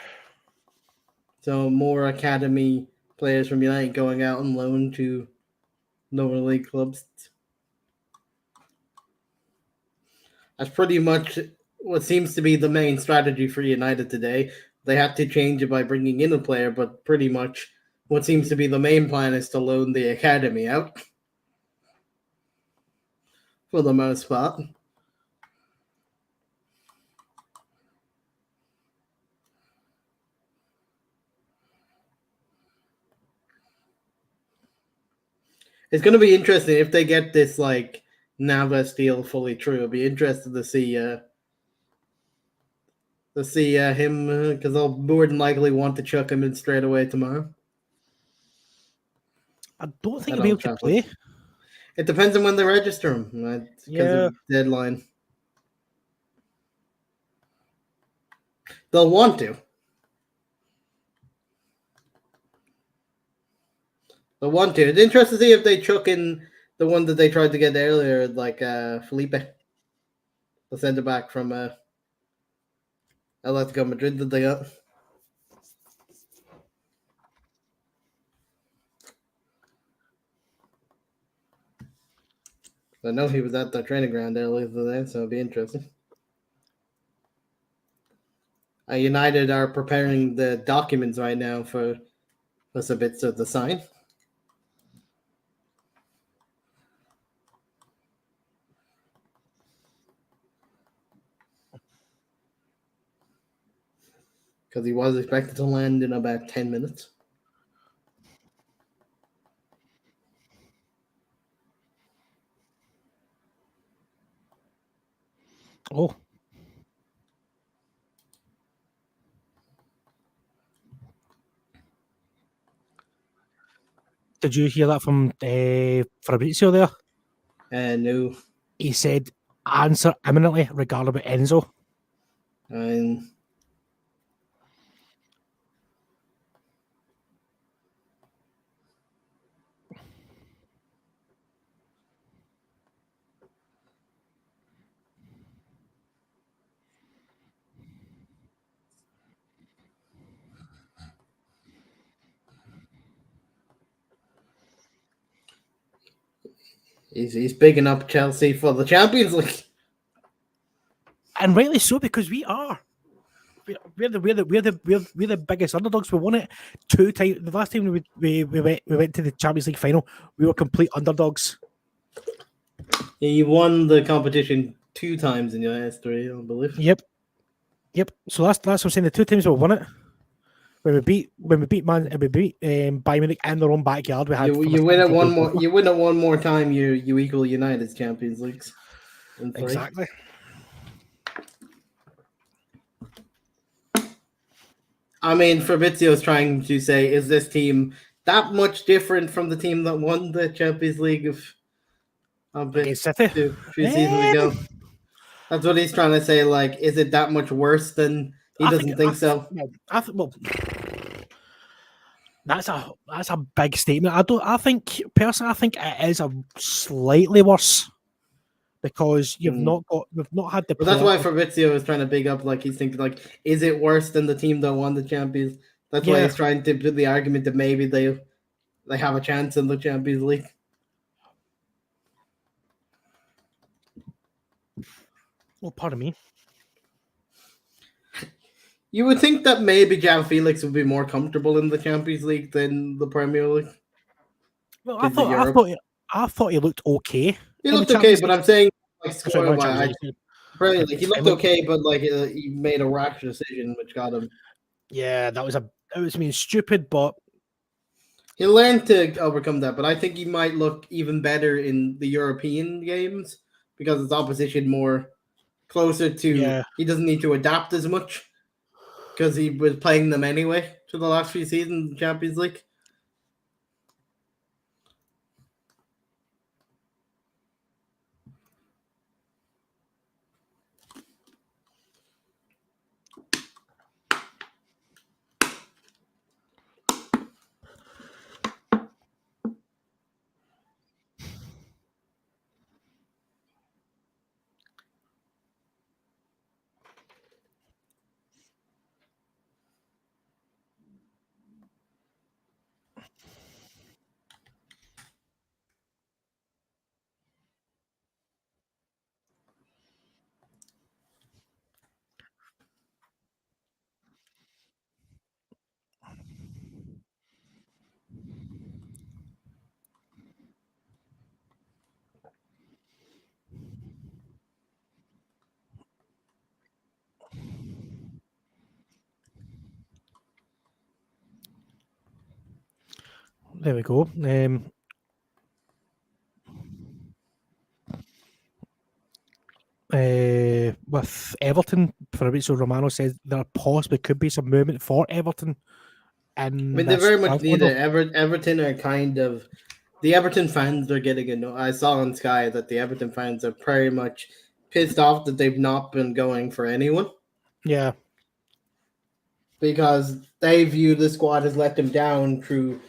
So more academy players from United going out on loan to lower league clubs. That's pretty much what seems to be the main strategy for United today. They had to change it by bringing in a player, but pretty much what seems to be the main plan is to loan the academy out for the most part. It's going to be interesting if they get this like Navas deal fully true. I'll be interested to see him because they'll more than likely want to chuck him in straight away tomorrow. I don't think he'll be able to play. It depends on when they register him. Because of deadline. They'll want to. They'll want to. It's interesting to see if they chuck in the one that they tried to get earlier, like Felipe, the centre back from Atletico Madrid that they got. I know he was at the training ground earlier today, so it'll be interesting. United are preparing the documents right now for Sabitzer to sign. Because he was expected to land in about 10 minutes. Oh. Did you hear that from Fabrizio there? No. He said, answer imminently regarding about Enzo. And he's bigging up Chelsea for the Champions League. And rightly so, because we are. We're the biggest underdogs. We won it 2 times. The last time we went to the Champions League final, we were complete underdogs. Yeah, you won the competition 2 times in your history, I believe. Yep. So that's what I'm saying. The 2 times we won it. When we beat Bayern Munich in their own backyard, we had You win it one more. You win it one more time. You equal United's Champions Leagues. Exactly. I mean, Fabrizio is trying to say, is this team that much different from the team that won the Champions League Against City a few seasons ago? That's what he's trying to say. Like, is it that much worse than he doesn't think so? Well, that's a big statement. I think it is a slightly worse because we've not had the. But that's why Fabrizio is trying to big up. Like he's thinking, like, is it worse than the team that won the Champions? That's why he's trying to put the argument that maybe they have a chance in the Champions League. Well, pardon me. You would think that maybe João Felix would be more comfortable in the Champions League than the Premier League. Well, I thought he looked okay. He looked okay, but I'm saying like scoring wise, he looked okay, but like he made a rash decision which got him. Yeah, it was stupid, but he learned to overcome that. But I think he might look even better in the European games because his opposition more closer to. Yeah. He doesn't need to adapt as much because he was playing them anyway to the last few seasons in the Champions League. There we go. With Everton, Fabrizio Romano says there possibly could be some movement for Everton. And they very much need it. Everton are kind of the Everton fans are getting annoyed. I saw on Sky that the Everton fans are very much pissed off that they've not been going for anyone. Yeah. Because they view the squad has let them down through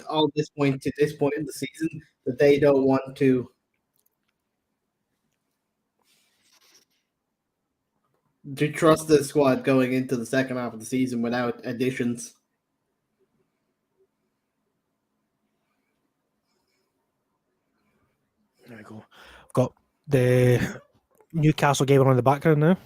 all this point to this point in the season that they don't want to trust the squad going into the second half of the season without additions. There we go. got the Newcastle game on in the background now.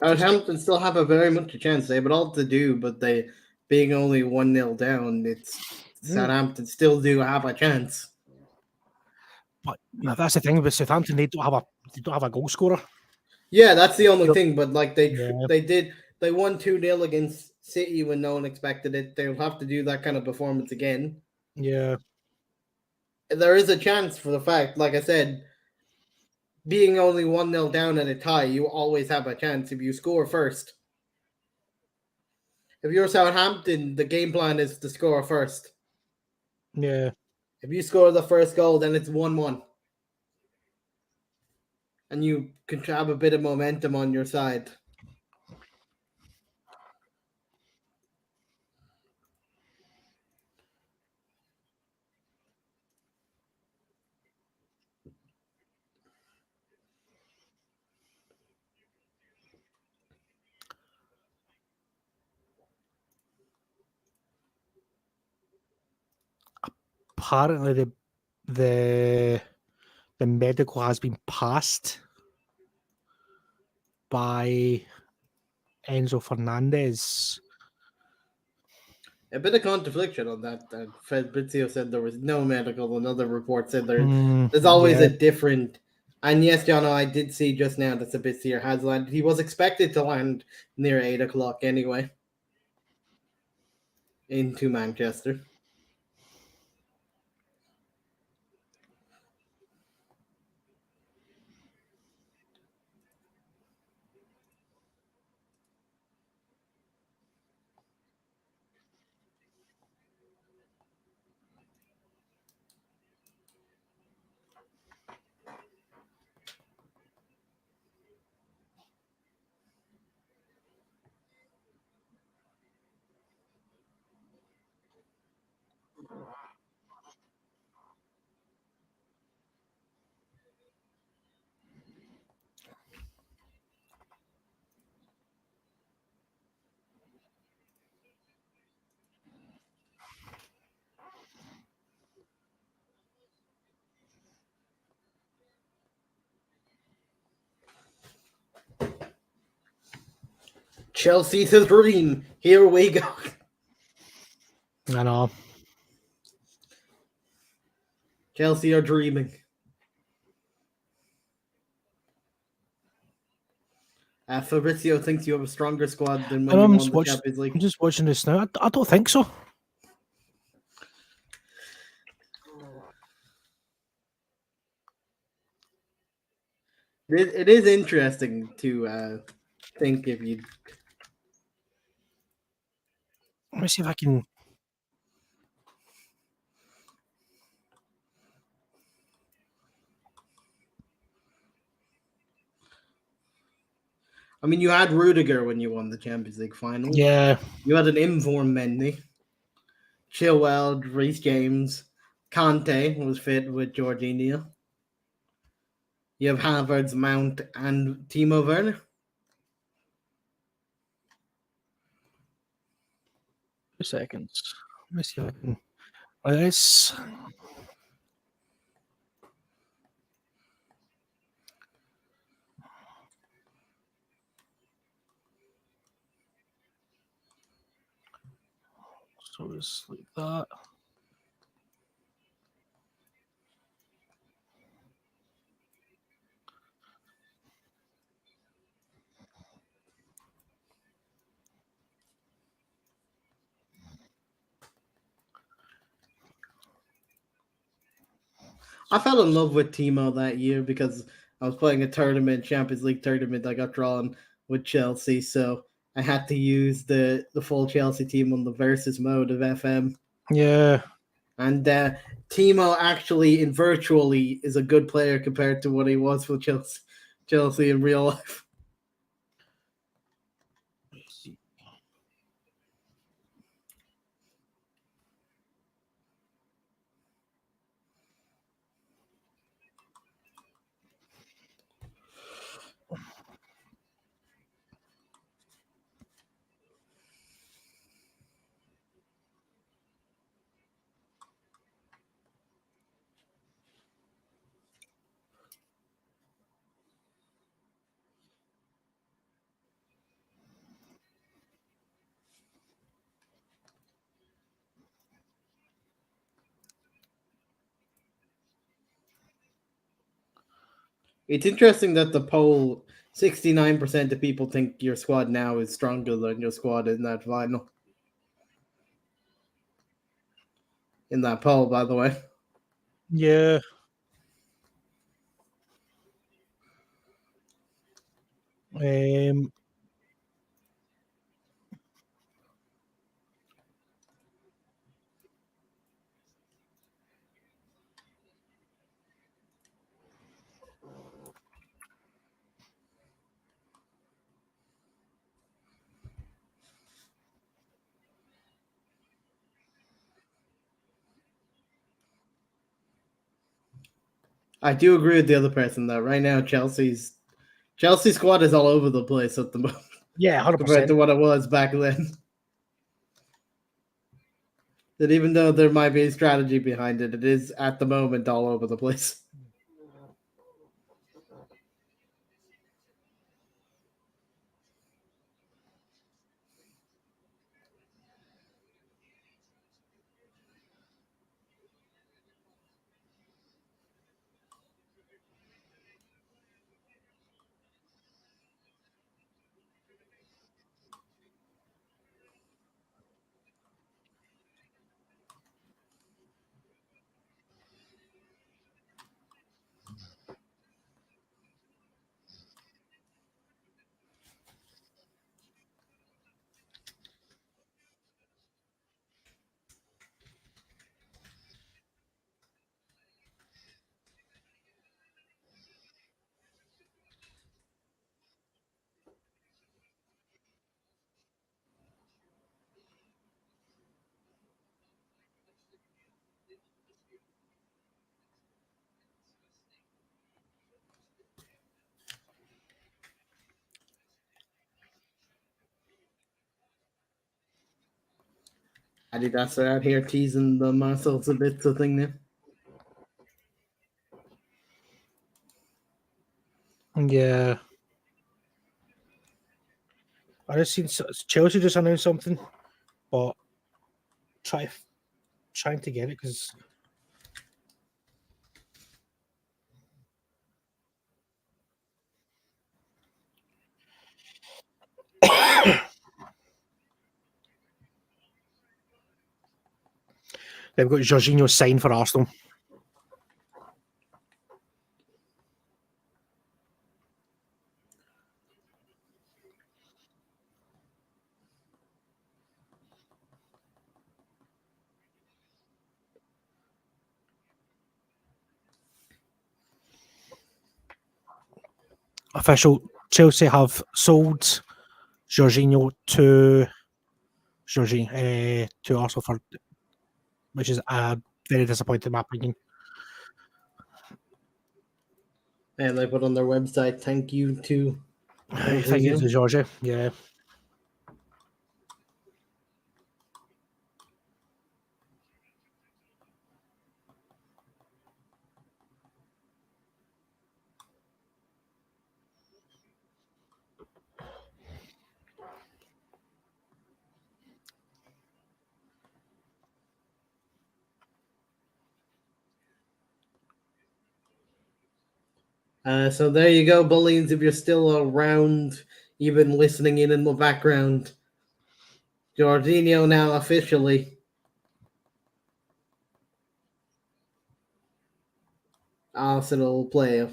Southampton still have a very much a chance. They have it all to do, but they being only 1-0 down, it's Southampton still do have a chance. But that's the thing with Southampton; they don't have a goal scorer. Yeah, that's the only thing. But like they won 2-0 against City when no one expected it. They'll have to do that kind of performance again. Yeah, there is a chance for the fact, like I said, being only 1-0 down at a tie, you always have a chance if you score first. If you're Southampton, the game plan is to score first. yeah. If you score the first goal, then it's 1-1. And you can have a bit of momentum on your side. Apparently, the medical has been passed by Enzo Fernandez. A bit of contradiction on that. Fabrizio said there was no medical. Another report said there's always a different. And yes, John, I did see just now that Fabrizio has landed. He was expected to land near 8 o'clock anyway. Into Manchester. Chelsea's dream. Here we go. I know. Chelsea are dreaming. Fabrizio thinks you have a stronger squad than when you won the Champions League. I'm just watching this now. I don't think so. It is interesting to think if you. Let me see if I can. I mean, you had Rudiger when you won the Champions League final. Yeah. You had an informed Mendy. Chilwell, Reece James, Conte was fit with Jorginho. You have Havertz, Mount, and Timo Werner. 2 seconds. Let me see if I can. This. So it's like that. I fell in love with Timo that year because I was playing a tournament, Champions League tournament. I got drawn with Chelsea, so I had to use the full Chelsea team on the versus mode of FM. Yeah. And Timo actually, in virtually, is a good player compared to what he was for Chelsea in real life. It's interesting that the poll, 69% of people think your squad now is stronger than your squad in that final. In that poll, by the way. Yeah. I do agree with the other person though. Right now, Chelsea squad is all over the place at the moment Yeah, 100%. compared to what it was back then. That even though there might be a strategy behind it, it is at the moment all over the place. Adidas are out here teasing the Marcel Sabitzer thing now. Yeah. I just seen Chelsea just announced something, but trying to get it because they've got Jorginho signed for Arsenal. Official, Chelsea have sold Jorginho to Arsenal for, which is very disappointing in my opinion. And they put on their website, thank you to Thank you to Georgia. Yeah. So there you go, bullies. If you're still around, even listening in the background, Jorginho now officially Arsenal player.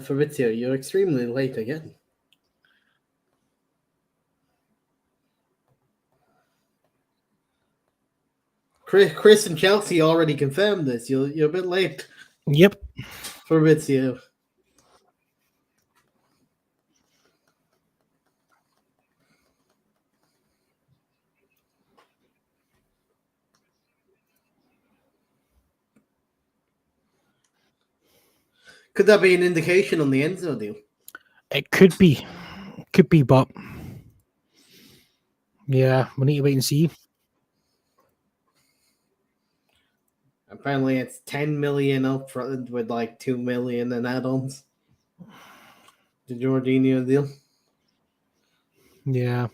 Fabrizio, you're extremely late again. Chris and Chelsea already confirmed this. You're a bit late, Yep. Fabrizio. Could that be an indication on the Enzo deal? It could be, but yeah, we need to wait and see. Apparently, it's 10 million up front with like 2 million in add-ons. The Jorginho deal. Yeah.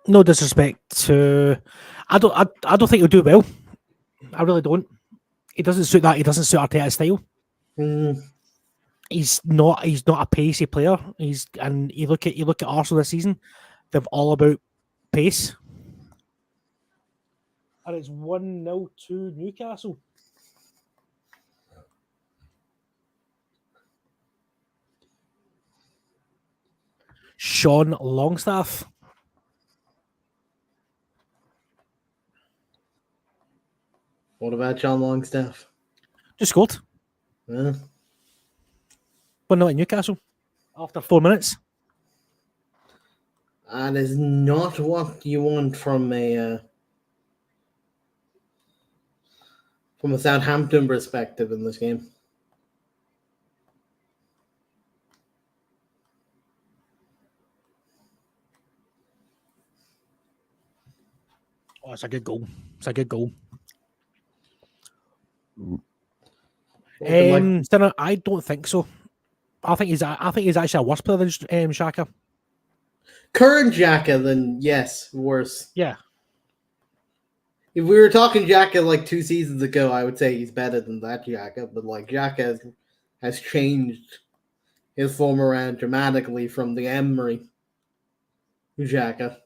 No disrespect to, I don't think he'll do well. I really don't. He doesn't suit that. He doesn't suit Arteta's style. He's not a pacey player. And you look at Arsenal this season, they're all about pace. And it's 1-0 to Newcastle. Sean Longstaff. What about John Longstaff? Just scored. Yeah. 1-0 at Newcastle after 4 minutes. That is not what you want from a Southampton perspective in this game. Oh, it's a good goal. It's a good goal. Stinner, I don't think so. I think he's actually a worse player than Xhaka. Current Xhaka, then yes, worse. Yeah. If we were talking Xhaka like 2 seasons ago, I would say he's better than that Xhaka. But like Xhaka has changed his form around dramatically from the Emery Xhaka.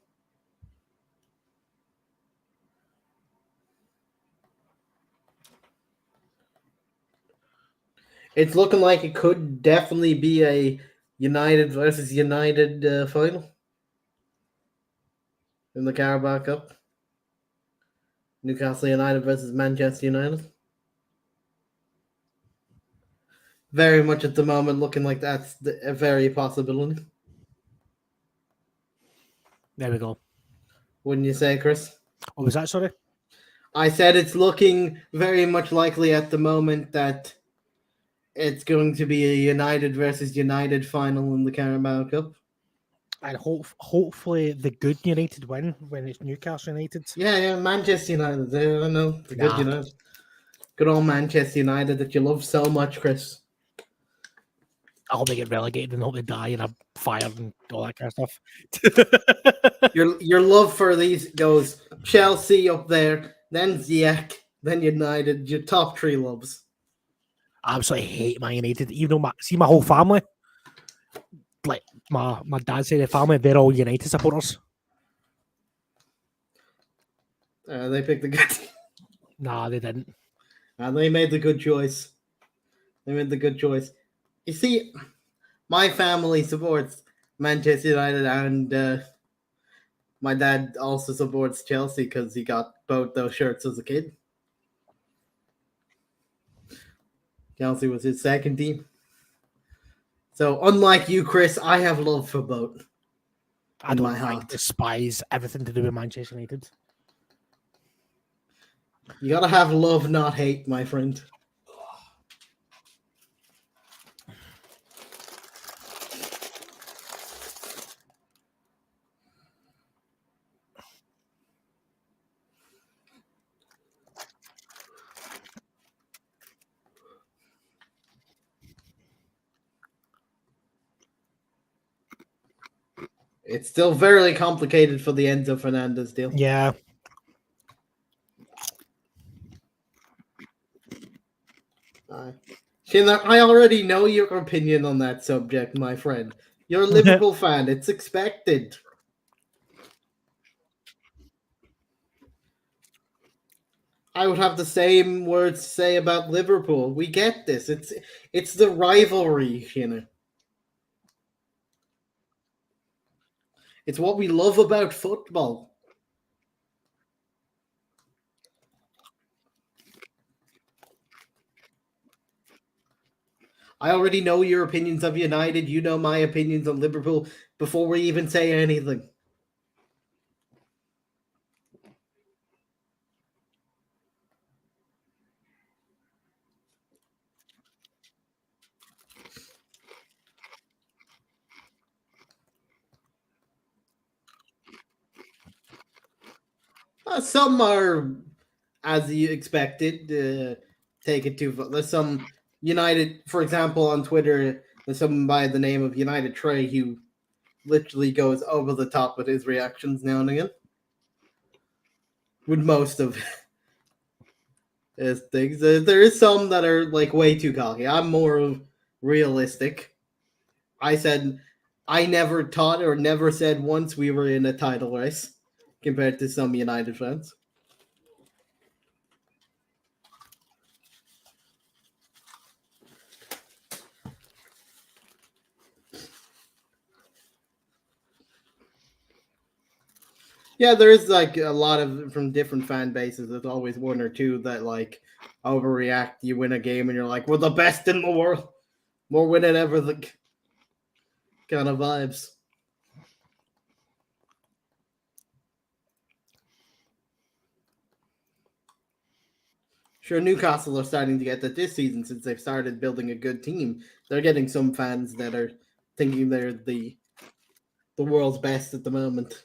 It's looking like it could definitely be a United versus United final in the Carabao Cup. Newcastle United versus Manchester United. Very much at the moment looking like that's a very possibility. There we go. Wouldn't you say, Chris? What was that, sorry? I said it's looking very much likely at the moment that it's going to be a United versus United final in the Carabao Cup. And hopefully the good United win when it's Newcastle United. Yeah, Manchester United. I know. The good United. Good old Manchester United that you love so much, Chris. I hope they get relegated and hope they die in a fire and all that kind of stuff. Your love for these goes Chelsea up there, then Ziyech, then United. Your top 3 loves. I absolutely hate Man United. Even though my whole family, like my dad's side of the family, they're all United supporters. They picked the good. Nah, they didn't. And they made the good choice. You see, my family supports Manchester United, and my dad also supports Chelsea because he got both those shirts as a kid. Chelsea was his second team. So, unlike you, Chris, I have love for both. I don't despise everything to do with Manchester United. You gotta have love, not hate, my friend. It's still very complicated for the Enzo Fernandez deal. Yeah. Shinner, I already know your opinion on that subject, my friend. You're a Liverpool fan. It's expected. I would have the same words to say about Liverpool. We get this. It's the rivalry, Shinner. It's what we love about football. I already know your opinions of United. You know my opinions on Liverpool before we even say anything. Some are, as you expected, take it too far. There's some United, for example, on Twitter, there's someone by the name of United Trey who literally goes over the top with his reactions now and again. With most of his things. There is some that are like way too cocky. I'm more realistic. I said I never taught or never said once we were in a title race compared to some United fans. Yeah, there is like a lot of from different fan bases. There's always one or two that like overreact. You win a game and you're like, we're the best in the world. More win than ever. The kind of vibes. Sure, Newcastle are starting to get that this season since they've started building a good team. They're getting some fans that are thinking they're the world's best at the moment.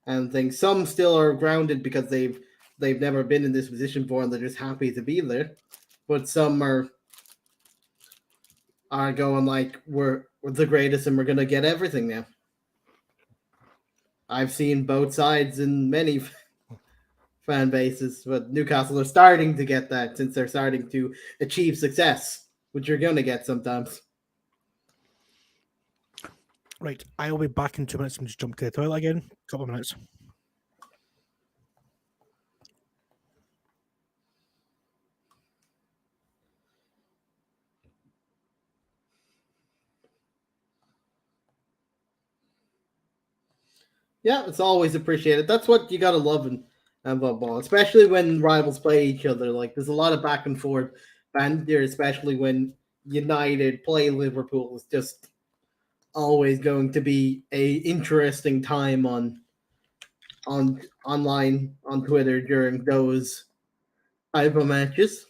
And things. Some still are grounded because they've never been in this position before and they're just happy to be there. But some are going like we're the greatest and we're gonna get everything now. I've seen both sides in many fan bases, but Newcastle are starting to get that since they're starting to achieve success, which you're gonna get sometimes. Right, I'll be back in 2 minutes and just jump to the toilet again. Couple of minutes. Yeah, it's always appreciated. That's what you gotta love in football, especially when rivals play each other. Like there's a lot of back and forth banter, especially when United play Liverpool. It's just always going to be a interesting time on online on Twitter during those type of matches.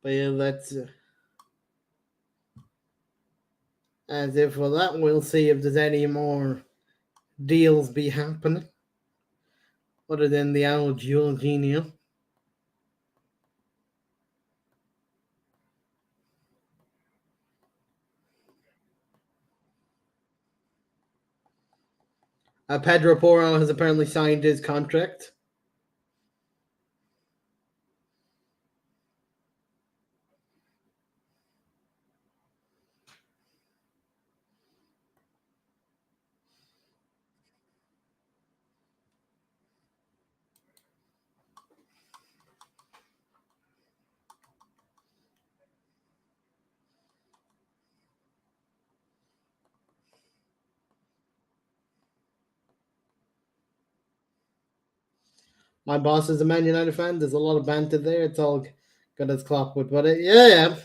But yeah, that's as if for that, we'll see if there's any more deals be happening other than the old Jorginho. Pedro Porro has apparently signed his contract. My boss is a Man United fan. There's a lot of banter there. It's all good as clockwork. But yeah,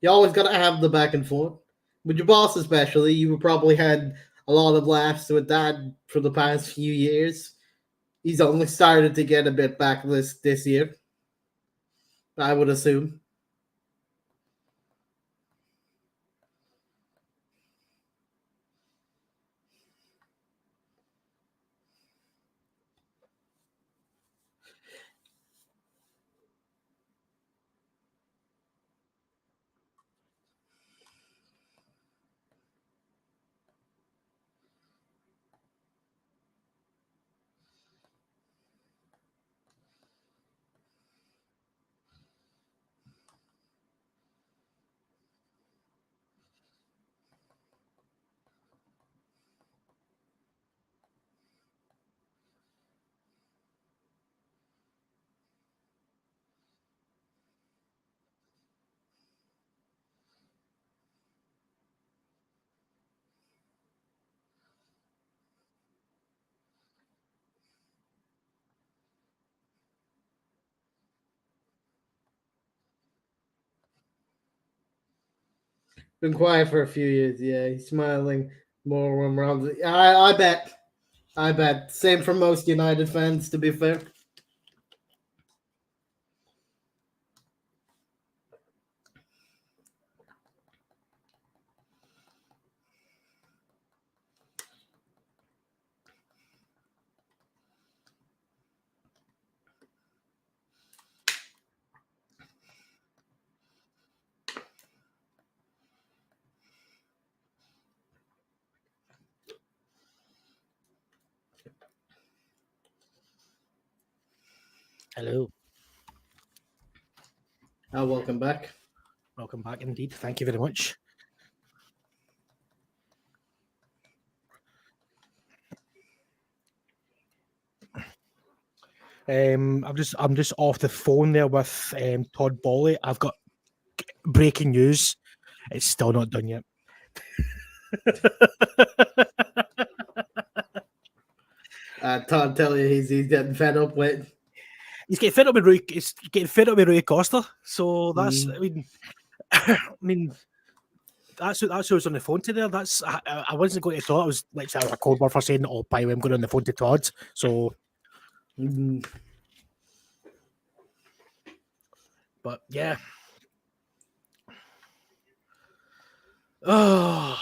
you always got to have the back and forth. With your boss, especially, you probably had a lot of laughs with that for the past few years. He's only started to get a bit back this year, I would assume. Been quiet for a few years. Yeah, he's smiling more when we're on the. I bet. I bet. Same for most United fans, to be fair. Hello. Welcome back. Welcome back indeed. Thank you very much. I'm just off the phone there with Todd Bolley. I've got breaking news. It's still not done yet. Todd tell you he's getting fed up with. He's getting fed up with Rui Costa. So that's I mean that's who was on the phone to there. That's I wasn't going to thought. I was like a cold word for saying, "Oh, by the way, I'm going on the phone to Todd." So, but yeah. Oh,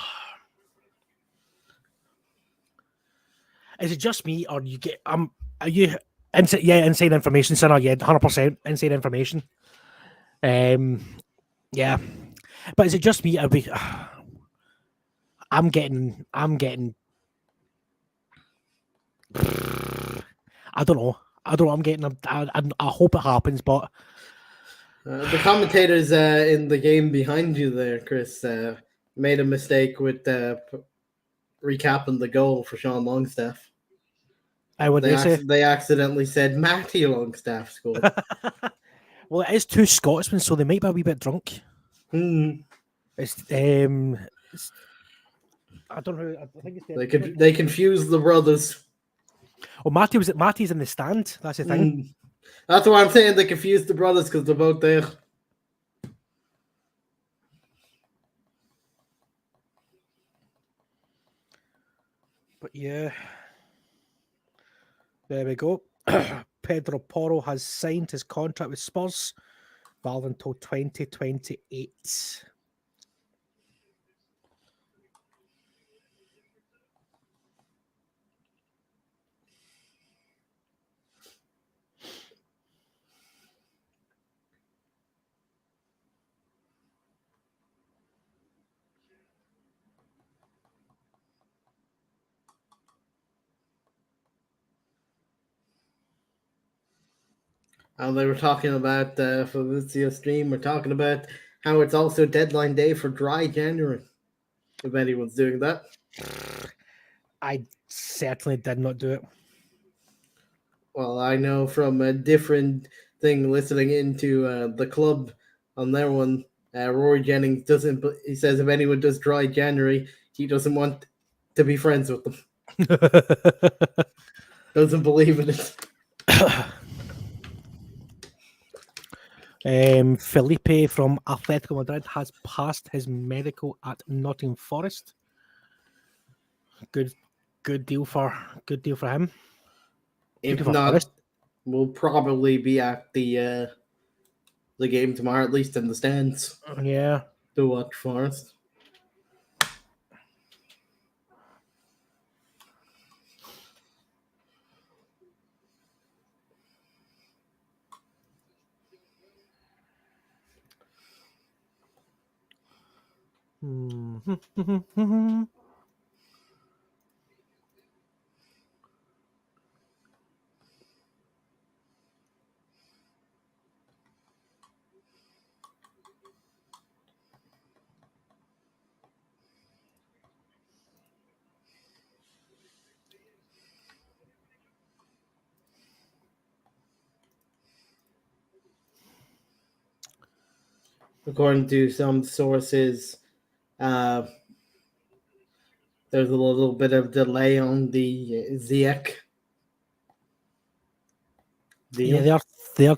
is it just me, or you get? Are you inside? Yeah, inside information, Sinner. Yeah, 100% inside information. Yeah, but is it just me? I'm getting. I don't know. I'm getting. I hope it happens, but the commentators in the game behind you there, Chris, made a mistake with recapping the goal for Sean Longstaff. They accidentally said Matty Longstaff scored. Well, it is two Scotsmen, so they might be a wee bit drunk. It's I don't know. I think it's they confused the brothers. Oh, Matty's in the stand. That's the thing. That's why I'm saying they confused the brothers, because they're both there. But yeah, there we go. Pedro Porro has signed his contract with Spurs, valid until 2028. And they were talking about for this year's stream, we're talking about how it's also deadline day for dry January. If anyone's doing that, I certainly did not do it. Well, I know from a different thing listening into the club on their one, Rory Jennings doesn't. He says if anyone does dry January, he doesn't want to be friends with them. Doesn't believe in it. Felipe from Atletico Madrid has passed his medical at Nottingham Forest. Good deal for him. If not, we'll probably be at the game tomorrow, at least in the stands. Yeah, to watch Forest. According to some sources, there's a little bit of delay on the Ziyech deal. Yeah, their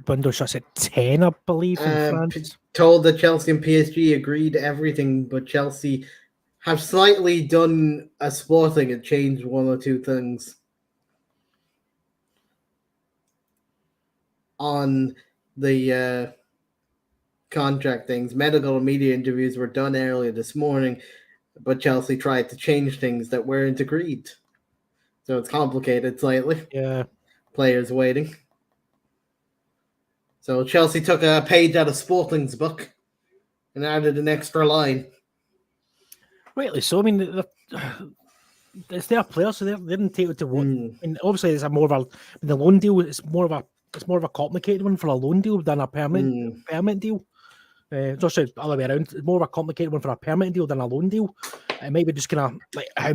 window shuts at 10, I believe, in France. Told that Chelsea and PSG agreed everything, but Chelsea have slightly done a sporting and changed one or two things on the contract things. Medical and media interviews were done earlier this morning, but Chelsea tried to change things that weren't agreed. So it's complicated slightly. Yeah. Players waiting. So Chelsea took a page out of Sporting's book and added an extra line. Rightly so. I mean, it's their players, so they're entitled to what. I mean, obviously, it's more of a the loan deal. It's more of a complicated one for a loan deal than a permanent deal. Just the other way around. It's more of a complicated one for a permanent deal than a loan deal. It might be just kind of like how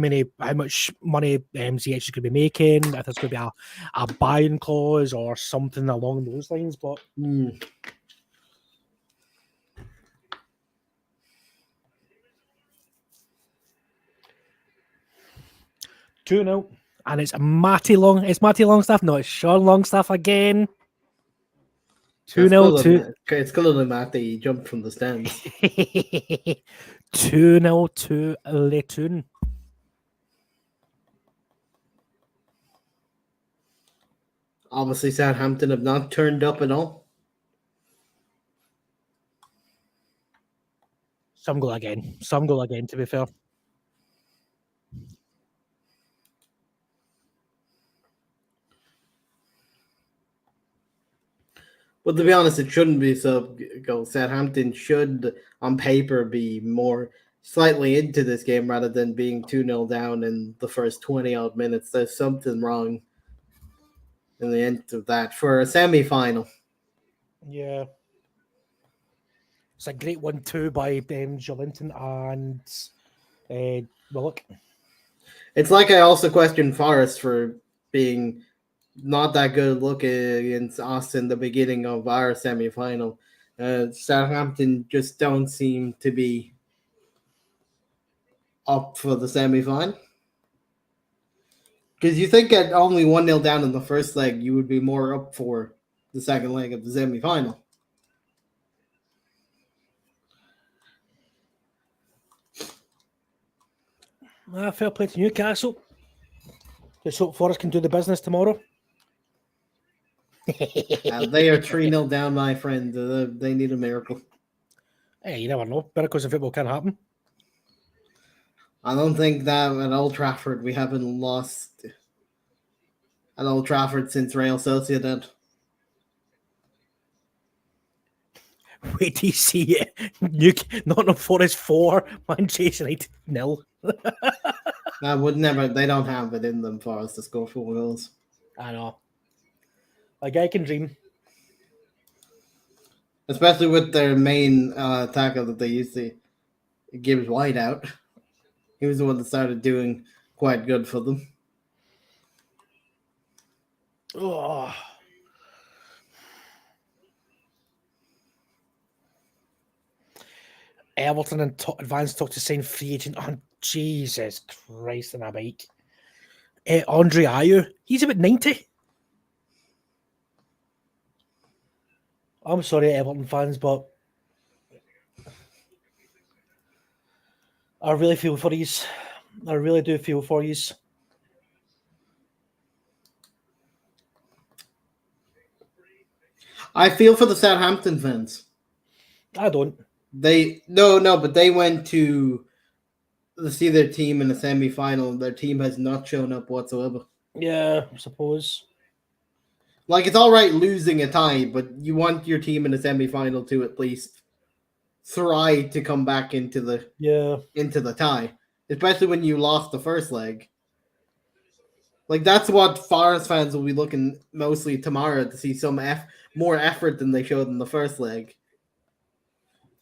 much money ZH is going to be making, if there's going to be a buy-in clause or something along those lines. But 2-0. And it's Matty Longstaff. No, it's Sean Longstaff again. 2-0 It's clearly Matty. He jumped from the stands. 2-0 to Luton. Obviously, Southampton have not turned up at all. Some goal again, to be fair. But to be honest, it shouldn't be so goal. Southampton should, on paper, be more slightly into this game rather than being 2-0 down in the first 20-odd minutes. There's something wrong in the end of that for a semi-final. Yeah. It's a great 1-2 by Joelinton and Willock. It's like I also question Forest for being not that good looking against us in the beginning of our semi-final. Southampton just don't seem to be up for the semi-final. Because you think at only 1-0 down in the first leg, you would be more up for the second leg of the semi-final. Fair play to Newcastle. Just hope Forest can do the business tomorrow. They are 3-0 down, my friend. They need a miracle. Hey, you never know. Miracles in football can happen. I don't think that at Old Trafford we haven't lost at Old Trafford since Real Sociedad. Wait till you see it. Nottingham Forest 4, Manchester United 0. That would never. They don't have it in them for us to score 4 goals. I know. A guy can dream. Especially with their main attacker that they used to give White out. He was the one that started doing quite good for them. Oh. Everton and advanced talk to sign free agent. Oh, Jesus Christ, on a bike. Andre Ayew, he's about 90. I'm sorry, Everton fans, but I really feel for you. I really do feel for you. I feel for the Southampton fans. I don't. But they went to see their team in the semi-final. Their team has not shown up whatsoever. Yeah, I suppose. Like, it's all right losing a tie, but you want your team in the semi-final to at least try to come back into the tie, especially when you lost the first leg. Like, that's what Forest fans will be looking mostly tomorrow to see some more effort than they showed in the first leg.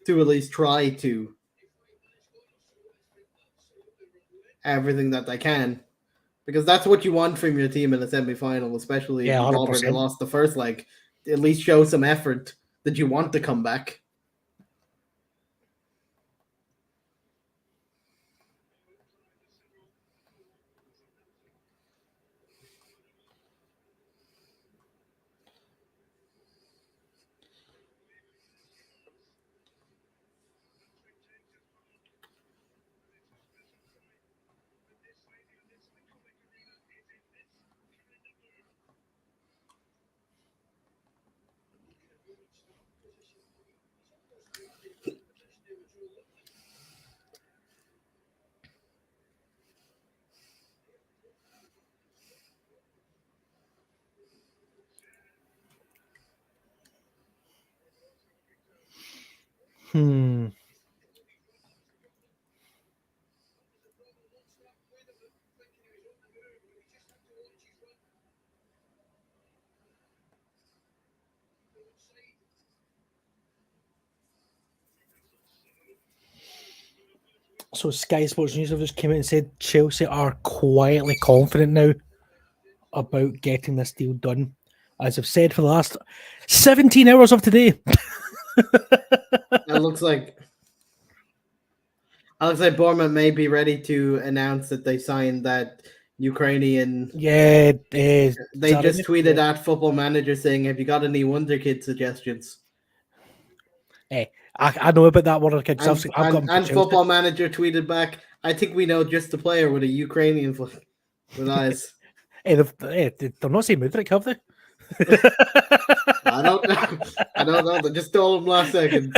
To at least try to everything that they can. Because that's what you want from your team in the semi-final, especially if you've already lost the first leg. At least show some effort that you want to come back. So Sky Sports News have just came out and said Chelsea are quietly confident now about getting this deal done. As I've said for the last 17 hours of today. It looks like Bournemouth may be ready to announce that they signed that Ukrainian. Yeah, They just Zarina, tweeted yeah. at Football Manager saying, "Have you got any Wonder Kid suggestions?" I know about that one because I've got him for And Chelsea. Football Manager tweeted back, "I think we know just the player with a Ukrainian flag with eyes." They're not saying Mudryk, have they? I don't know. I don't know. They just told him last second.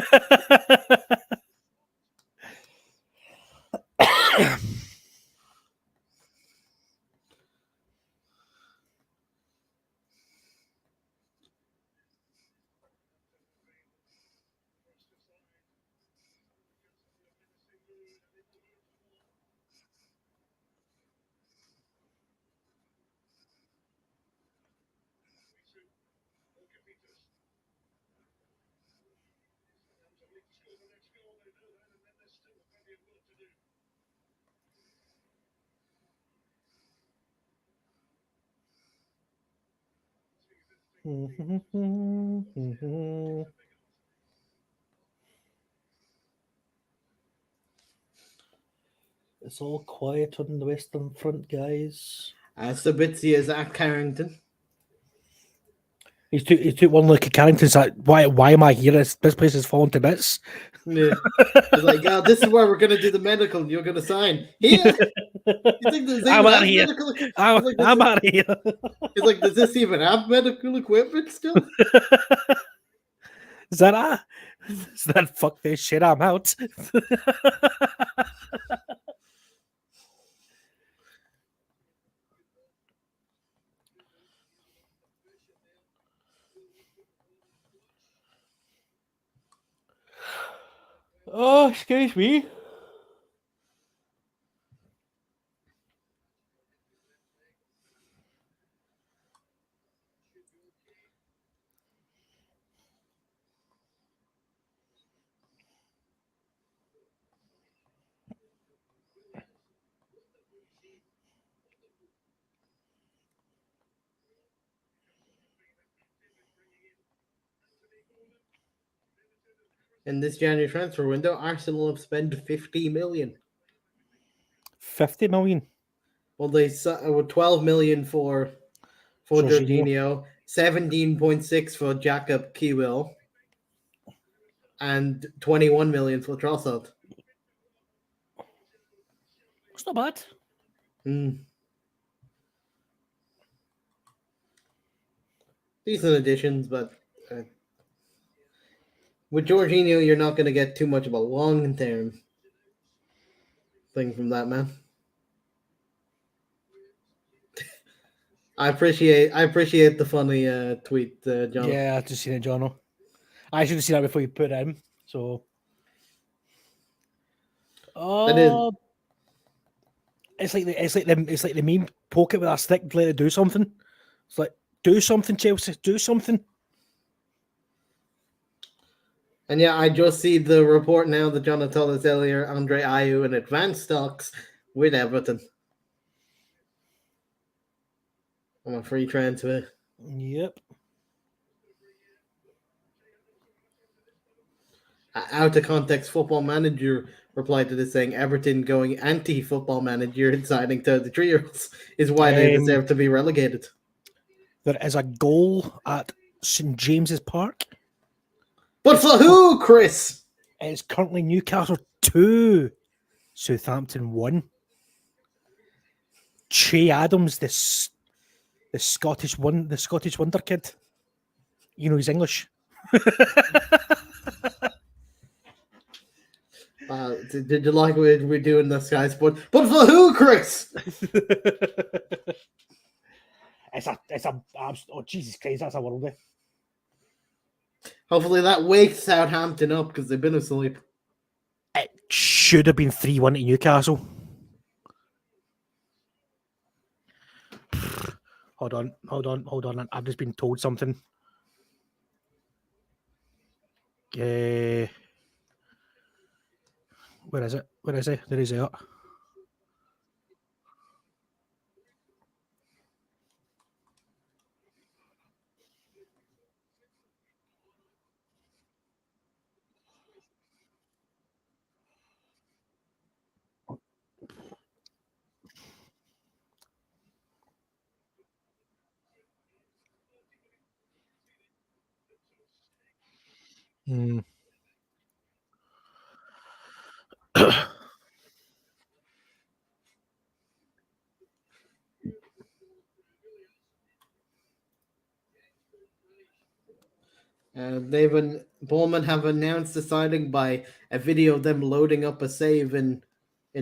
It's all quiet on the Western Front, guys. Sabitzer is at Carrington. He took one look at Carrington's like, why am I here? This place is falling to bits. Yeah. He's like, "Oh, this is where we're gonna do the medical and you're gonna sign." Here? You think there's I'm even out have of here. medical? I'm out of here. He's like, "Does this even have medical equipment still?" Is that fuck this shit? I'm out. Oh, excuse me. In this January transfer window, Arsenal have spent 50 million. 50 million. Well, they with 12 million for Jorginho, 17.6 for Jakob Kiewel, and 21 million for Trossard. It's not bad. Decent additions, but with Jorginho, you're not going to get too much of a long-term thing from that man. I appreciate the funny tweet, John. Yeah, I've just seen it, John. I should have seen that before you put it in. So, it's like the meme. Poke it with a stick, let it do something. It's like, do something, Chelsea, do something. And yeah, I just see the report now that John told us earlier. Andre Ayew in advanced talks with Everton on a free transfer. Yep. Out of context, Football Manager replied to this saying Everton going anti-Football Manager and signing 33-year-olds is why they deserve to be relegated. There is a goal at St James's Park. But for who, Chris? It's currently Newcastle 2, Southampton 1. Che Adams, the Scottish wonder kid. You know he's English. Did you like what we're doing this, guys? But for who, Chris? Oh Jesus Christ, that's a worldie. Hopefully that wakes Southampton up because they've been asleep. It should have been 3-1 to Newcastle. Hold on. I've just been told something. Where is it? There is it. Hmm. Bowman have announced the signing by a video of them loading up a save in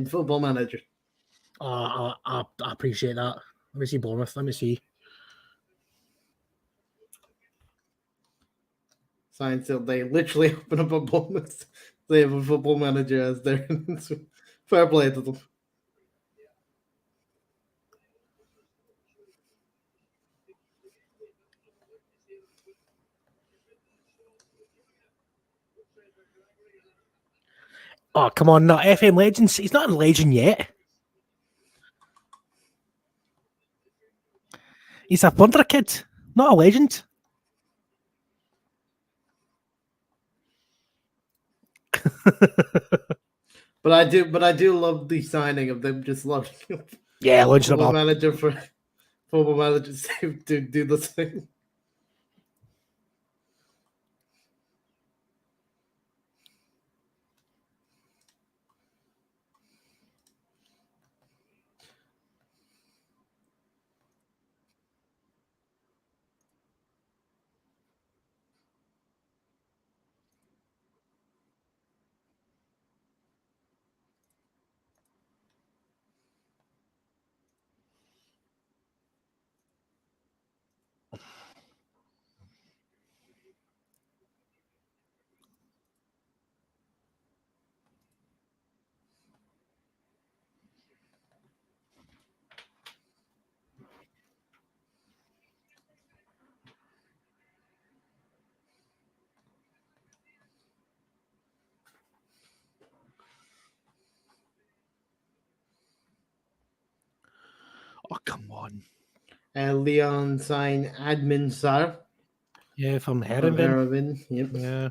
Football Manager. I appreciate that. Let me see Bournemouth. Let me see. Signs so they literally open up a Bournemouth. They have a Football Manager as their fair play to them. Oh, come on, not FM Legends. He's not a legend yet. He's a wonder kid, not a legend. But I do love the signing of them just loading up Yeah, legend. Football Manager for Football Manager to do the thing. Oh, come on. Leon sign Admin Sar. Yeah, from Heron. Heron. Yep. Yeah.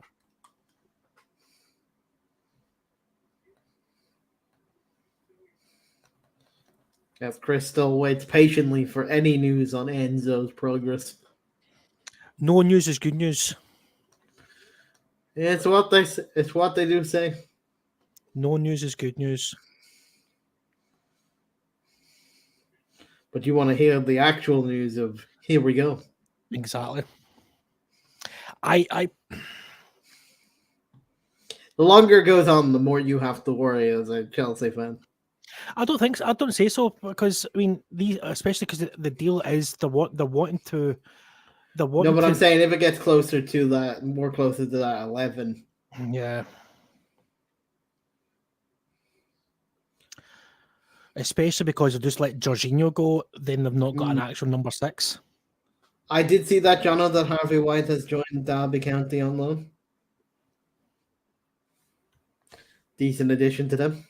As Chris still waits patiently for any news on Enzo's progress. No news is good news. It's what they do say. No news is good news. But you want to hear the actual news of here we go. Exactly. I The longer it goes on, the more you have to worry as a Chelsea fan. I don't think so. I don't say so because I mean these, especially because the deal is they're wanting to. No, but I'm saying if it gets closer to that, more closer to that 11. Yeah. Especially because they just let Jorginho go, then they've not got an actual number 6. I did see that, Jono, that Harvey White has joined Derby County on loan. Decent addition to them.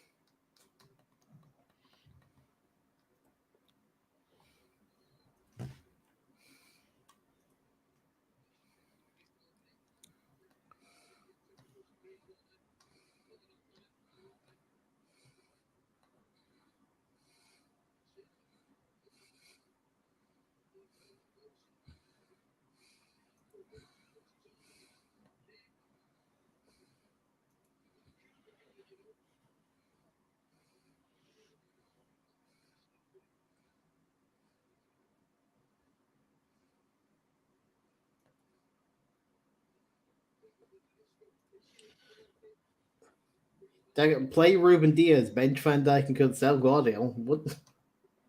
Play Ruben Diaz, bench Van Dijk, and could sell Guardiola. What?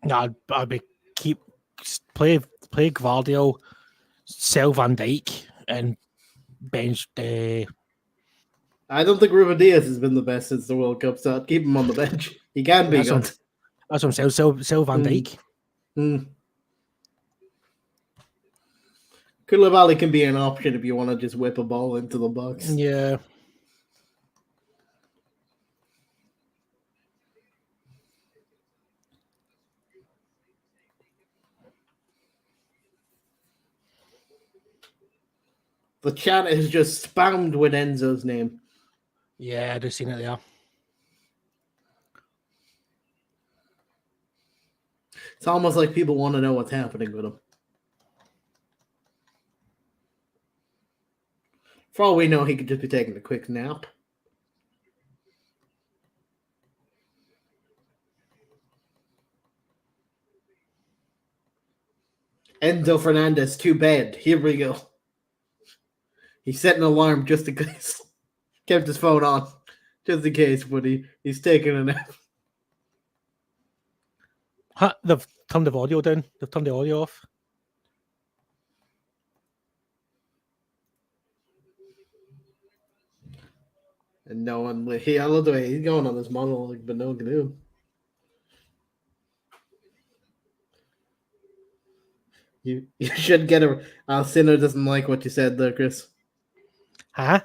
No, I'd be play Gvardiol, sell Van Dijk, and bench the. I don't think Ruben Diaz has been the best since the World Cup, so I'd keep him on the bench. He can be That's good. what I'm saying. Sell Van Dijk. Koulibaly can be an option if you want to just whip a ball into the box. Yeah. The chat is just spammed with Enzo's name. Yeah, I just seen it there. It's almost like people want to know what's happening with him. For all we know, he could just be taking a quick nap. Enzo Fernandez, too bad. Here we go. He set an alarm just in case. Kept his phone on just in case, but he's taking a nap. They've turned the audio down. They've turned the audio off. And no one, I love the way he's going on this monologue, but no one can do him. You should get a. Sinner doesn't like what you said there, Chris. Huh?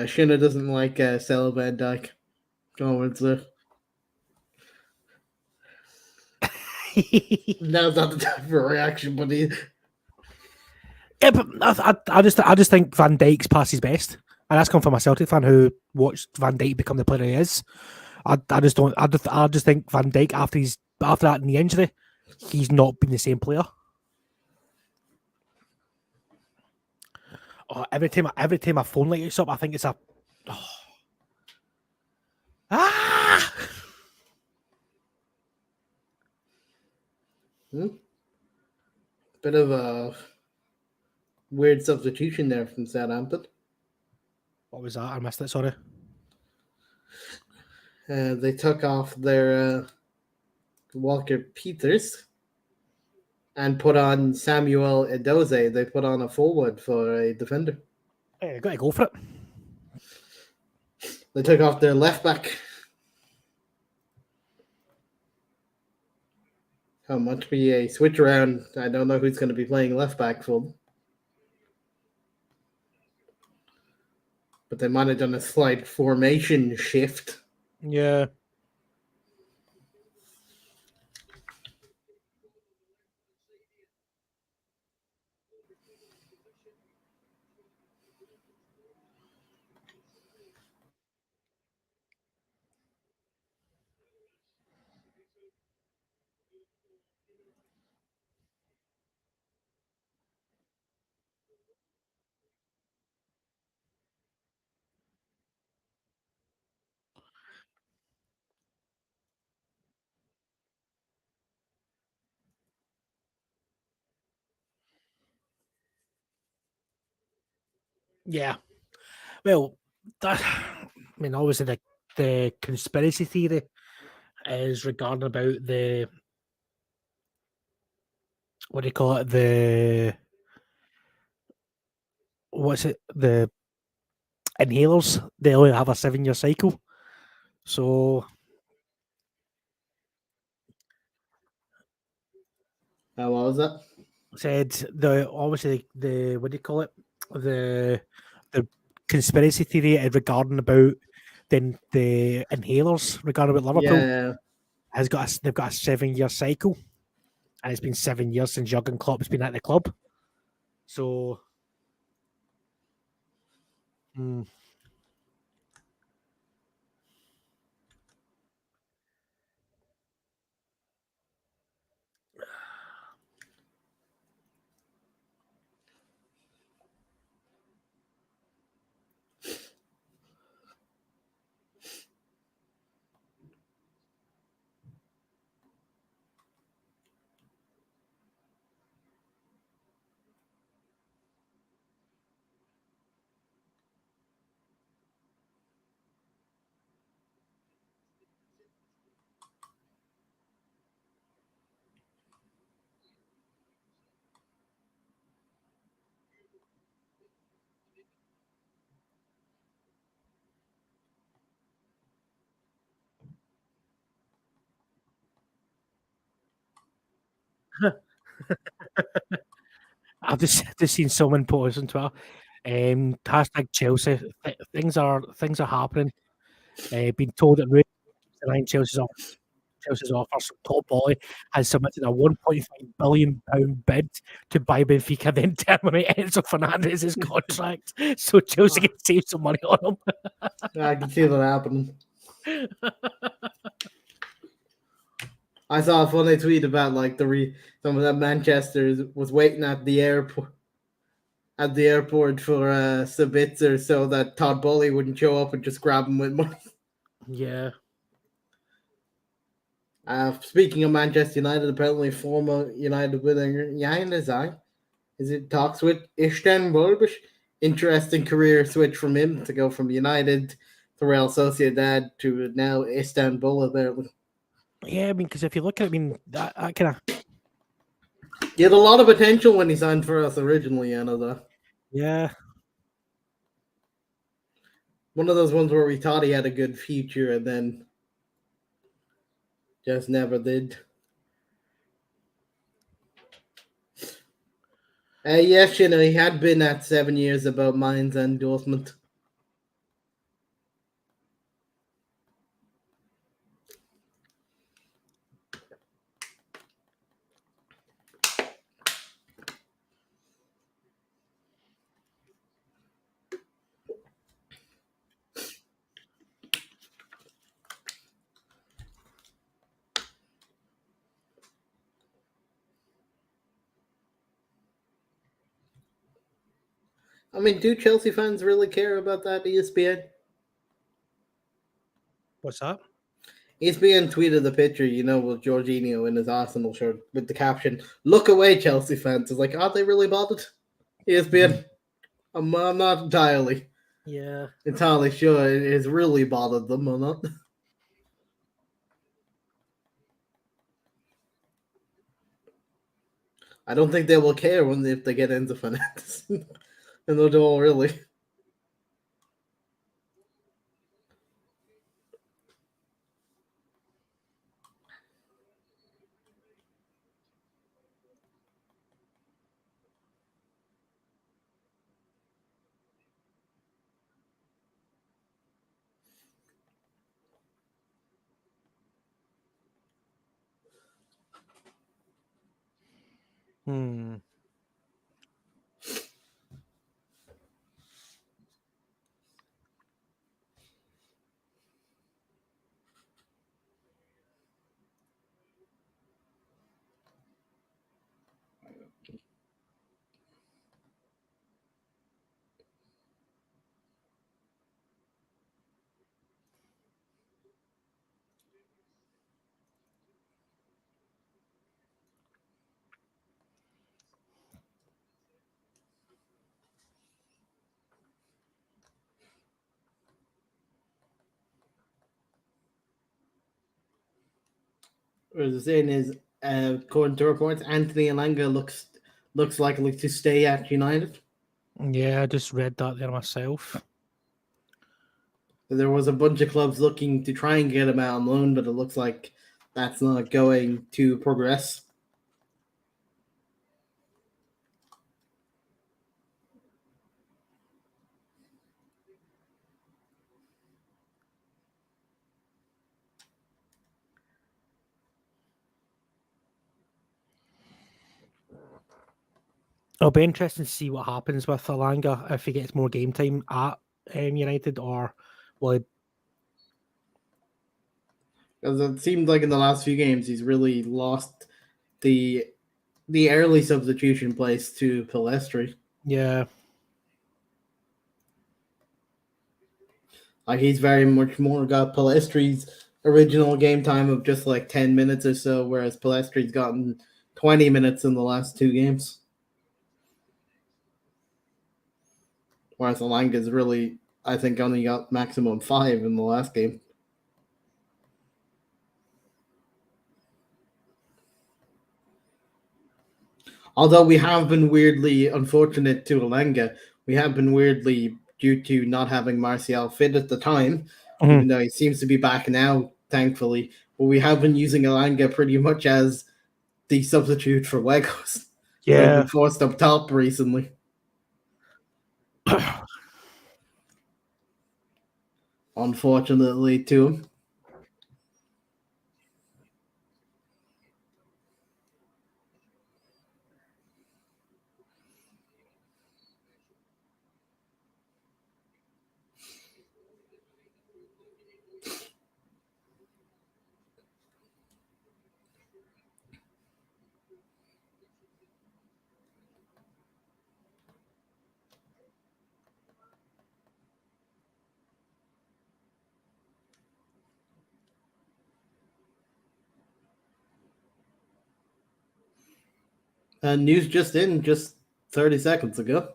Shinner doesn't like Sell Van Dijk. Comments there. Now's not the time for a reaction, but he. Yeah, but I just think Van Dijk's past his best, and that's come from a Celtic fan who watched Van Dijk become the player he is. I just don't. I just think Van Dijk after that knee injury, he's not been the same player. Oh, every time my phone lights up, I think it's a. Oh. Ah! Bit of a weird substitution there from Southampton. What was that? I missed it. Sorry. They took off their Walker Peters and put on Samuel Edoze. They put on a forward for a defender. Hey, got to go for it. They took off their left back. How much be a switch around? I don't know who's going to be playing left back for them. But they might have done a slight formation shift. Yeah. Yeah. Well, obviously the conspiracy theory is regarding about the what do you call it? The inhalers. They only have a 7-year cycle. So What was that? said obviously the what do you call it? The conspiracy theory regarding about the inhalers regarding about Liverpool Yeah. they've got a 7-year cycle, and it's been 7 years since Jurgen Klopp has been at the club. So, I've just seen someone post on Twitter. Hashtag Chelsea. Things are happening. Been told that Rooney denying Chelsea's offer. So Top Boy has submitted a £1.5 billion bid to buy Benfica, then terminate Enzo Fernandez's contract, so Chelsea can save some money on him. I can see that happening. I saw a funny tweet about like someone at Manchester was waiting at the airport for Sabitzer so that Todd Bowley wouldn't show up and just grab him with money. Yeah. Speaking of Manchester United, apparently former United winger Januzaj is it talks with Istanbul. Interesting career switch from him to go from United to Real Sociedad to now Istanbul, apparently. Yeah, I mean, because if you look at it, I mean, that kind of... He had a lot of potential when he signed for us originally, I know that. Yeah. One of those ones where we thought he had a good future and then just never did. Yes, he had been at 7 years about Mainz and Dortmund. I mean, do Chelsea fans really care about that, ESPN? What's that? ESPN tweeted the picture, with Jorginho in his Arsenal shirt with the caption, "Look away, Chelsea fans." It's like, are they really bothered? ESPN? I'm not entirely sure it has really bothered them or not. I don't think they will care if they get Enzo Fernandez. And they don't really. As the saying is, according to reports, Anthony Elanga looks likely to stay at United. Yeah, I just read that there myself. There was a bunch of clubs looking to try and get him out on loan, but it looks like that's not going to progress. It'll be interesting to see what happens with Elanga, if he gets more game time at United, or will Because it seemed like in the last few games he's really lost the early substitution place to Pellistri. Yeah. Like he's very much more got Pellistri's original game time of just like 10 minutes or so, whereas Pellistri's gotten 20 minutes in the last two games. Whereas Elanga's really, I think, only got maximum 5 in the last game. Although we have been weirdly unfortunate to Elanga, we have been weirdly due to not having Martial fit at the time, even though he seems to be back now, thankfully. But we have been using Elanga pretty much as the substitute for Wegos. Yeah. They've been forced up top recently. Unfortunately, to him. News just 30 seconds ago.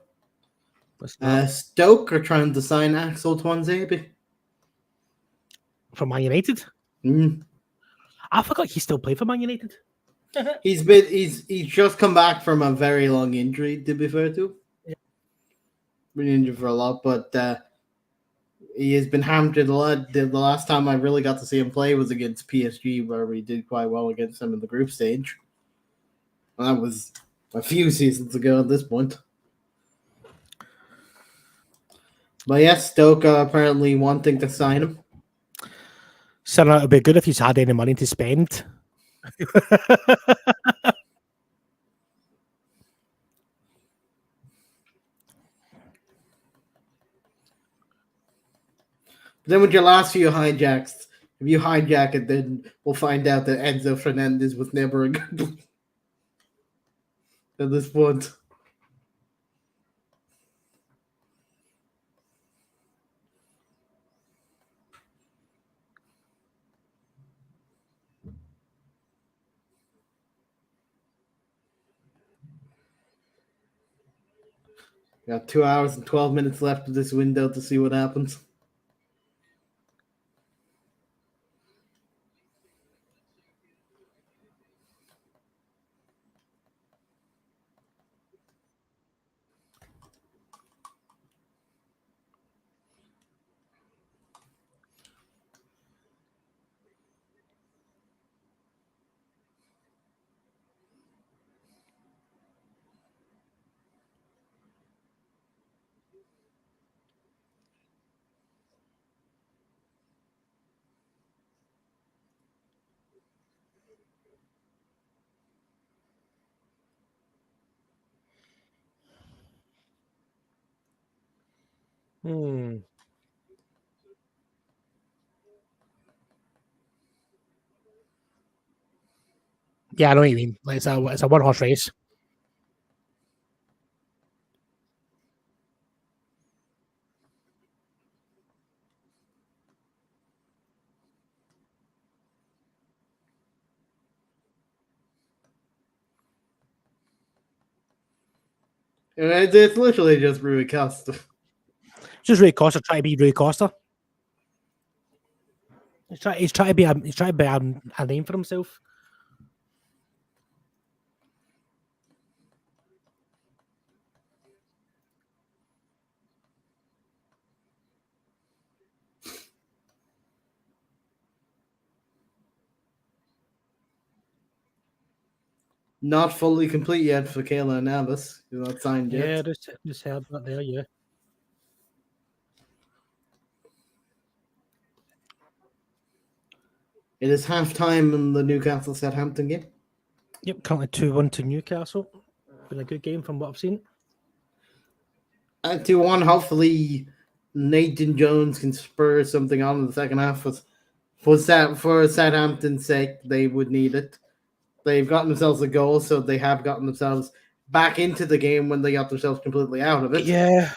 Stoke are trying to sign Axel Tuanzebe. From Man United? I forgot he still played for Man United. He's just come back from a very long injury, to be fair to. Yeah. Been injured for a lot, but he has been hampered a lot. The last time I really got to see him play was against PSG, where we did quite well against them in the group stage. And that was a few seasons ago at this point. But yes, Stoke are apparently wanting to sign him. So it would be good if he's had any money to spend. Then with your last few hijacks, if you hijack it, then we'll find out that Enzo Fernandez was never a good at this point. Got 2 hours and 12 minutes left of this window to see what happens. Yeah, I know what you mean. Like, it's a one-horse race. It's literally just Rui Costa. Just Rui Costa trying to be Rui Costa. He's trying to be a name for himself. Not fully complete yet for Keylor Navas. He's not signed yet. Yeah, just heard that there, yeah. It is halftime in the Newcastle Southampton game. Yep, currently 2-1 to Newcastle. Been a good game from what I've seen. 2-1. Hopefully, Nathan Jones can spur something on in the second half. For Southampton's sake, they would need it. They've gotten themselves a goal, so they have gotten themselves back into the game when they got themselves completely out of it. Yeah.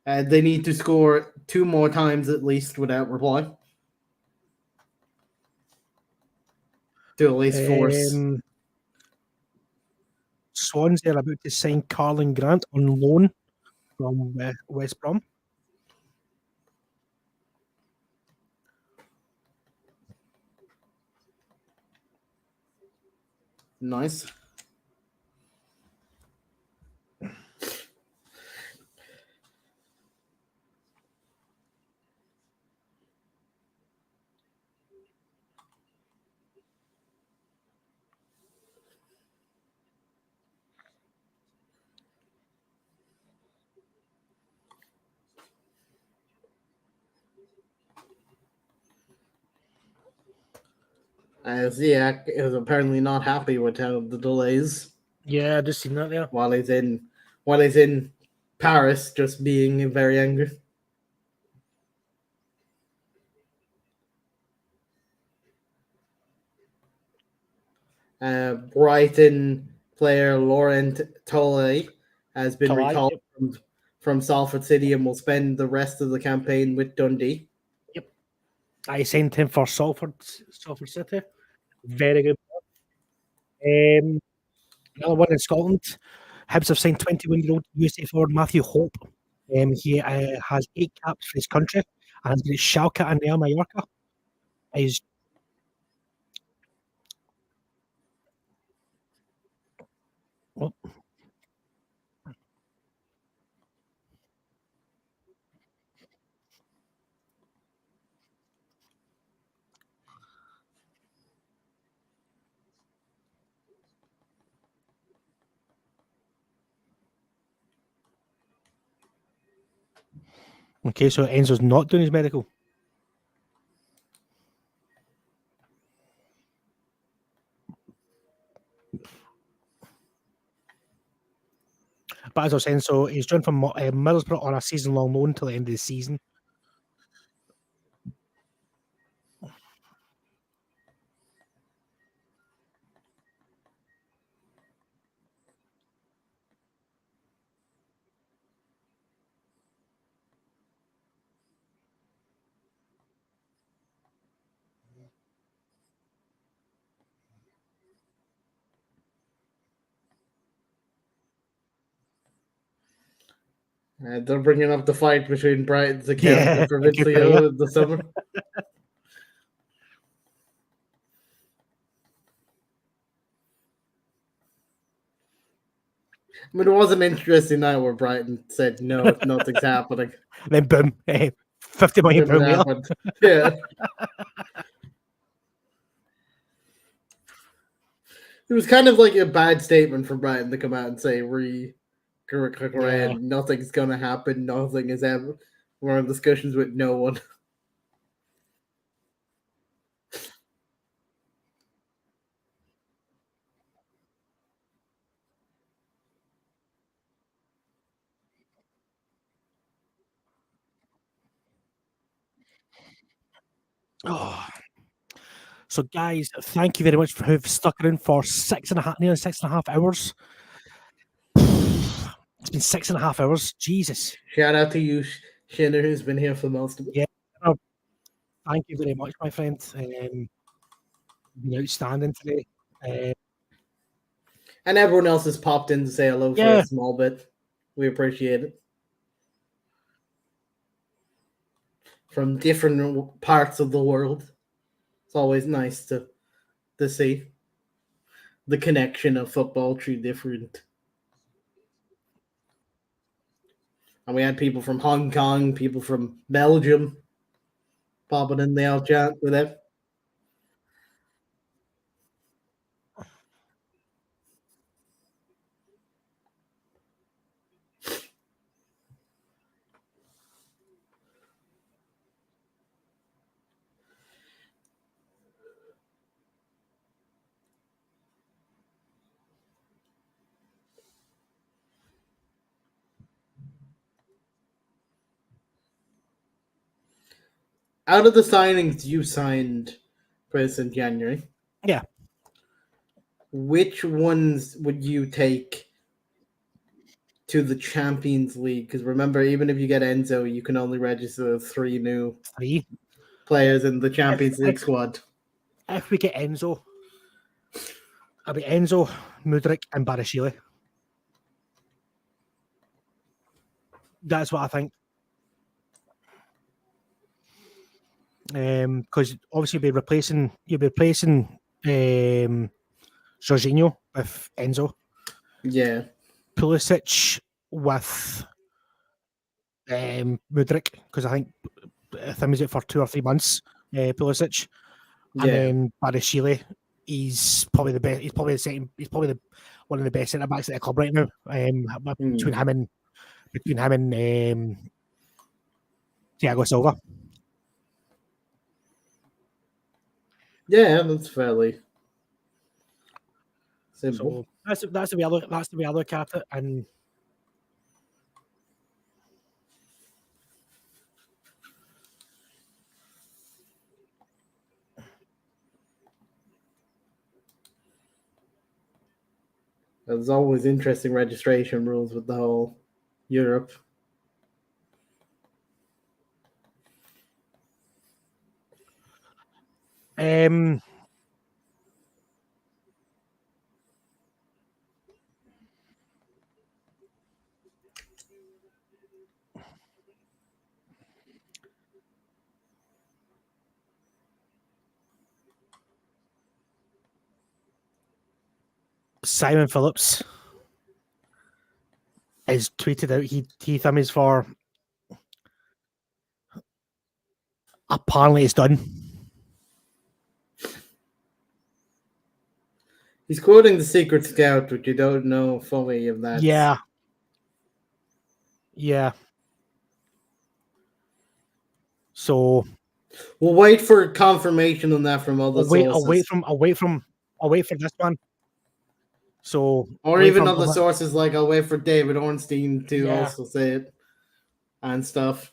They need to score 2 more times at least without reply. To at least force. Swansea are about to sign Carlin Grant on loan from West Brom. Nice. Ziyech is apparently not happy with how the delays Yeah, I just seen that there. while he's in Paris, just being very angry. Brighton player Laurent Tolle has been Tolai, recalled yep. from Salford City and will spend the rest of the campaign with Dundee. Yep. I signed him for Salford City. Very good. Another one in Scotland. Hibs have signed 21-year-old USA forward Matthew Hope. He has 8 caps for his country and has been at Schalke and Real Mallorca. He's oh, okay, so Enzo's not doing his medical. But as I was saying, so he's joined from Middlesbrough on a season-long loan till the end of the season. They're bringing up the fight between Brighton's account Yeah, and Fabrizio this summer. I mean, it was an interesting night where Brighton said, no, nothing's happening. Then boom, £50 million Then it later. happened. Yeah. It was kind of like a bad statement for Brighton to come out and say, nothing's going to happen. Nothing is ever. We're in discussions with no one. Oh. So, guys, thank you very much for who've stuck around for nearly 6.5 hours. It's been 6.5 hours. Jesus. Shout out to you, Shinner, who's been here for most of it. Yeah. Thank you very much, my friend. You've been outstanding today. And everyone else has popped in to say hello for a small bit. We appreciate it. From different parts of the world. It's always nice to see the connection of football through different. And we had people from Hong Kong, people from Belgium popping in the old chat with it. Out of the signings you signed, Chris, in January, Yeah. which ones would you take to the Champions League? Because remember, even if you get Enzo, you can only register 3 new players in the Champions League squad. If we get Enzo, it'll be Enzo, Mudryk, and Barashile. That's what I think. Because obviously you'll be replacing Jorginho with Enzo. Yeah. Pulisic with Mudryk, because I think Thim's it for 2 or 3 months. Pulisic, and then Barashile. He's probably the best. He's probably the second. He's probably one of the best centre backs at the club right now. Between him and Thiago Silva. Yeah, that's fairly simple. So that's the way I look at it. And There's always interesting registration rules with the whole Europe. Simon Phillips has tweeted out he thumbs for apparently it's done. He's quoting the Secret Scout, which you don't know fully if that's... Yeah. So we'll wait for confirmation on that from other sources. I'll wait for this one. So or even other sources, like I'll wait for David Ornstein to also say it and stuff.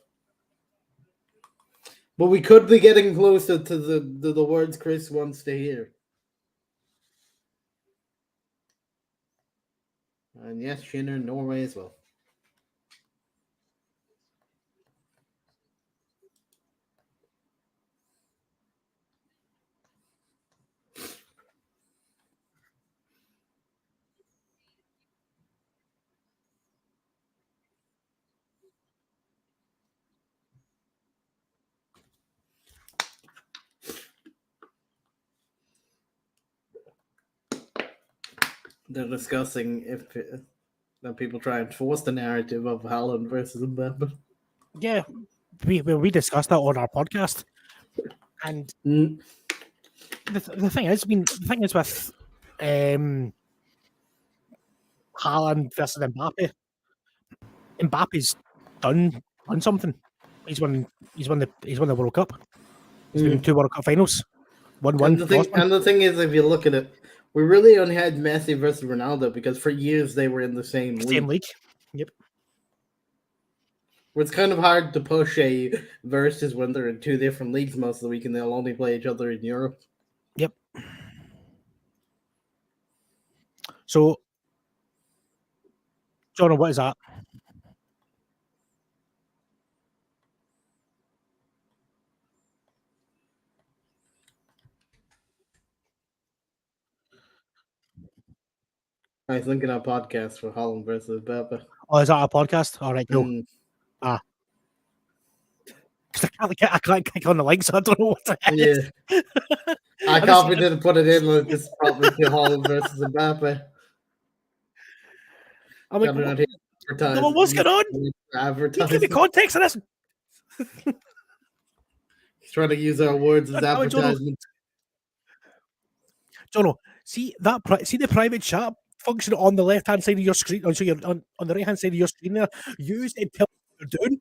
But we could be getting closer to the words Chris wants to hear. And yes, Shinner, Norway as well. They're discussing if that people try and force the narrative of Haaland versus Mbappe. Yeah, we discussed that on our podcast, and the thing is, the thing is with Haaland versus Mbappe. Mbappe's done something. He's won the World Cup. He's been in 2 World Cup finals. And the thing is, if you look at it, we really only had Messi versus Ronaldo because for years they were in the same league. Yep. It's kind of hard to push a versus when they're in 2 different leagues most of the week and they'll only play each other in Europe. Yep. So, John, what is that? I was thinking of a podcast for Haaland versus Mbappe. Oh, is that a podcast? All right, cool. I can't click on the link, so I don't know what it is. Yeah. I copied it and put it in like this probably to Haaland versus Mbappe. I'm like, what's going on? You give me context of this. He's trying to use our words as advertisement. Jono, see the private chat function on the left hand side of your screen. So you're on the right hand side of your screen there. Use it until you're doing.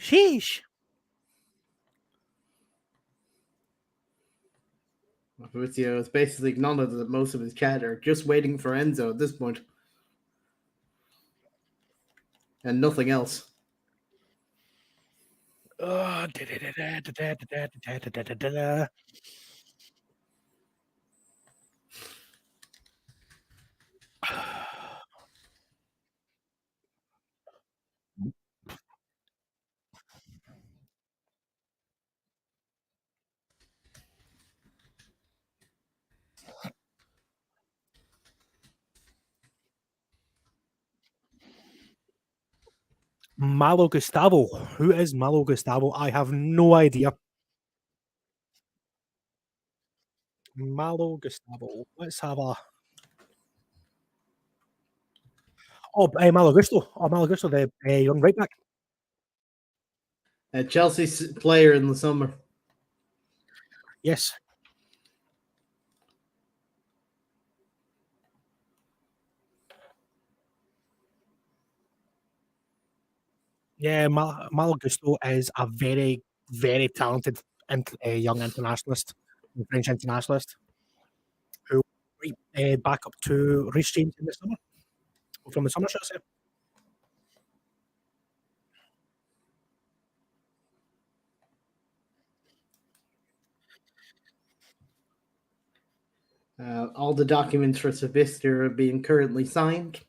Sheesh. Fabrizio is basically acknowledged that most of his chat are just waiting for Enzo at this point. And nothing else. Malo Gustavo. Who is Malo Gustavo? I have no idea. Malo Gustavo. Let's have a. Oh, Malo Gusto. Oh, Malo Gusto, the young right back. A Chelsea player in the summer. Yes. Yeah, Malo Gusto is a very, very talented young internationalist, French internationalist, who back up to Reece James in the summer, from the summer, should I say. All the documents for Savista are being currently signed.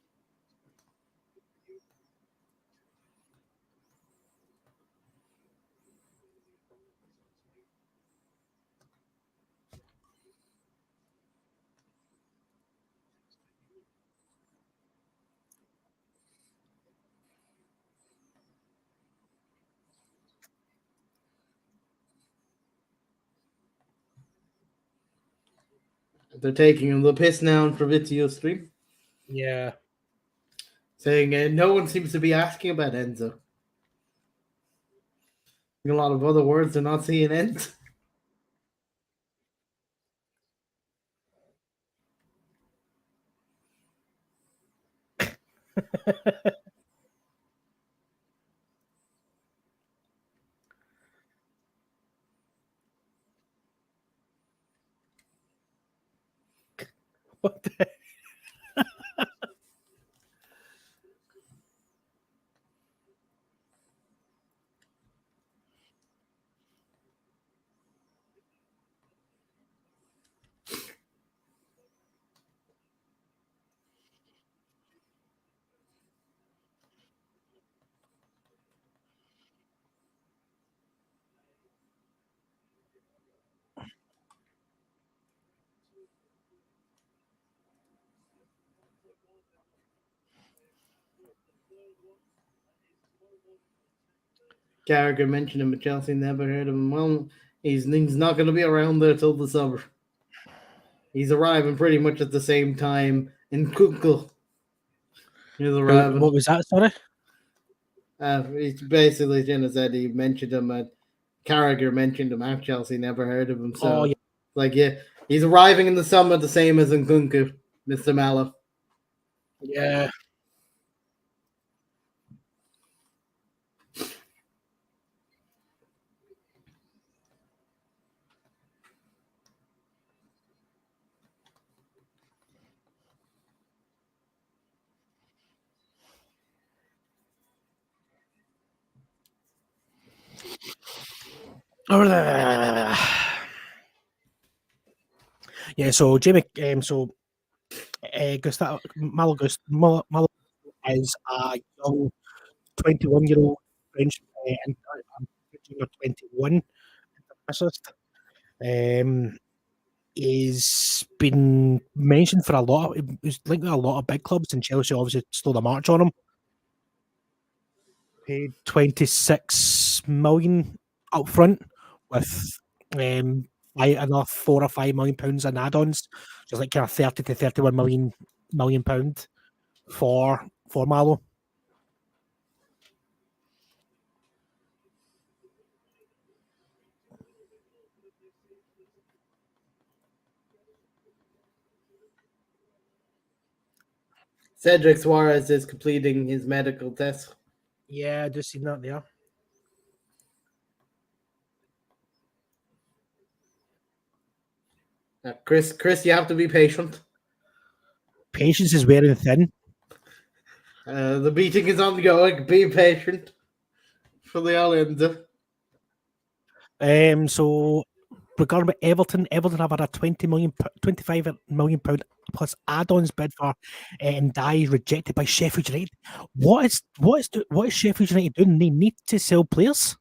They're taking the piss now on Fabrizio stream. Yeah. Saying no one seems to be asking about Enzo. A lot of other words are not seeing Enzo. What the Gallagher mentioned him at Chelsea, never heard of him. Well, he's not going to be around there till the summer. He's arriving pretty much at the same time in Kunkel. He's arriving. What was that, sorry? He's basically, Jenna said he mentioned him at Carragher mentioned him at Chelsea, never heard of him. So, yeah, he's arriving in the summer the same as Nkunku, Mr. Mallow. Yeah. Yeah, so Jamie, Gustavo Malo is a young 21-year-old French and 21 internationalist. He's been mentioned for a lot. He's linked with a lot of big clubs, and Chelsea obviously stole the march on him. Paid 26 million up front with another £4 or £5 million in add-ons. So it's like kind of 30 to 31 million pound for Malo. Cedric Suarez is completing his medical test. Yeah, I just seen that there. Chris, you have to be patient. Patience is wearing thin. The meeting is ongoing. Be patient for the Allender. So regarding about Everton have had a 25 million pound plus add-ons bid for Ndiaye rejected by Sheffield United. What is Sheffield United doing? They need to sell players.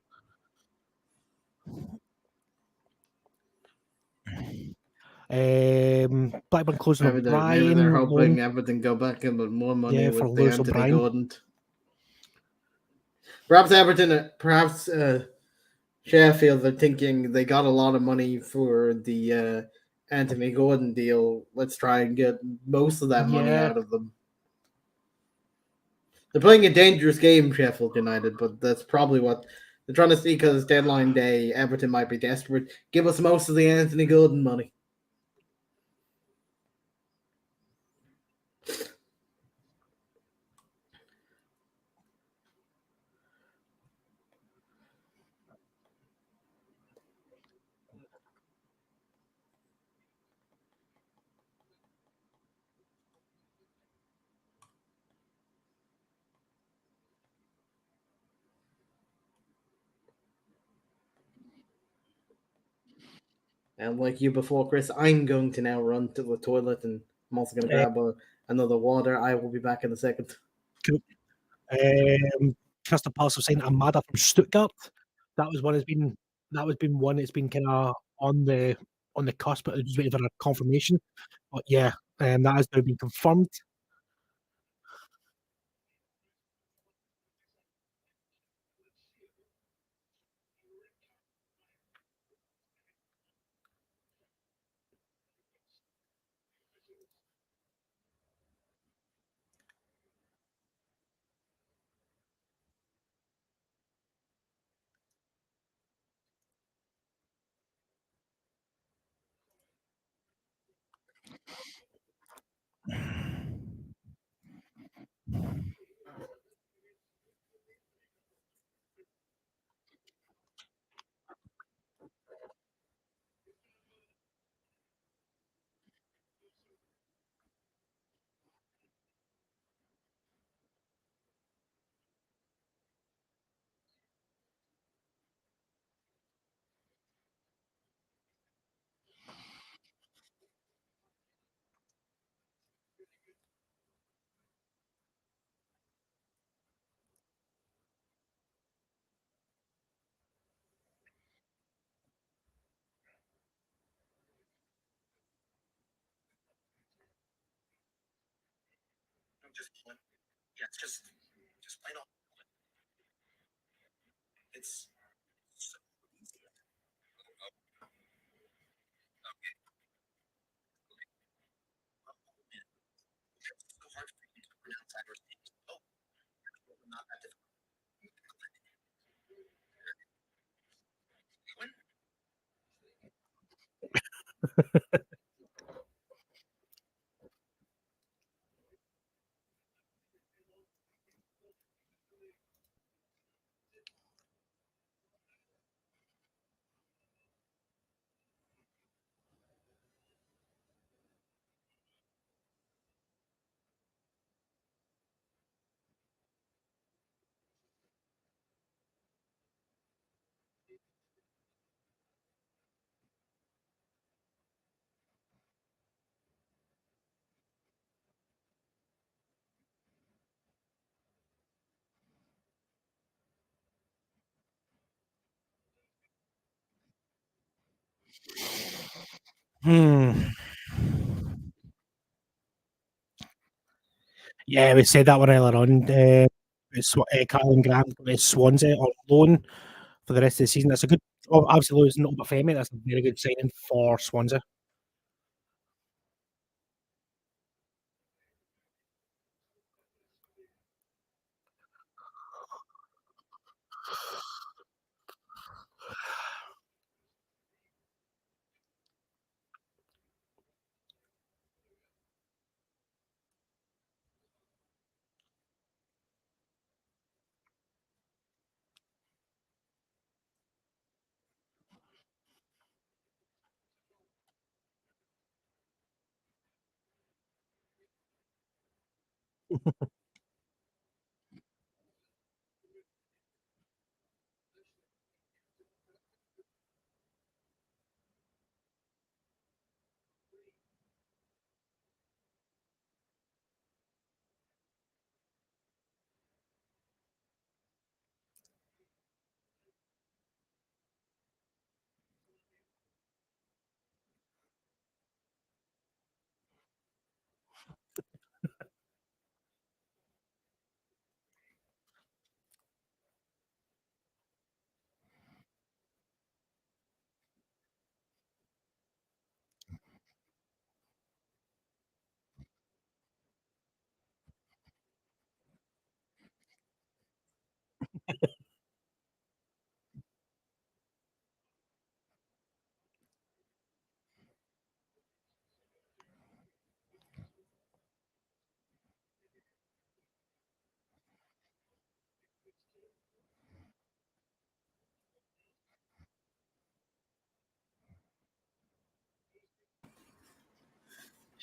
Blackburn closing O'Brien. Maybe they're hoping Everton go back in with more money with the Anthony Gordon. Perhaps Everton, Sheffield are thinking they got a lot of money for the Anthony Gordon deal. Let's try and get most of that money out of them. They're playing a dangerous game, Sheffield United, but that's probably what they're trying to see because it's deadline day. Everton might be desperate. Give us most of the Anthony Gordon money. And like you before, Chris, I'm going to now run to the toilet, and I'm also going to grab another water. I will be back in a second. Cool. Crystal Palace was saying Amada from Stuttgart. That was one one that's been kind of on the cusp, but just waiting for a confirmation. But yeah, that has now been confirmed. Just plain old. It's so easy. Okay. It's so hard for you to pronounce Irish names. Oh, not that difficult. Yeah, we said that one earlier on. Callum Grant with Swansea on loan for the rest of the season. That's a good. Absolutely, it's not Femi. That's a very good signing for Swansea.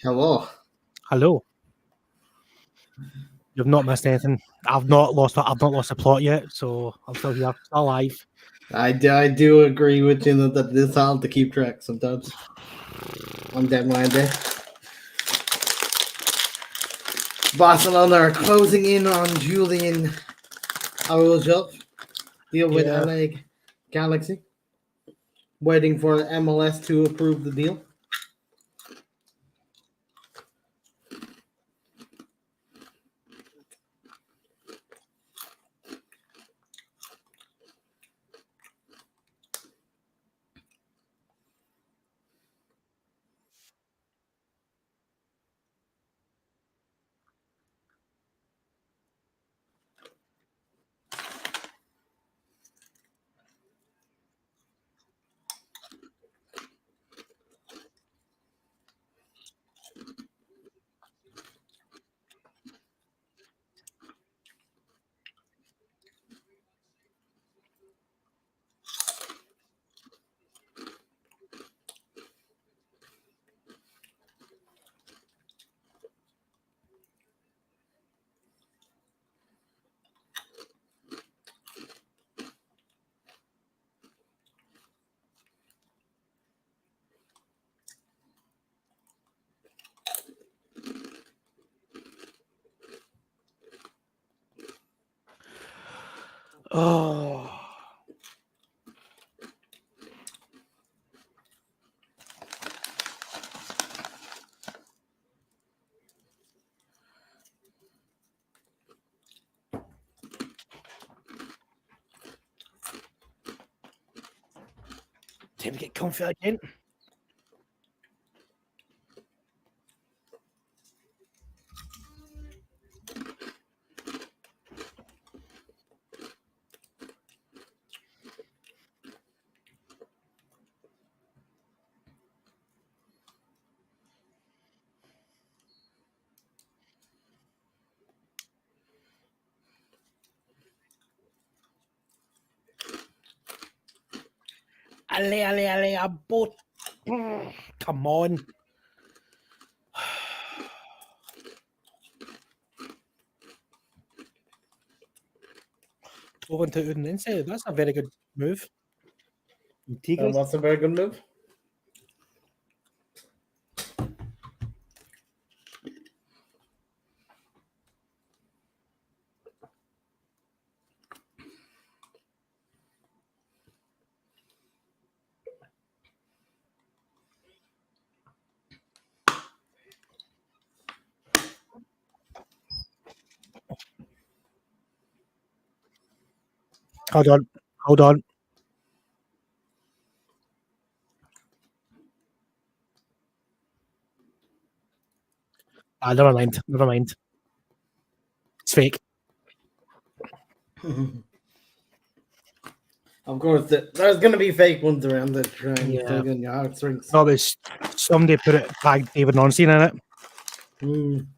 Hello. Hello. You've not missed anything. I've not lost a plot yet, so I'm still here, still alive. I do agree with you that it is hard to keep track sometimes. On Dead Monday. Barcelona are closing in on Julian Araujo. Deal with Yeah. LA Galaxy. Waiting for MLS to approve the deal. Oh. Time to get comfy again. Ale, a boat. Come on. Going to Udinese. That's a very good move. Tigres. That's a very good move. Hold on. Never mind. It's fake. Of course, there's going to be fake ones around that try and Yeah. tug on your heartstrings. No, it's somebody put it tagged David Nonstein in it. Mm.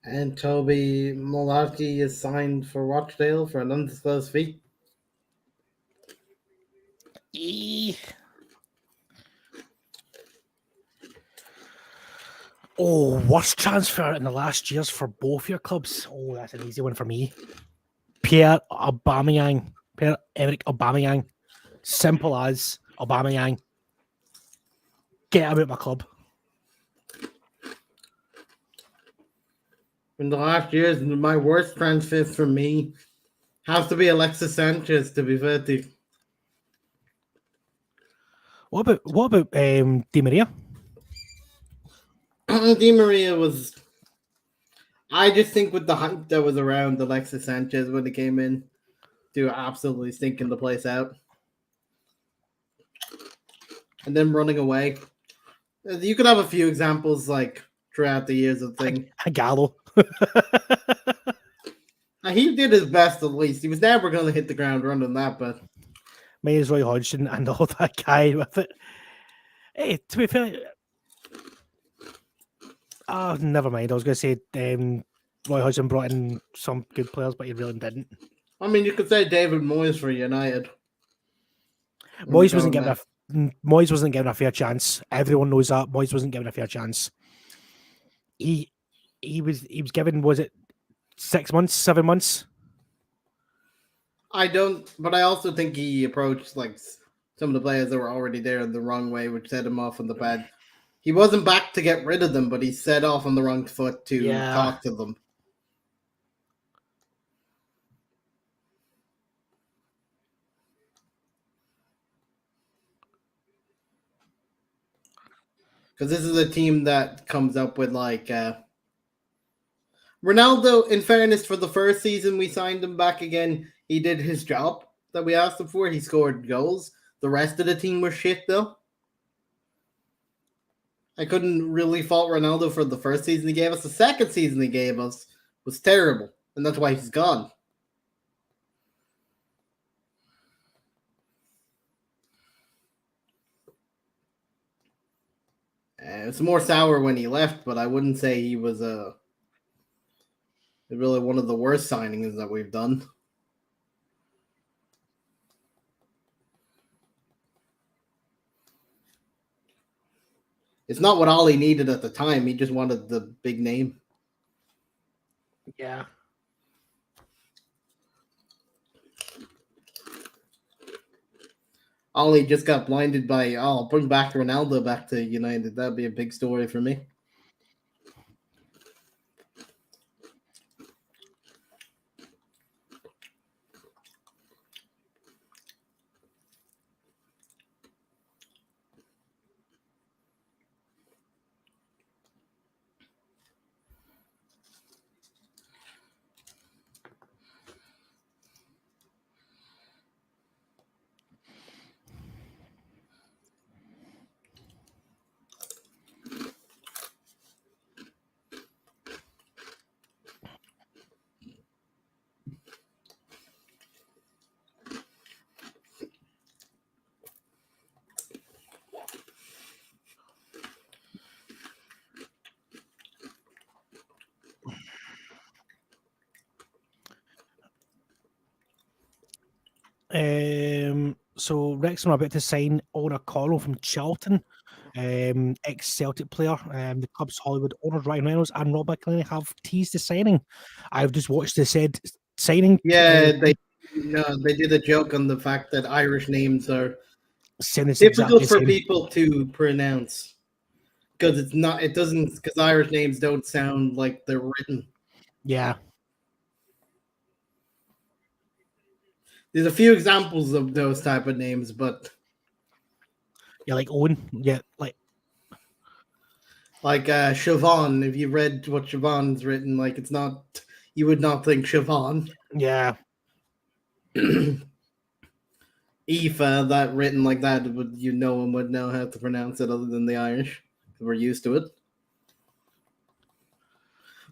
And Toby Malarkey is signed for Rochdale for an undisclosed fee. Oh, worst transfer in the last years for both your clubs. Oh, that's an easy one for me. Pierre-Emerick Aubameyang. Simple as Aubameyang. Get him out my club. In the last years, my worst transfer for me has to be Alexis Sanchez, to be fair to you. What about Di Maria? Di Maria was... I just think with the hype that was around Alexis Sanchez when he came in, to absolutely stinking the place out. And then running away. You could have a few examples like throughout the years of thing. Gallo. He did his best at least. He was never going to hit the ground running that, but May as Roy Hodgson and all that guy with it. Hey, to be fair, never mind. I was going to say Roy Hodgson brought in some good players, but he really didn't. I mean, you could say David Moyes for United. Moyes wasn't given a fair chance. Everyone knows that. Moyes wasn't given a fair chance. He was given, was it 6 months, 7 months? But I also think he approached like some of the players that were already there in the wrong way, which set him off on the bad. He wasn't back to get rid of them, but he set off on the wrong foot to talk to them. Because this is a team that comes up with like Ronaldo. In fairness, for the first season we signed him back again, he did his job that we asked him for. He scored goals. The rest of the team was shit though. I couldn't really fault Ronaldo for the first season he gave us. The second season he gave us was terrible, and that's why he's gone. It's more sour when he left, but I wouldn't say he was really one of the worst signings that we've done. It's not what Ollie needed at the time. He just wanted the big name. Yeah. Ollie just got blinded by, bring back Ronaldo back to United. That'd be a big story for me. So Wrexham are about to sign Ora Connell from Charlton, ex-Celtic player. The club's Hollywood owners Ryan Reynolds and Rob McElhenney have teased the signing. I've just watched the said signing. Yeah, they did a joke on the fact that Irish names are difficult difficult for people to pronounce because because Irish names don't sound like they're written. Yeah. There's a few examples of those type of names, but yeah, like Owen. Yeah, like Siobhan. If you read what Siobhan's written, like it's not, you would not think Siobhan. Yeah. Aoife, that written like that, no one would know how to pronounce it other than the Irish. We're used to it.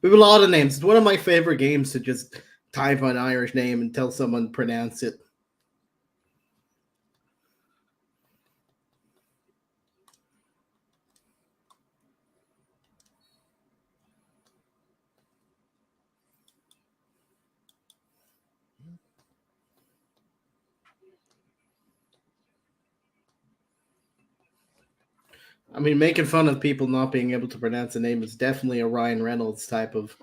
We have a lot of names. It's one of my favorite games to just type an Irish name and tell someone to pronounce it. I mean, making fun of people not being able to pronounce a name is definitely a Ryan Reynolds type of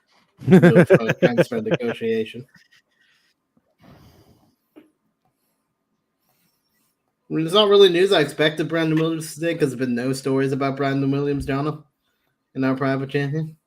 transfer negotiation. I mean, it's not really news I expected Brandon Williams today because there's been no stories about Brandon Williams, Jonah, in our private champion.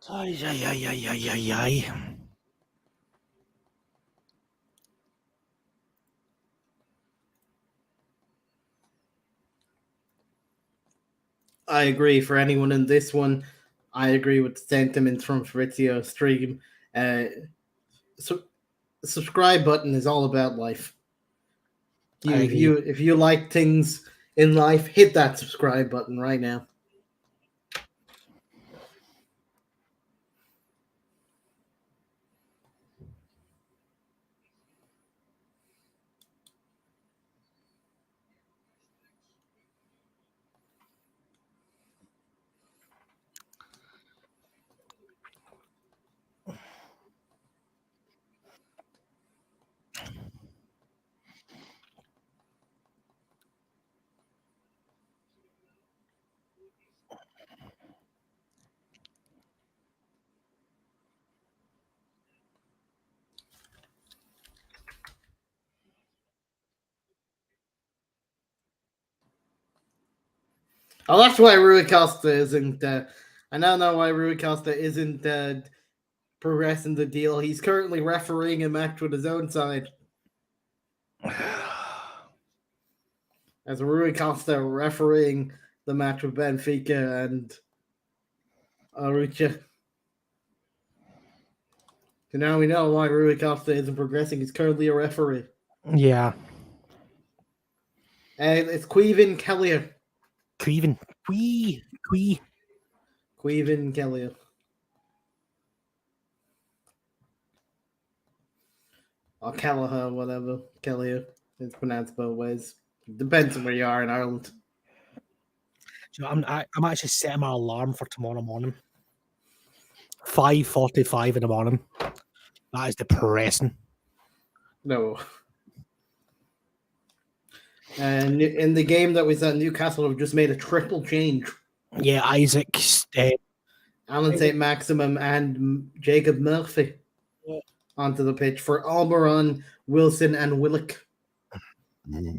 Ay, ay, ay, ay, ay, ay, ay. I agree. For anyone in this one, I agree with the sentiment from Fabrizio Stream. So, subscribe button is all about life. I If agree. you like things in life, hit that subscribe button right now. Oh, that's why Rui Costa isn't. I now know why Rui Costa isn't progressing the deal. He's currently refereeing a match with his own side. As Rui Costa refereeing the match with Benfica and Arucha. So now we know why Rui Costa isn't progressing. He's currently a referee. Yeah. And it's Queven Kelly. Queven. Queven Kelly. Or Kelleher, whatever. Kelly. It's pronounced both ways. Depends on where you are in Ireland. So I'm actually setting my alarm for tomorrow morning. 5:45 in the morning. That is depressing. No. And in the game that was at Newcastle, have just made a triple change. Yeah, Isaac. Alan St. Maximum and Jacob Murphy onto the pitch for Almiron, Wilson, and Willock. Yeah.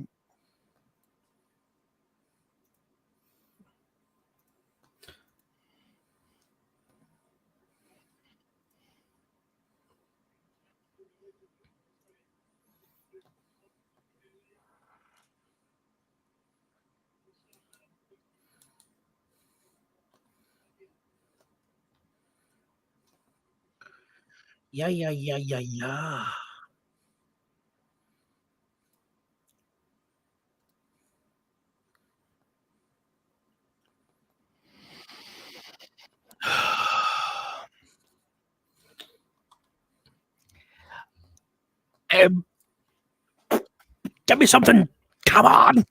Give me something. Come on.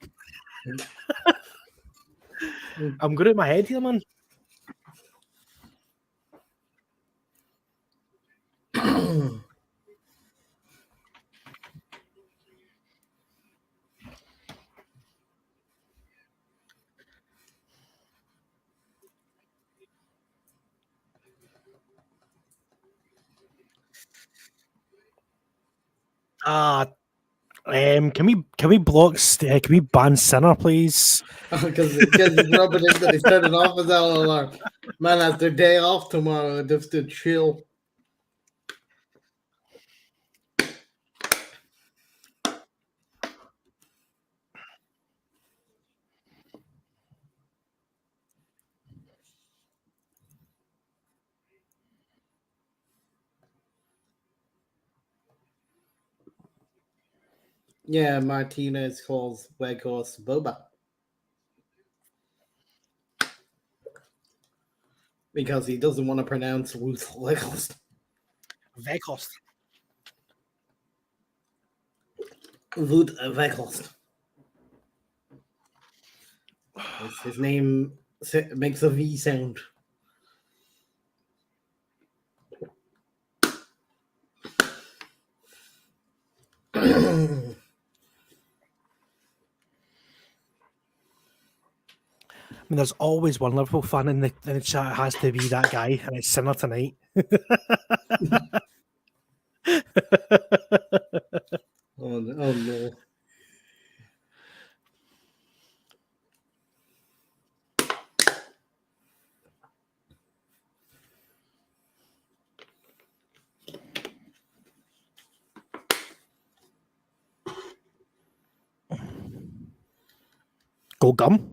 I'm good at my head here, man. Can we block? Can we ban Sinner, please? Because he's rubbing it that he's turning off his alarm. Man has their day off tomorrow just to chill. Yeah, Martinez calls Weghorst Boba. Because he doesn't want to pronounce Ruth Weghorst. Weghorst. Ruth Weghorst. His name makes a V sound. I mean, there's always one Liverpool fan in the chat. It has to be that guy, and it's Sinner tonight. Oh no. go gum.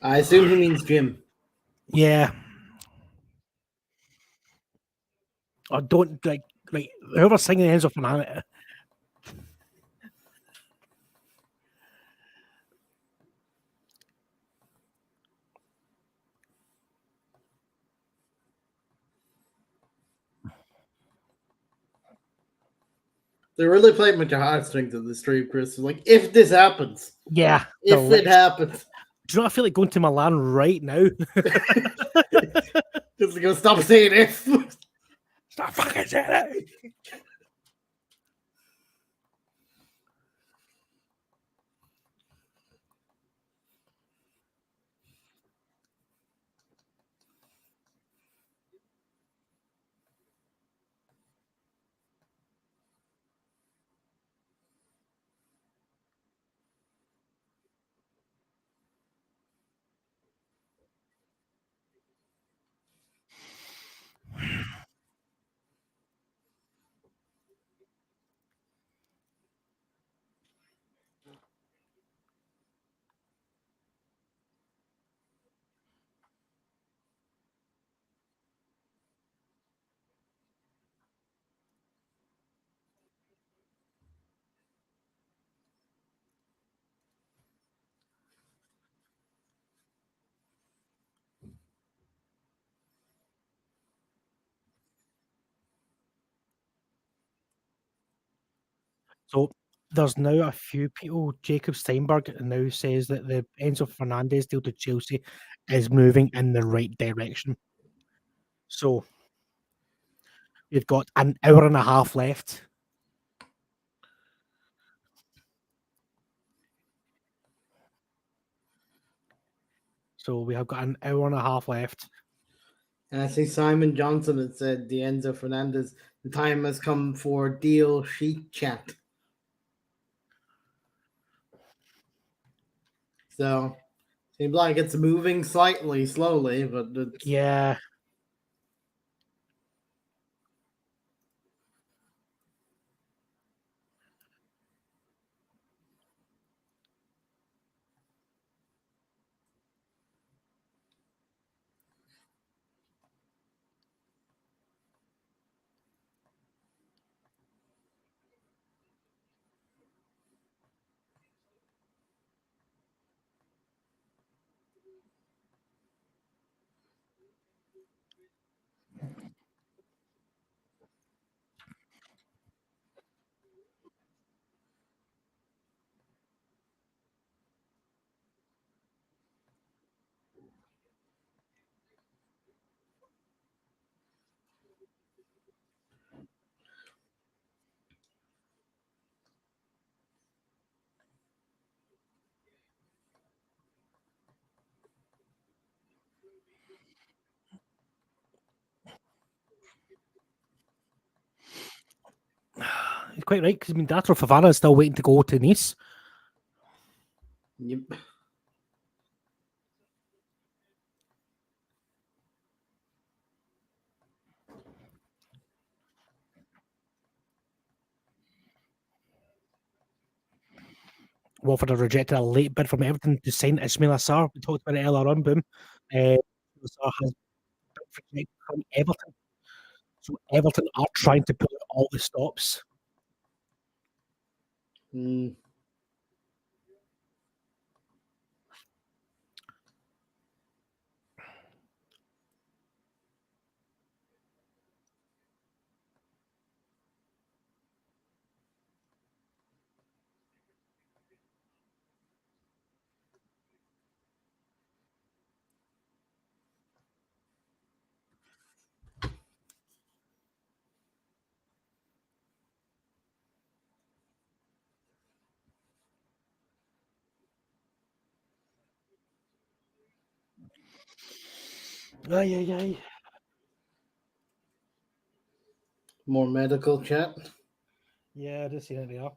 I assume he means Jim. Yeah. I don't like whoever's singing Enzo Fernandez. They're really playing with your heartstrings in the stream, Chris. Like, if this happens, Yeah. if it happens, Do you know what I feel like going to Milan right now? just go stop saying if. Stop fucking saying it. So there's now a few people. Jacob Steinberg now says that the Enzo Fernandez deal to Chelsea is moving in the right direction. So we've got an hour and a half left. So we have got an hour and a half left. And I see Simon Johnson had said the Enzo Fernandez, the time has come for deal sheet chat. So seems like it's moving slightly slowly, but it's, Yeah. You're quite right, because I mean, Dato Favara is still waiting to go to Nice. yep. Watford have rejected a late bid from Everton to sign Ismail Assar. We talked about it earlier on, Boom. Assar has been rejected from Everton. So Everton are trying to put out all the stops. Mm. Aye, aye, aye. More medical chat. Yeah, I just seen it there.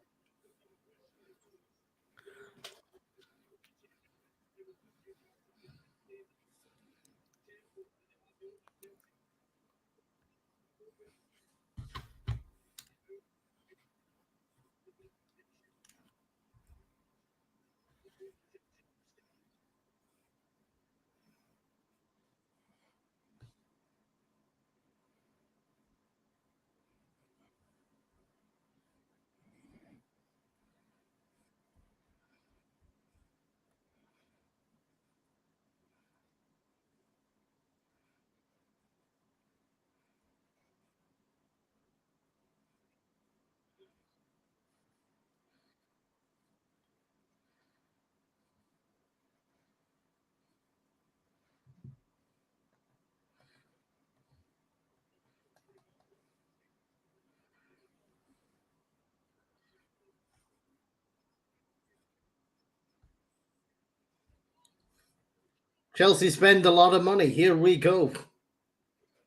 Chelsea spend a lot of money. Here we go.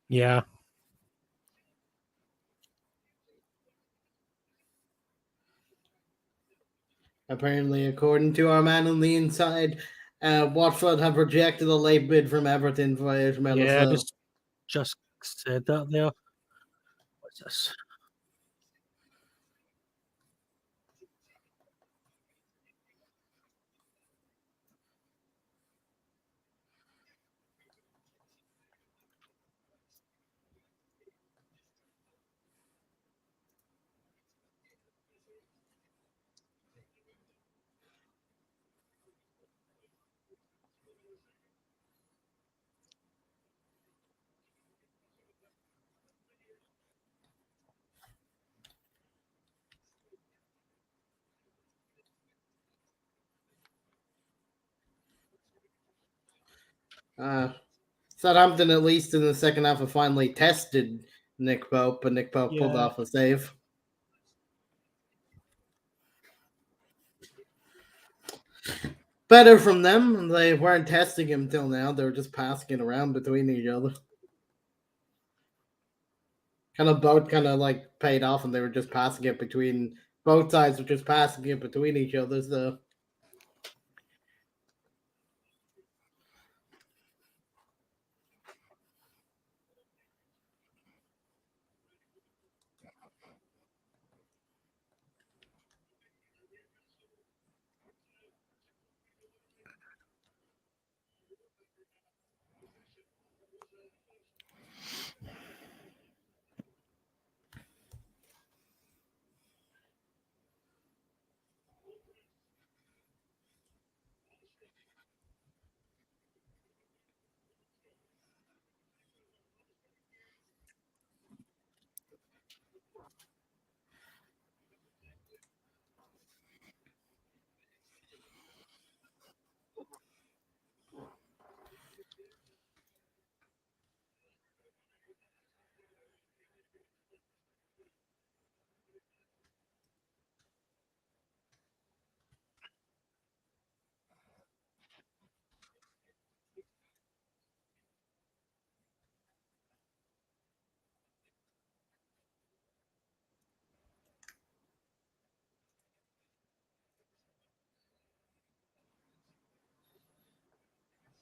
Yeah. Apparently, according to our man on the inside, Watford have rejected a late bid from Everton via Ismail Yeah, Assar. just said that there. What's this? Southampton, at least in the second half, have finally tested Nick Pope, but Nick Pope pulled Yeah. off a save. Better from them. They weren't testing him till now. They were just passing it around between each other. Both like paid off, and they were just passing it between both sides. Were just passing it between each other. So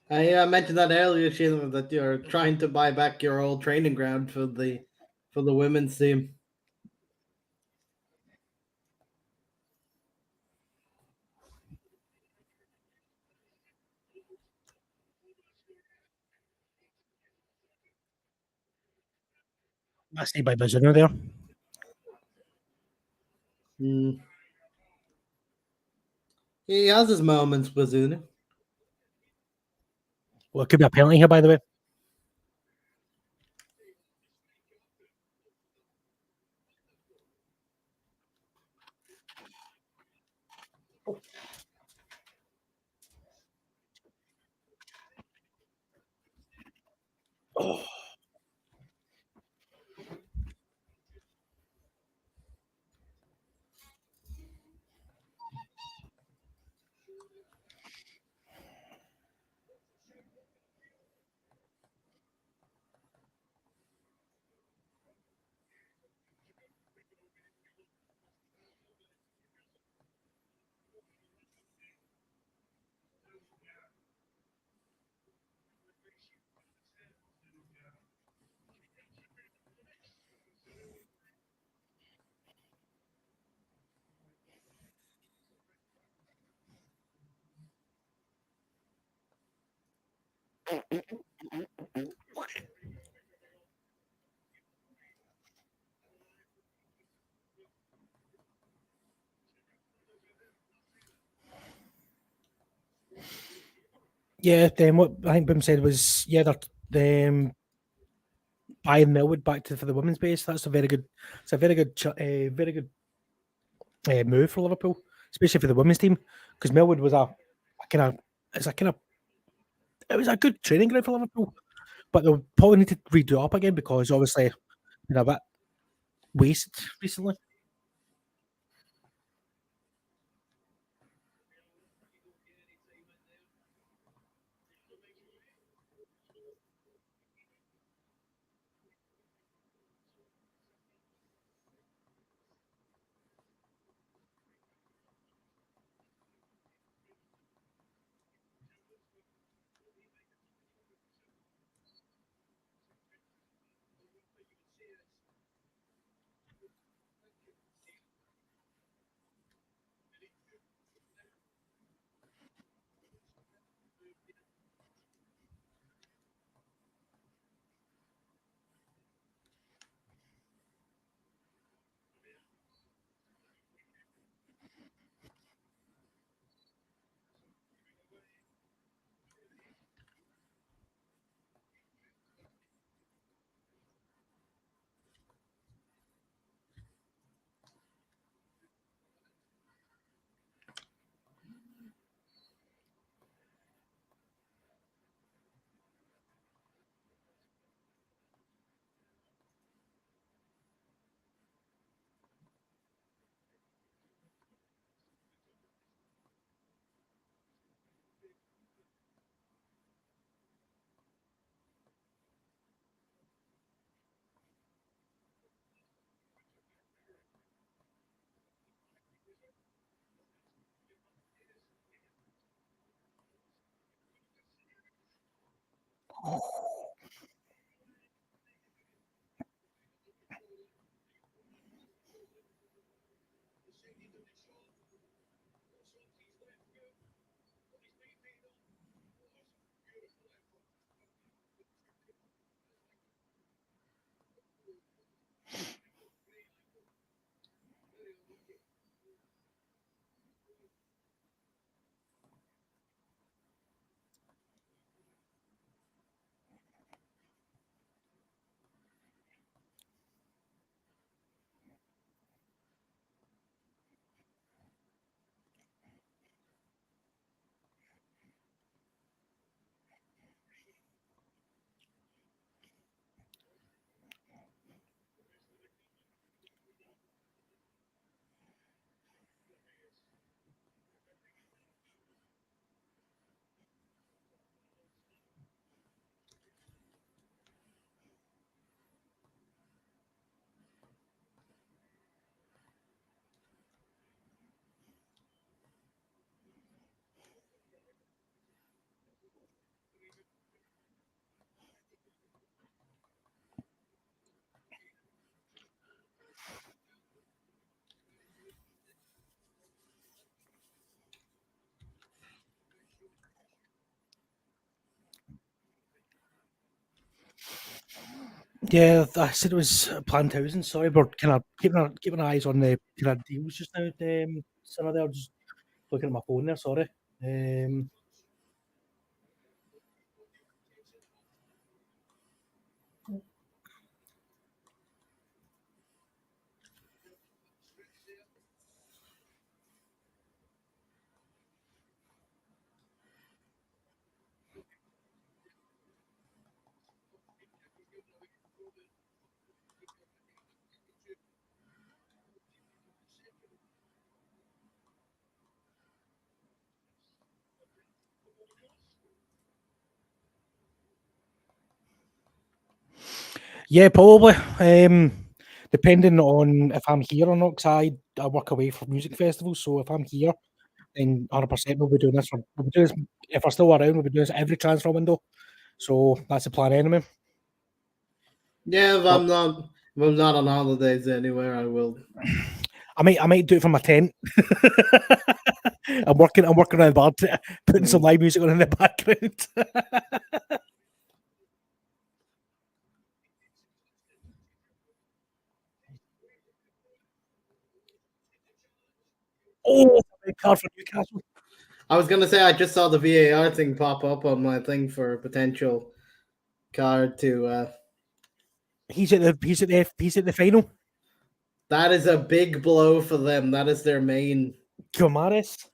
I mentioned that earlier, Sheila, that you're trying to buy back your old training ground for the women's team. I see by Bazuna there. He has his moments, Bazuna. Well, it could be a penalty here, by the way. Oh. Yeah, then what I think Boom said was, yeah, they're buying Millwood back for the women's base. That's a very good. It's a very good move for Liverpool, especially for the women's team, because Millwood was a it was a good training ground for Liverpool, but they'll probably need to redo up again because obviously a bit wasted recently. Yeah, I said it was planned housing. Sorry, we're kind of keeping our eyes on the kind of deals just now. Some of them just looking at my phone there. Sorry. Yeah, probably. Depending on if I'm here or not, because I work away from music festivals. So if I'm here, then 100% we'll be doing this. We'll be doing this if we're still around. We'll be doing this every transfer window. So that's the plan anyway. Yeah, if I'm not on holidays anywhere, I will. I might do it from my tent. I'm working around hard, putting some live music on in the background. Oh, red card for Newcastle. I was gonna say I just saw the VAR thing pop up on my thing for a potential card to. He's at the final. That is a big blow for them. That is their main. Gomares.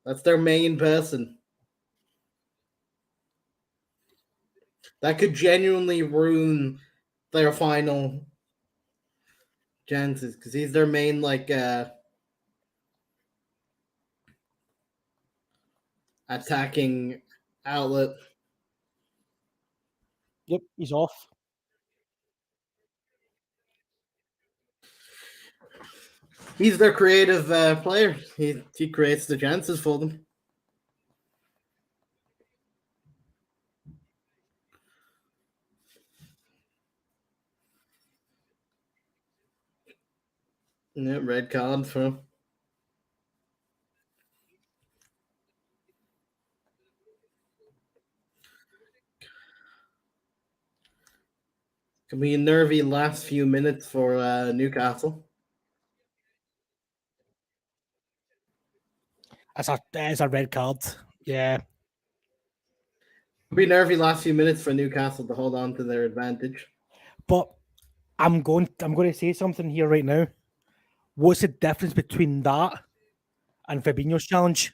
That's their main person. That could genuinely ruin their final chances because he's their main attacking outlet. Yep, he's off. He's their creative player. He creates the chances for them. Yeah, red card for. Can be a nervy last few minutes for Newcastle. That's a red card. Yeah. Be nervy last few minutes for Newcastle to hold on to their advantage. But I'm going to say something here right now. What's the difference between that and Fabinho's challenge?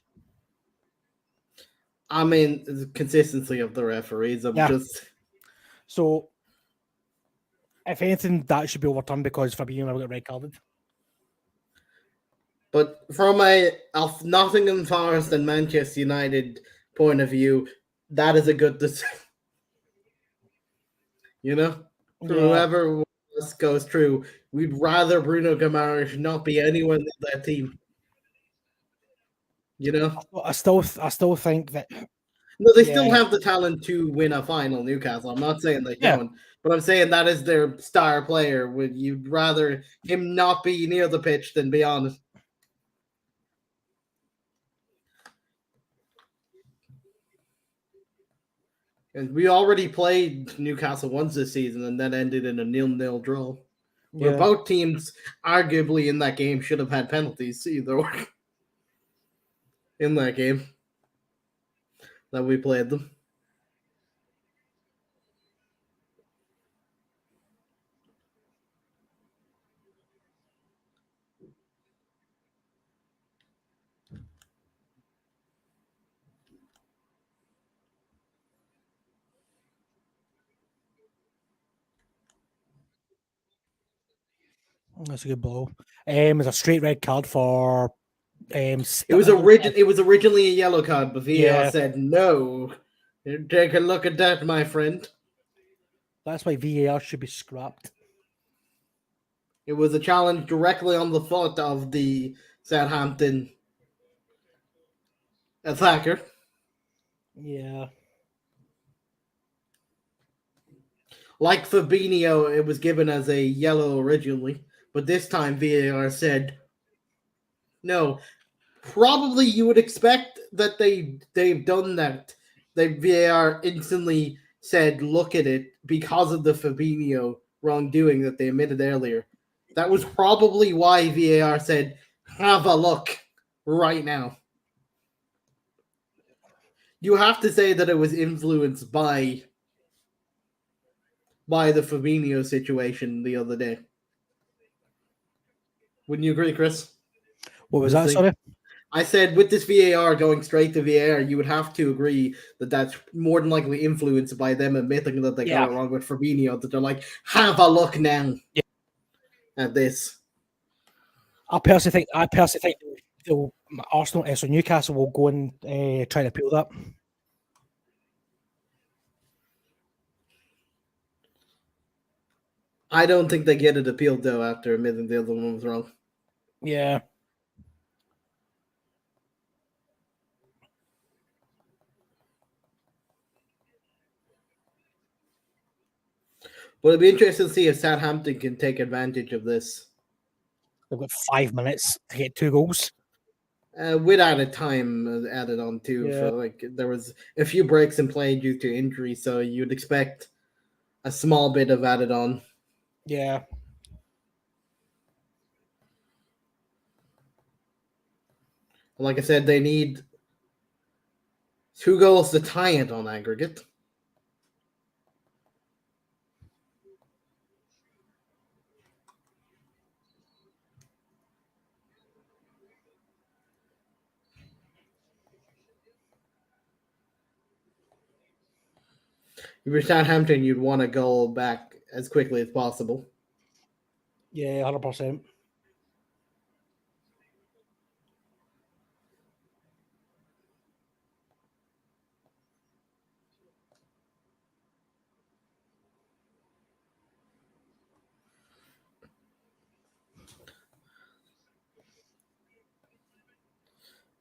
I mean, the consistency of the referees. So, if anything, that should be overturned because Fabinho never got red carded. But from a Nottingham Forest and Manchester United point of view, that is a good decision. You know, whoever goes through, we'd rather Bruno Guimaraes not be anyone in that team. You know, I still think that. No, they still have the talent to win a final, Newcastle. I'm not saying they don't, but I'm saying that is their star player. Would you'd rather him not be near the pitch than be on it? And we already played Newcastle once this season, and that ended in a 0-0 draw. Where both teams, arguably in that game, should have had penalties either way. In that game that we played them. That's a good blow. It's a straight red card for. It was originally a yellow card, but VAR said no. Take a look at that, my friend. That's why VAR should be scrapped. It was a challenge directly on the foot of the Southampton attacker. Yeah. Like Fabinho, it was given as a yellow originally, but this time VAR said no. Probably you would expect that they've done that. The VAR instantly said, look at it because of the Fabinho wrongdoing that they admitted earlier. That was probably why VAR said, "Have a look right now." You have to say that it was influenced by the Fabinho situation the other day. Wouldn't you agree, Chris? What was that? Honestly. Sorry. I said with this VAR going straight to VAR, you would have to agree that that's more than likely influenced by them admitting that they got it wrong with Fabinho. That they're like, have a look now at this. I personally think Arsenal, so Newcastle will go and try to appeal that. I don't think they get it appealed though after admitting the other one was wrong. Yeah. But it'd be interesting to see if Southampton can take advantage of this. They've got 5 minutes to get 2 goals. With added time added on too. Yeah. So like there was a few breaks in play due to injury, so you'd expect a small bit of added on. Yeah. Like I said, they need 2 goals to tie it on aggregate. If you're Southampton, you'd want to go back as quickly as possible. Yeah, 100%.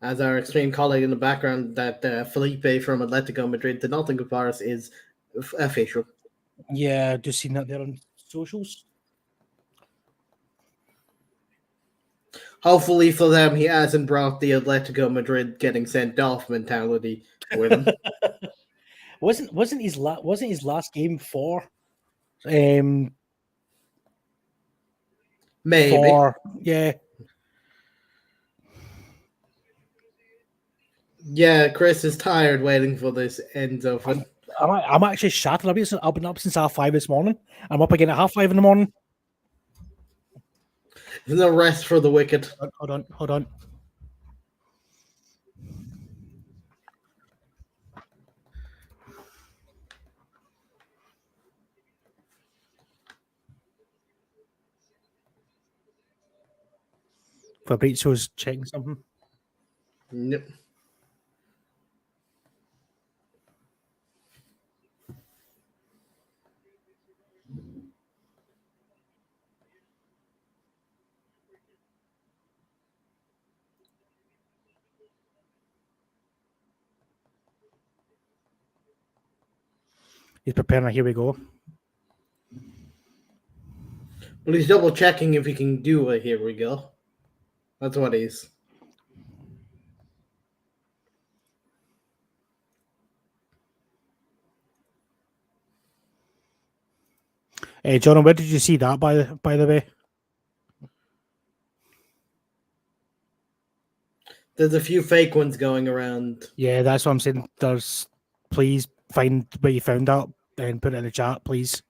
As our extreme colleague in the background, that Felipe from Atletico Madrid to Nottingham Forest is official. Yeah, just seen that there on socials. Hopefully for them, he hasn't brought the Atletico Madrid getting sent off mentality with him. Wasn't his last game for Maybe. Yeah. Yeah, Chris is tired waiting for this end of it. I'm actually shattered. I've been up since 5:30 this morning. I'm up again at 5:30 in the morning. There's no rest for the wicked. Hold on. Fabrizio's checking something. Nope. He's preparing. Here we go. Well, he's double checking if he can do it. Here we go. That's what he's. Hey, John, where did you see that? By the way, There's a few fake ones going around. yeah, that's what I'm saying. Please find where you found that and put it in the chat, please.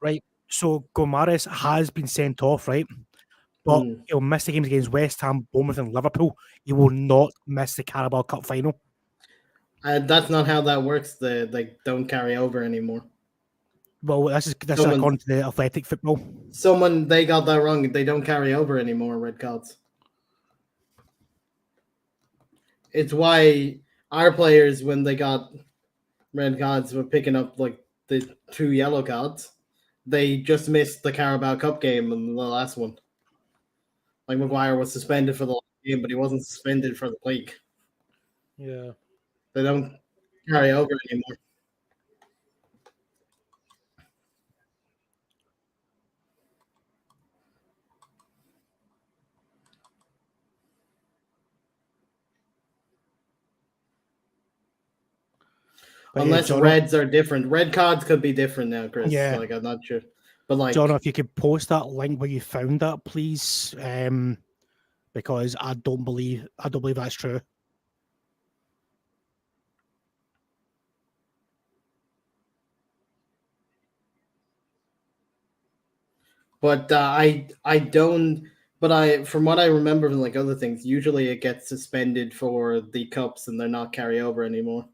Right. So Gomares has been sent off, right? But he'll miss the games against West Ham, Bournemouth, and Liverpool. He will not miss the Carabao Cup final. That's not how that works. They don't carry over anymore. Well, this is Someone- according to the Athletic Football. They got that wrong. They don't carry over anymore, red cards. It's why our players, when they got red cards, were picking up like the 2 yellow cards. They just missed the Carabao Cup game in the last one. Like Maguire was suspended for the last game, but he wasn't suspended for the league. Yeah. They don't carry over anymore. But Unless John, reds are different. Red cards could be different now, Chris. Yeah. Like I'm not sure. But like John, if you could post that link where you found that, please, because I don't believe that's true. But I don't. But from what I remember from like other things, usually it gets suspended for the cups and they're not carry over anymore.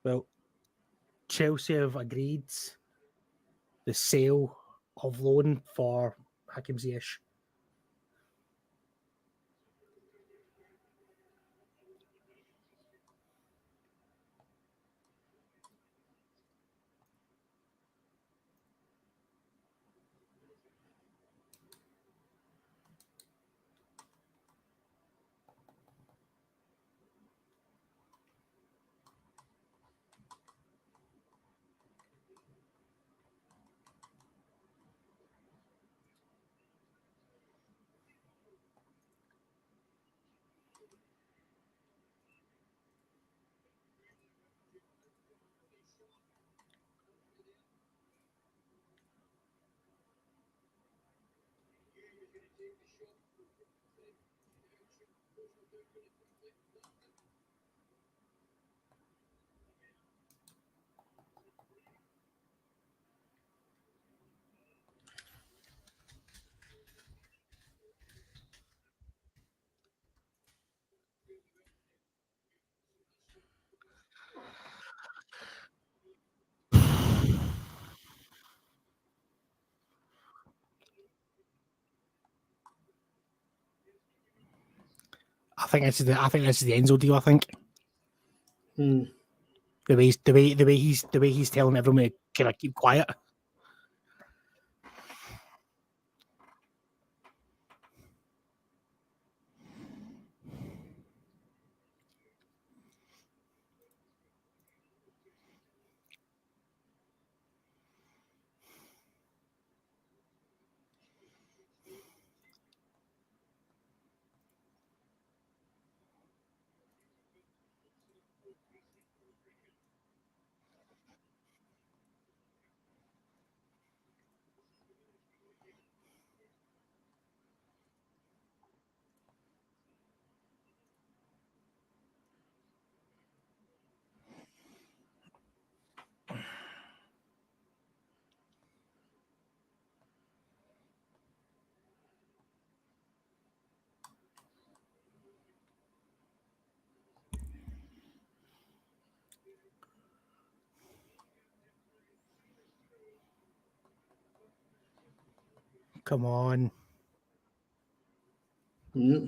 Well, Chelsea have agreed the sale of loan for Hakim Ziyech. I think this is the Enzo deal. I think Hmm. the way he's telling everyone to kind of keep quiet. Come on. Hmm.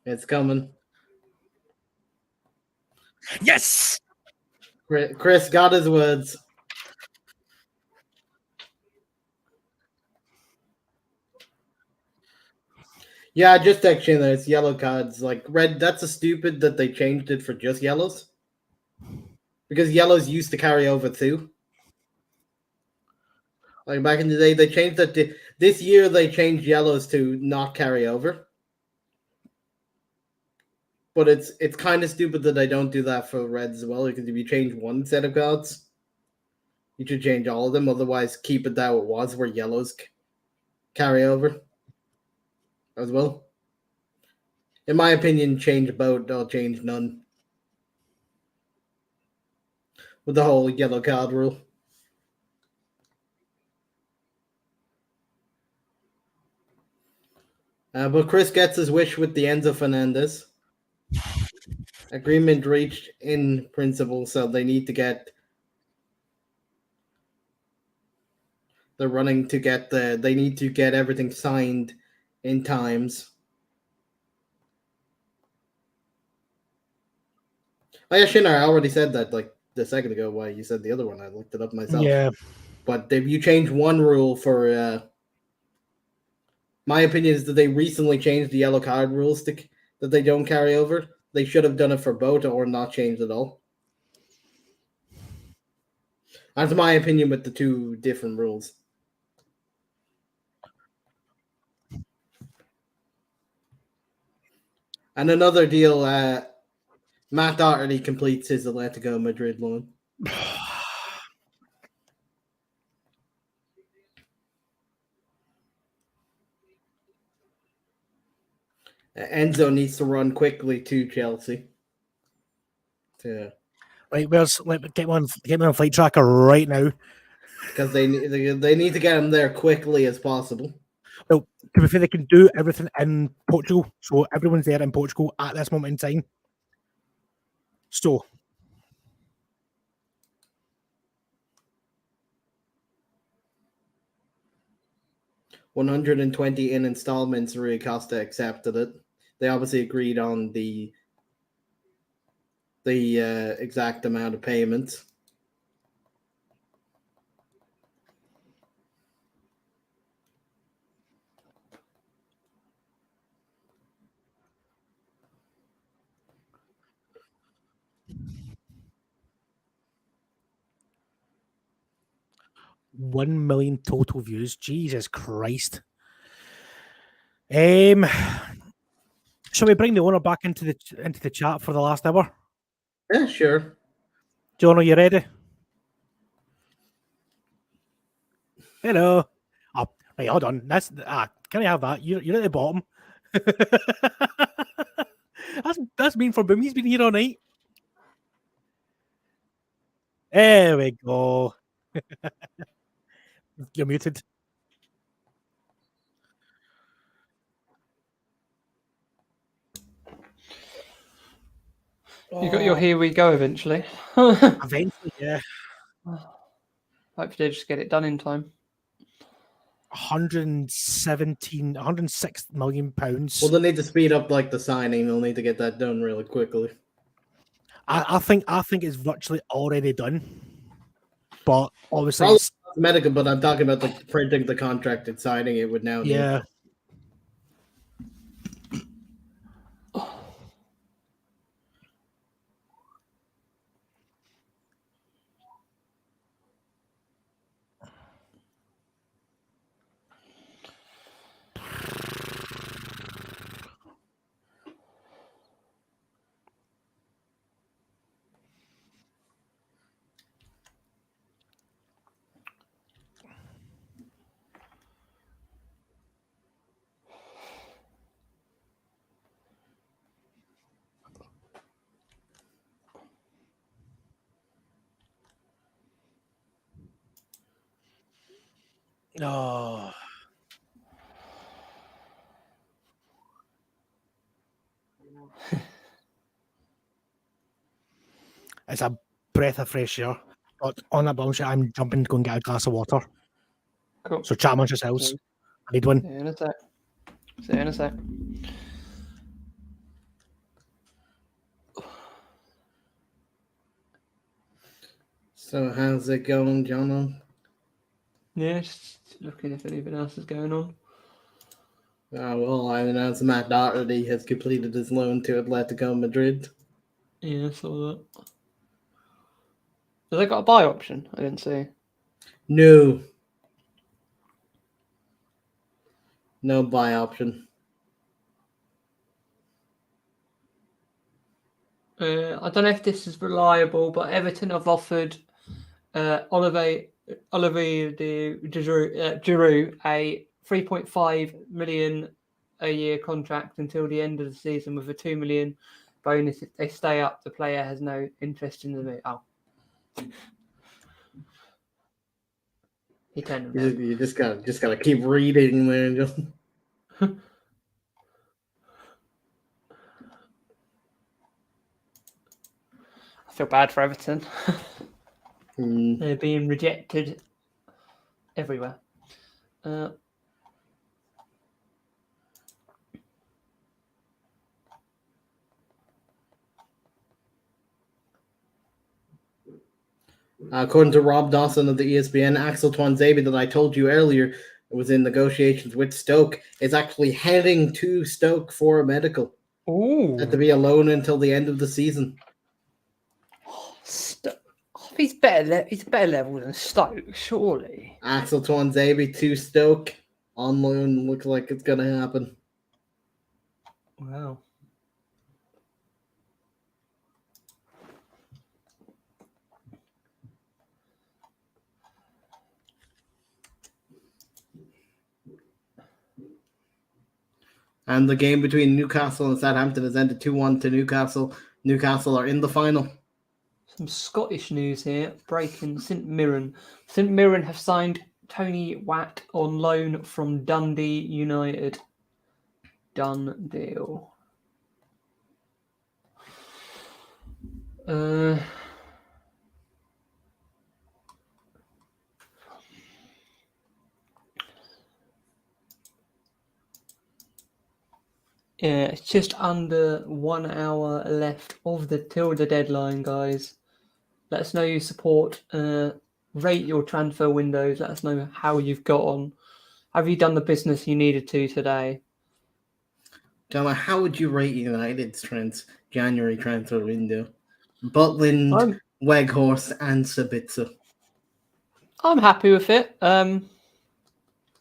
It's coming. Yes. Chris got his words. Yeah, just actually there. It's yellow cards. Like red, that's a stupid that they changed it for just yellows. Because yellows used to carry over too. Like back in the day, they changed that. This year, they changed yellows to not carry over. But it's kind of stupid that they don't do that for reds as well. Because if you change one set of cards, you should change all of them. Otherwise, keep it how it was, where yellows carry over as well. In my opinion, change both or change none. With the whole yellow card rule. But Chris gets his wish with the Enzo Fernandez. Agreement reached in principle, so they need to get. They're running to get They need to get everything signed in times. Oh yeah, Shinar, I already said that like a second ago. Why you said the other one? I looked it up myself. Yeah. But if you change one rule for, my opinion is that they recently changed the yellow card rules that they don't carry over. They should have done it for Bota or not changed at all. That's my opinion with the two different rules. And another deal, Matt Doherty completes his Atletico Madrid loan. Enzo needs to run quickly to Chelsea. Right, get me on Flight Tracker right now. Because they need to get him there quickly as possible. Well, to be fair, they can do everything in Portugal, so everyone's there in Portugal at this moment in time. So, $120 in installments. Rui Costa accepted it. They obviously agreed on the exact amount of payments. $1 million total views. Jesus Christ. Shall we bring the owner back into the chat for the last hour? Yeah, sure. John, are you ready? Hello. Oh, right, hold on. Can I have that? You're at the bottom. that's mean for Boom. He's been here all night. There we go. You're muted. You got your here we go eventually. Eventually, yeah. Hopefully they just get it done in time. 106 million pounds. Well, they'll need to speed up like the signing. They'll need to get that done really quickly. I think it's virtually already done. But obviously, Probably medical, but I'm talking about like printing the contract and signing it would now. Yeah. Oh. It's a breath of fresh air. But on that bombshell, I'm jumping to go and get a glass of water. Cool. So chat amongst yourselves. I need one. See you in a sec. See you in a sec. So how's it going, John? Yeah, just looking if anything else is going on. Well, I announced Matt Doherty has completed his loan to Atletico Madrid. Yeah, I saw that. Have they got a buy option? I didn't see. No buy option. I don't know if this is reliable, but Everton have offered Olivier Giroud a 3.5 million a year contract until the end of the season with a 2 million bonus if they stay up. The player has no interest in the he turned them down. You just gotta keep reading, man. feel bad for Everton. Hmm. They're being rejected everywhere. According to Rob Dawson of the ESPN, Axel Tuanzebe that I told you earlier was in negotiations with Stoke is actually heading to Stoke for a medical. Had to Ooh. be alone until the end of the season. He's better. He's a better level than Stoke, surely. Axel Tuanzebe to Stoke on loan. Looks like it's going to happen. Wow. And the game between Newcastle and Southampton has ended 2-1 to Newcastle. Newcastle are in the final. Some Scottish news here. Breaking St Mirren. St Mirren have signed Tony Watt on loan from Dundee United. Done deal. Yeah, it's just under 1 hour left of the deadline, guys. Let us know your support. Rate your transfer windows. Let us know how you've got on. Have you done the business you needed to today? Gemma, how would you rate United's January transfer window? Butland, Weghorst, and Sabitzer. I'm happy with it.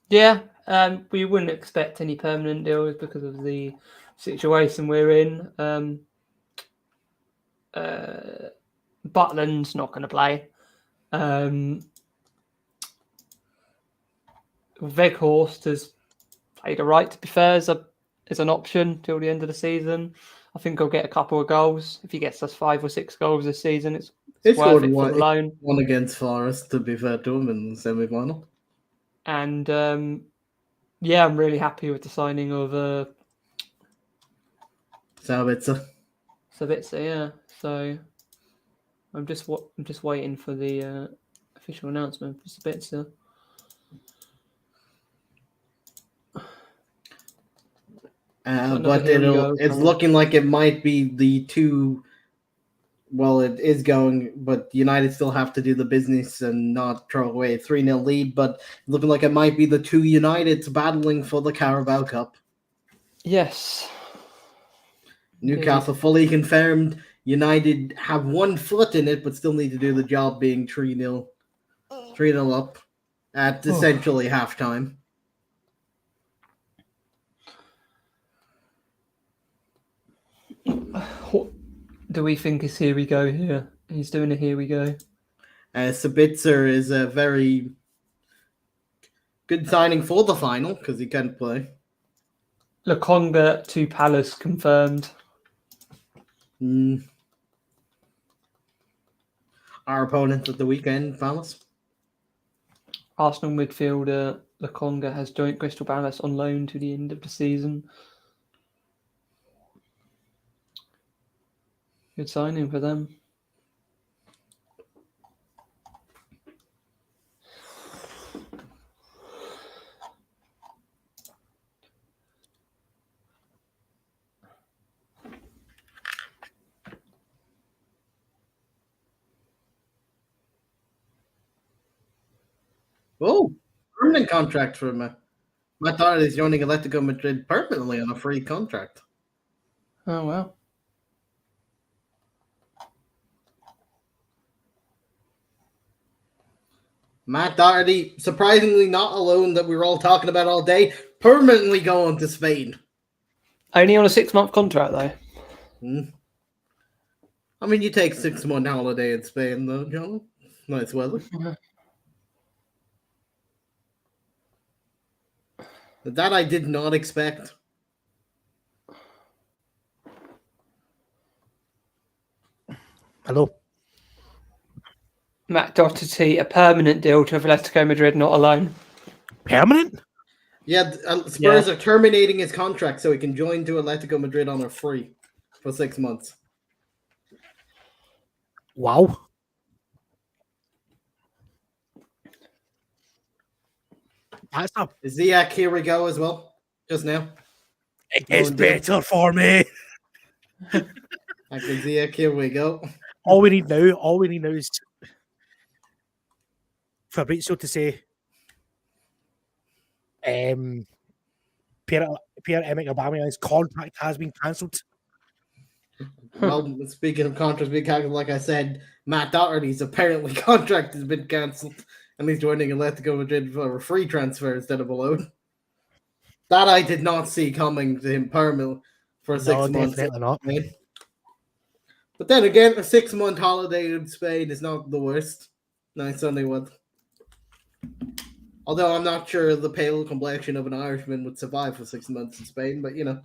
Yeah, we wouldn't expect any permanent deals because of the situation we're in. Butland's not going to play. Weghorst has played all right, to be fair, as an option till the end of the season. I think he'll get a couple of goals. If he gets us 5 or 6 goals this season, it's He worth scored it for the loan. one against Forest, to be fair to him, in the semi-final. And yeah, I'm really happy with the signing of Sabitzer. Sabitzer. Yeah, so I'm just waiting for the official announcement for Sabitzer. But it's looking like it might be the two. Well, it is going, but United still have to do the business and not throw away a 3-0 lead. But looking like it might be the two Uniteds battling for the Carabao Cup. Yes. Newcastle fully confirmed. United have 1 foot in it, but still need to do the job, being 3-0 up at essentially halftime. What do we think is here we go here? He's doing a here we go. Sabitzer is a very good signing for the final because he can't play. Lokonga to Palace confirmed. Our opponent at the weekend, Palace. Arsenal midfielder Lokonga has joined Crystal Palace on loan to the end of the season. Good signing for them. Oh, permanent contract for him. Matt Doherty is joining Atletico Madrid permanently on a free contract. Oh, wow. Matt Doherty, surprisingly not alone that we were all talking about all day, permanently going to Spain. Only on a 6-month contract, though. I mean, you take 6-month holiday in Spain, though, John. Nice weather. That I did not expect. Hello. Matt Doherty, a permanent deal to Atletico Madrid, not a loan. Permanent? Yeah, Spurs are terminating his contract so he can join to Atletico Madrid on a free for 6 months. Wow. That's a, Ziyech, here we go as well. Just now. it gets Loan deal. better for me. Hakim Ziyech, here we go. All we need now is Fabrizio to say, Pierre-Emerick Aubameyang's contract has been cancelled. Well, speaking of contracts being cancelled, like I said, Matt Doherty's apparently contract has been cancelled, and he's joining Atletico Madrid for a free transfer instead of a loan. That I did not see coming to him permanent for 6 No, months. definitely not. But then again, a 6-month holiday in Spain is not the worst. Nice Sunday one. Although I'm not sure the pale complexion of an Irishman would survive for 6 months in Spain, but you know.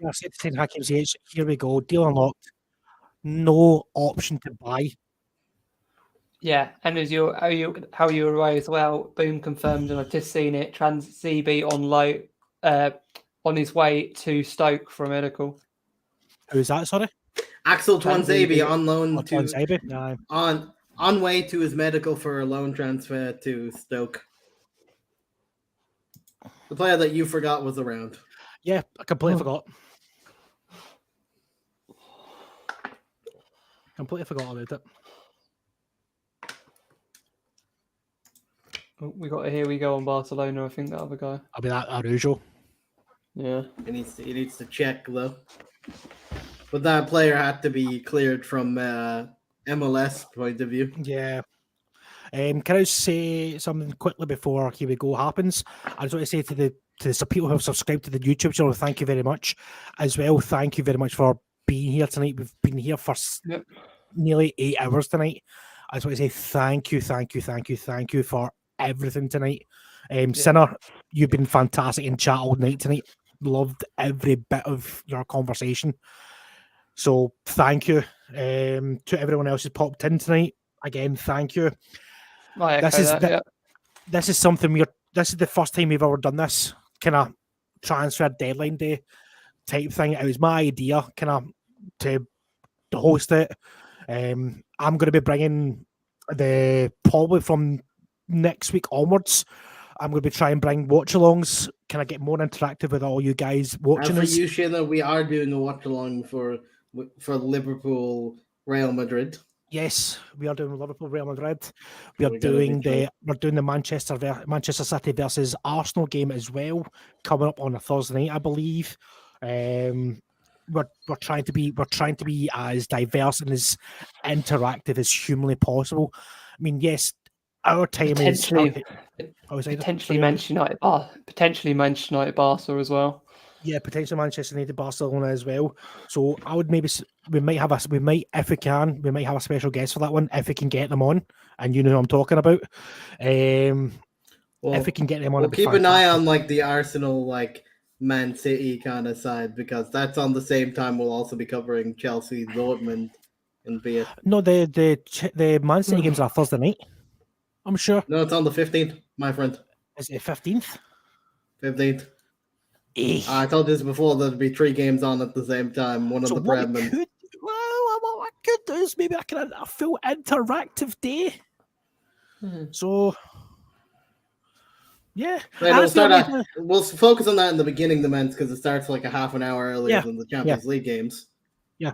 I said to Hakim Ziyech, here we go, deal unlocked. No option to buy. Yeah, and as how you were away as well, boom confirmed, and I've just seen it. ZB on low, on his way to Stoke for a medical. Who's that, sorry? Axel Tuanzebe on loan to Tuanzebe? No. on way to his medical for a loan transfer to Stoke. The player that you forgot was around. Yeah, I completely forgot. Completely forgot about it. Oh, we got a here we go on Barcelona. I think that other guy. I'll be that Arujo. Yeah. He needs to check though. But that player had to be cleared from MLS point of view. Yeah. Can I say something quickly before Here We Go happens? I just want to say to the people who have subscribed to the YouTube channel, thank you very much. As well, thank you very much for being here tonight. We've been here for nearly 8 hours tonight. I just want to say thank you for everything tonight. Sinner, you've been fantastic in chat all night tonight. Loved every bit of your conversation. So thank you to everyone else who's popped in tonight. Again, thank you. This is something this is the first time we've ever done this kind of transfer deadline day type thing. It was my idea kind of to host it. I'm going to be bringing probably from next week onwards, I'm going to be trying to bring watch-alongs. Can I get more interactive with all you guys watching us? And for you, Shayna, we are doing a watch-along for Liverpool Real Madrid. Yes, we are doing Liverpool Real Madrid. We're doing the Manchester City versus Arsenal game as well, coming up on a Thursday night, I believe. We're trying to be as diverse and as interactive as humanly possible. I mean, yes, our time potentially Manchester United Barca as well. Yeah, potentially Manchester United Barcelona as well. So I would we might have a special guest for that one if we can get them on, and you know who I'm talking about. If we can get them on, we'll keep an eye on like the Arsenal, like Man City kind of side, because that's on the same time. We'll also be covering Chelsea, Dortmund, and be it. No, the Man City games are Thursday night. I'm sure. No, it's on the 15th, my friend. Is it 15th? 15th. I told you this before. There'd be 3 games on at the same time. One so of the Prem. What I could do is maybe I can a full interactive day. So, yeah. We'll focus on that in the beginning of the men's because it starts like a half an hour earlier than the Champions League games. Yeah.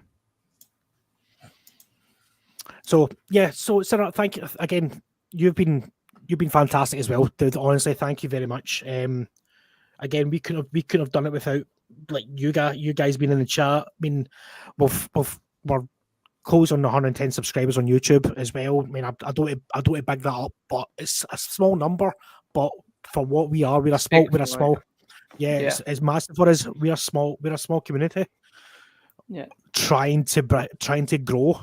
So Sarah, thank you again. You've been fantastic as well. Honestly, thank you very much. Again, we couldn't have done it without like you guys being in the chat. I mean, we're close on 110 subscribers on YouTube as well. I mean, I don't want to big that up, but it's a small number. But for what we are, we're a small. Yeah, it's massive for us. We're a small community. Yeah, trying to grow.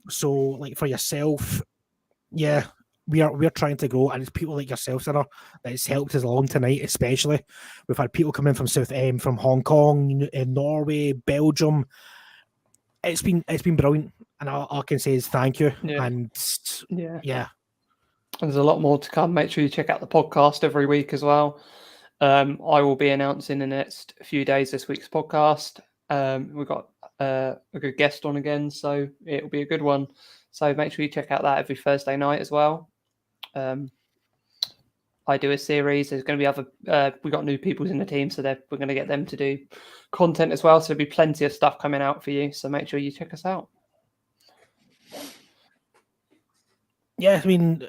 So like for yourself, yeah. We're trying to grow, and it's people like yourself, Sinner, that's helped us along tonight. Especially, we've had people come in from from Hong Kong, Norway, Belgium. It's been brilliant, and all I can say is thank you. Yeah. And yeah, there's a lot more to come. Make sure you check out the podcast every week as well. I will be announcing in the next few days this week's podcast. We've got a good guest on again, so it will be a good one. So make sure you check out that every Thursday night as well. I do a series. There's going to be other. We got new people in the team, so we're going to get them to do content as well. So there'll be plenty of stuff coming out for you. So make sure you check us out. Yeah, I mean,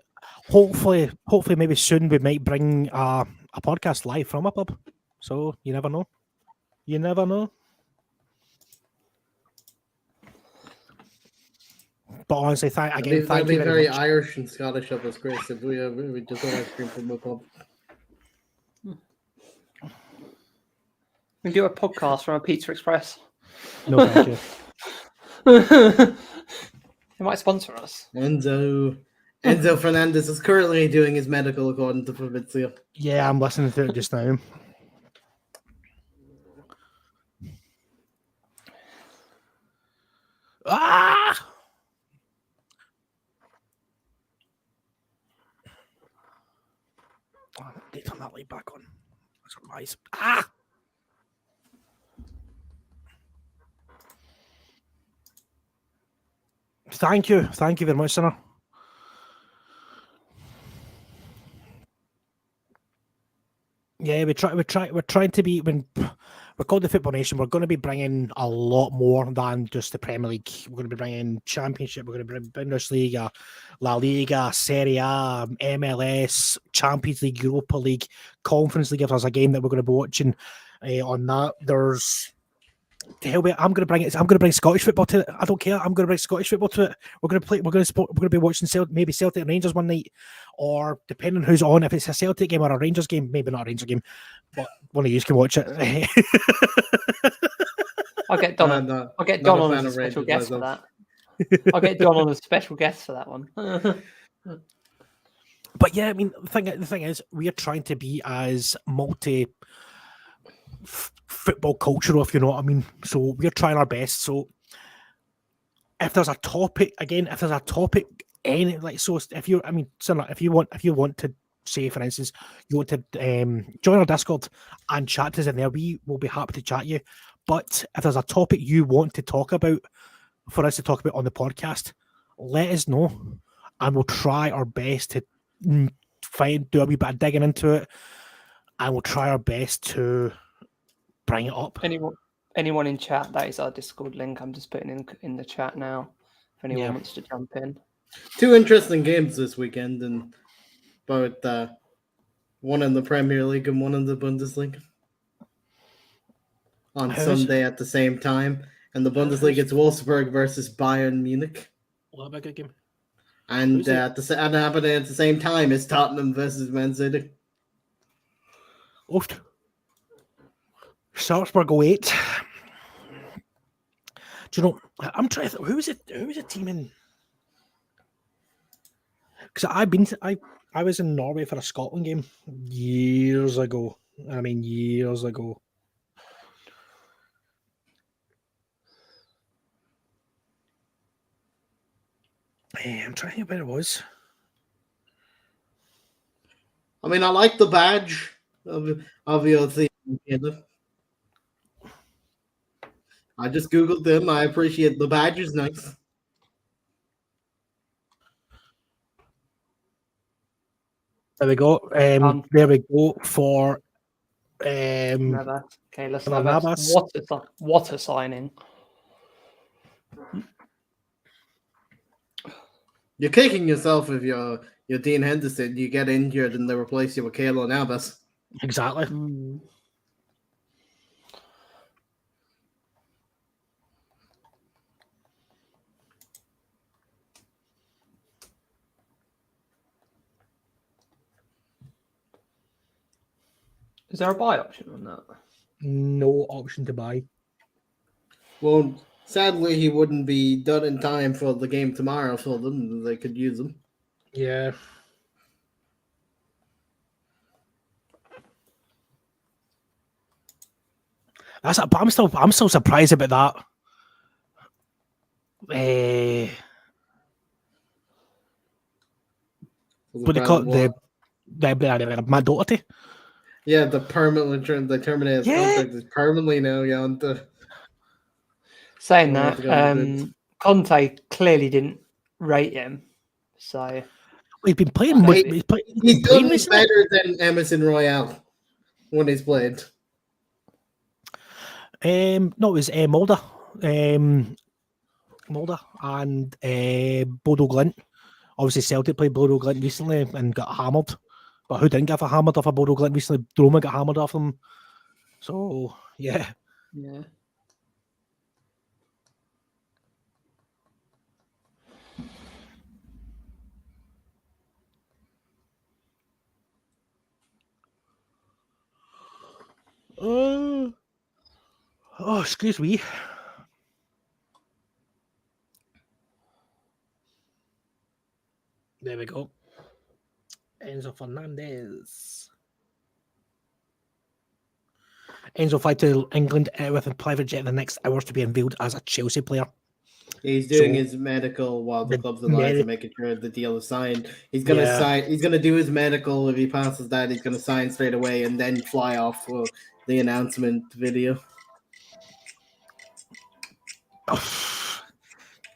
hopefully, maybe soon we might bring a podcast live from a pub. So you never know. You never know. But honestly, thank you That'd be very very much. Irish and Scottish of us, Chris, if we just got ice cream from a pub. We can do a podcast from a Pizza Express. No, thank you. They might sponsor us. Enzo Fernandez is currently doing his medical according to Fabrizio. Yeah, I'm listening to it just now. Ah! Oh, they turn that light back on. That's wise. Ah! Thank you very much, Sinner. Yeah, we're trying to be, when we're called the Football Nation, we're going to be bringing a lot more than just the Premier League. We're going to be bringing Championship, we're going to bring Bundesliga, La Liga, Serie A, MLS, Champions League, Europa League, Conference League. If there's a game that we're going to be watching on that, there's I'm going to bring Scottish football to it. I don't care. I'm going to bring Scottish football to it. We're going to be watching maybe Celtic and Rangers one night, or depending on who's on. If it's a Celtic game or a Rangers game, maybe not a Rangers game, but one of you can watch it. I'll get Don. I'll get Don on as a special guest for that. I'll get Don on as a special guest for that one. But yeah, I mean, the thing is, we are trying to be as football cultural, if you know what I mean. So we're trying our best. So if there's a topic, any like, so if you want to say, for instance, you want to join our Discord and chat to us in there, we will be happy to chat you. But if there's a topic you want to talk about for us to talk about on the podcast, let us know, and we'll try our best to do a wee bit of digging into it, and we'll try our best to bring it up. Anyone in chat, that is our Discord link. I'm just putting in the chat now if anyone wants to jump in. 2 interesting games this weekend, and both one in the Premier League and one in the Bundesliga on Sunday at the same time. And the Bundesliga, it's Wolfsburg versus Bayern Munich. What about a good game? And at the same time, it's Tottenham versus Man City. Oft. Salzburg 08. Do you know? I'm trying to think, who was a team in? Because I was in Norway for a Scotland game years ago. I mean, years ago. I'm trying to think where it was. I mean, I like the badge of your team. I just Googled them. I appreciate the badge is nice. There we go. There we go for Navas. Okay, let's Navas. What a signing. You're kicking yourself if you're Dean Henderson. You get injured and they replace you with Keylor Navas. Exactly. Is there a buy option on that? No option to buy. Well, sadly, he wouldn't be done in time for the game tomorrow for them. They could use him. Yeah. But I'm still surprised about that. What they call it? The Matt Doherty. Yeah, the Terminator's Yeah. contract is permanently now on the. Saying Well, that, to go to the Conte clearly didn't rate him. So He's been playing. Well, He's He's been playing done recently. better than Emerson Royale when he's played. No, it was Mulder. Mulder and Bodo Glint. Obviously, Celtic played Bodo Glint recently and got hammered. But who didn't get hammered off a Bodo Glint recently? Roma got hammered off them. So, yeah. yeah. Oh, excuse me. There we go. Enzo Fernandez. Enzo flight to England with a private jet in the next hours to be unveiled as a Chelsea player. He's doing So, his medical while the the club's alive medi- and making sure the deal is signed. He's gonna Yeah. sign. He's gonna do his medical. If he passes that, he's gonna sign straight away and then fly off for the announcement video.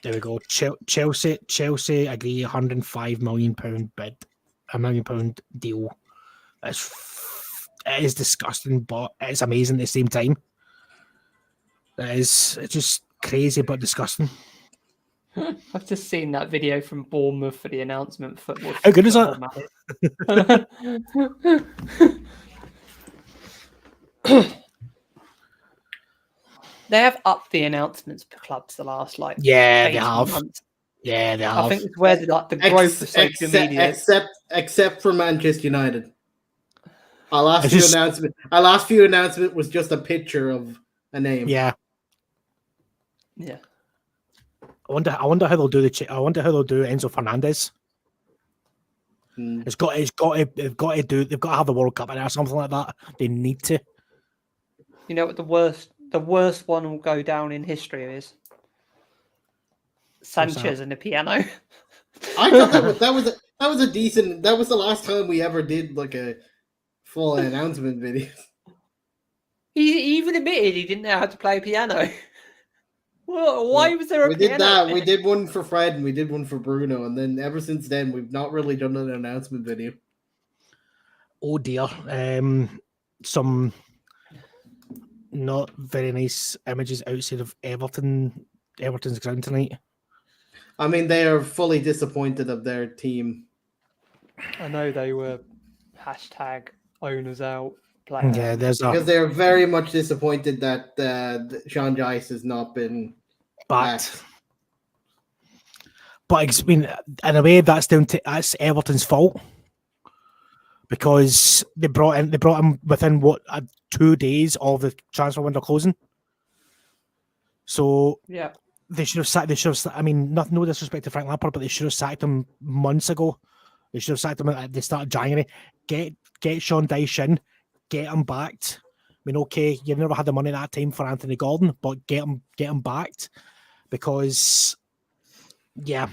There we go. Chelsea agree £105 million bid, £1 million deal. It is disgusting, but it's amazing at the same time. It's just crazy but disgusting. I've just seen that video from Bournemouth for the announcement. How good is that? They have upped the announcements for clubs the last Yeah, they 18 have. months. Yeah, they have. I think it's where the growth of social media. Except for Manchester United. Our last It's few just- announcement was just a picture of a name. Yeah. Yeah. I wonder how they'll do I wonder how they'll do Enzo Fernandez. Hmm. They've got to have the World Cup in it or something like that. They need to. You know what the worst one will go down in history is? Sanchez and the piano. I thought that was a decent. That was the last time we ever did like a full announcement video. He even admitted he didn't know how to play piano. Well, why was there a We piano? did that. We did one for Fred and we did one for Bruno, and then ever since then we've not really done an announcement video. Oh dear. Some not very nice images outside of Everton's ground tonight. I mean, they are fully disappointed of their team. I know they were #owners out. Yeah, there's Because a they are very much disappointed that Sean Dice has not been but I mean, in a way, that's that's Everton's fault because they brought him within 2 days of the transfer window closing. So Yeah. they should have sacked. I mean, no disrespect to Frank Lampard, but they should have sacked him months ago. They should have sacked him at the start of January. Get Sean Dyche in, get him backed. I mean, okay, you never had the money at that time for Anthony Gordon, but get him backed because, yeah,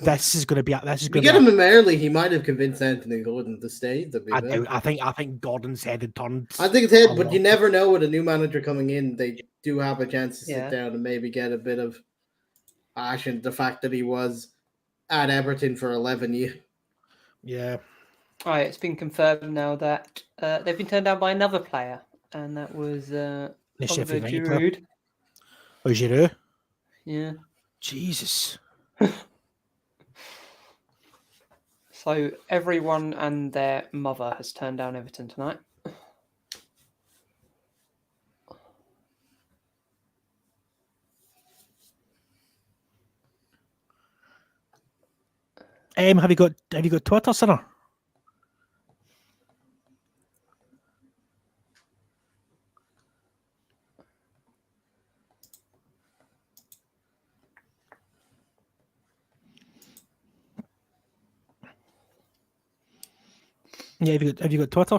this is going to be. If you get him in early, he might have convinced Anthony Gordon to stay. I think Gordon's head had turned. I think it's head, but you never know with a new manager coming in. They do have a chance to sit down and maybe get a bit of ash and the fact that he was at Everton for 11 years. Yeah. All right, it's been confirmed now that they've been turned down by another player, and that was The Oliver Sheffield United player. Giroud. Oh, Giroud? Yeah. Jesus. So everyone and their mother has turned down Everton tonight. Have you got Twitter, Sinner? Yeah, have you got Twitter?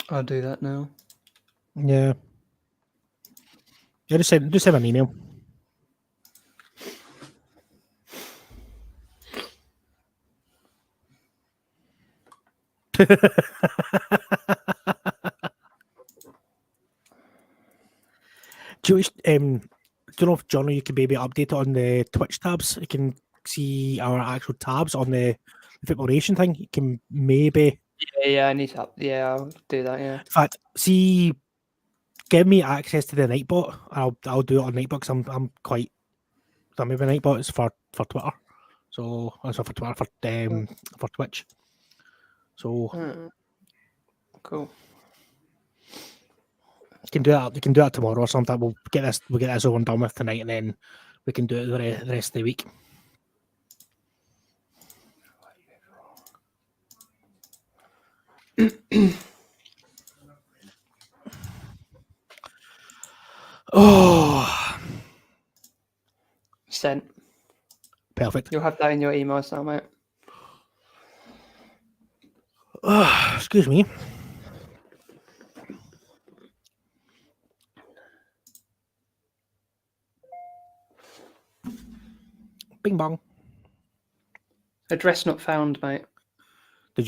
I'll do that now. Yeah. Yeah, just send an email. Do you know if Johnny you can maybe update it on the Twitch tabs? You can see our actual tabs on the Football Nation thing. You can maybe, Yeah, I need to. I'll do that. Yeah. in fact, see, give me access to the Nightbot. I'll do it on Nightbot because I'm quite. So maybe Nightbot is for Twitter. So that's for Twitter for Twitch. So Cool. you can do that. You can do that tomorrow or something. We'll get this over and done with tonight, and then we can do it the rest of the week. Oh, Sent. perfect. You'll have that in your emails now, mate. Oh, excuse me. Bing bong. Address not found, mate. Did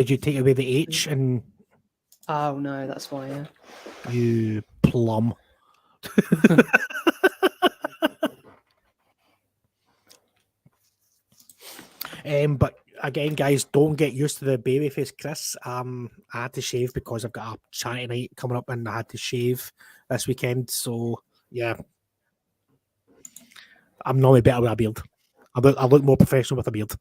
you take away the H and Oh no, that's why. Yeah. you plum? But again, guys, don't get used to the babyface Chris. I had to shave because I've got a charity night coming up, and I had to shave this weekend. So yeah, I'm normally better with a beard. I look more professional with a beard.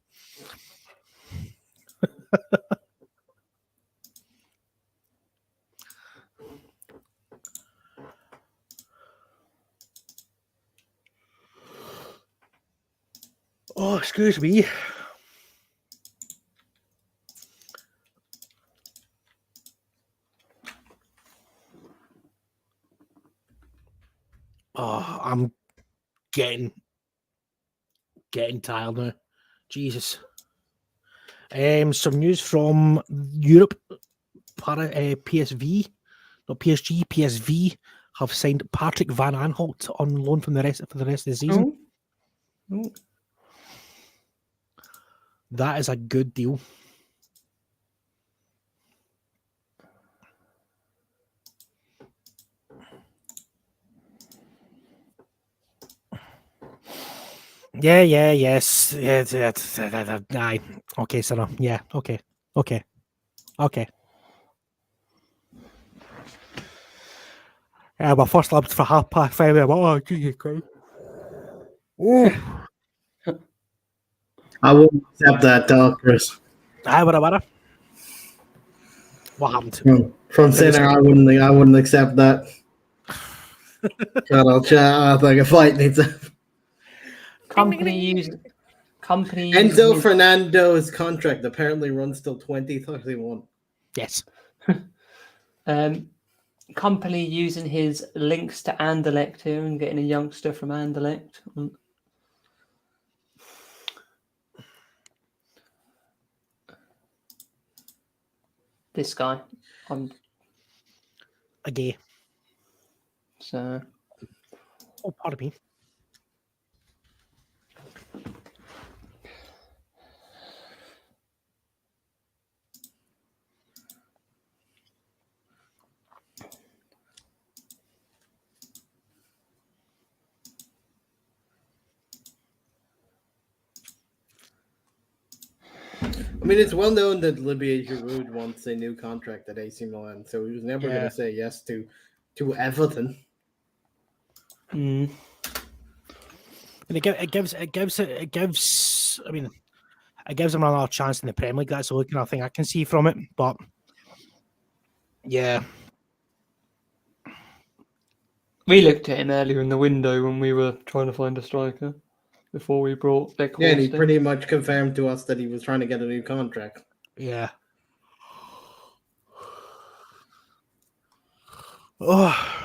Oh, excuse me. Oh, I'm getting tired now. Jesus. Some news from Europe. PSV, not PSG, PSV have signed Patrick Van Aanholt on loan for the rest of the season. Ooh. That is a good deal. Yes. Aye. Okay, Sarah. Yeah, okay. My first lab's for 5:30. Oh, Jesus Christ. Oh. I wouldn't accept that, Chris. Aye, what happened? From center, I wouldn't accept that. God, I'll chat. I think a fight needs a Company using Enzo his, Fernando's contract apparently runs till 2031. Yes. company using his links to Anderlecht here and getting a youngster from Anderlecht. This guy, A gay. so Oh, pardon me. I mean, it's well known that Olivier Giroud wants a new contract at AC Milan, so he was never going Yeah. to say yes to Everton. And it gives. I mean, it gives him another chance in the Premier League. That's the only kind of thing I can see from it. But yeah, we looked at him earlier in the window when we were trying to find a striker before we brought Beck. Yeah, and he pretty much confirmed to us that he was trying to get a new contract. yeah. Oh.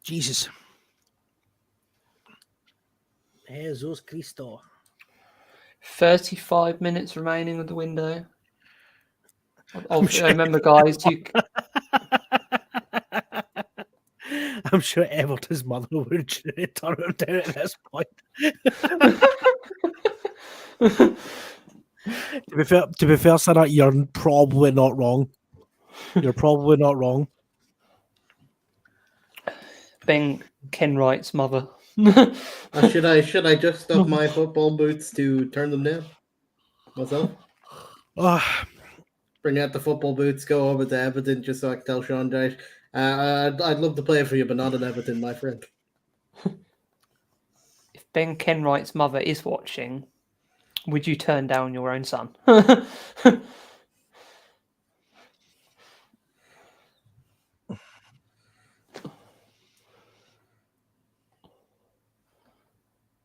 Jesus. Jesus Cristo. 35 minutes remaining of the window. I'm sure- Remember, guys, you I'm sure Everton's mother would turn him down at this point. To be fair, Sarah, you're probably not wrong. You're probably not wrong. Ben Kenwright's mother. Should I just stuff my football boots to turn them down myself? Ah, Bring out the football boots, go over to Everton just so I can tell Sean Dyche, I'd love to play for you, but not at Everton, my friend. If Ben Kenwright's mother is watching, would you turn down your own son?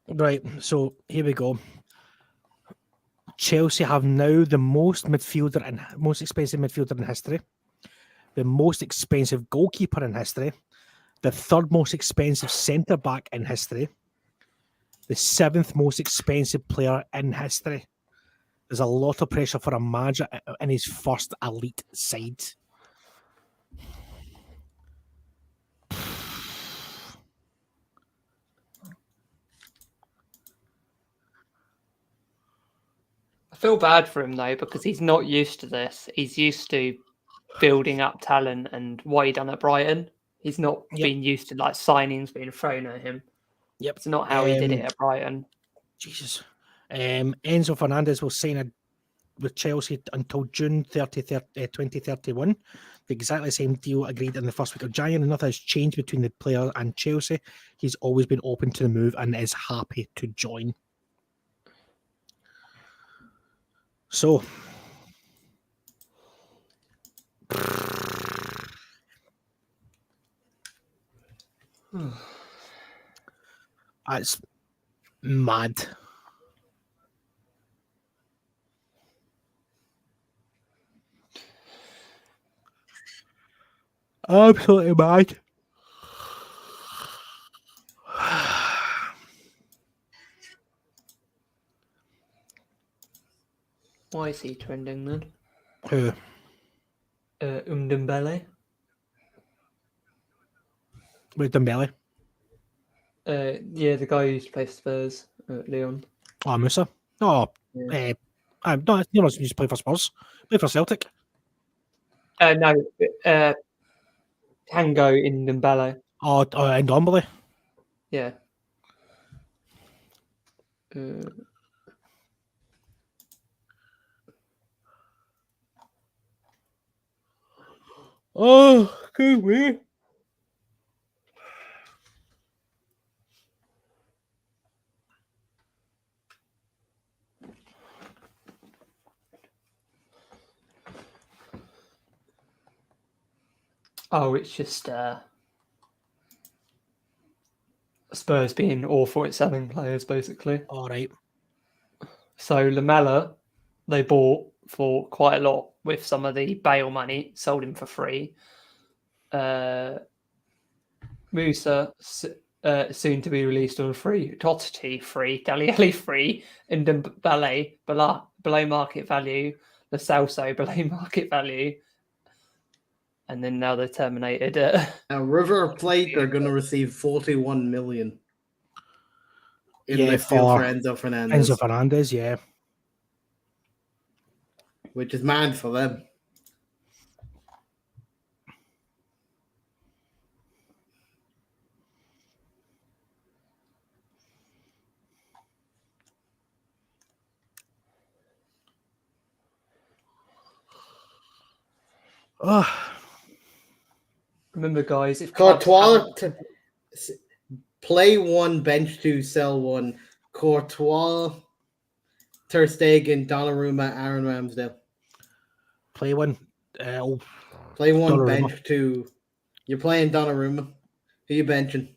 right, so here we go. Chelsea have now the most expensive midfielder in history, the most expensive goalkeeper in history, the third most expensive centre back in history, the seventh most expensive player in history. There's a lot of pressure for a manager in his first elite side. I feel bad for him though because he's not used to this. He's used to building up talent and what he done at Brighton. He's not been used to like signings being thrown at him. Yep, It's not how he did it at Brighton. Jesus. Enzo Fernandez will sign with Chelsea until June 2031. The exactly same deal agreed in the first week of January. Nothing has changed between the player and Chelsea. He's always been open to the move and is happy to join. So, that's mad. Absolutely mad. Why is he trending then? Who? Dembele. With Dembele? Yeah, the guy who used to play Spurs at Leon. Oh, Musa? Oh, Yeah. no, you're not used to play for Spurs. Play for Celtic. No, Tango in Dembele. Oh, and Dembele. Yeah. Oh, good way. Oh, it's just Spurs being awful at selling players, basically. All right. So Lamella, they bought for quite a lot with some of the Bale money, sold him for free. Musa, soon to be released on free. Totti free. Dalieli free. And Dembele below market value. Lo Celso below market value. And then now they're terminated. Now, River Plate are going to receive 41 million in Yeah, left field for for Enzo Fernandez, Enzo Fernandez, yeah. which is mad for them. Oh, Remember, guys, if clubs Courtois, haven't- play one, bench two, sell one. Courtois, Ter Stegen, Donnarumma, Aaron Ramsdale. play one. Play one, Donnarumma. bench two. You're playing Donnarumma. Who you benching?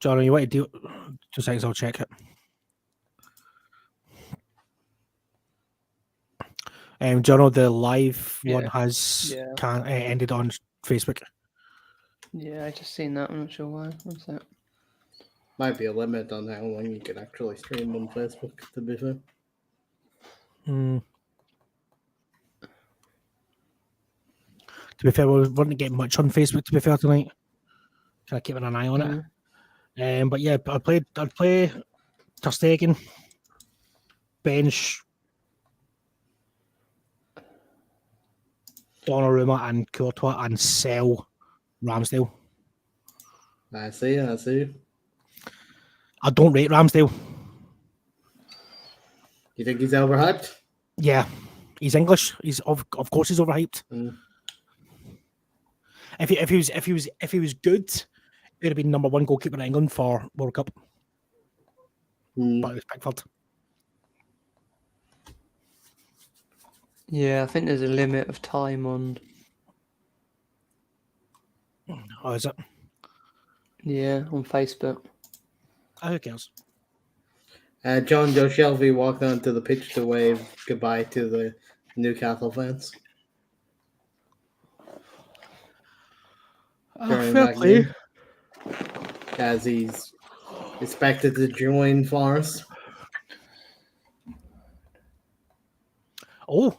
John, you want to do 2 seconds? I'll check it. John, the live one has Yeah. ended on Facebook. Yeah, I just seen that. I'm not sure why. What's that? Might be a limit on how long you can actually stream on Facebook, to be fair. To be fair, we weren't getting much on Facebook. To be fair tonight, kind of keeping an eye on it. But yeah, I'd play Ter Stegen, bench Donnarumma and Courtois, and sell Ramsdale. I see. I don't rate Ramsdale. You think he's overhyped? Yeah, he's English. He's of course he's overhyped. If he was good, he'd have been number one goalkeeper in England for World Cup. But it was Pickford. Yeah, I think there's a limit of time on. Oh, is it? Yeah, on Facebook. Who cares? John Joe Shelby walked onto the pitch to wave goodbye to the Newcastle fans. During Fair that play. game, as he's expected to join Forest. Oh.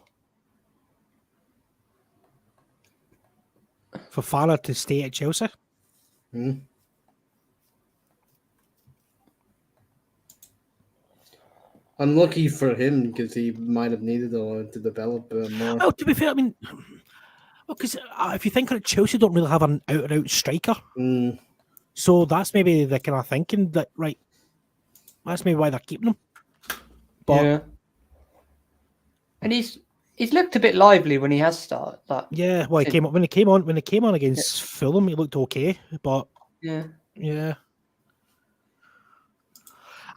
For Fowler to stay at Chelsea? Unlucky for him because he might have needed to develop more. Well, to be fair, I mean, because if you think of it, Chelsea don't really have an out-and-out striker. So that's maybe the kind of thinking that, right, that's maybe why they're keeping him. But, yeah. And he's looked a bit lively when he has started. Yeah, well, when he came on against Fulham, he looked okay, but yeah.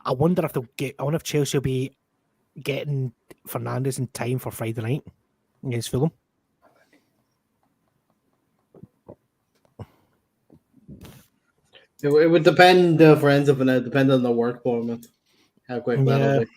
I wonder if Chelsea will be getting Fernandes in time for Friday night against Fulham. It would depend, friends, if it depend on the work format. How quick that'll be.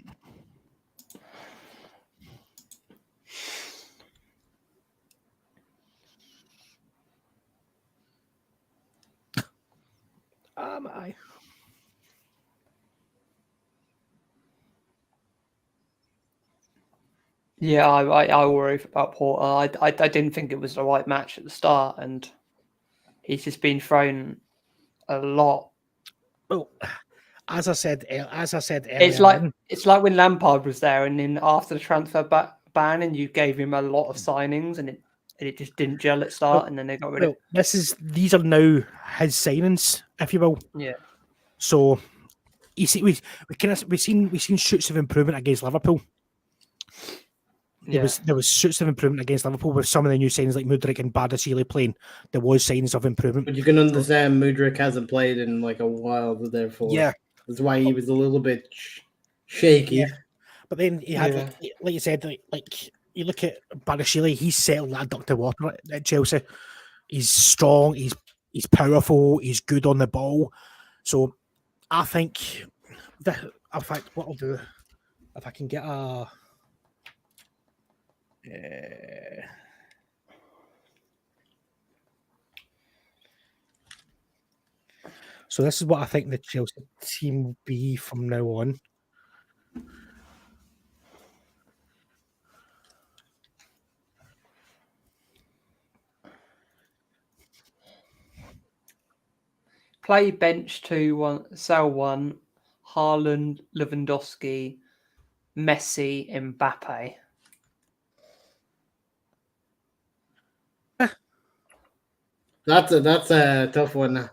Yeah, I worry about Porter. I didn't think it was the right match at the start, and he's just been thrown a lot. Well, as I said earlier, it's like when Lampard was there, and then after the transfer ban, and you gave him a lot of signings, and it just didn't gel at start, and then they got rid of. These are now his signings, if you will. Yeah. So you see, we've seen shoots of improvement against Liverpool. There was shoots of improvement against Liverpool with some of the new signings like Mudryk and Bardashili playing. There was signs of improvement. But you can understand Mudryk hasn't played in like a while, therefore that's why he was a little bit shaky. Yeah. But then he had, like you said, like you look at Bardashili, he's settled that duck to water at Chelsea. He's strong, he's powerful, he's good on the ball. So I think that, in fact, what I'll do, if I can get a so this is what I think the Chelsea team will be from now on. Play bench 2, sell 1, Haaland, Lewandowski, Messi, Mbappe. That's a tough one.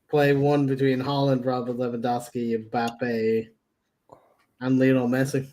Play one between Haaland, Robert Lewandowski, Mbappe, and Lionel Messi.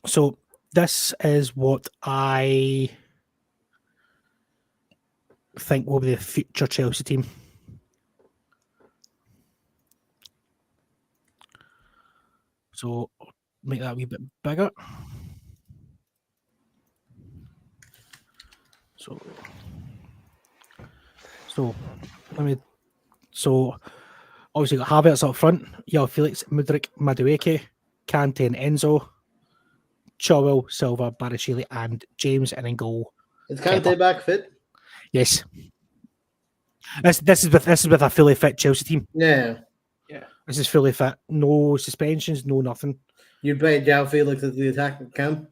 So this is what I think will be the future Chelsea team. So make that a wee bit bigger. So let me. So obviously got Havertz up front. You have Felix, Mudryk, Madueke, Kante, and Enzo. Chilwell, Silva, Barashili, and James, and in goal. Is Kante back fit? Yes. This is with a fully fit Chelsea team. Yeah. This is fully fit. No suspensions, no nothing. You'd play João Felix as the attacking cam?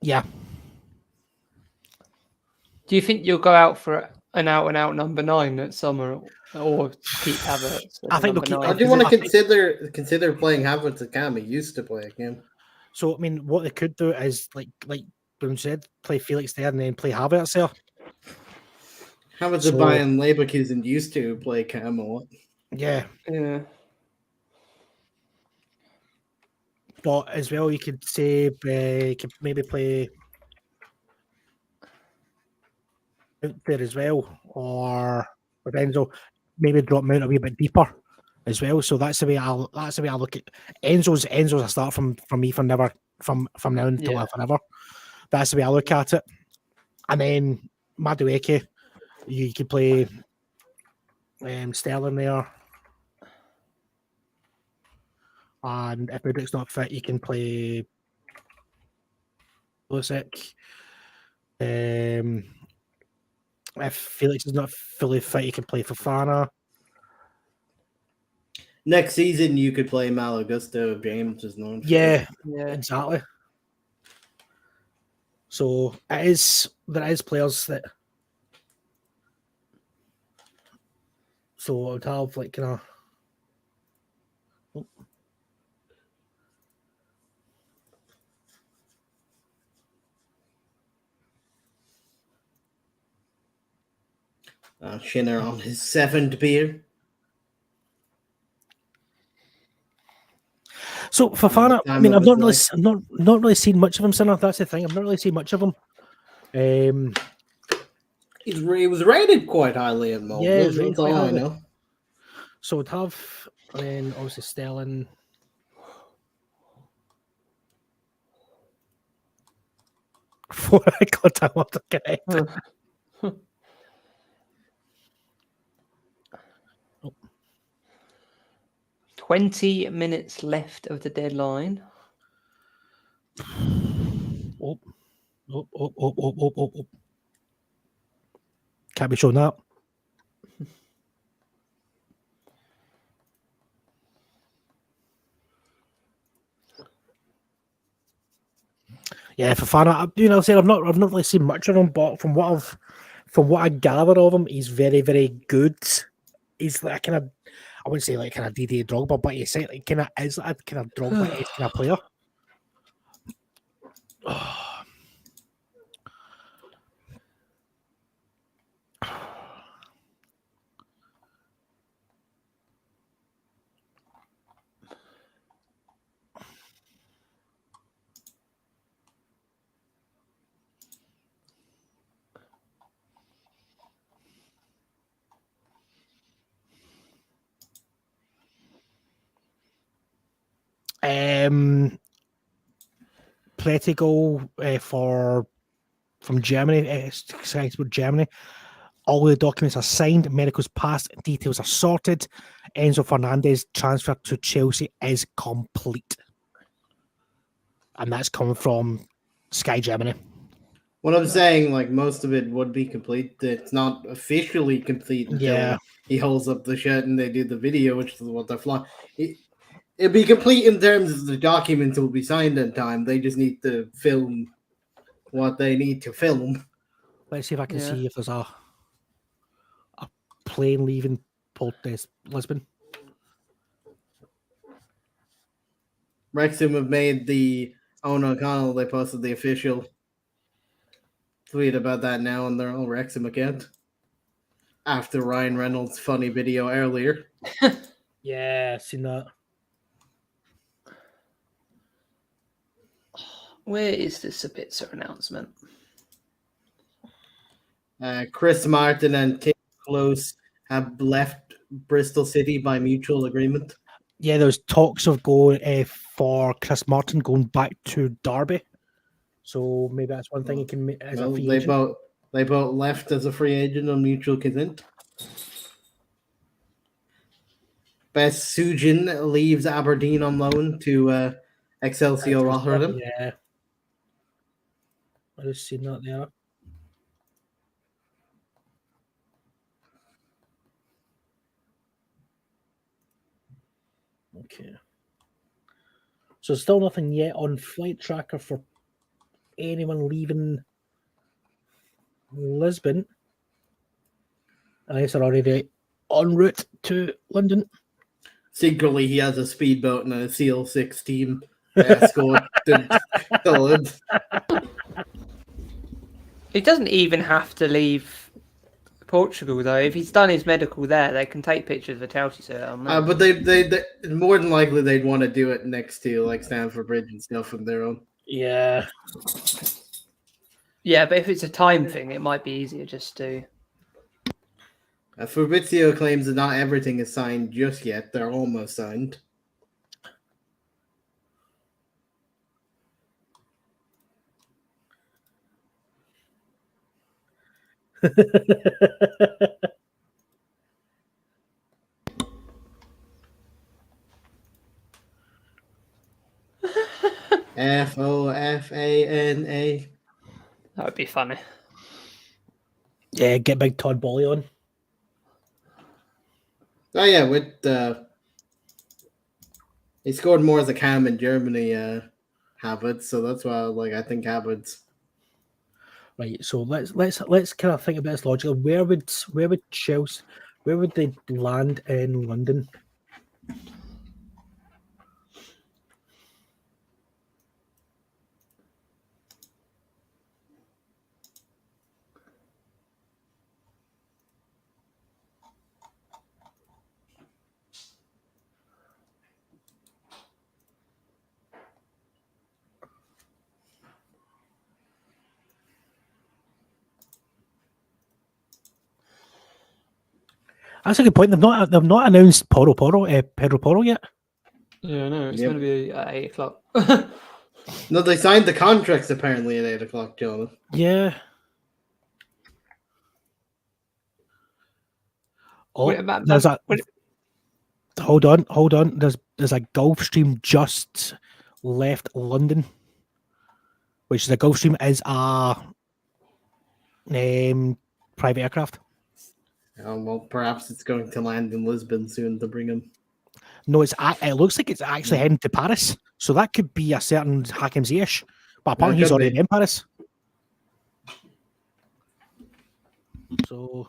Yeah. Do you think you'll go out for an out-and-out number 9 at summer, or keep Havertz? I think they'll keep. I do want to consider playing Havertz at cam. He used to play at cam. So I mean, what they could do is like Boone said, play Felix there and then play Havertz there. Havertz at Bayern Leverkusen used to play cam a lot. Yeah. Yeah. But as well, you could say you could maybe play out there as well, or with Enzo, maybe drop him out a wee bit deeper as well. So that's the way I look at Enzo's a start from me from now until forever. That's the way I look at it. And then Madueke, you could play Sterling there. And if Mudryk's not fit, you can play Pulisic. If Felix is not fully fit, you can play Fofana. Next season, you could play Mal Augusto if James is known. Yeah, exactly. So there is players that. So I would have like kind of. Shinner on his 7th beer. So Fofana, I mean, I've not really seen much of him, Sinner. That's the thing. I've not really seen much of him. He was rated quite highly in Malta. Yeah, that's all I know. So we'd have, and then obviously Sterling. For I got that one to connect. 20 minutes left of the deadline. Oh. Can't be showing that. Yeah, Fofana. I've not really seen much of him, but from what I gather of him, he's very, very good. He's like kind of, I wouldn't say like kind of Didier Drogba, but he's like kind of is a kind of Drogba-esque kind of player. Pretigal from Germany, Germany. All the documents are signed, medicals passed, details are sorted. Enzo Fernandez transfer to Chelsea is complete. And that's coming from Sky Germany. What I'm saying, like most of it would be complete. It's not officially complete until he holds up the shirt and they do the video, which is what they're flying. It'll be complete in terms of the documents will be signed in time. They just need to film what they need to film. Let's see if I can see if there's a plane leaving Lisbon. Wrexham have made the Owen O'Connell. They posted the official tweet about that now on their own Wrexham account. After Ryan Reynolds' funny video earlier. Yeah, seen that. Where is this Sabitzer announcement? Chris Martin and Kim Close have left Bristol City by mutual agreement. Yeah, there's talks of going for Chris Martin going back to Derby. So maybe that's one thing he can make as Well, a free they agent. both left as a free agent on mutual consent. Bess Sujin leaves Aberdeen on loan to Excelsior Rotterdam. Yeah. I just seen that there. Okay. So still nothing yet on Flight Tracker for anyone leaving Lisbon. Unless they're already en route to London. Secretly, he has a speedboat and a SEAL6 team escort to London. He doesn't even have to leave Portugal, though. If he's done his medical there, they can take pictures of the Chelsea shirt. But they more than likely they'd want to do it next to like Stamford Bridge and stuff on their own. Yeah. Yeah, but if it's a time thing, it might be easier just to. Fabrizio claims that not everything is signed just yet. They're almost signed. FOFANA. That would be funny. Yeah, get big Todd Boehly on. Oh yeah, with he scored more as a cam in Germany, Havertz, so that's why I think Havertz. Right, so let's kind of think about this logically. Where would Chelsea, where would they land in London? That's a good point. They've not announced Pedro Porro yet. Yeah, no, it's Yep. going to be at 8:00. No, they signed the contracts apparently at 8:00, Jonathan. Yeah. Oh, Wait, man, there's a. wait. Hold on. There's a Gulfstream just left London, which is a Gulfstream is a private aircraft. Well, perhaps it's going to land in Lisbon soon to bring him. No, it looks like it's actually heading to Paris, so that could be a certain Hakim Ziyech. But apparently he's could already be. in Paris. So.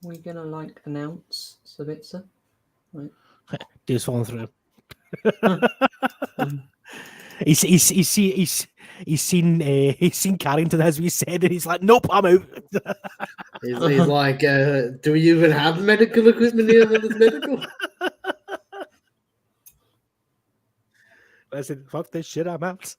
Where we gonna announce Sabitzer? Right. Dude's falling through. He's seen Carrington as we said, and he's like, nope, I'm out. He's like, do we even have medical equipment here that is medical? I said, fuck this shit, I'm out.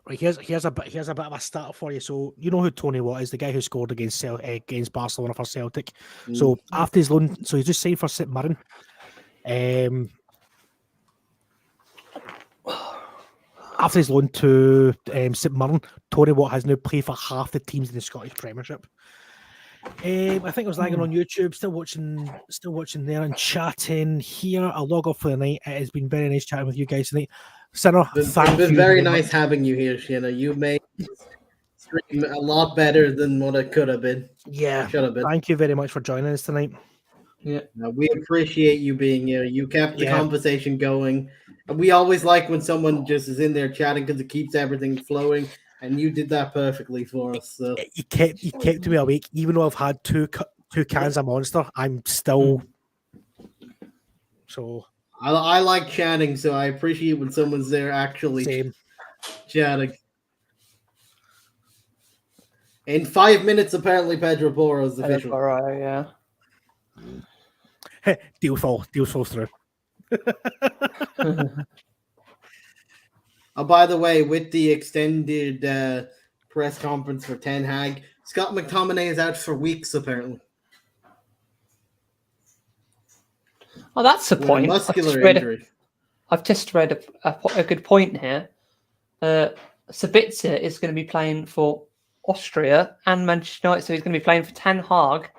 Right, here's a bit of a start for you. So you know who Tony Watt is, the guy who scored against Barcelona for Celtic. So after his loan, so he's just signed for St Mirren. After his loan to St Mirren, Tony Watt has now played for half the teams in the Scottish Premiership. I think I was lagging on YouTube, still watching there and chatting here. I'll log off for the night. It has been very nice chatting with you guys tonight. Sinner, It's thank been you very much. nice having you here, Shanna. You made this stream a lot better than what it could have been. Yeah, Should have been. thank you very much for joining us tonight. Yeah. We appreciate you being here. You kept the Yeah. conversation going. And we always like when someone just is in there chatting because it keeps everything flowing. And you did that perfectly for us. So You kept me awake, even though I've had two cans of Monster. I'm still so I like chatting, so I appreciate when someone's there actually same. chatting. In 5 minutes, apparently Pedro Porro is official. Porro, yeah. Deal falls through. Oh, by the way, with the extended press conference for Ten Hag, Scott McTominay is out for weeks, apparently. Oh, that's a With point. a muscular injury. I've just read a good point here. Sabitzer is going to be playing for Austria and Manchester United, so he's going to be playing for Ten Hag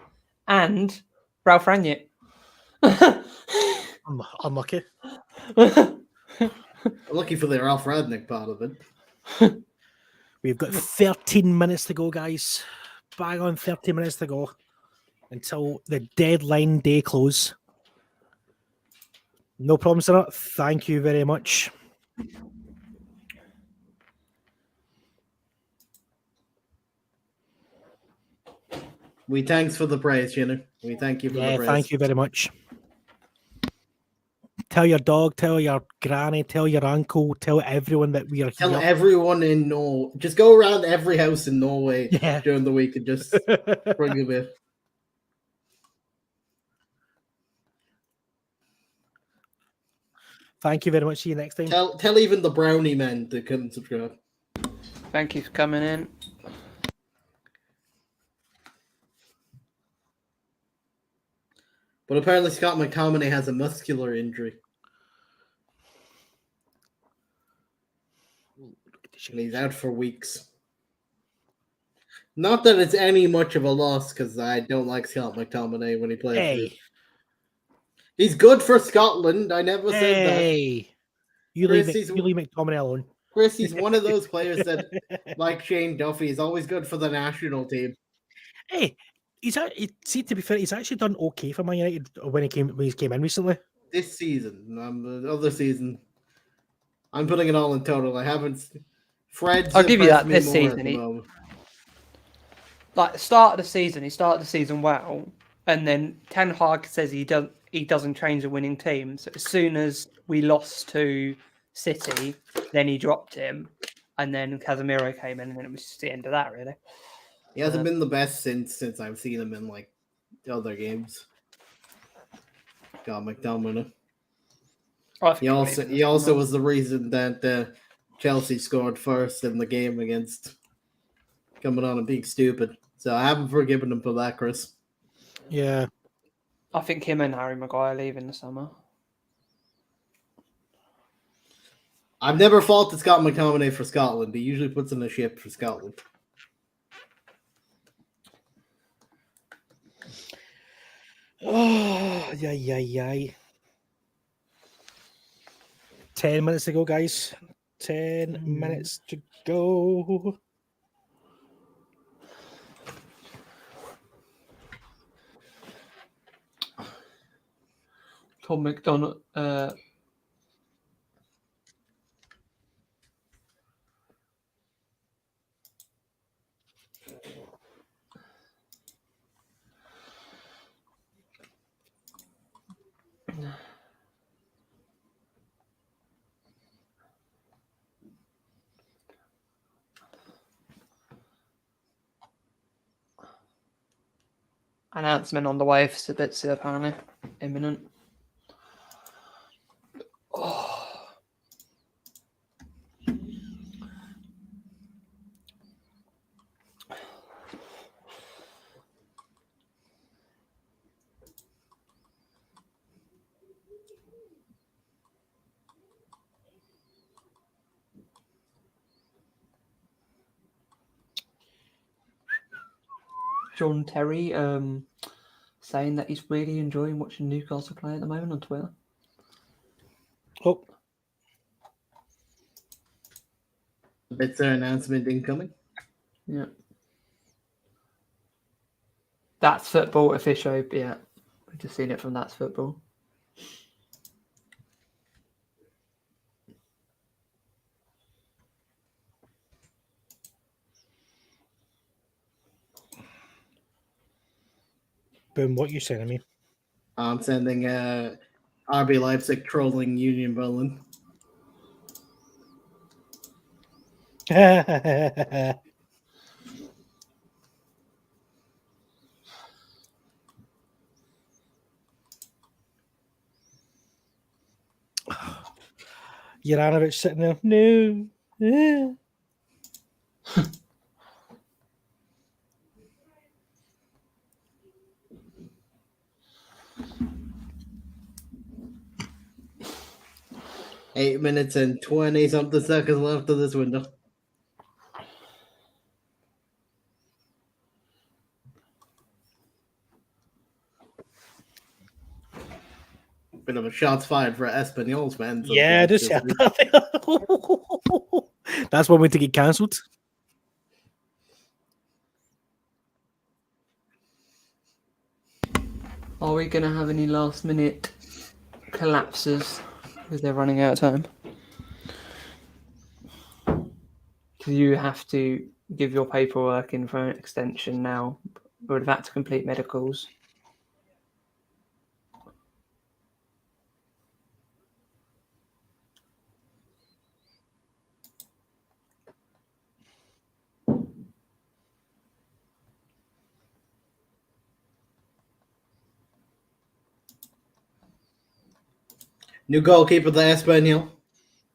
and Ralph Rangnick. I'm unlucky. Lucky for the Ralph Radnick part of it. We've got 13 minutes to go, guys. Bang on 13 minutes to go until the deadline day close. No problem, sir. Thank you very much. We thanks for the praise, Jenner. We thank you for the praise. Thank you very much. Tell your dog, tell your granny, tell your uncle, tell everyone that we are Tell here. everyone in Norway. Just go around every house in Norway during the week and just bring them in. Thank you very much. See you next time. Tell even the brownie men to come subscribe. Thank you for coming in. But apparently Scott McTominay has a muscular injury. And he's out for weeks. Not that it's any much of a loss, because I don't like Scott McTominay when he plays. Hey. He's good for Scotland. I never said that. Hey. You leave McTominay alone. Chris, he's one of those players that, like Shane Duffy, is always good for the national team. Hey, see, to be fair, he's actually done okay for Man United when he came in recently. This season, the other season, I'm putting it all in total. I haven't. Fred's I'll give you that impressed me this more at season. the moment. Like the start of the season, he started the season well, and then Ten Hag says he doesn't change a winning team. So as soon as we lost to City, then he dropped him, and then Casemiro came in, and then it was just the end of that, really. He hasn't been the best since I've seen him in like the other games. God, McDominay. He also was the reason that Chelsea scored first in the game against coming on and being stupid. So I haven't forgiven him for that, Chris. Yeah. I think him and Harry Maguire leave in the summer. I've never faulted Scott McTominay for Scotland. He usually puts in a ship for Scotland. Oh, yay. 10 minutes to go, guys. 10 minutes to go. Tom McDonald. Announcement on the way for Sabitzer, apparently. Imminent. Oh. John Terry saying that he's really enjoying watching Newcastle play at the moment on Twitter. Oh. It's their announcement incoming. Yeah. That's football official, yeah. I've just seen it from That's Football. Boom, what you sending me? I'm sending RB Leipzig trolling Union Berlin. Juranovic sitting there. No. 8 minutes and 20 something seconds left of this window. Bit of a shots fired for Espanyol's fans. Yeah, I just said that. That's one way to get cancelled. Are we going to have any last minute collapses because they're running out of time? Do you have to give your paperwork in for an extension now? Would have had to complete medicals. New goalkeeper the Espanyol.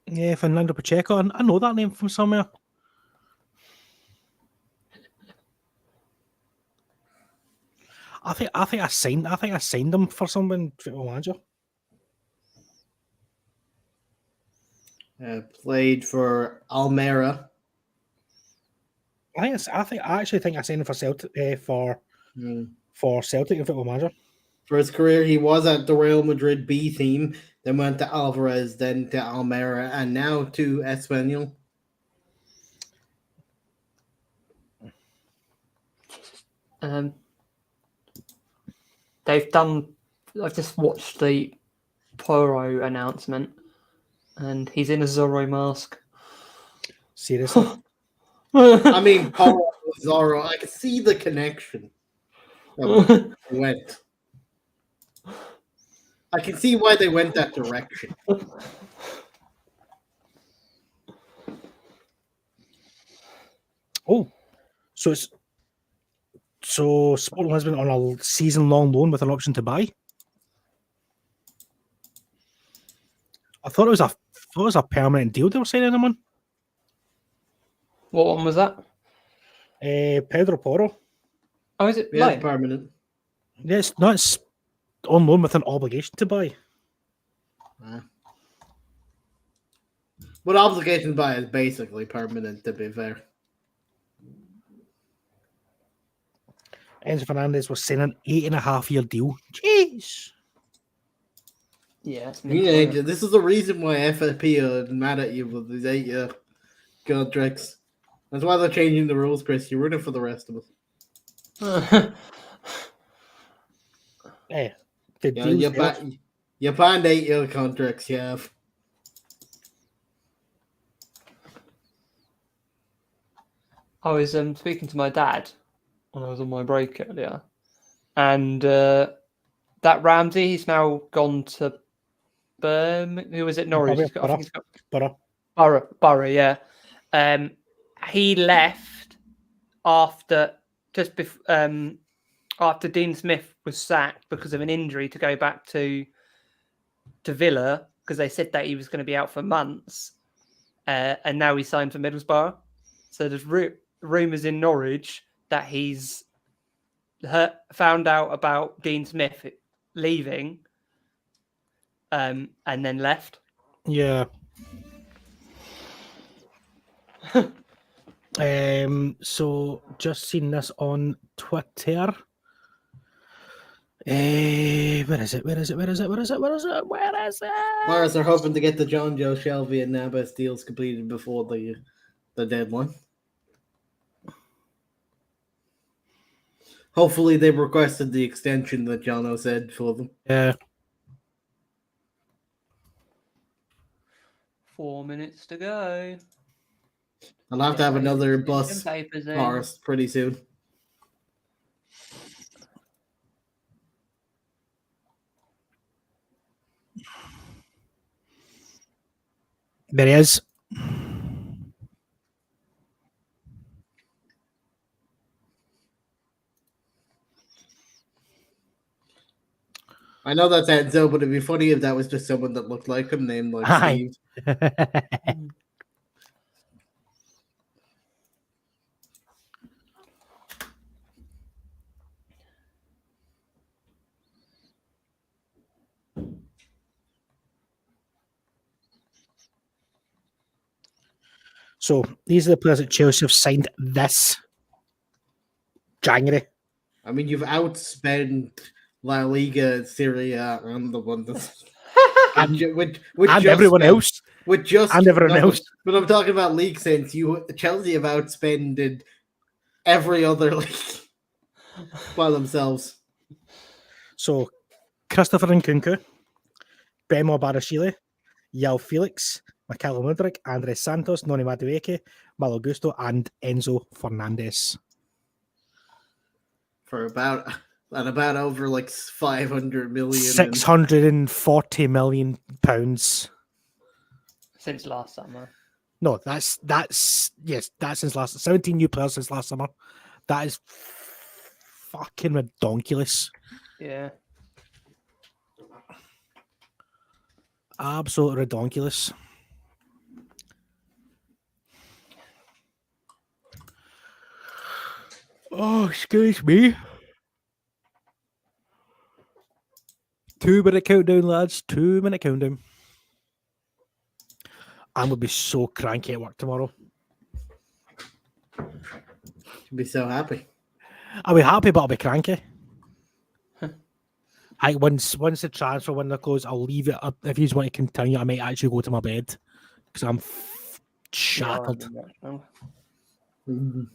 Yeah, Fernando Pacheco. I know that name from somewhere. I think I signed him for someone. Football Manager. Played for Almera. I actually think I signed him for Celtic. For Celtic in Football Manager. For his career, he was at the Real Madrid B team, then went to Alvarez, then to Almera, and now to Espanyol. I've just watched the Poro announcement, and he's in a Zorro mask. Seriously. I mean, Poro, Zorro, I can see the connection. Went. I can see why they went that direction. Oh, so Sporting Lisbon on a season-long loan with an option to buy. I thought it was a permanent deal they were signing him on. What one was that? Pedro Porro. Oh, is it? Yeah, Loan? permanent. Yes, no, it's on loan with an obligation to buy. But obligation to buy is basically permanent, to be fair. Enzo Fernandez was signing an 8.5-year deal. Jeez. Yeah, it's Yeah, this is the reason why FFP are mad at you with these 8-year contracts. That's why they're changing the rules, Chris. You're rooting for the rest of us. Yeah, the Yeah, deal's you banned 8-year contracts, you have. I was speaking to my dad when I was on my break earlier, and that Ramsey, he's now gone to Birmingham. Who was it? Norwich. I think he's got Borough. Yeah. He left after after Dean Smith was sacked because of an injury to go back to Villa because they said that he was going to be out for months, and now he signed for Middlesbrough. So there's rumours in Norwich that he's found out about Dean Smith leaving, and then left. Yeah. So just seen this on Twitter. Where is it? Whereas they're hoping to get the John Joe Shelby and Navas deals completed before the deadline. hopefully they requested the extension that Jono said for them. Yeah. 4 minutes to go. I'll have to have Get those another extension bus papers in. Forest pretty soon. There he is. I know that's Enzo, but it'd be funny if that was just someone that looked like him, named like Aye. Steve. So these are the players that Chelsea have signed this January. I mean, you've outspent La Liga, Serie A, and the Bundesliga. And, With and just everyone spent- else. With just And everyone no, else. But I'm talking about league sense. Chelsea have outspended every other league by themselves. So Christopher Nkunku, Bemo Barashile, Yao Felix, Michael Mudrik, Andres Santos, Noni Madueke, Malo Gusto, and Enzo Fernandez. For about over like 500 million. 640 million pounds. Since last summer. No, that's since last 17 new players since last summer. That is fucking ridiculous. Yeah. Absolutely ridiculous. Oh, excuse me. 2-minute countdown, lads. 2-minute countdown. I'm gonna be so cranky at work tomorrow. Should be so happy. I'll be happy, but I'll be cranky. Once the transfer window closes, I'll leave it up. If you want to continue, I might actually go to my bed because I'm shattered. Mhm.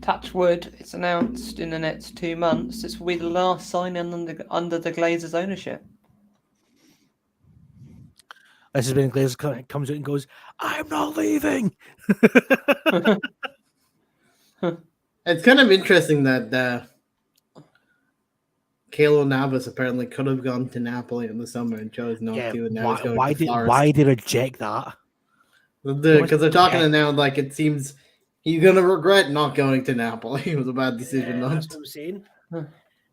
Touch wood, it's announced in the next 2 months. This will be the last signing under the Glazers' ownership. This is when Glazer comes out and goes, "I'm not leaving." It's kind of interesting that Keylor Navas apparently could have gone to Napoli in the summer and chose not Yeah, to, and now he's going why to did Forest. why did they reject that? Because they're talking to now like it seems he's gonna regret not going to Napoli. It was a bad decision, not. That's what I'm saying. I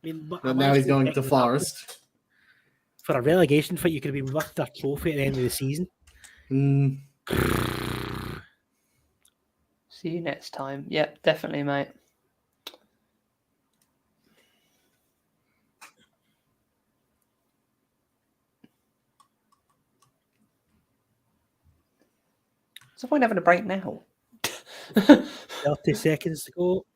mean, But now he's going to Forest. For a relegation fight, you could have been with their trophy at the end of the season. Mm. See you next time. Yep, definitely, mate. What's the point of having a break now? 30 seconds to go.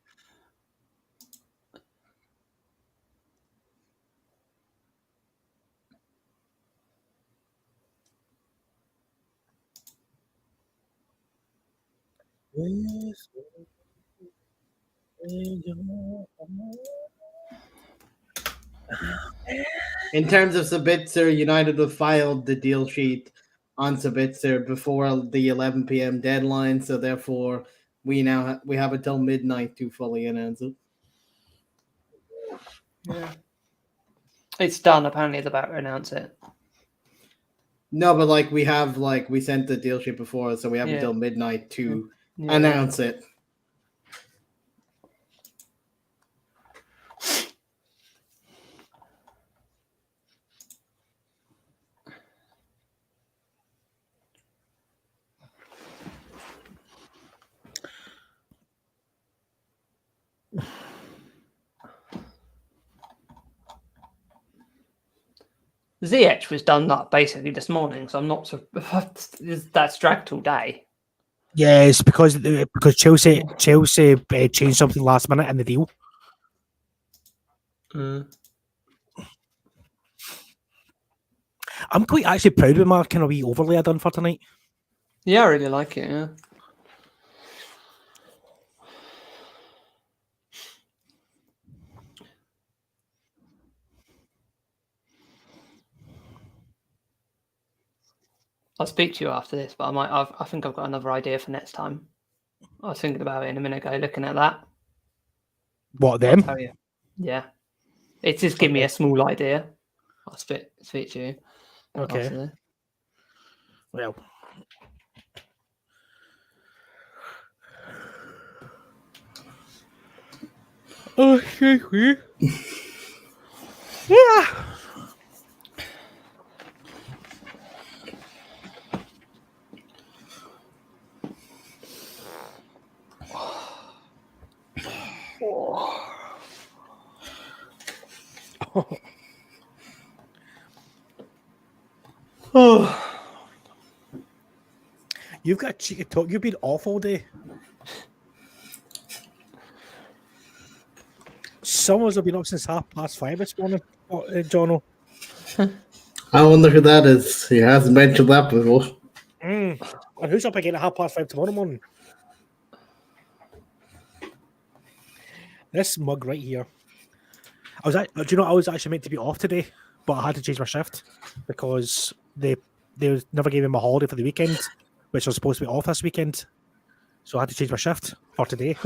In terms of Sabitzer, United have filed the deal sheet on Sabitzer before the 11 p.m. deadline, so therefore we have until midnight to fully announce it. Yeah. It's done. Apparently, they're about to announce it. No, but we sent the deal sheet before, so we have until midnight to Yeah. announce it. Ziyech was done that basically this morning, so I'm not so that's dragged all day. Yeah, it's because Chelsea changed something last minute in the deal. I'm quite actually proud of my kind of wee overlay I done for tonight. Yeah, I really like it. Yeah. I'll speak to you after this, but I think I've got another idea for next time. I was thinking about it in a minute ago, looking at that. What I'll them? tell you. Yeah, it just give me a small idea. I'll speak to you. Okay. After this. Well. Oh, yeah. Oh. You've got a cheeky talk. You've been off all day. Some of us have been up since 5:30 this morning, Jono. I wonder who that is. He hasn't mentioned that before. And who's up again at 5:30 tomorrow morning? This mug right here. Do you know I was actually meant to be off today, but I had to change my shift because they never gave me my holiday for the weekend, which was supposed to be off this weekend. So I had to change my shift for today.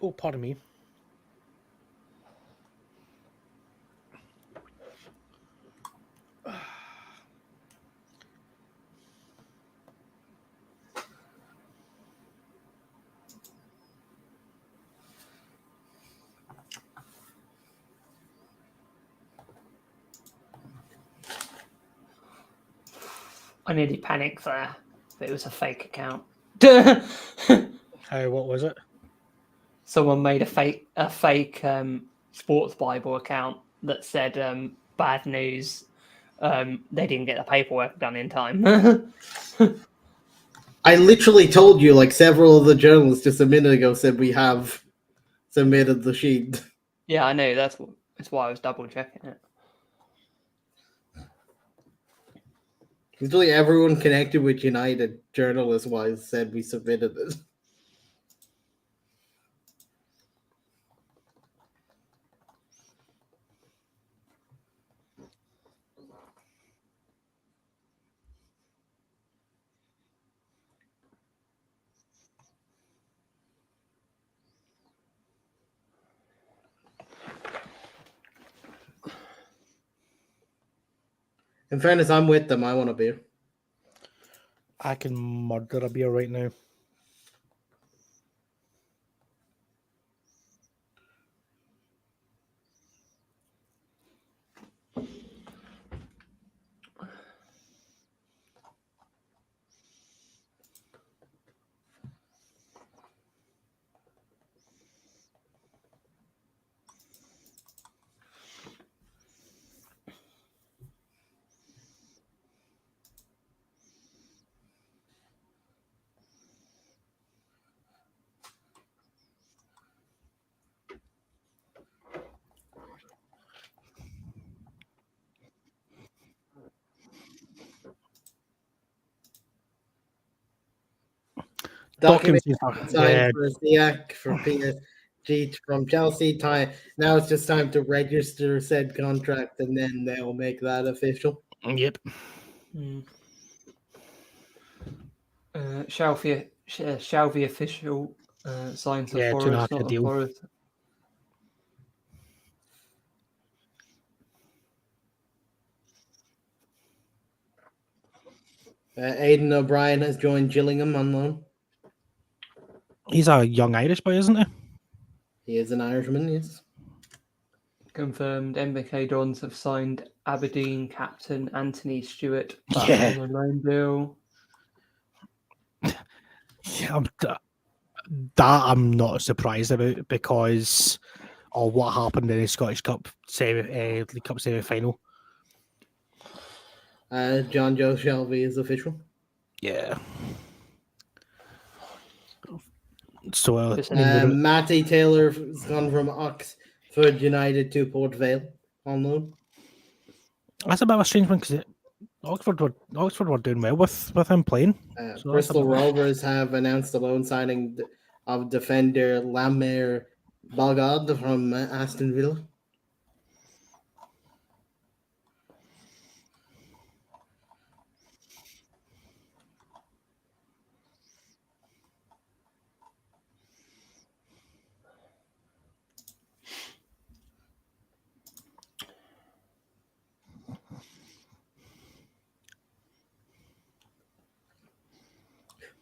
Oh, pardon me. I nearly panicked there, but it was a fake account. What was it? Someone made a fake sports Bible account that said bad news. They didn't get the paperwork done in time. I literally told you, like several of the journalists just a minute ago said we have submitted the sheet. Yeah, I know. That's why I was double checking it. Literally everyone connected with United, journalist-wise, said we submitted it. In fairness, I'm with them. I want a beer. I can murder a beer right now. Document Documents, signed for Ziyech for PSG from Chelsea. Time now it's just time to register said contract, and then they'll make that official. Yep. Shall the official sign for Yeah, Forest, 2.5 not the deal. Forest? Aidan O'Brien has joined Gillingham on loan. He's a young Irish boy, isn't he? He is an Irishman, yes. Confirmed. MBK Dons have signed Aberdeen captain Anthony Stewart back Yeah. on a loan deal. I'm not surprised about because of what happened in the Scottish Cup League Cup semi-final. John Joe Shelby is official. Yeah. So Just Matty Taylor has gone from Oxford United to Port Vale on loan. that's a bit of a strange one because Oxford were doing well with him playing. So Bristol that's a bit- Rovers have announced the loan signing of defender Lamere Bagad from Aston Villa.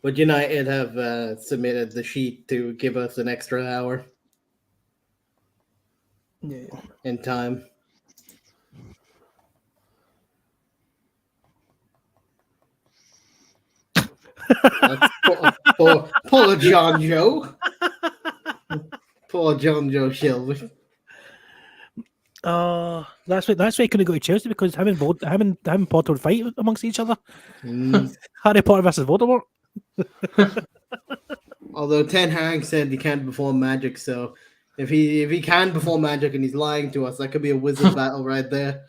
But United have submitted the sheet to give us an extra hour in time. Poor John Joe. Poor John Joe Shelby. that's why he couldn't go to Chelsea because him and Potter would fight amongst each other. Harry Potter versus Voldemort. Although Ten Hag said he can't perform magic, so if he can perform magic and he's lying to us, that could be a wizard battle right there.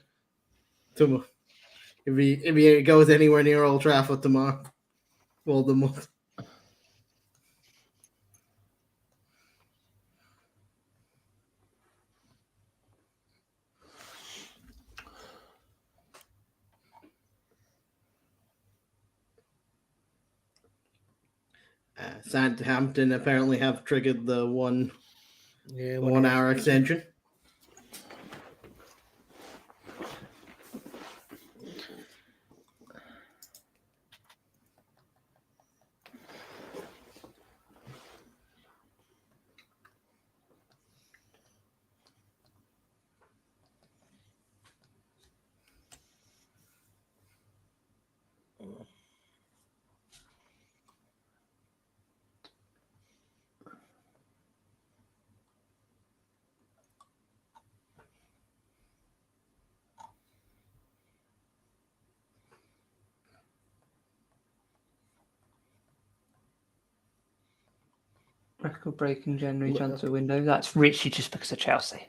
If he goes anywhere near Old Trafford tomorrow, Voldemort. Southampton apparently have triggered the 1 hour extension. Record-breaking January transfer window. That's richly just because of Chelsea.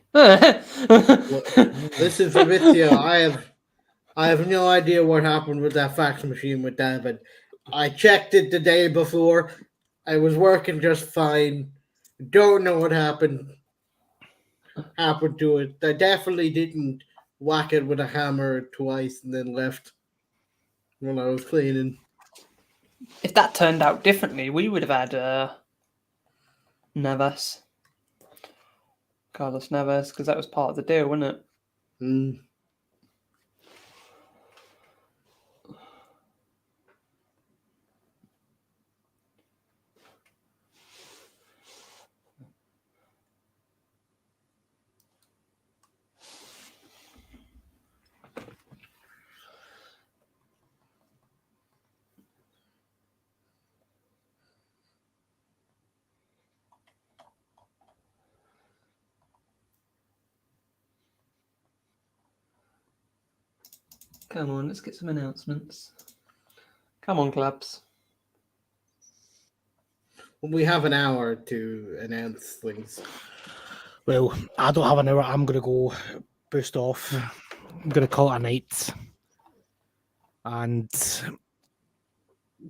Listen, Fabrizio, I have no idea what happened with that fax machine with David. I checked it the day before. I was working just fine. Don't know what happened to it. I definitely didn't whack it with a hammer twice and then left when I was cleaning. If that turned out differently, we would have had Navas. Carlos Navas, because that was part of the deal, wasn't it? Mm. Come on, let's get some announcements. Come on, clubs. We have an hour to announce things. Well, I don't have an hour. I'm going to go boost off. I'm going to call it a night and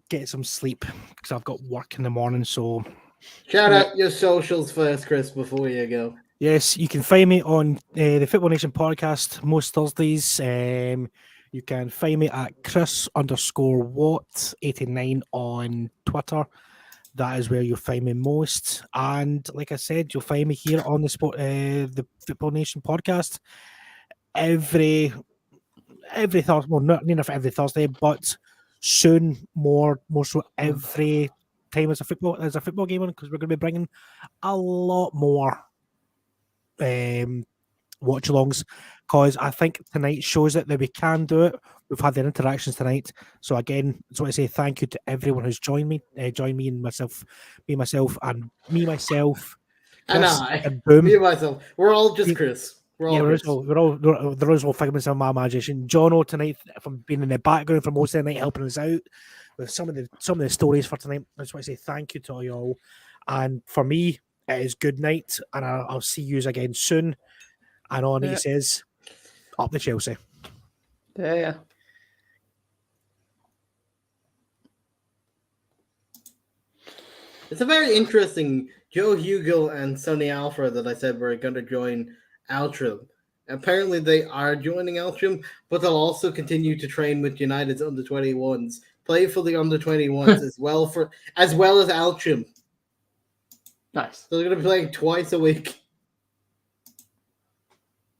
get some sleep because I've got work in the morning. So, Shout out your socials first, Chris, before you go. yes, you can find me on the Football Nation podcast most Thursdays. You can find me at Chris_Watt89 on Twitter. That is where you'll find me most. And like I said, you'll find me here on the Football Nation podcast every Thursday. Well, not enough every Thursday, but soon more so every time there's a football game on because we're going to be bringing a lot more watch-alongs, because I think tonight shows it that we can do it. We've had their interactions tonight, so again, I just want to say thank you to everyone who's joined me and myself, and And Chris, I, and Boom. me and myself, we're all just Me- Chris. We're all Yeah, Chris. they're all figments of my imagination. Jono tonight, from being in the background for most of the night, helping us out with some of the stories for tonight. I just want to say thank you to all y'all. And for me, it is good night, and I'll see you again soon. And on he Yeah. says, up the Chelsea. Yeah. It's a very interesting Joe Hugo and Sonny Alfred that I said were going to join Altram. Apparently, they are joining Altram, but they'll also continue to train with United's under 21s, play for the under 21s as well as Altram. Nice. So they're going to be playing twice a week.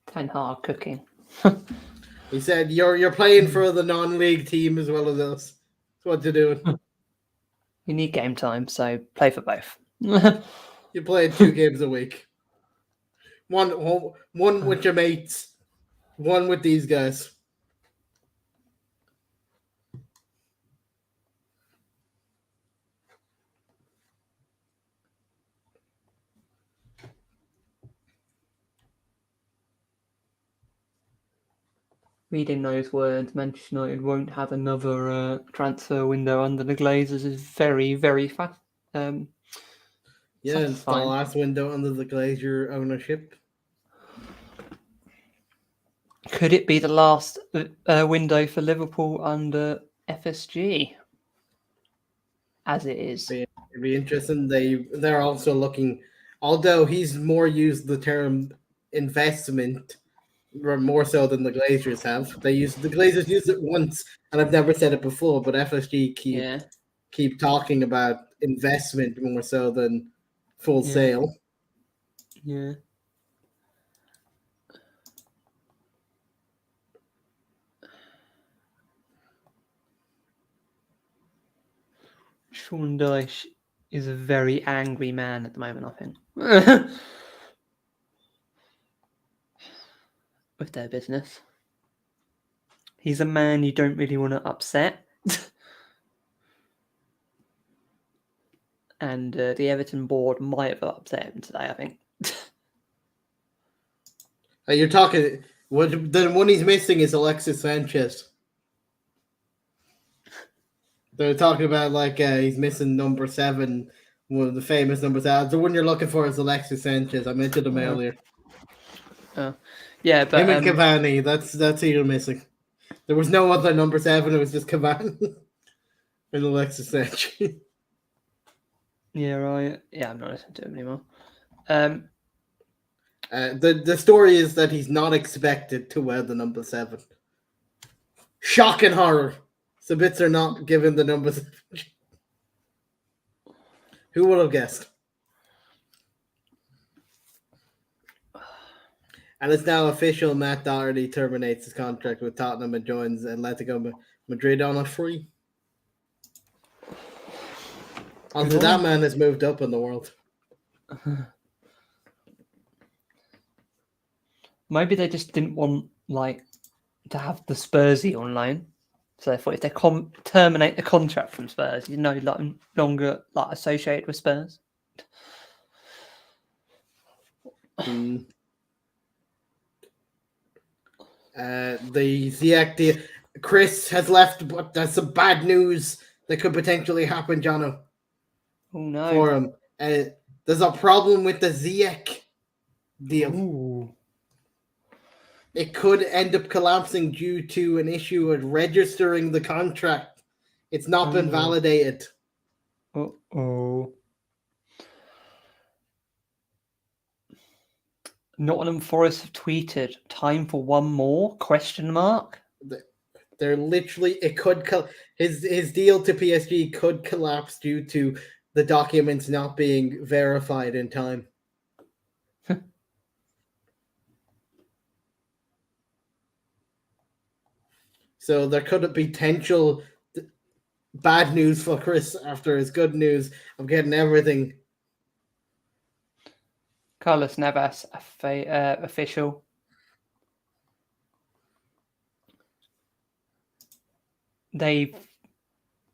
Ten hard cooking. He said, "You're playing for the non-league team as well as us. That's what you're doing. You need game time, so play for both. You're playing 2 games a week. One with your mates, one with these guys." Reading those words, Manchester United won't have another transfer window under the Glazers is very, very fast. Yeah, it's the Satisfying. last window under the Glazier ownership. Could it be the last window for Liverpool under FSG? As it is. It'd be interesting. They're also looking, although he's more used the term investment more so than the Glazers have. The Glazers used it once, and I've never said it before, but FSG keep talking about investment more so than full sale. Yeah. Sean Dyche is a very angry man at the moment, I think. With their business. He's a man you don't really want to upset. And the Everton board might have upset him today, I think. You're talking, the one he's missing is Alexis Sanchez. They're talking about he's missing number 7, one of the famous number 7. The one you're looking for is Alexis Sanchez. I mentioned him earlier. Yeah, but him and Cavani, that's who you're missing. There was no other number 7. It was just Cavani and Alexis Sanchez. Yeah, right. Yeah, I'm not listening to him anymore. The story is that he's not expected to wear the number 7. Shock and horror. Sabitzer not given the number 7. Who would have guessed? And it's now official. Matt Doherty terminates his contract with Tottenham and joins Atletico Madrid on a free. Until that man has moved up in the world. Maybe they just didn't want to have the Spursy on loan. So they thought if they terminate the contract from Spurs, you're no longer associated with Spurs. The Ziyech deal. Chris has left, but there's some bad news that could potentially happen, Jono. Oh no! For him, there's a problem with the Ziyech deal. Ooh. It could end up collapsing due to an issue with registering the contract. It's not been validated. Uh-oh. Nottingham Forest have tweeted, "Time for one more?" ? They're literally, it could his deal to PSG could collapse due to the documents not being verified in time. So there could be potential bad news for Chris after his good news of getting everything. Carlos Navas, official. they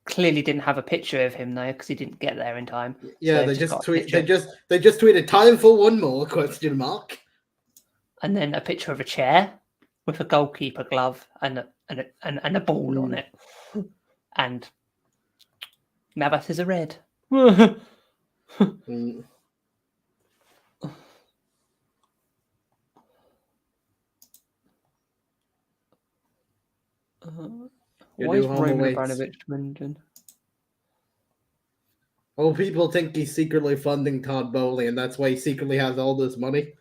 clearly didn't have a picture of him though, because he didn't get there in time. Yeah, So they just just got a tweet. picture. They just tweeted time for one more question mark. And then a picture of a chair with a goalkeeper glove and a ball on it. And Navas is a red. Mm. Your Why new is home Roman awaits. Abramovich mentioned? Oh, people think he's secretly funding Todd Bowley, and that's why he secretly has all this money.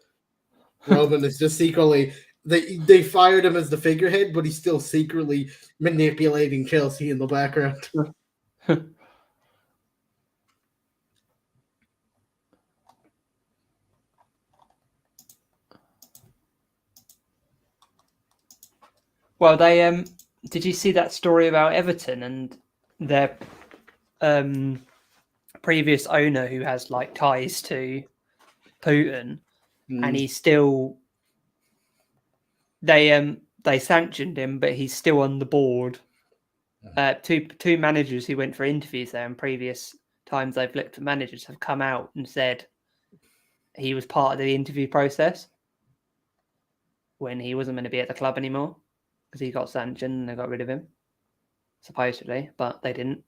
Roman is just secretly. They fired him as the figurehead, but he's still secretly manipulating Chelsea in the background. Well, they did you see that story about Everton and their previous owner who has like ties to Putin, and he's still they sanctioned him, but he's still on the board. Two managers who went for interviews there in previous times they've looked at managers have come out and said he was part of the interview process when he wasn't going to be at the club anymore because he got sanctioned and they got rid of him, supposedly, but they didn't.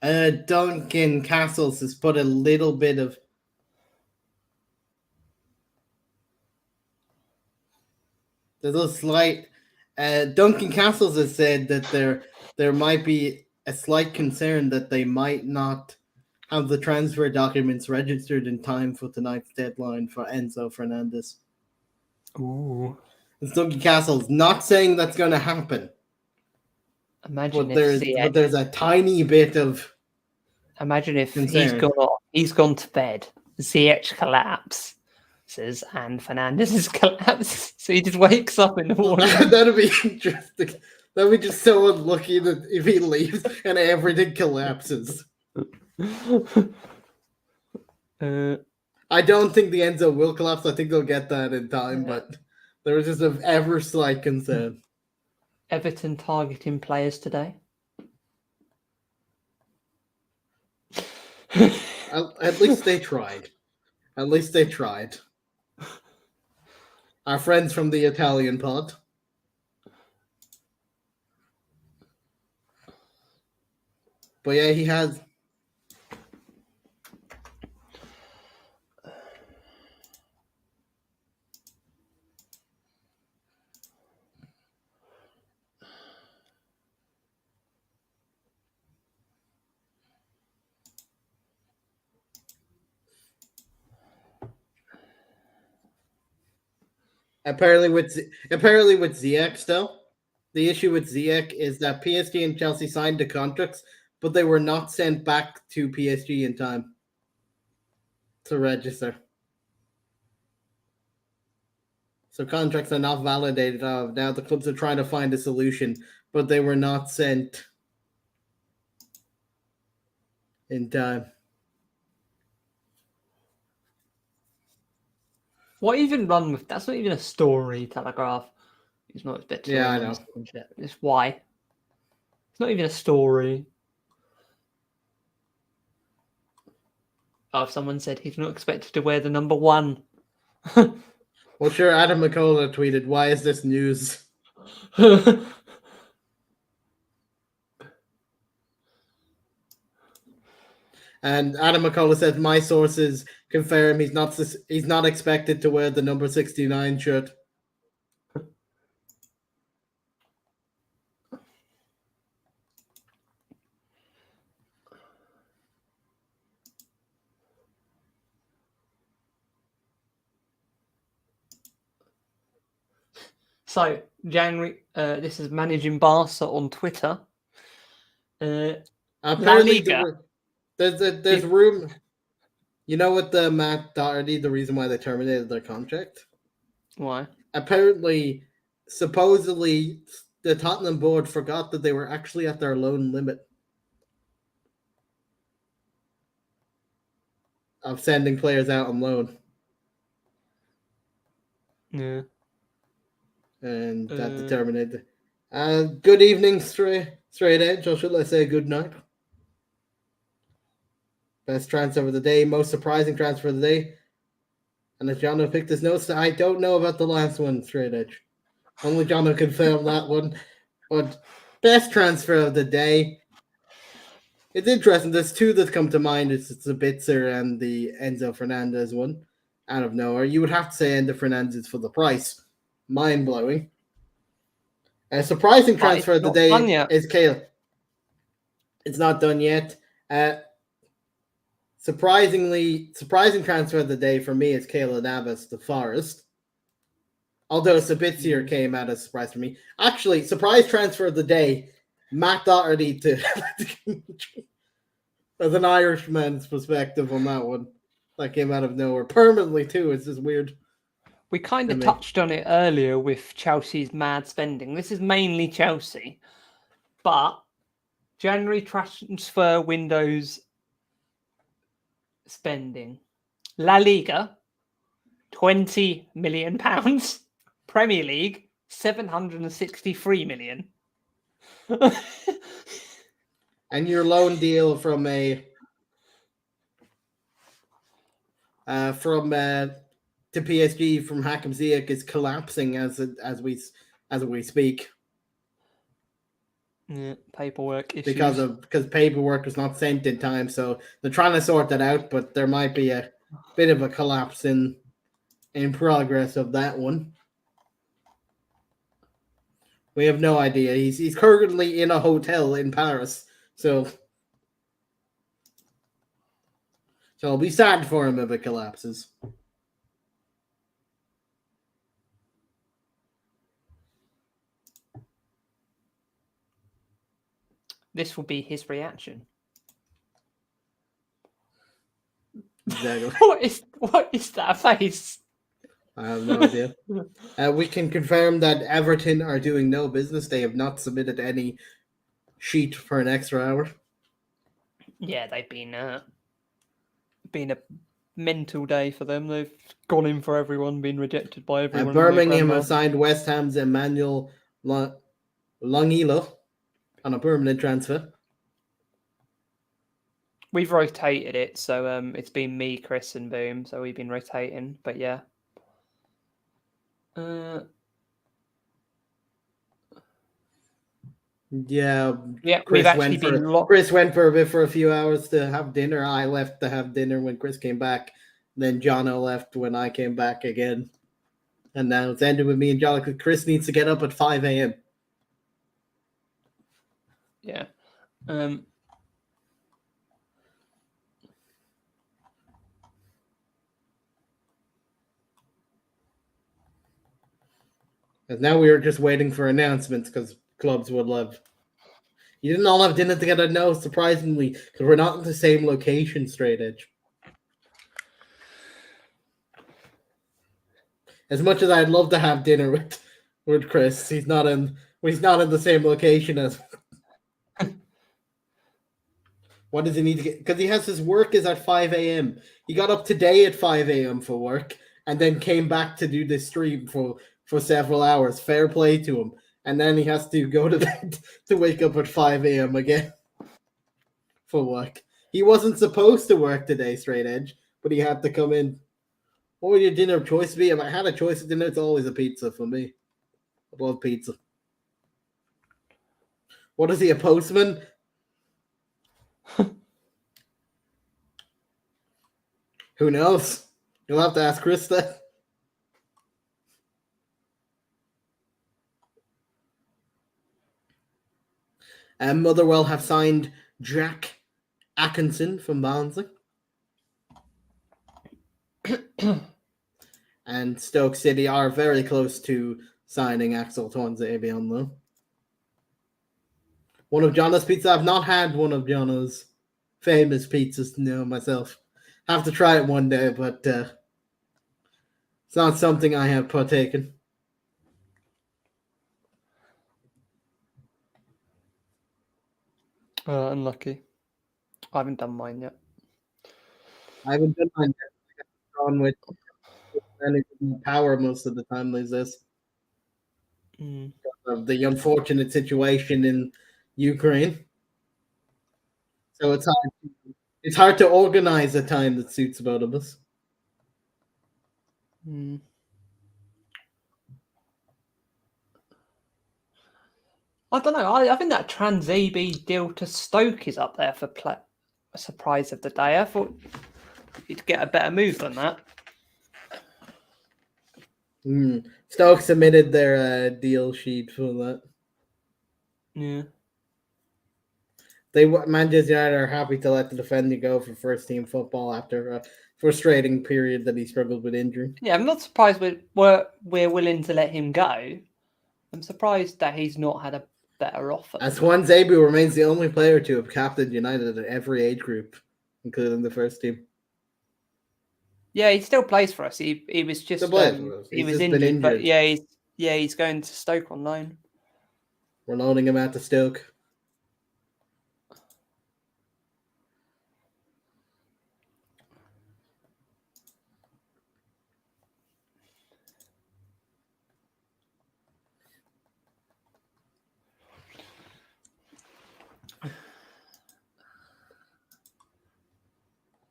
Duncan Castles has put a little bit of there's a slight. Duncan Castles has said that there might be a slight concern that they might not have the transfer documents registered in time for tonight's deadline for Enzo Fernandez. Ooh. It's Duncan Castles not saying that's going to happen. Imagine But if there's a tiny bit of imagine if concern. he's gone to bed, CH collapses and Fernandez has collapsed, so he just wakes up in the morning. That'd be interesting. That'd be just so unlucky that if he leaves and everything collapses. I don't think the Enzo will collapse. I think they'll get that in time, but there was just an ever slight concern. Everton targeting players today. At least they tried. At least they tried. Our friends from the Italian pod. But yeah, he has. Apparently with Ziyech though, the issue with Ziyech is that PSG and Chelsea signed the contracts, but they were not sent back to PSG in time to register. So contracts are not validated. Now the clubs are trying to find a solution, but they were not sent in time. What even run with? That's not even a story, Telegraph. It's not expected. Yeah, I know. It's why. It's not even a story. Oh, if someone said he's not expected to wear the number 1. Well, sure, Adam McCullough tweeted, "Why is this news?" And Adam McCullough says, "My sources confirm he's not expected to wear the number 69 shirt." So January, this is managing Barca on Twitter. Apparently, Liga. there's room. You know what the Matt Doherty, the reason why they terminated their contract? Why? Apparently, supposedly, the Tottenham board forgot that they were actually at their loan limit of sending players out on loan. Yeah. And that Uh, determined it. Good evening, straight edge, or should I say good night? Best transfer of the day, most surprising transfer of the day. And as Jono picked his notes, I don't know about the last one, straight edge. Only Jono confirmed that one. But best transfer of the day. It's interesting. There's two that come to mind. It's the Bitzer and the Enzo Fernandez one. Out of nowhere. You would have to say Enzo Fernandez for the price. Mind blowing. A surprising But transfer it's of the not day done yet. is Kale. It's not done yet. Surprising transfer of the day for me is Kayla Navas to Forest. Although Sabitzer came out as a surprise for me. Actually, surprise transfer of the day, Matt Doherty to as an Irishman's perspective on that one. That came out of nowhere. Permanently too. It's just weird. We kind to of me. touched on it earlier with Chelsea's mad spending. This is mainly Chelsea, but January transfer windows spending. La Liga, £20 million. Premier League, 763 million. And your loan deal from to PSG from Hakim Ziyech is collapsing as we speak. Yeah, paperwork issues. Because paperwork was not sent in time, so they're trying to sort that out, but there might be a bit of a collapse in progress of that one. We have no idea. He's currently in a hotel in Paris, so I'll be sad for him if it collapses. This will be his reaction. Exactly. What is that face? I have no idea. We can confirm that Everton are doing no business. They have not submitted any sheet for an extra hour. Yeah, they've been a mental day for them. They've gone in for everyone, been rejected by everyone. Birmingham have signed West Ham's Emmanuel Longilo on a permanent transfer. We've rotated it, so it's been me, Chris, and Boom. So we've been rotating, but yeah. Yeah, we've actually been Chris went for a few hours to have dinner. I left to have dinner when Chris came back. Then Jono left when I came back again. And now it's ended with me and Jono because Chris needs to get up at 5 a.m. Yeah. And now we are just waiting for announcements because clubs would love. You didn't all have dinner together? No, surprisingly, because we're not in the same location, straight edge. As much as I'd love to have dinner with Chris, he's not in the same location as. What does he need to get? Because he has his work is at 5 a.m. He got up today at 5 a.m. for work and then came back to do this stream for several hours. Fair play to him. And then he has to go to bed to wake up at 5 a.m. again for work. He wasn't supposed to work today, straight edge, but he had to come in. What would your dinner choice be? If I had a choice of dinner, it's always a pizza for me. I love pizza. What is he, a postman? Who knows? You'll have to ask Chris that. Motherwell have signed Jack Atkinson from Barnsley. And Stoke City are very close to signing Axel Tuanzebe, though. One of Jono's pizzas. I've not had one of Jono's famous pizzas, myself. Have to try it one day, but it's not something I have partaken. Unlucky. I haven't done mine yet. I haven't done mine yet. Gone with managing power most of the time these days. Mm. Of the unfortunate situation in Ukraine. So it's hard to organize a time that suits both of us. Mm. I don't know. I think that Trans-EB deal to Stoke is up there for a surprise of the day. I thought you'd get a better move than that. Stoke submitted their deal sheet for that. Yeah. Manchester United are happy to let the defender go for first team football after a frustrating period that he struggled with injury. Yeah, I'm not surprised we're willing to let him go. I'm surprised that he's not had a better offer. As Juan Zebu remains the only player to have captained United at every age group, including the first team. Yeah, he still plays for us. He was just he was injured, but he's going to Stoke on loan. We're loaning him out to Stoke.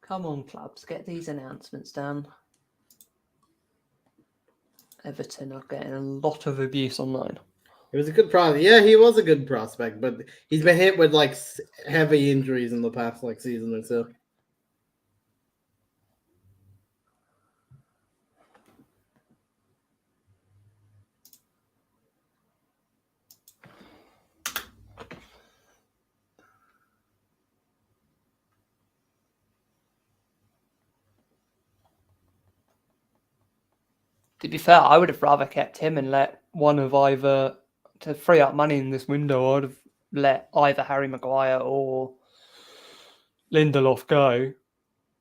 Come on, clubs, get these announcements done. Everton are getting a lot of abuse online. He was a good prospect. Yeah, he was a good prospect, but he's been hit with like heavy injuries in the past season or so. To be fair, I would have rather kept him and let one of either to free up money in this window. I would have let either Harry Maguire or Lindelof go.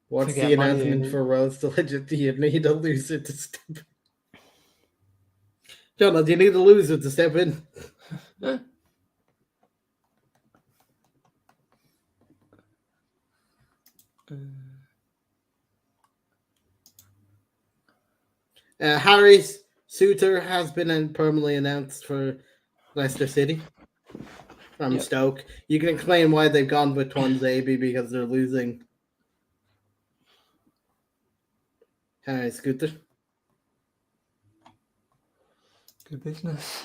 What's the announcement for Rose to legit? Do you need a loser to step in? John, do you need a loser to step in? Harry's suitor has been permanently announced for Leicester City from Stoke. You can explain why they've gone with Tuanzebe because they're losing Harry Scooter. Good business.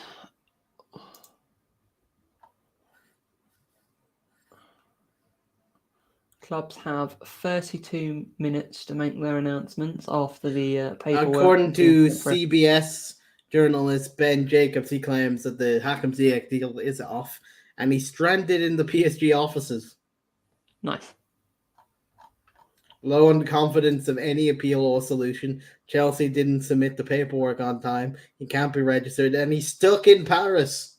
Clubs have 32 minutes to make their announcements after the paperwork. According to CBS journalist Ben Jacobs, he claims that the Hakim Ziyech deal is off and he's stranded in the PSG offices. Nice. Low on confidence of any appeal or solution. Chelsea didn't submit the paperwork on time. He can't be registered and he's stuck in Paris.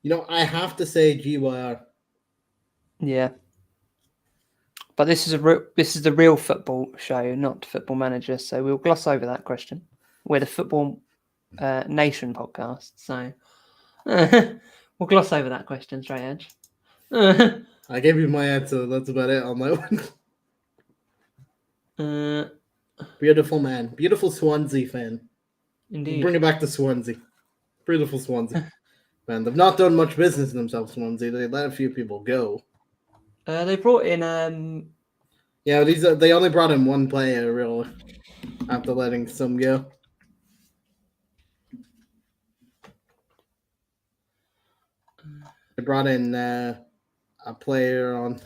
You know, I have to say GYR. Yeah. But this is the real football show, not Football Manager. So we'll gloss over that question. We're the Football Nation podcast, so we'll gloss over that question. Straight edge. I gave you my answer. That's about it on that one. Beautiful man, beautiful Swansea fan. Indeed. Bring it back to Swansea. Beautiful Swansea. Man, they've not done much business themselves, Swansea. They let a few people go. They brought in. Yeah, they only brought in one player, really, after letting some go. They brought in a player on.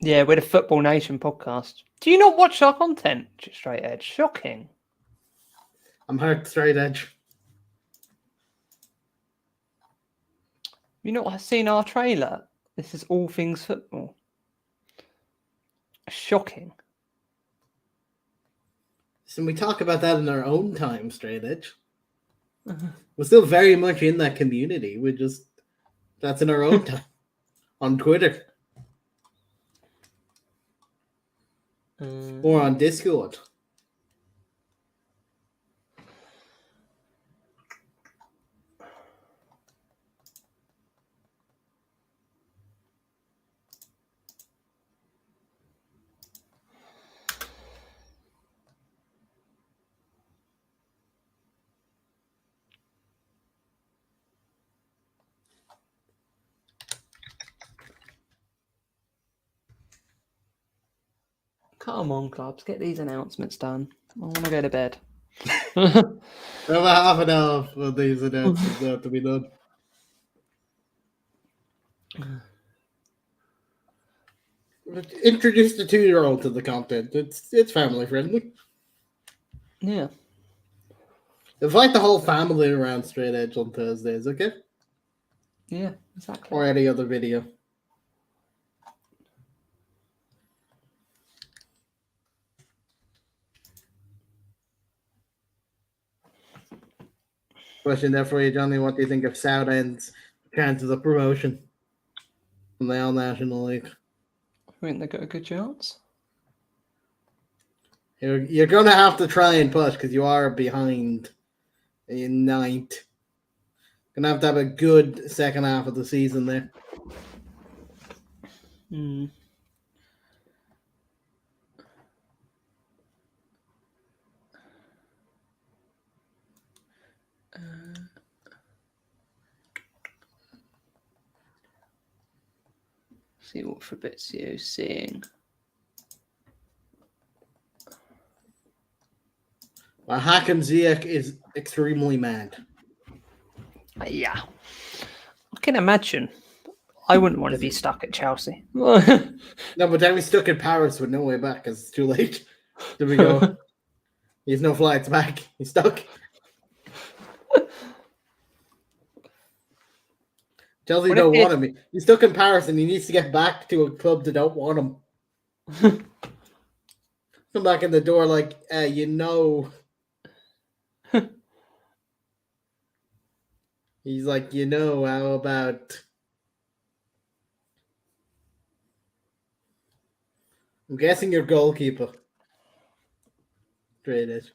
Yeah, we're the Football Nation podcast. Do you not watch our content, Straight Edge? Shocking. I'm hurt, Straight Edge. You not seen our trailer? This is all things football. Shocking. So we talk about that in our own time, Straight Edge. We're still very much in that community. That's in our own time on Twitter. or on Discord. Come on, clubs, get these announcements done. I want to go to bed. About half an hour for these announcements have to be done. Introduce the 2-year-old to the content. It's family friendly. Yeah. Invite the whole family around Straight Edge on Thursdays, okay? Yeah, exactly. Or any other video. Question there for you, Johnny. What do you think of Southend's chances of promotion from the All National League? I think they got a good chance. You're going to have to try and push because you are behind in 9th. Going to have a good second half of the season there. Hmm. See what Fabrizio's seeing. Well, Hakim Ziyech is extremely mad. Yeah. I can imagine. I wouldn't want to be stuck at Chelsea. No, but then he's stuck in Paris with no way back because it's too late. There we go. He has no flights back. He's stuck. Chelsea What don't if want him. He's stuck in Paris and he needs to get back to a club that don't want him. Come back in the door like, you know. He's like, you know, how about... I'm guessing your goalkeeper. Straight Edge.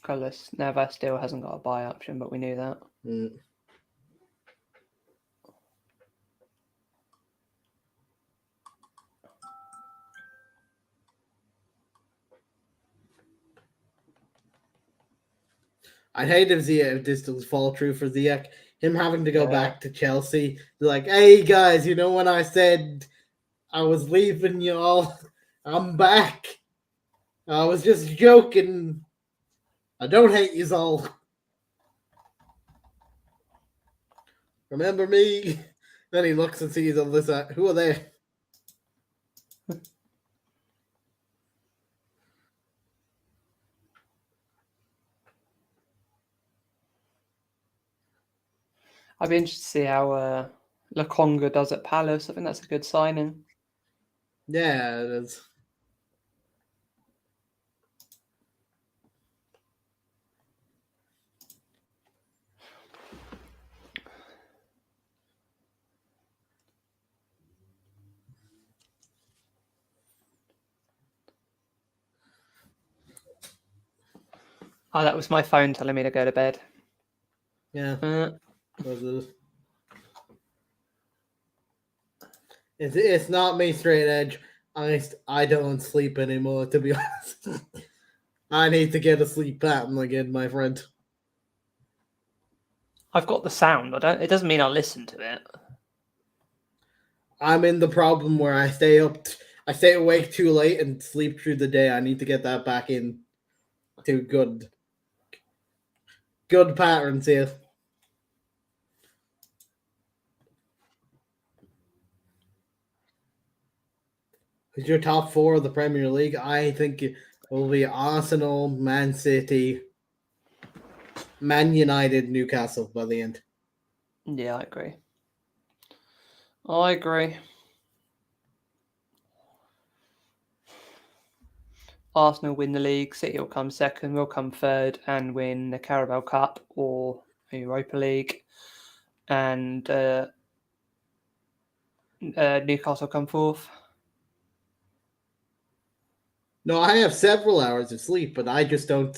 Carlos Navas still hasn't got a buy option, but we knew that. Mm. I'd hate if this does fall true for Ziyech. Him having to go back to Chelsea. They're like, hey guys, you know when I said I was leaving you all? I'm back. I was just joking. I don't hate you all. Remember me? Then he looks and sees Alyssa. Who are they? I'd be interested to see how Lakonga does at Palace. I think that's a good signing. Yeah, it is. Oh, that was my phone telling me to go to bed. Yeah. It's not me, Straight Edge. I don't sleep anymore, to be honest. I need to get a sleep pattern again, my friend. I've got the sound. It doesn't mean I'll listen to it. I'm in the problem where I stay awake too late and sleep through the day. I need to get that back in to good patterns here. Who's your top 4 of the Premier League? I think it will be Arsenal, Man City, Man United, Newcastle by the end. Yeah, I agree. I agree. Arsenal win the league, City will come second, we'll come third and win the Carabao Cup or the Europa League. And Newcastle come fourth. No, I have several hours of sleep, but I just don't.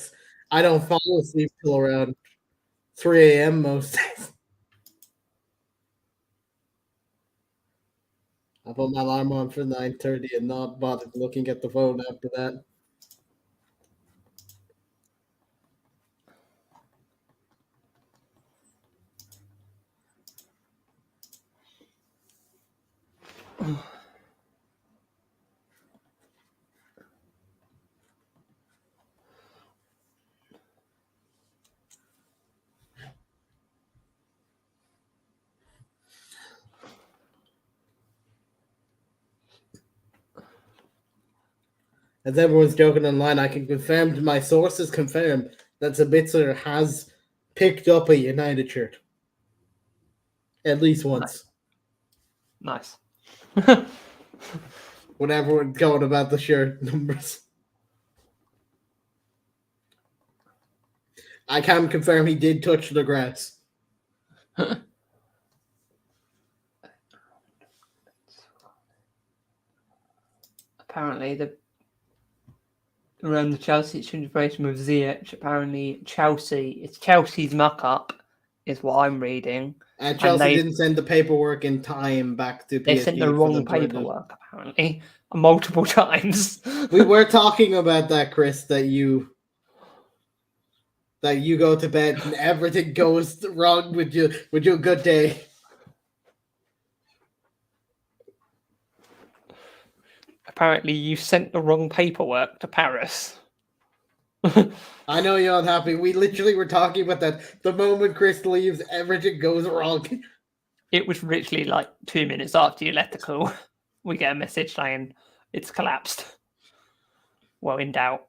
I don't fall asleep till around 3 a.m. most days. I put my alarm on for 9:30 and not bother looking at the phone after that. As everyone's joking online, I can confirm, my sources confirm that Sabitzer has picked up a United shirt. At least once. Nice. When everyone's going about the shirt numbers. I can confirm he did touch the grass. Apparently, around the Chelsea situation with Ziyech, apparently it's Chelsea's muck-up, is what I'm reading. Chelsea didn't send the paperwork in time back to PSG. They sent the wrong paperwork, apparently, multiple times. We were talking about that, Chris, that you go to bed and everything goes wrong with your good day. Apparently, you sent the wrong paperwork to Paris. I know you're unhappy. We literally were talking about that. The moment Chris leaves, everything goes wrong. It was literally like 2 minutes after you left the call. We get a message saying it's collapsed. Well, in doubt.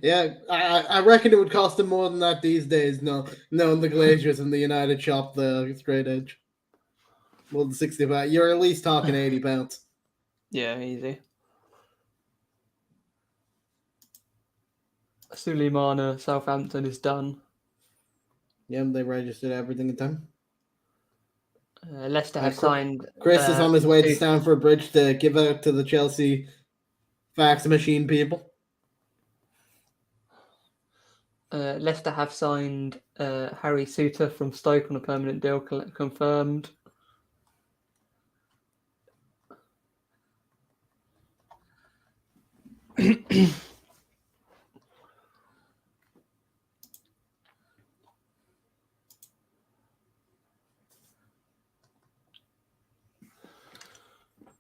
Yeah, I reckon it would cost him more than that these days. No, knowing the Glaziers and the United shop the straight edge. Well, the 65. You're at least talking £80. Yeah, easy. Suleimana, Southampton is done. Yeah, they registered everything in time. Leicester have signed. Chris is on his way to Stamford Bridge to give out to the Chelsea fax machine people. Leicester have signed Harry Suter from Stoke on a permanent deal, confirmed.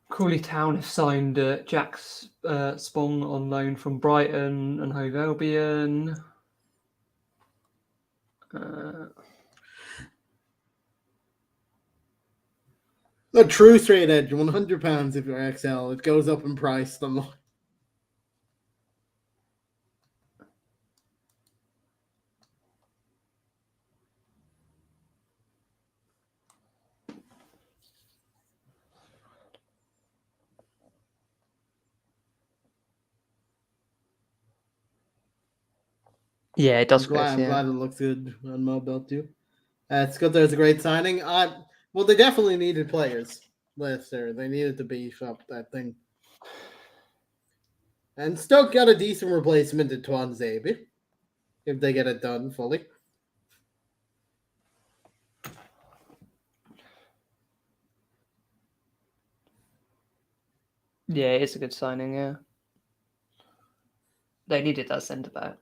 Crawley Town have signed Jack Spong on loan from Brighton and Hove Albion. A true straight edge, £100 if you're XL. It goes up in price the more. Yeah, it does. I'm glad it looks good on mobile too. It's good. There's a great signing. Well, they definitely needed players. Leicester, they needed to beef up that thing. And Stoke got a decent replacement in Tuanzebe, if they get it done fully. Yeah, it's a good signing. Yeah, they needed that centre back.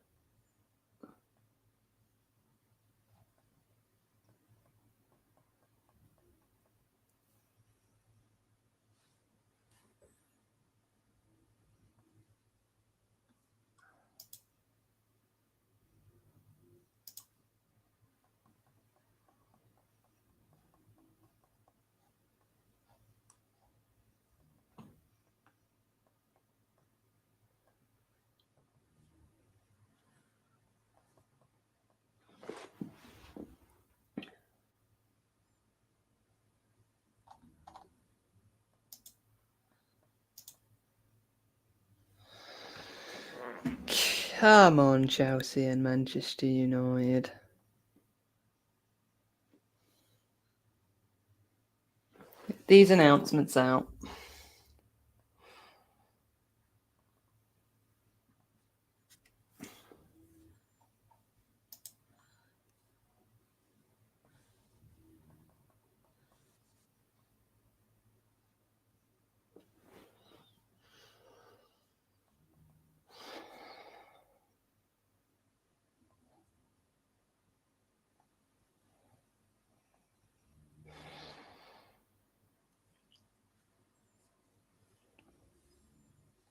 Come on, Chelsea and Manchester United. Get these announcements out.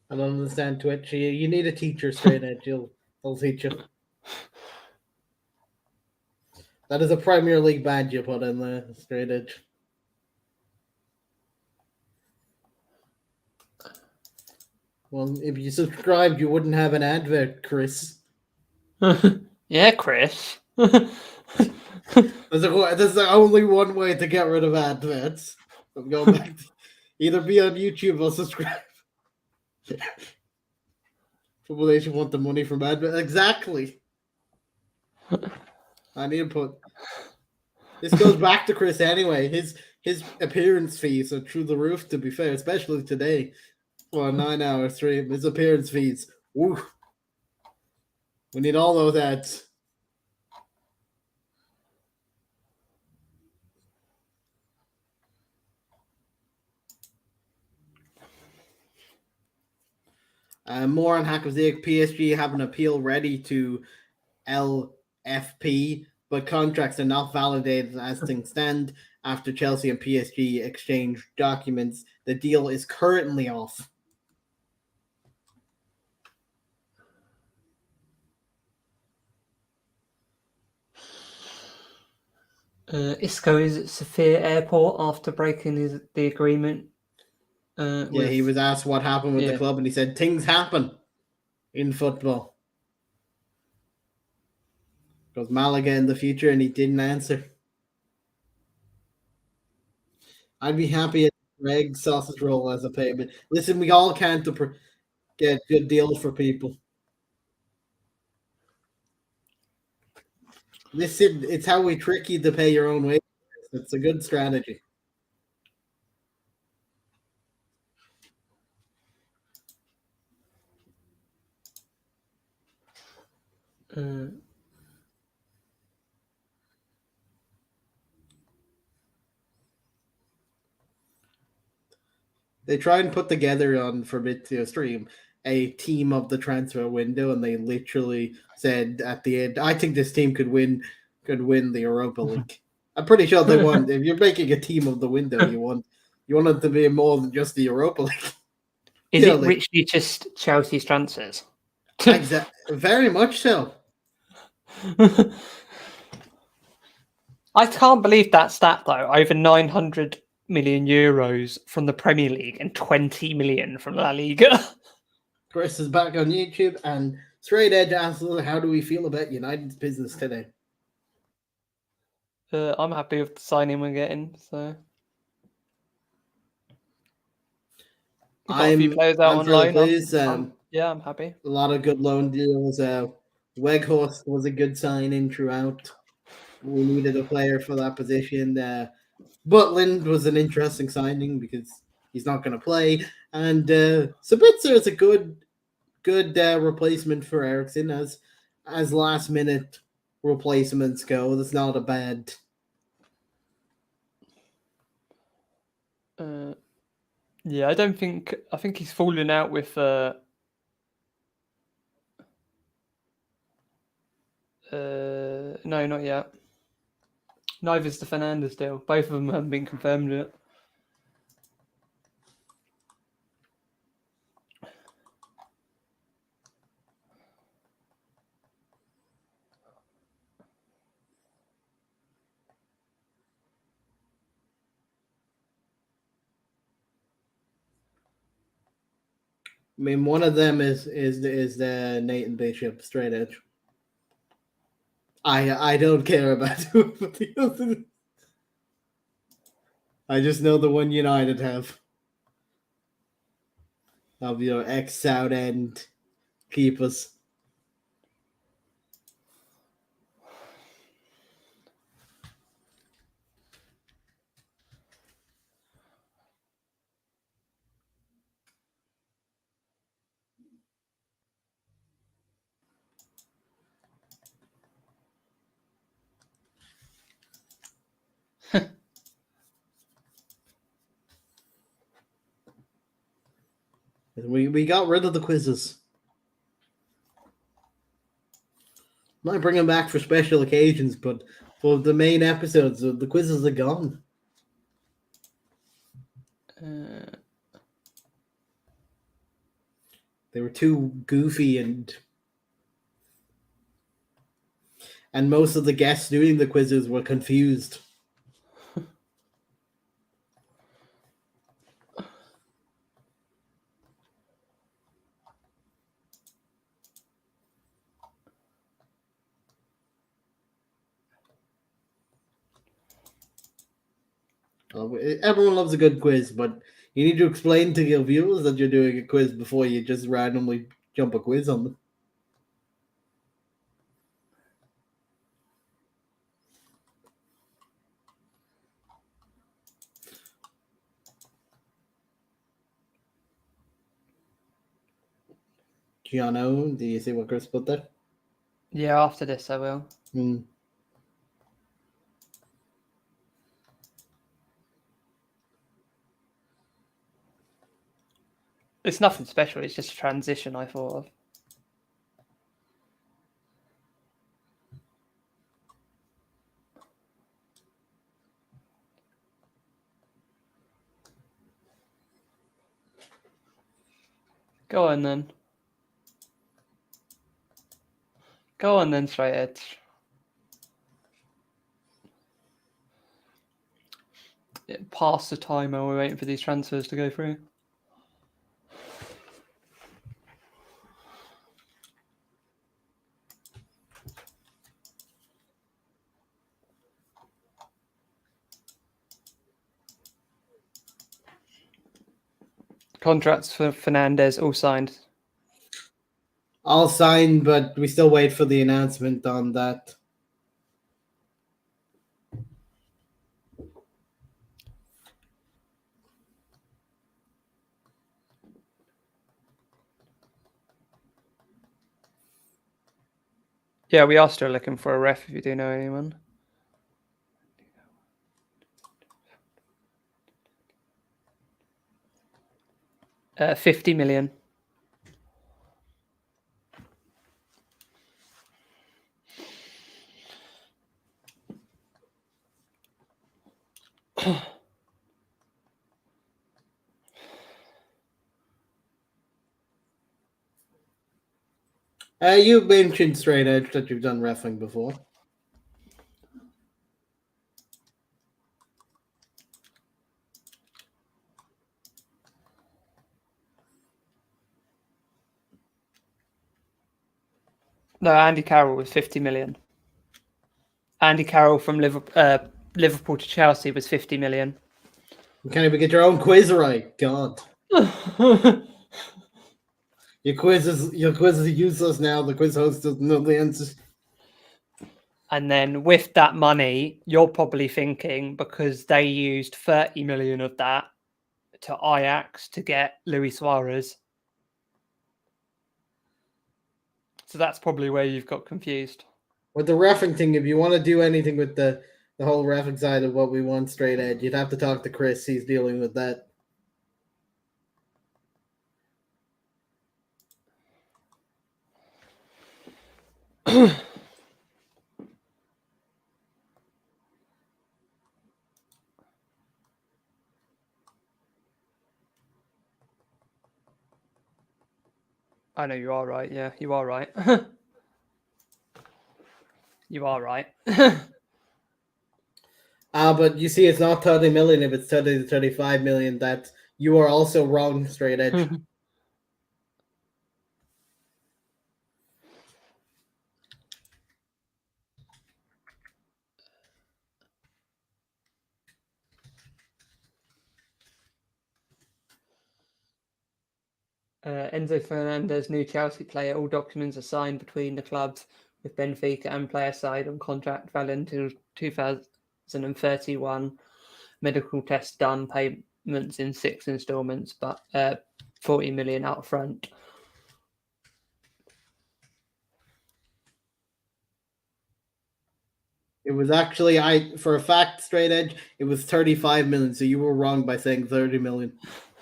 I don't understand Twitch. You need a teacher straight edge. They'll teach you. That is a Premier League badge you put in there, straight edge. Well, if you subscribed, you wouldn't have an advert, Chris. Yeah, Chris. There's only one way to get rid of adverts. I'm going back to either be on YouTube or subscribe. People they should want the money from adverts. Exactly. I need to put. This goes back to Chris anyway. His appearance fees are through the roof. To be fair, especially today, for a 9-hour stream, his appearance fees. Woo. We need all those ads. More on Hack of Zeke. PSG have an appeal ready to LFP, but contracts are not validated as things stand. After Chelsea and PSG exchange documents, the deal is currently off. Isco is at Sofia Airport after breaking the agreement. He was asked what happened with the club, and he said things happen in football. Goes Malaga in the future, and he didn't answer. I'd be happy at Greg sausage roll as a payment. Listen, we all can't get good deals for people. Listen, it's how we trick you to pay your own wages. It's a good strategy. They try and put together on Fabrizio stream a team of the transfer window, and they literally said at the end, "I think this team could win the Europa League." I'm pretty sure they want. If you're making a team of the window, you want it to be more than just the Europa League. Is it literally just Chelsea's transfers? Exactly, very much so. I can't believe that stat though. Over 900 million euros from the Premier League and 20 million from La Liga. Chris is back on YouTube, and Straight Edge asks, "How do we feel about United's business today?" I'm happy with the signing we're getting. So we've got a few players out on loan. I'm happy. A lot of good loan deals. Weghorst was a good signing throughout. We needed a player for that position. Butland was an interesting signing because he's not going to play. And Sabitzer is a good replacement for Ericsson as last minute replacements go. That's not a bad. Yeah, I think he's fallen out with. No, not yet. Neither's the Fernandes deal. Both of them haven't been confirmed yet. I mean, one of them is the Nathan Bishop straight edge. I don't care about who the other. I just know the one United have. Of your ex South End keepers. We got rid of the quizzes. Might bring them back for special occasions, but for the main episodes, the quizzes are gone. They were too goofy and most of the guests doing the quizzes were confused. Everyone loves a good quiz, but you need to explain to your viewers that you're doing a quiz before you just randomly jump a quiz on them. Giano, do you see what Chris put there? Yeah, after this I will. It's nothing special. It's just a transition I thought of. Go on then. Go on then, straight edge. Pass the time while we're waiting for these transfers to go through. Contracts for Fernandez all signed. All signed, but we still wait for the announcement on that. Yeah, we are still looking for a ref if you do know anyone. $50 million. You mentioned straight edge that you've done wrestling before. No, Andy Carroll was 50 million. Andy Carroll from Liverpool to Chelsea was 50 million. You can't even get your own quiz right. God. Your quiz is useless now. The quiz host doesn't know the answers. And then with that money, you're probably thinking because they used 30 million of that to Ajax to get Luis Suarez. So that's probably where you've got confused. With the reffing thing, if you want to do anything with the whole reffing side of what we want straight edge, you'd have to talk to Chris. He's dealing with that. I know you are right. Yeah, you are right. You are right. But you see, it's not 30 million. If it's 30 to 35 million, that you are also wrong, straight edge. Enzo Fernandez, new Chelsea player. All documents are signed between the clubs with Benfica and player side on contract valid until 2031. Medical tests done, payments in 6 installments, but 40 million out front. It was actually, for a fact, straight edge, it was 35 million. So you were wrong by saying 30 million.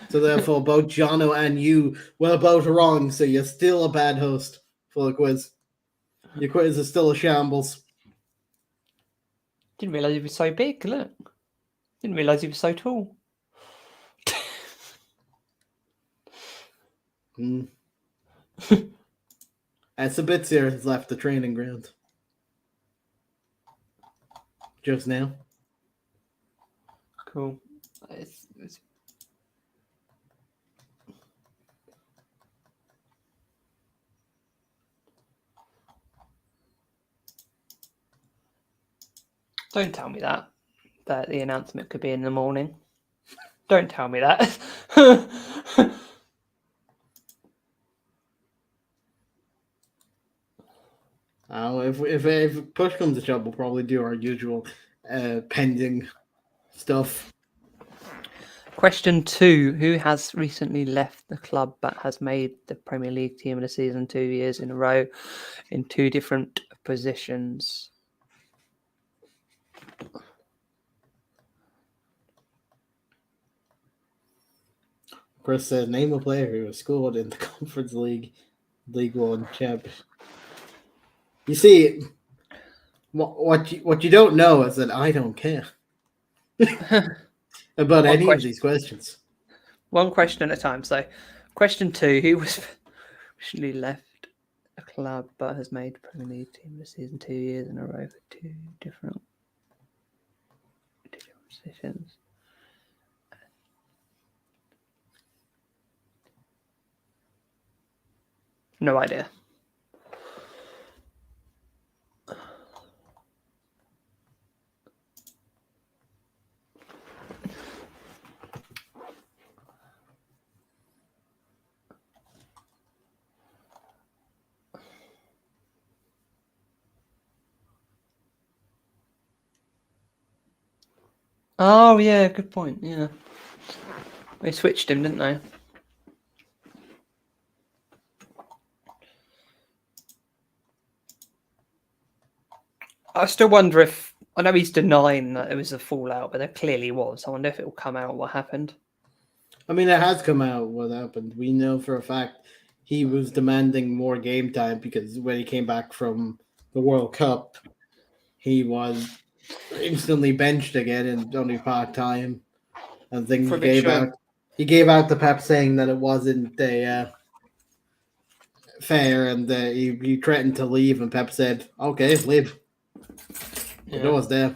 So therefore, both Jono and you were both wrong. So you're still a bad host for the quiz. Your quiz is still a shambles. Didn't realise he was so big. Look, didn't realise he was so tall. Mm. Sabitzer has left the training ground just now. Cool. It's... Don't tell me that the announcement could be in the morning. Don't tell me that. If push comes to shove, we'll probably do our usual pending stuff. Question 2. Who has recently left the club but has made the Premier League team of the season 2 years in a row in 2 different positions? Chris said, name a player who was scored in the Conference League, League One champion. You see, what you don't know is that I don't care about any of these questions. One question at a time. So, question 2: who was recently left a club but has made the Premier League team of the season 2 years in a row for 2 different positions? No idea. Oh, yeah, good point. Yeah. They switched him, didn't they? I still wonder if... I know he's denying that it was a fallout, but there clearly was. I wonder if it will come out what happened. I mean, it has come out what happened. We know for a fact he was demanding more game time because when he came back from the World Cup, he was instantly benched again and only part time. And then he gave out the pep saying that it wasn't fair, and he threatened to leave. And Pep said, "Okay, leave." The door's there.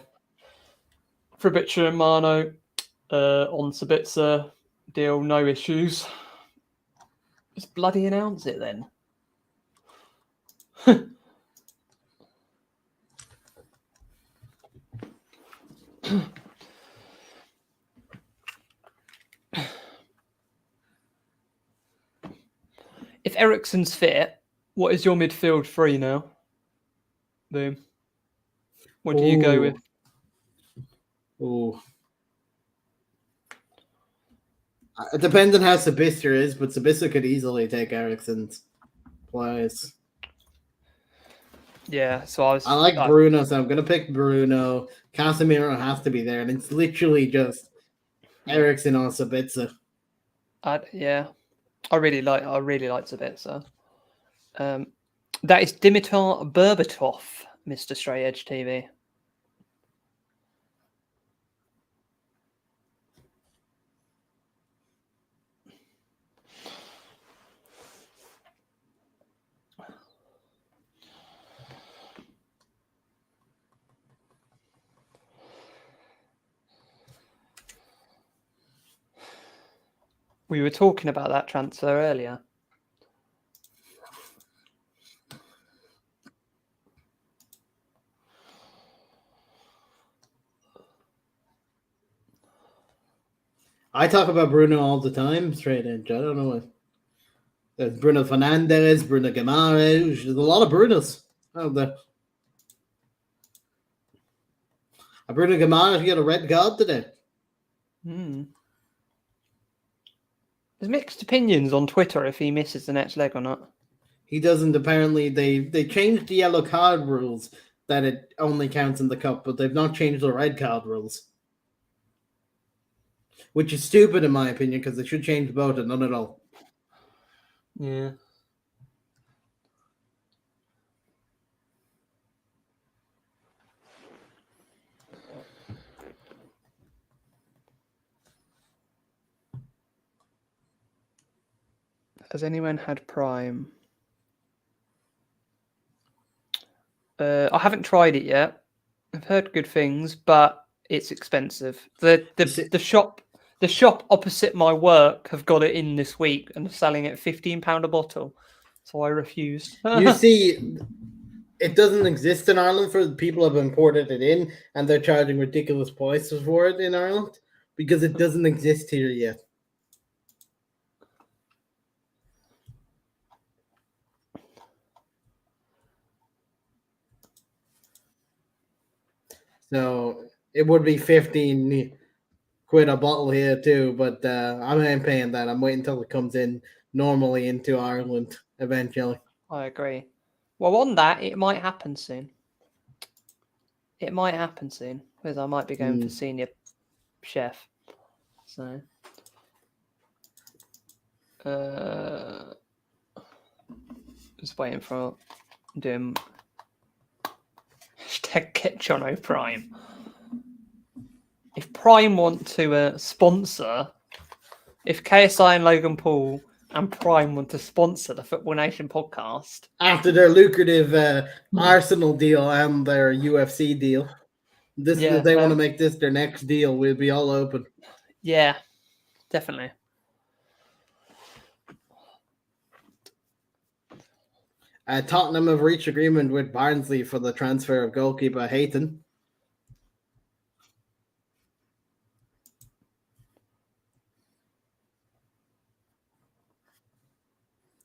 Fabrizio Romano on Sabitzer deal, no issues. Just bloody announce it then. If Eriksen's fit, what is your midfield 3 now? Boom. What do you go with? Oh, it depends on how Sabitzer is, but Sabitzer could easily take Eriksen's place. Yeah, so I like Bruno, so I'm gonna pick Bruno. Casemiro has to be there, and it's literally just Eriksen on Sabitzer. Yeah, I really like Sabitzer. That is Dimitar Berbatov, Mr. Stray Edge TV. We were talking about that transfer earlier. I talk about Bruno all the time, straight edge. I don't know what. There's Bruno Fernandes, Bruno Guimaraes. There's a lot of Brunos out there. Bruno Guimaraes got a red card today. There's mixed opinions on Twitter if he misses the next leg or not. He doesn't. Apparently, they changed the yellow card rules that it only counts in the cup, but they've not changed the red card rules. which is stupid in my opinion because they should change the boat and none at all. Yeah. Has anyone had Prime? I haven't tried it yet. I've heard good things, but it's expensive. The shop opposite my work have got it in this week and are selling it £15 a bottle. So I refused. You see, it doesn't exist in Ireland for the people who have imported it in, and they're charging ridiculous prices for it in Ireland because it doesn't exist here yet. So it would be 15 quid a bottle here too, but I ain't paying that. I'm waiting until it comes in normally into Ireland eventually. I agree. Well, on that, it might happen soon. It might happen soon because I might be going for senior chef. So, just waiting for doing hashtag get Jono Prime. If Prime want to sponsor, if KSI and Logan Paul and Prime want to sponsor the Football Nation podcast after their lucrative Arsenal deal and their UFC deal, if they want to make this their next deal, we'll be all open. Yeah, definitely. Tottenham have reached agreement with Barnsley for the transfer of goalkeeper Hayton.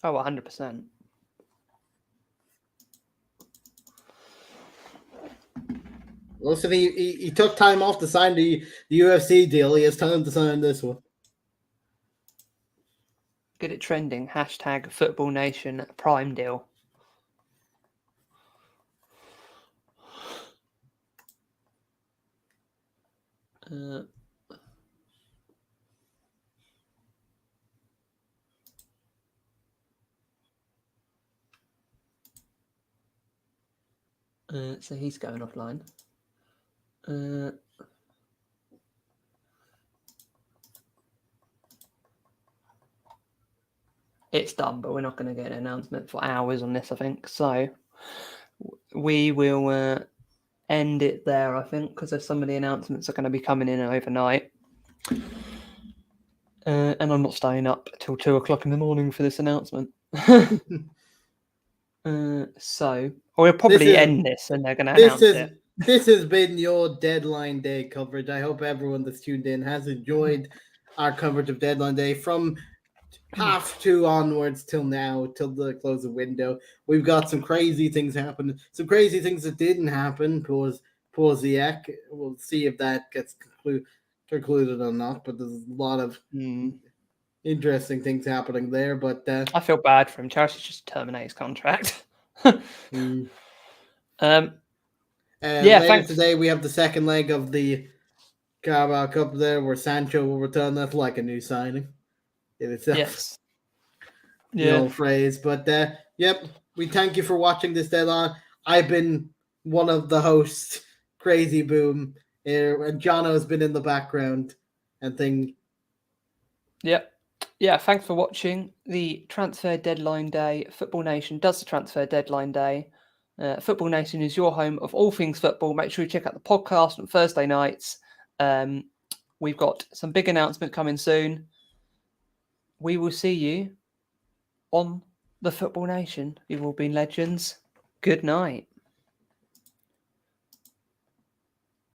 Oh, 100%. Listen, he took time off to sign the UFC deal. He has time to sign this one. Get it trending. Hashtag Football Nation Prime deal. So he's going offline. It's done, but we're not going to get an announcement for hours on this, I think. So we will end it there, I think, because there's some of the announcements are going to be coming in overnight. And I'm not staying up till 2 o'clock in the morning for this announcement. So we'll probably end this and they're going to announce it. This has been your Deadline Day coverage. I hope everyone that's tuned in has enjoyed our coverage of Deadline Day from 1:30 onwards till now, till the close of window. We've got some crazy things happening, some crazy things that didn't happen. Poziak. We'll see if that gets concluded or not, but there's a lot of interesting things happening there. But I feel bad for him. Chelsea just terminate his contract. Later today we have the second leg of the Carabao Cup there, where Sancho will return. That's like a new signing in itself. Yes. The old phrase. But yep, we thank you for watching this deadline. I've been one of the hosts, Crazy Boom, and Jono has been in the background and thing. Yep. Yeah, thanks for watching the Transfer Deadline Day. Football Nation does the Transfer Deadline Day. Football Nation is your home of all things football. Make sure you check out the podcast on Thursday nights. We've got some big announcement coming soon. We will see you on the Football Nation. You've all been legends. Good night.